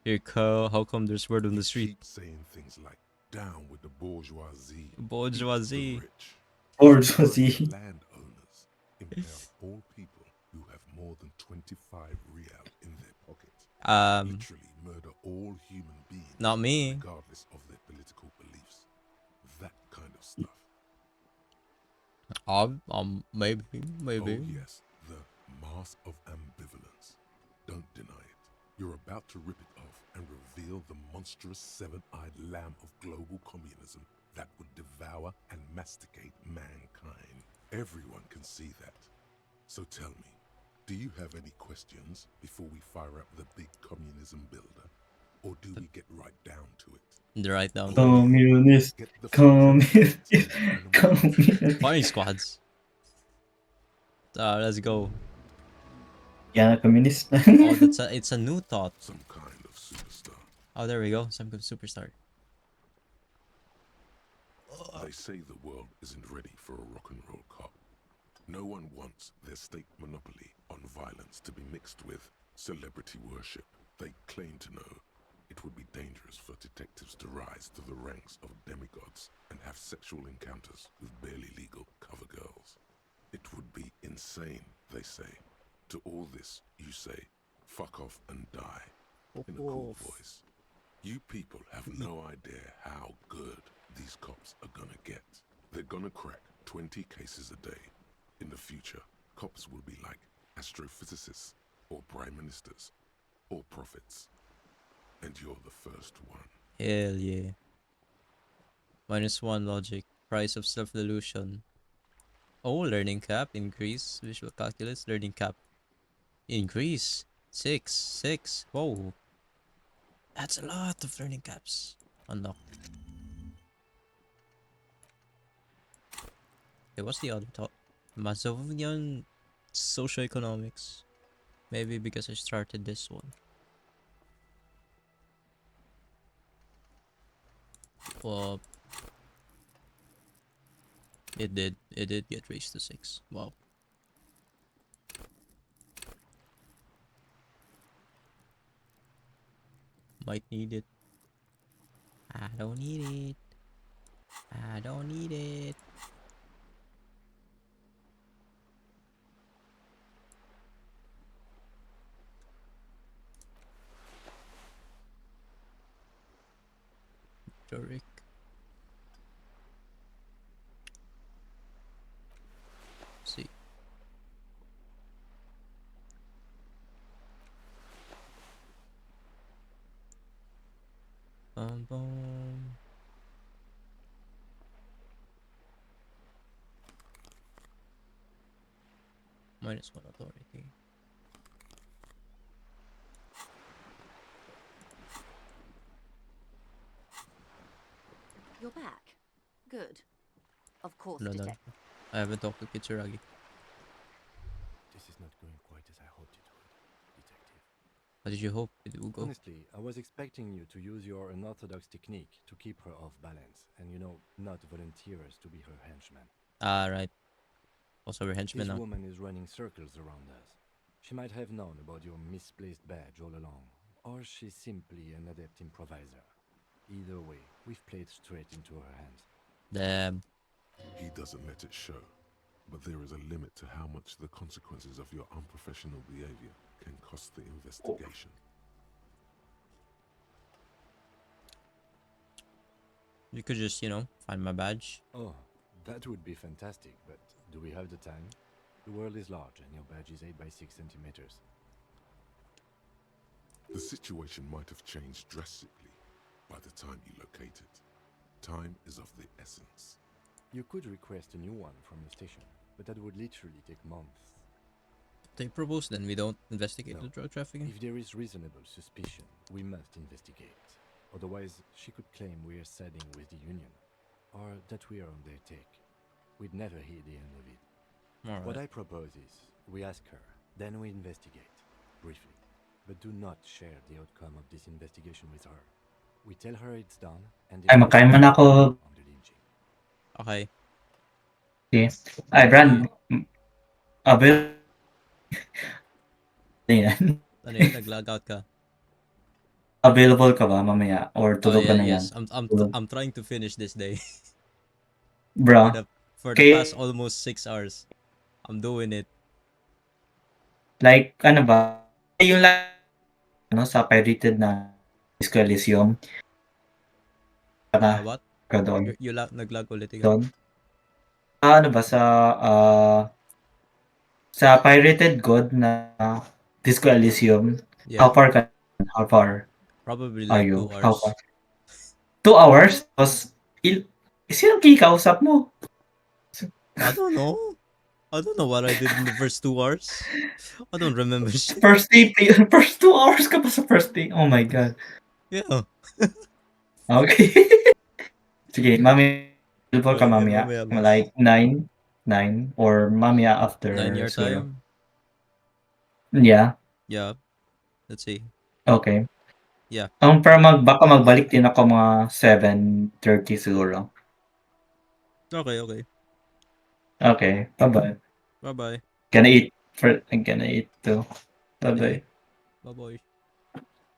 Here, how come there's word on the street? Keep saying things like down with the bourgeoisie. Bourgeoisie. The rich. Bourgeoisie. Landowners impale all people who have more than 25 real in their pockets. Literally murder all human beings. Not me. Regardless of their political beliefs. That kind of stuff. Maybe. Oh yes, the mask of ambivalence. Don't deny it. You're about to rip it off and reveal the monstrous seven-eyed lamb of global communism that would devour and masticate mankind. Everyone can see that. So tell me, do you have any questions before we fire up the big communism builder? Or do we get right down to it? Right down. Communist. Communist. Communist. Firing squads. Let's go. Yeah, communist. Oh, it's a new thought. Some kind of superstar. Oh, there we go. Some kind of superstar. They say the world isn't ready for a rock and roll cop. No one wants their state monopoly on violence to be mixed with celebrity worship. They claim to know it would be dangerous for detectives to rise to the ranks of demigods and have sexual encounters with barely legal cover girls. It would be insane, they say. To all this, you say, fuck off and die, in a cool voice. You people have no idea how good these cops are gonna get. They're gonna crack 20 cases a day. In the future, cops will be like astrophysicists, or prime ministers, or prophets. And you're the first one. Hell yeah. -1 logic. Price of self-delusion. Oh, learning cap increase. Visual calculus. Learning cap. Increase. 6. Whoa. That's a lot of learning caps. Unlock. Okay, what's the other top? Mazovian socioeconomics. Maybe because I started this one. Well, it did get raised to 6. Wow. Might need it. I don't need it. I don't need it. Rhetoric. See. Boom. -1 authority. You're back. Good. Of course, No. detective. I haven't talked to Kitsuragi. This is not going quite as I hoped it would, detective. How did you hope it would go? Honestly, I was expecting you to use your unorthodox technique to keep her off balance, and not volunteer us to be her henchman. Ah, right. Also, we're henchmen This now. woman is running circles around us. She might have known about your misplaced badge all along, or she's simply an adept improviser. Either way, we've played straight into her hands. Damn. He doesn't let it show, but there is a limit to how much the consequences of your unprofessional behavior can cost the investigation. You could just, find my badge. Oh, that would be fantastic, but do we have the time? The world is large and your badge is 8 by 6 centimeters. The situation might have changed drastically by the time you locate it. Time is of the essence. You could request a new one from the station, but that would literally take months. They propose then we don't investigate the drug trafficking? If there is reasonable suspicion, we must investigate. Otherwise, she could claim we are siding with the Union, or that we are on their take. We'd never hear the end of it. What I propose is, we ask her, then we investigate, briefly. But do not share the outcome of this investigation with her. We tell her it's done, and Ay, makain mo na ako. Okay. Okay. Ay, Brand. Avail... Yan. Ano yun? Nag-log out ka? Available ka ba mamaya? Or Oh, tulog ka yeah, na yan? yes. I'm trying to finish this day. Bro. For the past almost 6 hours. I'm doing it. Like, ano ba? Yung sa pirated na Disco Elysium. What? Ka doon. Nag-lag ulit ikaw. Doon? Ano ba sa pirated god na Disco Elysium? Yeah. How far ka? How far? Probably Are like you? 2 How hours. far? 2 hours? Tapos, sinong kikausap mo? I don't know. I don't know what I did in the first 2 hours. I don't remember shit. First 2 hours ka pa sa first day? Oh my God. Yeah. Okay. Sige, available ka Okay, mamaya. mamaya, boss. Like 9 or mamaya after 9 your siguro. time? Yeah. Yeah. Let's see. Okay. Yeah. Pero baka magbalik din ako mga 7:30 siguro. Okay, okay. Okay, bye-bye. Bye-bye. I'm gonna eat too. Bye-bye. Bye-bye.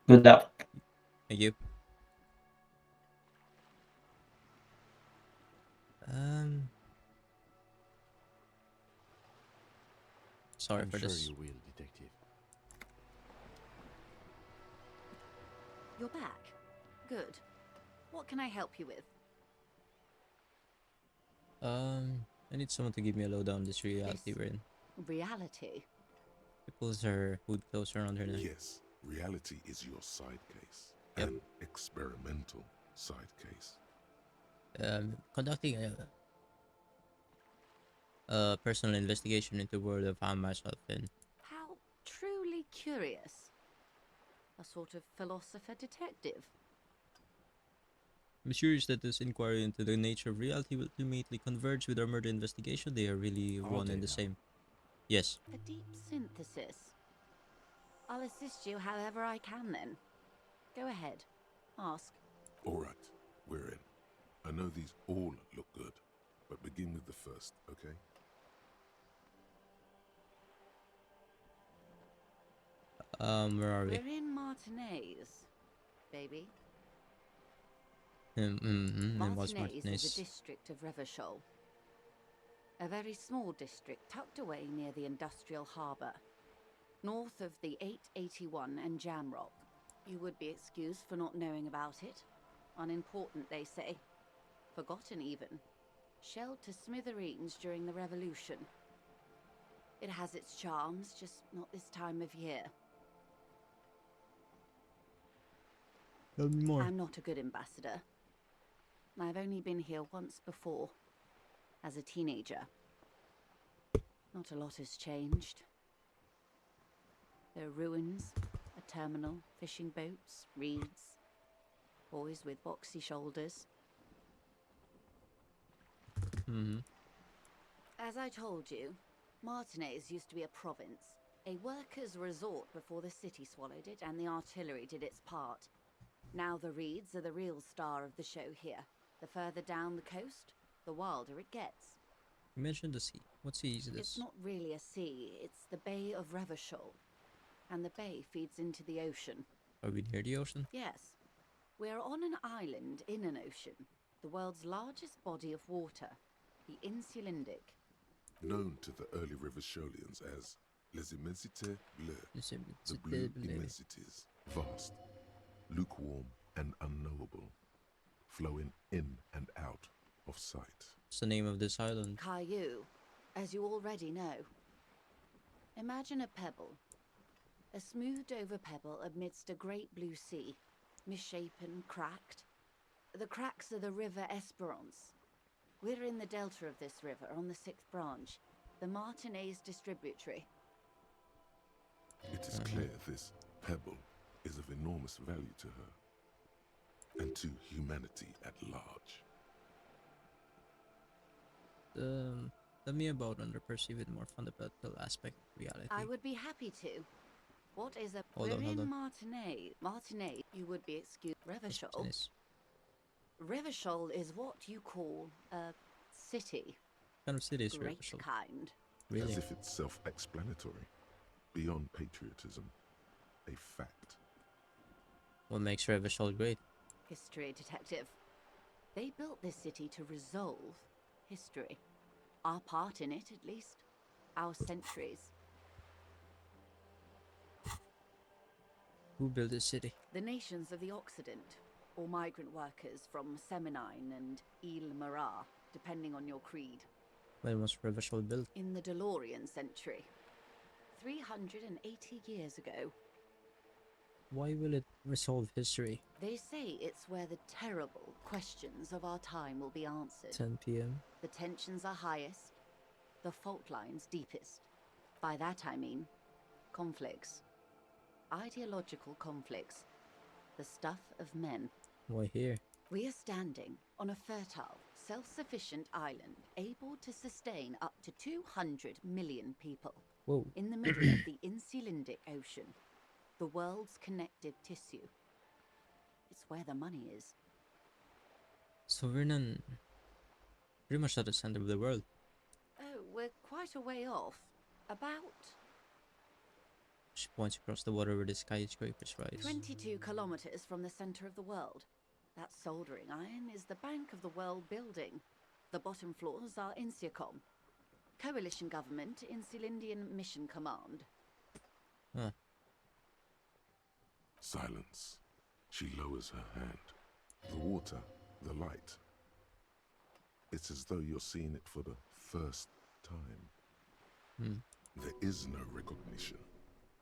Good luck. Thank you. Sorry I'm for sure this. you will, detective. You're back. Good. What can I help you with? I need someone to give me a lowdown on this reality we're in. Reality? Pulls her hood closer around her neck. Yes, reality is your side case. Yep. An experimental side case. Conducting a personal investigation into the world I found myself in. How truly curious. A sort of philosopher detective. I'm curious that this inquiry into the nature of reality will ultimately converge with our murder investigation. They are really one and the same. Yes. A deep synthesis. I'll assist you however I can then. Go ahead. Ask. All right, we're in. I know these all look good, but begin with the first, okay? Where are we? We're in Martinez, baby. And what's Martinez is a Martinez? district of Revachol. A very small district tucked away near the industrial harbour, north of the 881 and Jamrock. You would be excused for not knowing about it. Unimportant, they say. Forgotten, even. Shelled to smithereens during the Revolution. It has its charms, just not this time of year. Tell me more. I'm not a good ambassador. I've only been here once before, as a teenager. Not a lot has changed. There are ruins, a terminal, fishing boats, reeds, boys with boxy shoulders. As I told you, Martinez used to be a province, a workers' resort before the city swallowed it and the artillery did its part. Now the reeds are the real star of the show here. The further down the coast, the wilder it gets. You mentioned the sea. What sea is this? It's not really a sea, it's the Bay of Revachol. And the bay feeds into the ocean. Are we near the ocean? Yes. We're on an island in an ocean, the world's largest body of water, the Insulindic. Known to the early Revacholians as Les Immensités Bleues, the blue immensities, vast, lukewarm and unknowable, flowing in and out of sight. What's the name of this island? Caillou, as you already know. Imagine a pebble. A smoothed over pebble amidst a great blue sea, misshapen, cracked. The cracks are the river Esperance. We're in the delta of this river on the 6th branch, the Martinez distributary. It is clear this pebble is of enormous value to her, and to humanity at large. Tell me about under-perceived more fundamental aspect of reality. I would be happy to. What is a... Hold on. Martinez. Martinez, you would be excused. Revachol. Revachol is what you call a city. What kind of city is Great Revachol? kind. Really? As if it's self-explanatory, beyond patriotism, a fact. What makes Revachol great? History detective. They built this city to resolve history. Our part in it, at least. Our centuries. Who built this city? The nations of the Occident, or migrant workers from Seminine and Ile Marat, depending on your creed. When was Revachol built? In the DeLorean century. 380 years ago. Why will it resolve history? They say it's where the terrible questions of our time will be answered. 10 p.m. The tensions are highest, the fault lines deepest. By that I mean conflicts. Ideological conflicts. The stuff of men. Why here? We are standing on a fertile, self-sufficient island able to sustain up to 200 million people. Whoa. In the middle of the Insulindic Ocean, the world's connective tissue. It's where the money is. So we're pretty much at the center of the world. Oh, we're quite a way off. About She points across the water where the skyscrapers rise. 22 kilometers from the center of the world. That soldering iron is the bank of the world building. The bottom floors are Insiacom. Coalition government, Insulindian Mission Command. Huh. Silence. She lowers her hand. The water, the light. It's as though you're seeing it for the first time. There is no recognition.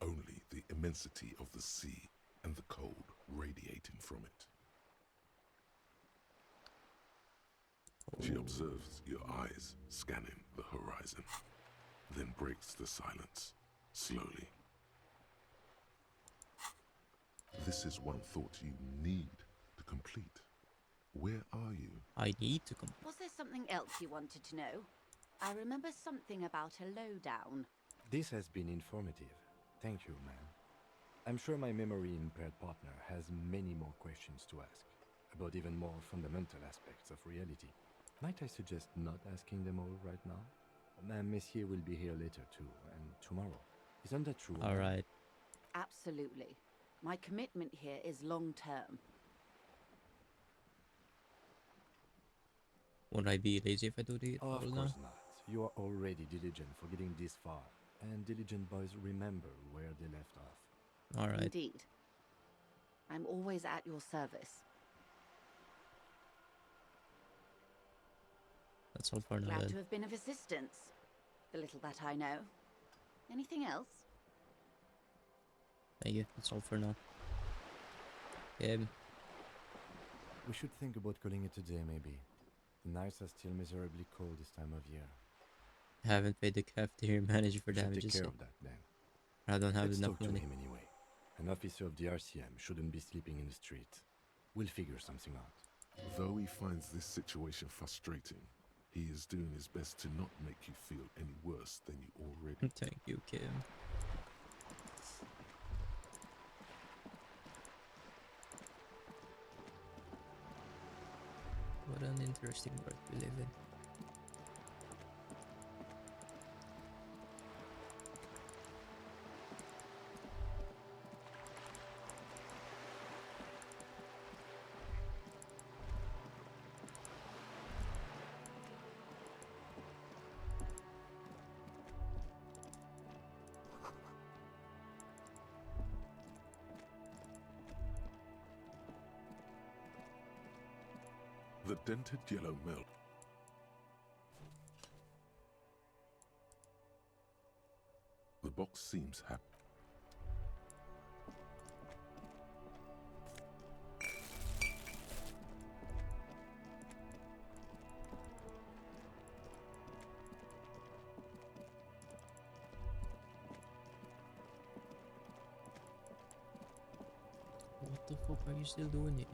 Only the immensity of the sea and the cold radiating from it. She observes your eyes scanning the horizon, then breaks the silence, slowly. This is one thought you need to complete. Where are you? I need to complete. Was there something else you wanted to know? I remember something about a lowdown. This has been informative. Thank you, ma'am. I'm sure my memory-impaired partner has many more questions to ask, about even more fundamental aspects of reality. Might I suggest not asking them all right now? Ma'am, Messier will be here later too, and tomorrow. Isn't that true? All right. Absolutely. My commitment here is long-term. Won't I be lazy if I do the Of all course now? not. You are already diligent for getting this far, and diligent boys remember where they left off. All right. Indeed. I'm always at your service. That's all for now Glad to then. have been of assistance. The little that I know. Anything else? Thank you. That's all for now. We should think about calling it a day, maybe. The nights are still miserably cold this time of year. I haven't paid the cafeteria manager for We should damages take care yet. of that then. I don't have Let's enough talk to money. him anyway. An officer of the RCM shouldn't be sleeping in the street. We'll figure something out. Though he finds this situation frustrating, he is doing his best to not make you feel any worse than you already. Thank you, Kim. What an interesting world we live in. The dented yellow milk. The box seems happy. What the fuck are you still doing here?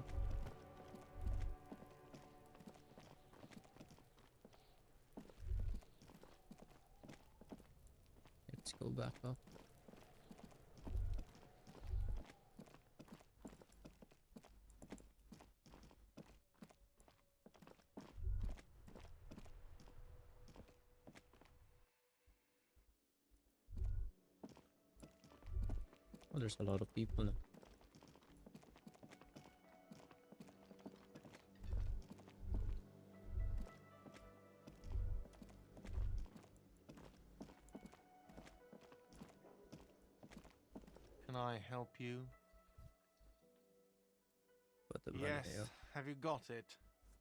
Let's go back up. Oh, there's a lot of people now. Can I help you? But the Yes. money, Have you got it?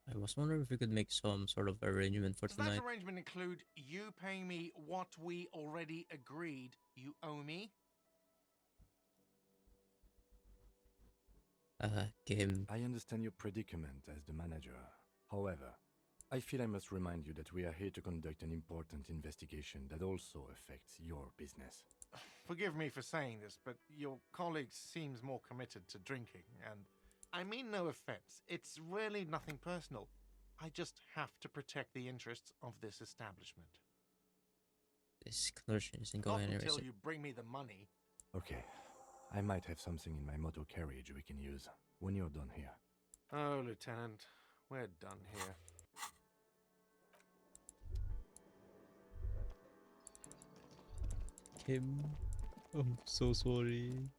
I was wondering if we could make some sort of arrangement for Does tonight. that arrangement include you paying me what we already agreed you owe me? Kim. I understand your predicament as the manager. However, I feel I must remind you that we are here to conduct an important investigation that also affects your business. Forgive me for saying this, but your colleague seems more committed to drinking, and I mean no offense. It's really nothing personal. I just have to protect the interests of this establishment. This conversion isn't Not going anywhere. until so- you bring me the money. Okay, I might have something in my motor carriage we can use when you're done here. Oh, Lieutenant, we're done here. Kim, I'm so sorry.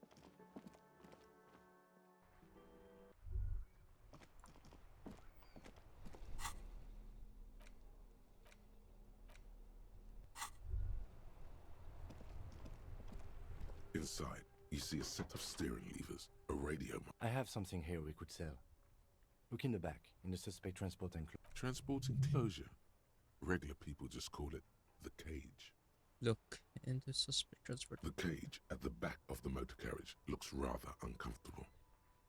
Inside, you see a set of steering levers, a radio. I have something here we could sell. Look in the back, in the suspect transport enclosure. Transport enclosure. Regular people just call it the cage. Look into suspect transport. The cage at the back of the motor carriage looks rather uncomfortable.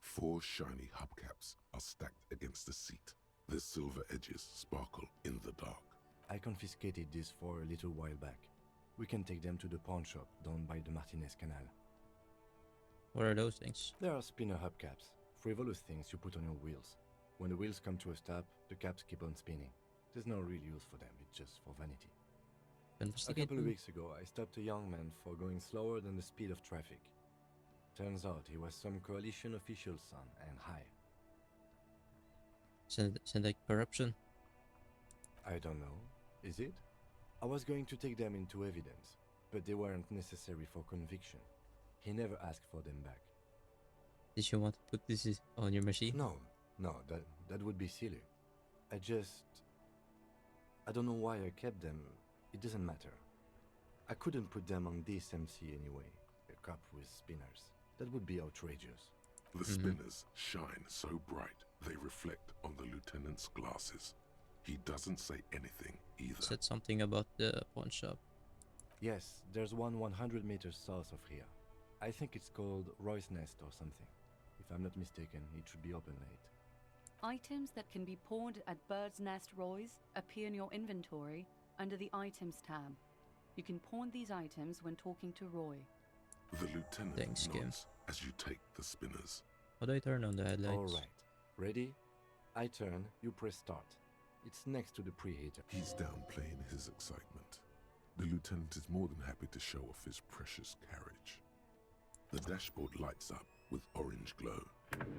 4 shiny hubcaps are stacked against the seat. Their silver edges sparkle in the dark. I confiscated these 4 a little while back. We can take them to the pawn shop down by the Martinez Canal. What are those things? There are spinner hubcaps, frivolous things you put on your wheels. When the wheels come to a stop, the caps keep on spinning. There's no real use for them, it's just for vanity. A couple of weeks ago, I stopped a young man for going slower than the speed of traffic. Turns out he was some coalition official's son and high. Sound like corruption? I don't know. Is it? I was going to take them into evidence, but they weren't necessary for conviction. He never asked for them back. Did you want to put this on your machine? No, that would be silly. I don't know why I kept them. It doesn't matter. I couldn't put them on this MC anyway. A cup with spinners. That would be outrageous. The spinners shine so bright they reflect on the lieutenant's glasses. He doesn't say anything either. Said something about the pawn shop. Yes, there's one 100 meters south of here. I think it's called Roy's Nest or something. If I'm not mistaken, it should be open late. Items that can be pawned at Bird's Nest Roy's appear in your inventory under the Items tab. You can pawn these items when talking to Roy. The lieutenant nods as you take the spinners. How do I turn on the headlights? All right. Ready? I turn, you press start. It's next to the preheater. He's downplaying his excitement. The lieutenant is more than happy to show off his precious carriage. The dashboard lights up with orange glow.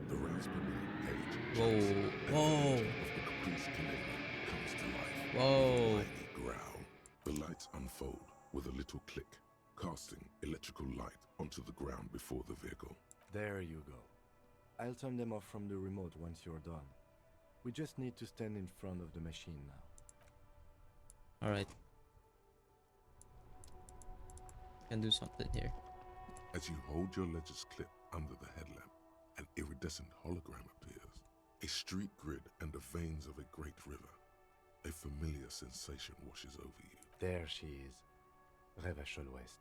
The rounds per minute gauge jumps, Whoa! and the of the Caprice Canadian comes to life. Whoa! Tiny growl. The lights unfold with a little click, casting electrical light onto the ground before the vehicle. There you go. I'll turn them off from the remote once you're done. We just need to stand in front of the machine now. Alright. Can do something here. As you hold your ledger's clip under the headlamp, an iridescent hologram appears. A street grid and the veins of a great river. A familiar sensation washes over you. There she is. Revachol West.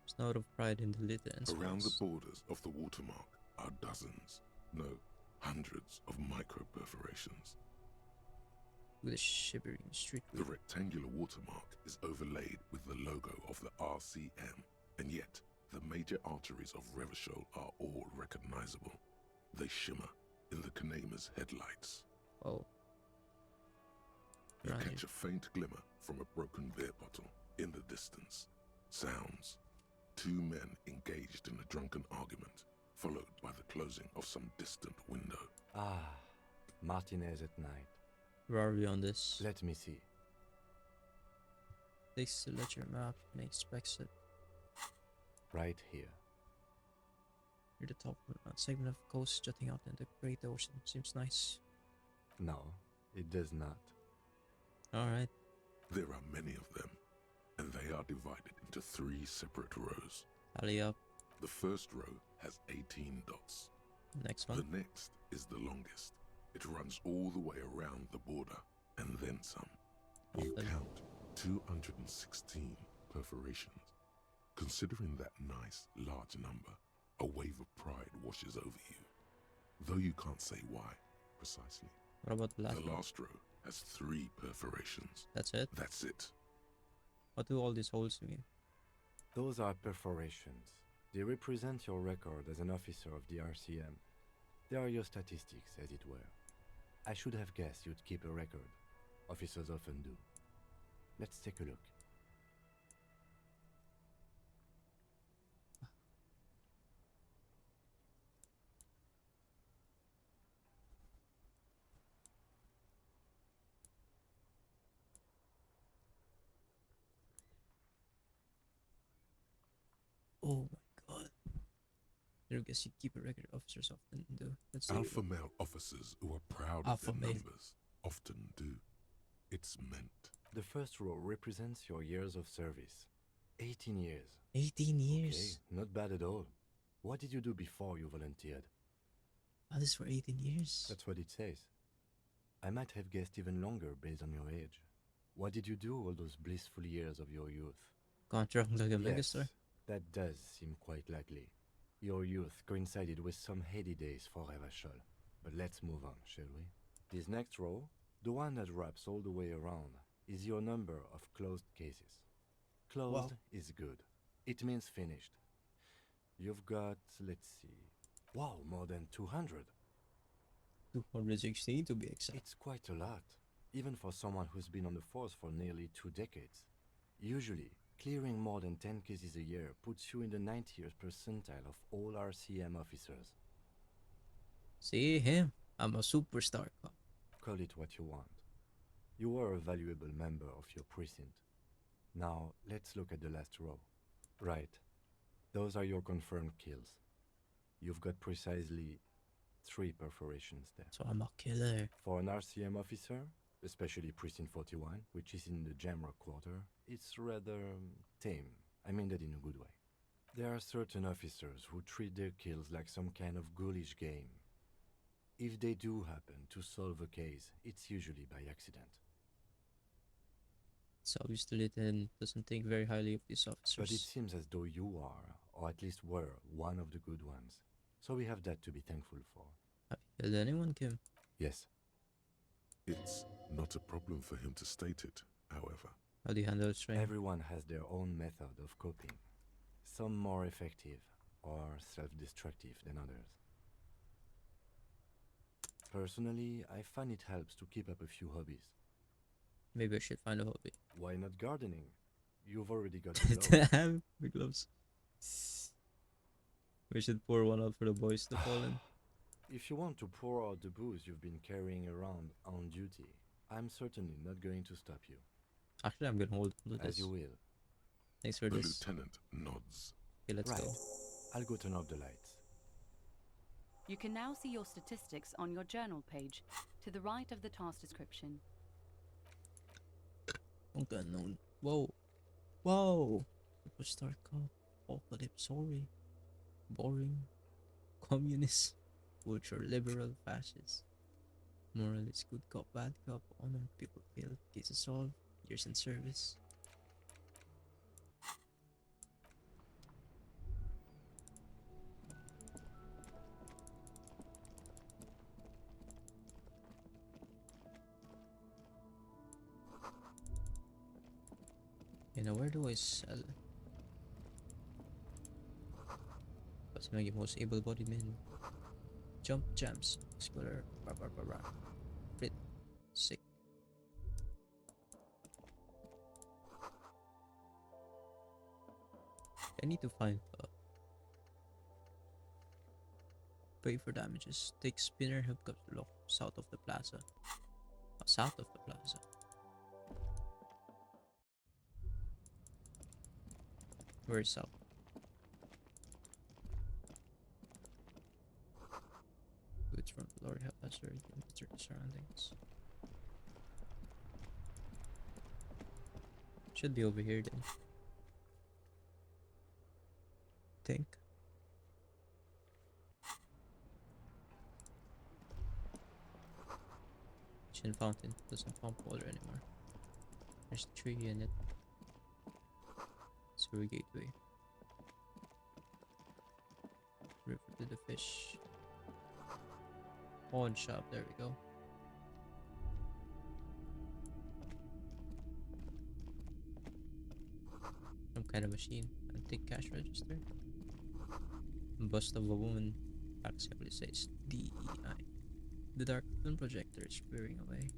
Snout of pride in the lid and Around the borders of the watermark are dozens, no, hundreds of micro-perforations. With a shivering street The rectangular watermark is overlaid with the logo of the RCM, and yet the major arteries of Revachol are all recognizable. They shimmer in the Kanema's headlights. Oh. You catch a faint glimmer from a broken beer bottle in the distance. Sounds. Two men engaged in a drunken argument, followed by the closing of some distant window. Ah, Martinez at night. Where are we on this? Let me see. Takes the ledger map and expects it. Right here. Near the top segment of coast jutting out in the Great Ocean. Seems nice. No, it does not. Alright. There are many of them, and they are divided into 3 separate rows. Tally up. The first row has 18 dots. Next one. The next is the longest. It runs all the way around the border, and then some. You count 216 perforations. Considering that nice, large number, a wave of pride washes over you. Though you can't say why, precisely. What about the last The one? last row has 3 perforations. That's it? That's it. What do all these holes mean? Those are perforations. They represent your record as an officer of the RCM. They are your statistics, as it were. I should have guessed you'd keep a record. Officers often do. Let's take a look. Oh my god. I guess you keep a record, officers often do. Let's see. Alpha male officers who are proud Alpha of their male. numbers often do. It's meant. The first row represents your years of service. 18 years. 18 years? Okay, not bad at all. What did you do before you volunteered? Oh, this for 18 years? That's what it says. I might have guessed even longer based on your age. What did you do all those blissful years of your youth? Gone drunk like a Yes, megastar? that does seem quite likely. Your youth coincided with some heady days for Revachol. But let's move on, shall we? This next row, the one that wraps all the way around, is your number of closed cases. Closed Wow. is good. It means finished. You've got, let's see. Wow, more than 200. 216 to be exact. It's quite a lot, even for someone who's been on the force for nearly 2 decades. Usually, clearing more than 10 cases a year puts you in the 90th percentile of all RCM officers. See him? I'm a superstar cop. Call it what you want. You are a valuable member of your precinct. Now, let's look at the last row. Right. Those are your confirmed kills. You've got precisely 3 perforations there. So I'm a killer. For an RCM officer, especially Precinct 41, which is in the Jamrock Quarter, it's rather tame. I mean that in a good way. There are certain officers who treat their kills like some kind of ghoulish game. If they do happen to solve a case, it's usually by accident. So obviously Lieutenant doesn't think very highly of these officers. But it seems as though you are, or at least were, one of the good ones. So we have that to be thankful for. Have you killed anyone, Kim? Yes. It's not a problem for him to state it, however. How do you handle it, Strain? Everyone has their own method of coping. Some more effective or self-destructive than others. Personally, I find it helps to keep up a few hobbies. Maybe I should find a hobby. Why not gardening? You've already got the Damn, big gloves. We should pour one out for the boys to fall in. If you want to pour out the booze you've been carrying around on duty, I'm certainly not going to stop you. Actually, I'm gonna hold on to this. As you will. Thanks for The this. lieutenant nods. Okay, let's go. I'll go turn off the lights. You can now see your statistics on your journal page, to the right of the task description. Okay, no. Whoa. Whoa. Superstar cop. Apocalypse, sorry. Boring. Communist. Ultra liberal fascist. Moralist, good cop, bad cop. Honor, people killed. Cases solved. Years in service. You know, where do I sell? What's my most able-bodied men? Jump jumps, muscular, fit, sick. I need to find pay for damages. Take spinner helicopter lock south of the plaza. South of the plaza. Where is south? Goods from the lorry have faster than the surroundings. Should be over here then. Think. Chin fountain doesn't pump water anymore. There's a tree in it. Sewer gateway. River to the fish. Pawn shop, there we go. Some kind of machine. Antique cash register. Bust of a woman. Facts heavily says DEI. The dark film projector is veering away.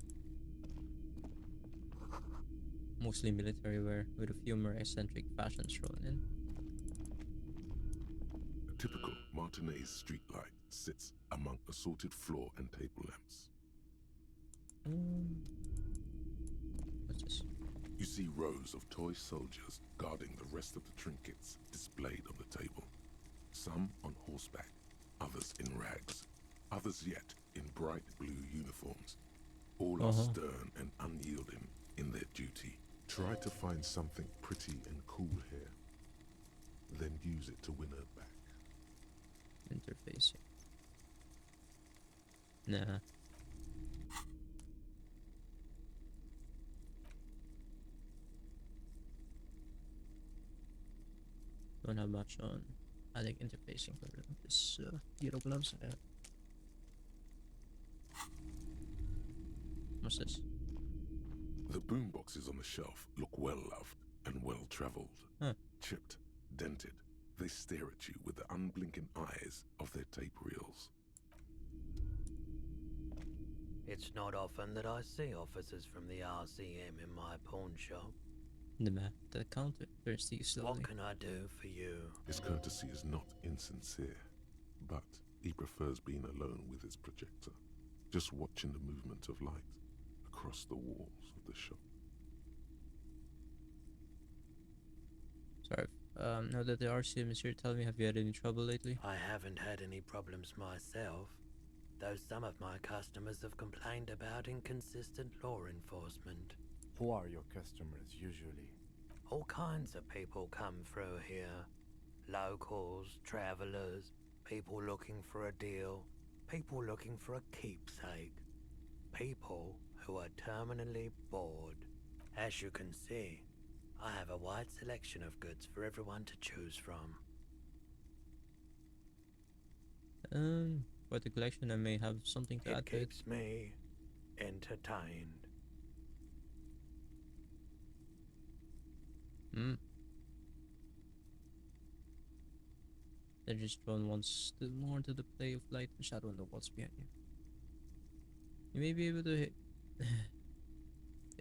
Mostly military wear, with a few more eccentric fashions thrown in. A typical Martinez streetlight sits among assorted floor and table lamps. What's this? You see rows of toy soldiers guarding the rest of the trinkets displayed on the table. Some on horseback, others in rags, others yet in bright blue uniforms. All are stern and unyielding in their duty. Try to find something pretty and cool here, then use it to win her back. Interfacing. Nah. Don't have much on. I think interfacing for this yellow gloves I have. What's this? The boomboxes on the shelf look well loved and well traveled. Huh. Chipped, dented, They stare at you with the unblinking eyes of their tape reels. It's not often that I see officers from the RCM in my pawn shop. The man at the counter turns to you slowly. What can I do for you? His courtesy is not insincere, but he prefers being alone with his projector, just watching the movement of light across the walls of the shop. Sorry. Now that the RCM is here, tell me, have you had any trouble lately? I haven't had any problems myself, though some of my customers have complained about inconsistent law enforcement. Who are your customers usually? All kinds of people come through here. Locals, travelers, people looking for a deal, people looking for a keepsake, people who are terminally bored. As you can see, I have a wide selection of goods for everyone to choose from. Quite a collection. I may have something to add to it. Keeps me entertained. They're just drawn once more to the play of light and shadow and the walls behind you. You may be able to hit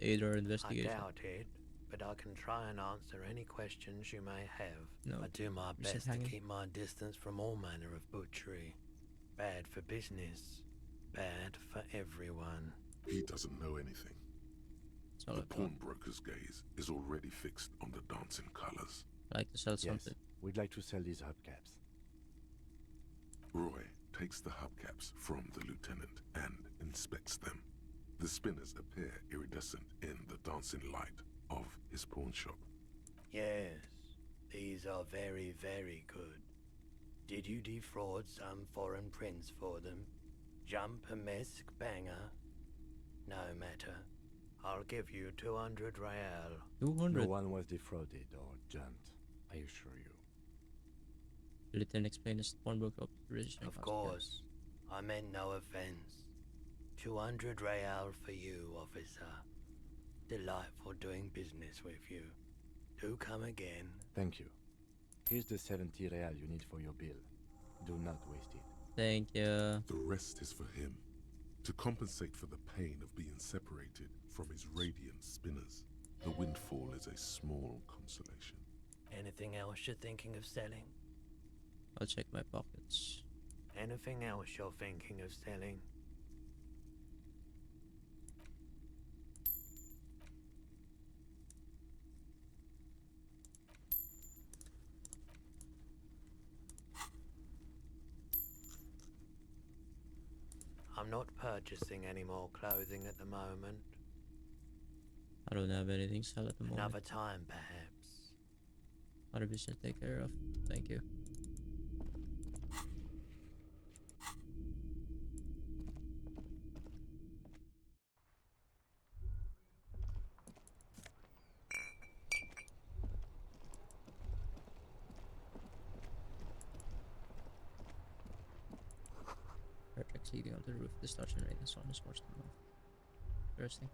aid our investigation. I doubt it, but I can try and answer any questions you may have. No, I do my just best to hanging. keep my distance from all manner of butchery. Bad for business, bad for everyone. He doesn't know anything. The pawnbroker's gaze is already fixed on the dancing colors. I like to sell something. Yes, we'd like to sell these hubcaps. Roy takes the hubcaps from the lieutenant and inspects them. The spinners appear iridescent in the dancing light of his pawn shop. Yes, these are very, very good. Did you defraud some foreign prince for them? Jump-a-mesk banger? No matter. I'll give you 200 real. 200? No one was defrauded or jumped, I assure you. The lieutenant explained as the pawnbroker operation. Of course. I meant no offense. 200 real for you, officer. Delightful doing business with you. Do come again. Thank you. Here's the 70 real you need for your bill. Do not waste it. Thank you. The rest is for him, to compensate for the pain of being separated from his radiant spinners. The windfall is a small consolation. Anything else you're thinking of selling? I'll check my pockets. Anything else you're thinking of selling? I'm not purchasing any more clothing at the moment. I don't have anything to sell at the moment. Another time, perhaps. Other business to take care of. Thank you. Perfect. Leading onto the roof. This starts generating the sun is forced to move. Interesting.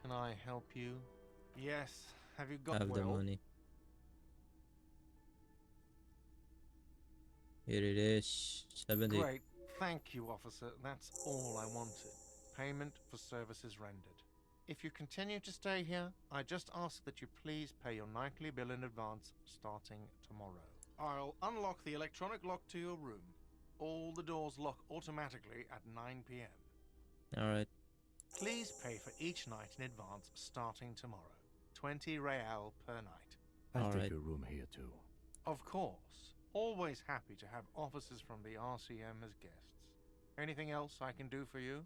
Can I help you? Yes. Have you got Have the money. Here it is. 70. Great. Thank you, officer. That's all I wanted. Payment for services rendered. If you continue to stay here, I just ask that you please pay your nightly bill in advance starting tomorrow. I'll unlock the electronic lock to your room. All the doors lock automatically at 9 p.m. Alright. Please pay for each night in advance starting tomorrow. 20 real per night. I'll take a room here too. Of course. Always happy to have officers from the RCM as guests. Anything else I can do for you?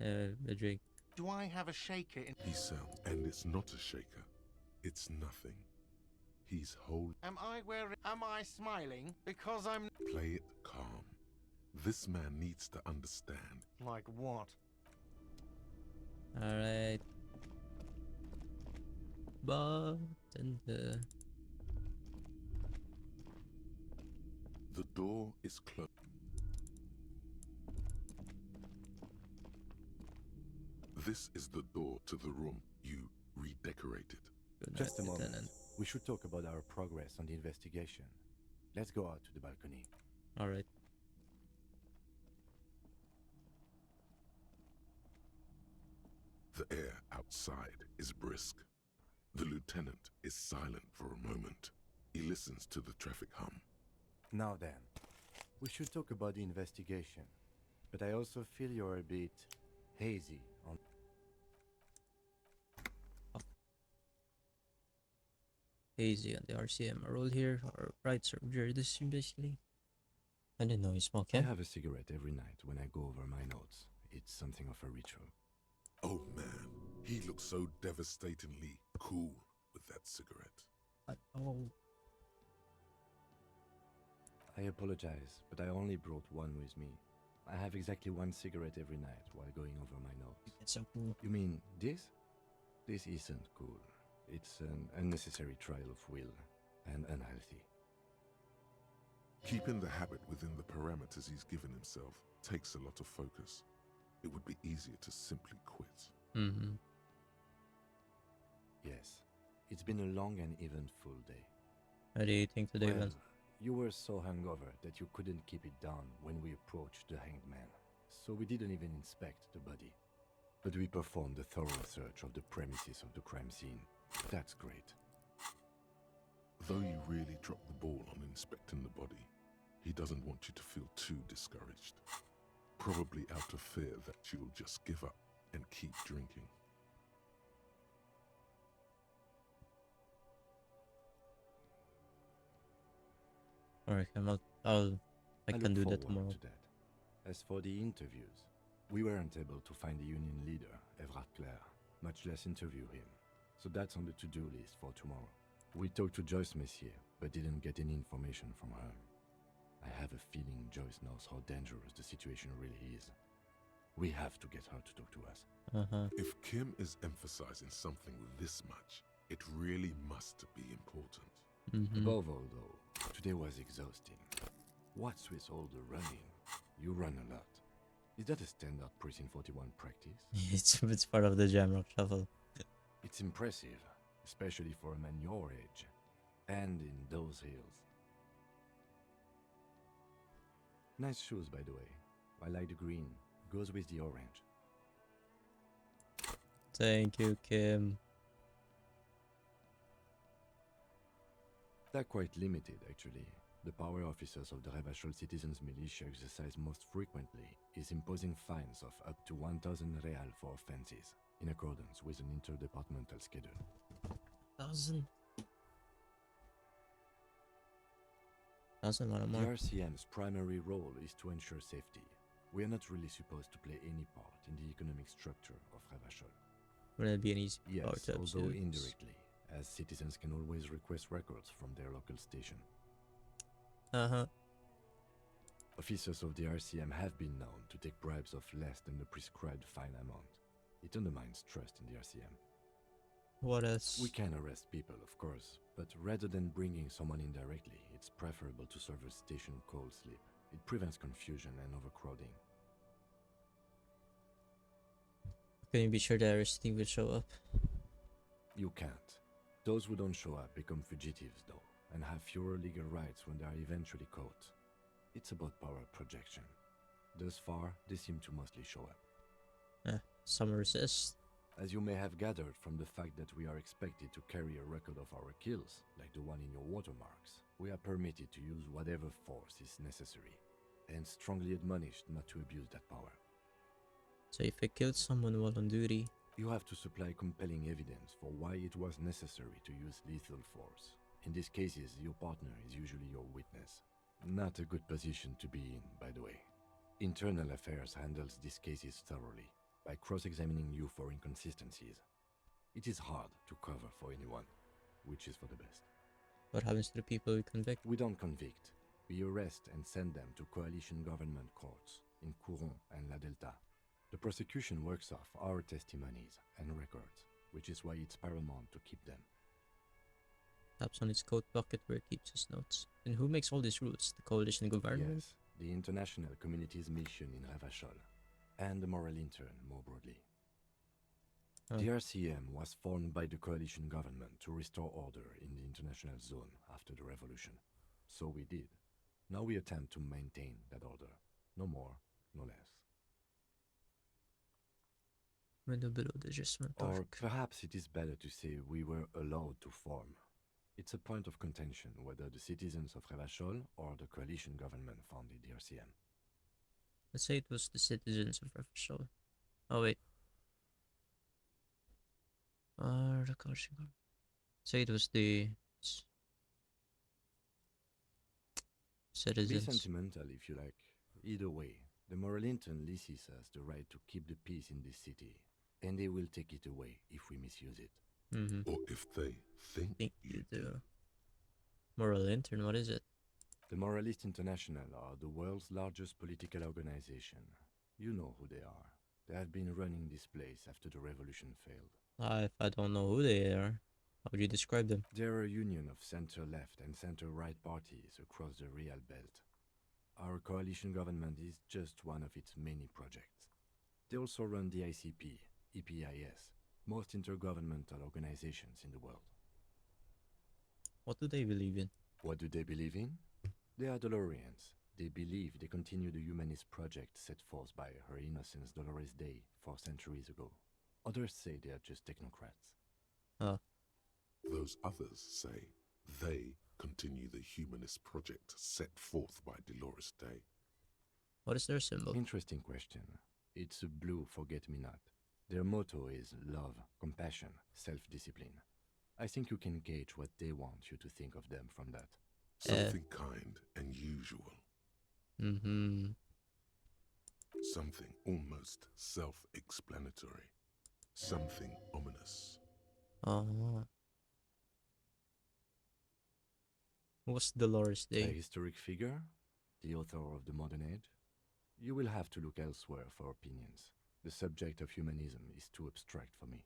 A drink. Do I have a shaker in... He sounds, and it's not a shaker. It's nothing. He's whole. Am I smiling? Because I'm... Play it calm. This man needs to understand. Like what? Alright. But and The door is closed. This is the door to the room you redecorated. Just a moment. We should talk about our progress on the investigation. Let's go out to the balcony. All right. The air outside is brisk. The lieutenant is silent for a moment. He listens to the traffic hum. Now then, we should talk about the investigation. But I also feel you're a bit hazy on... Hazy on the RCM. A role here, or rights or jurisdiction, basically. I didn't know you smoke, I yeah? have a cigarette every night when I go over my notes. It's something of a ritual. Oh man, he looks so devastatingly cool with that cigarette. Oh. I apologize, but I only brought one with me. I have exactly one cigarette every night while going over my notes. It's so cool. You mean this? This isn't cool. It's an unnecessary trial of will and unhealthy. Keeping the habit within the parameters he's given himself takes a lot of focus. It would be easier to simply quit. Mm-hmm. Yes, it's been a long and eventful day. How do you think today Well, went? you were so hungover that you couldn't keep it down when we approached the hanged man, so we didn't even inspect the body. But we performed a thorough search of the premises of the crime scene. That's great. Though you really dropped the ball on inspecting the body, he doesn't want you to feel too discouraged. Probably out of fear that you'll just give up and keep drinking. Alright, I I can look do that forward tomorrow. to that. As for the interviews, we weren't able to find the union leader, Everard Clare, much less interview him. So that's on the to-do list for tomorrow. We talked to Joyce Messier, but didn't get any information from her. I have a feeling Joyce knows how dangerous the situation really is. We have to get her to talk to us. If Kim is emphasizing something this much, it really must be important. Above all, though, today was exhausting. What's with all the running? You run a lot. Is that a standard Precinct 41 practice? It's part of the Jamrock Shuffle. It's impressive, especially for a man your age. And in those hills. Nice shoes, by the way. I like the green. Goes with the orange. Thank you, Kim. They're quite limited, actually. The power officers of the Revachol Citizens Militia exercise most frequently is imposing fines of up to 1,000 real for offenses, in accordance with an interdepartmental schedule. 1,000? That's a lot The more. RCM's primary role is to ensure safety. We are not really supposed to play any part in the economic structure of Revachol. Would it be an easy Yes, part to although abuse? indirectly, as citizens can always request records from their local station. Officers of the RCM have been known to take bribes of less than the prescribed fine amount. It undermines trust in the RCM. What else? We can arrest people, of course, but rather than bringing someone in directly, it's preferable to serve a station cold sleep. It prevents confusion and overcrowding. Can you be sure the Irish team will show up? You can't. Those who don't show up become fugitives, though, and have fewer legal rights when they are eventually caught. It's about power projection. Thus far, they seem to mostly show up. Some resist. As you may have gathered from the fact that we are expected to carry a record of our kills, like the one in your watermarks, we are permitted to use whatever force is necessary, and strongly admonished not to abuse that power. So if I killed someone while on duty... You have to supply compelling evidence for why it was necessary to use lethal force. In these cases, your partner is usually your witness. Not a good position to be in, by the way. Internal Affairs handles these cases thoroughly, by cross-examining you for inconsistencies. It is hard to cover for anyone, which is for the best. What happens to the people we convict? We don't convict. We arrest and send them to coalition government courts in Couron and La Delta. The prosecution works off our testimonies and records, which is why it's paramount to keep them. Taps on his coat pocket where he keeps his notes. And who makes all these rules? The coalition government? Yes, the international community's mission in Revachol, and the moral intern more broadly. The RCM was formed by the coalition government to restore order in the international zone after the revolution. So we did. Now we attempt to maintain that order. No more, no less. Or perhaps it is better to say we were allowed to form. It's a point of contention whether the citizens of Revachol or the coalition government founded the RCM. Let's say it was the citizens of Revachol. Oh wait. The coalition government. Say it was the citizens. Be sentimental if you like. Either way, the moral intern leases us the right to keep the peace in this city, and they will take it away if we misuse it. Or if they think you do. Moral intern, what is it? The Moralist International are the world's largest political organization. You know who they are. They have been running this place after the revolution failed. If I don't know who they are, how would you describe them? They're a union of center-left and center-right parties across the Real Belt. Our coalition government is just one of its many projects. They also run the ICP, EPIS, most intergovernmental organizations in the world. What do they believe in? What do they believe in? They are Dolorians. They believe they continue the humanist project set forth by Her Innocence Dolores Day 4 centuries ago. Others say they are just technocrats. Those others say they continue the humanist project set forth by Dolores Day. What is their symbol? Interesting question. It's a blue forget-me-not. Their motto is love, compassion, self-discipline. I think you can gauge what they want you to think of them from that. Something kind and usual. Something almost self-explanatory. Something ominous. What's Dolores Day? A historic figure? The author of the modern age? You will have to look elsewhere for opinions. The subject of humanism is too abstract for me.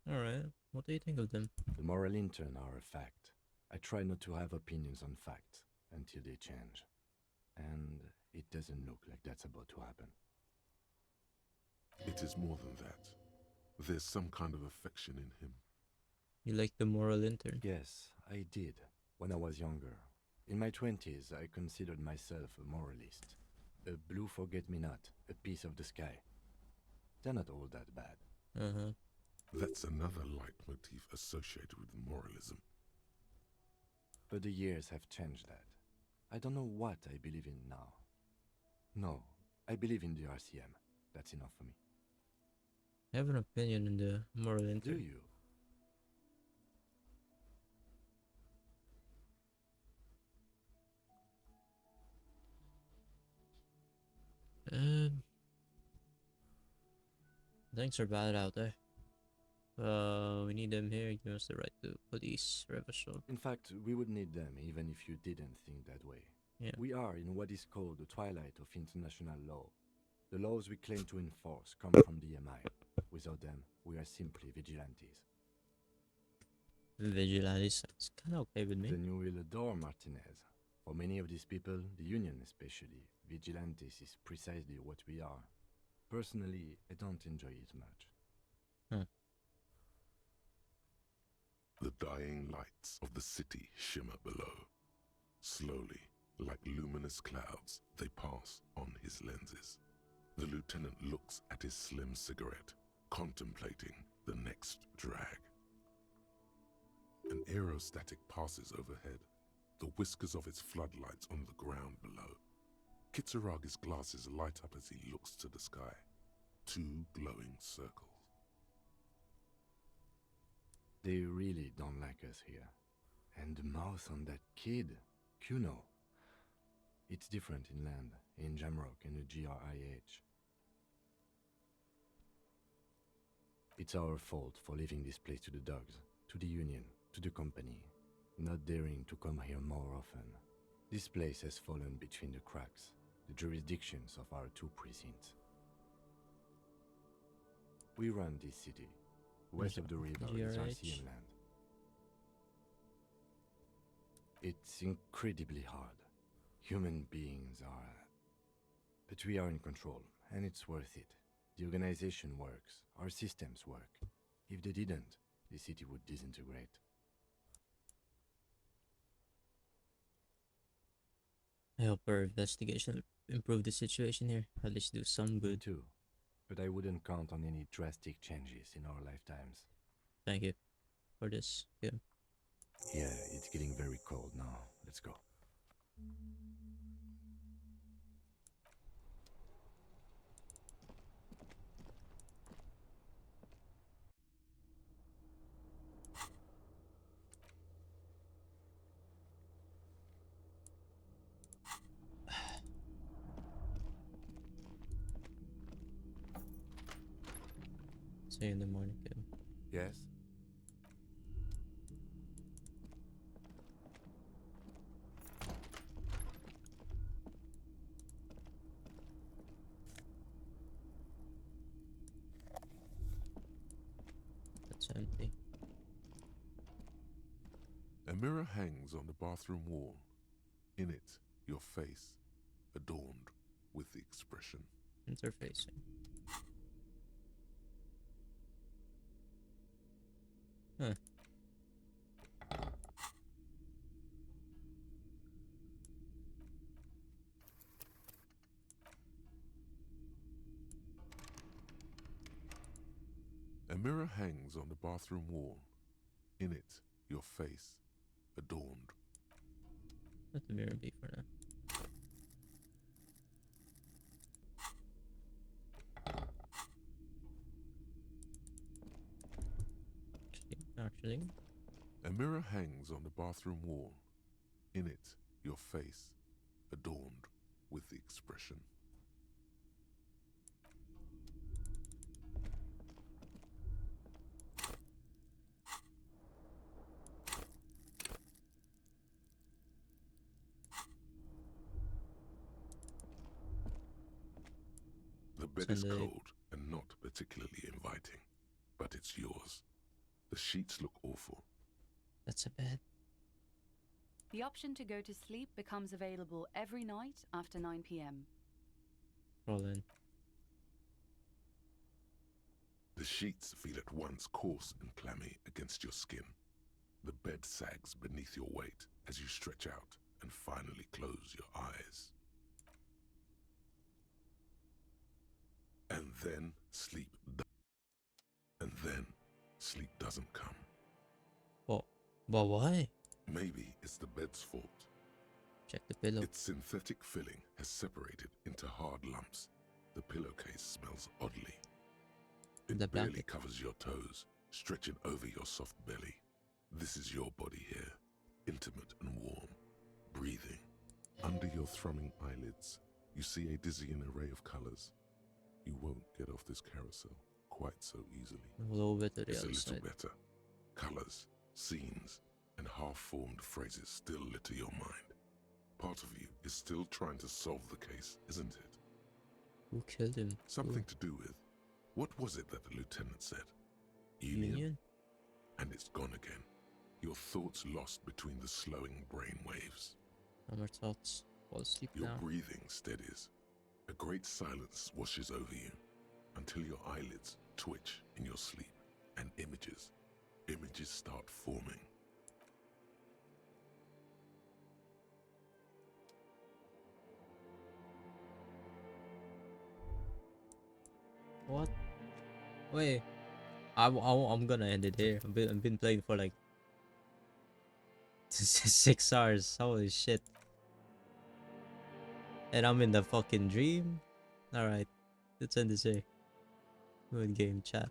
Alright, what do you think of them? The moral intern are a fact. I try not to have opinions on facts until they change. And it doesn't look like that's about to happen. It is more than that. There's some kind of affection in him. You like the moral intern? Yes, I did, when I was younger. In my 20s, I considered myself a moralist. A blue forget-me-not, a piece of the sky. They're not all that bad. That's another leitmotif associated with moralism. But the years have changed that. I don't know what I believe in now. No, I believe in the RCM. That's enough for me. I have an opinion on the moral intern. Do you? Things are bad out there. We need them here. Give us the right to police Revachol. In fact, we would need them even if you didn't think that way. Yeah. We are in what is called the twilight of international law. The laws we claim to enforce come from the MI. Without them, we are simply vigilantes. Vigilantes sounds kind of okay with me. Then you will adore Martinez. For many of these people, the Union especially, vigilantes is precisely what we are. Personally, I don't enjoy it much. The dying lights of the city shimmer below. Slowly, like luminous clouds, they pass on his lenses. The lieutenant looks at his slim cigarette, contemplating the next drag. An aerostatic passes overhead, the whiskers of its floodlights on the ground below. Kitsuragi's glasses light up as he looks to the sky. 2 glowing circles. They really don't like us here. And the mouth on that kid, Kuno. It's different inland, in Jamrock and the GRIH. It's our fault for leaving this place to the dogs, to the Union, to the company, not daring to come here more often. This place has fallen between the cracks, the jurisdictions of our 2 precincts. We run this city. West of the river is GRH. Elysium land. It's incredibly hard. Human beings are... But we are in control, and it's worth it. The organization works. Our systems work. If they didn't, the city would disintegrate. I hope our investigation will improve the situation here. At least do some good. Too. But I wouldn't count on any drastic changes in our lifetimes. Thank you for this. Yeah. Yeah, it's getting very cold now. Let's go. See you in the morning, Kevin. Yes? That's empty. A mirror hangs on the bathroom wall. In it, your face, adorned with the expression. Interfacing. Huh. A mirror hangs on the bathroom wall. In it, your face, adorned. Let the mirror be for now. Actually. A mirror hangs on the bathroom wall. In it, your face, adorned with the expression. The bed is Sunday. cold and not particularly inviting, but it's yours. The sheets look awful. That's a bed. The option to go to sleep becomes available every night after 9 p.m. Roll in. The sheets feel at once coarse and clammy against your skin. The bed sags beneath your weight as you stretch out and finally close your eyes. And then sleep doesn't come. What? But why? Maybe it's the bed's fault. Check the pillow. Its synthetic filling has separated into hard lumps. The pillowcase smells oddly. It The barely blanket. covers your toes, stretching over your soft belly. This is your body here, intimate and warm, breathing. Under your thrumming eyelids, you see a dizzying array of colors. You won't get off this carousel quite so easily. A little bit to the It's a other little side. better. Colors, scenes, and half-formed phrases still litter your mind. Part of you is still trying to solve the case, isn't it? Who killed him? Something to do with, what was it that the lieutenant said? Union? Union? And it's gone again. Your thoughts lost between the slowing brain waves. No more thoughts. Fall asleep Your now. breathing steadies. A great silence washes over you until your eyelids twitch in your sleep and images start forming. What? Wait. I'm gonna end it here. I've been playing for like 6 hours. Holy shit. And I'm in the fucking dream. Alright. Let's end this here. Good game, chat.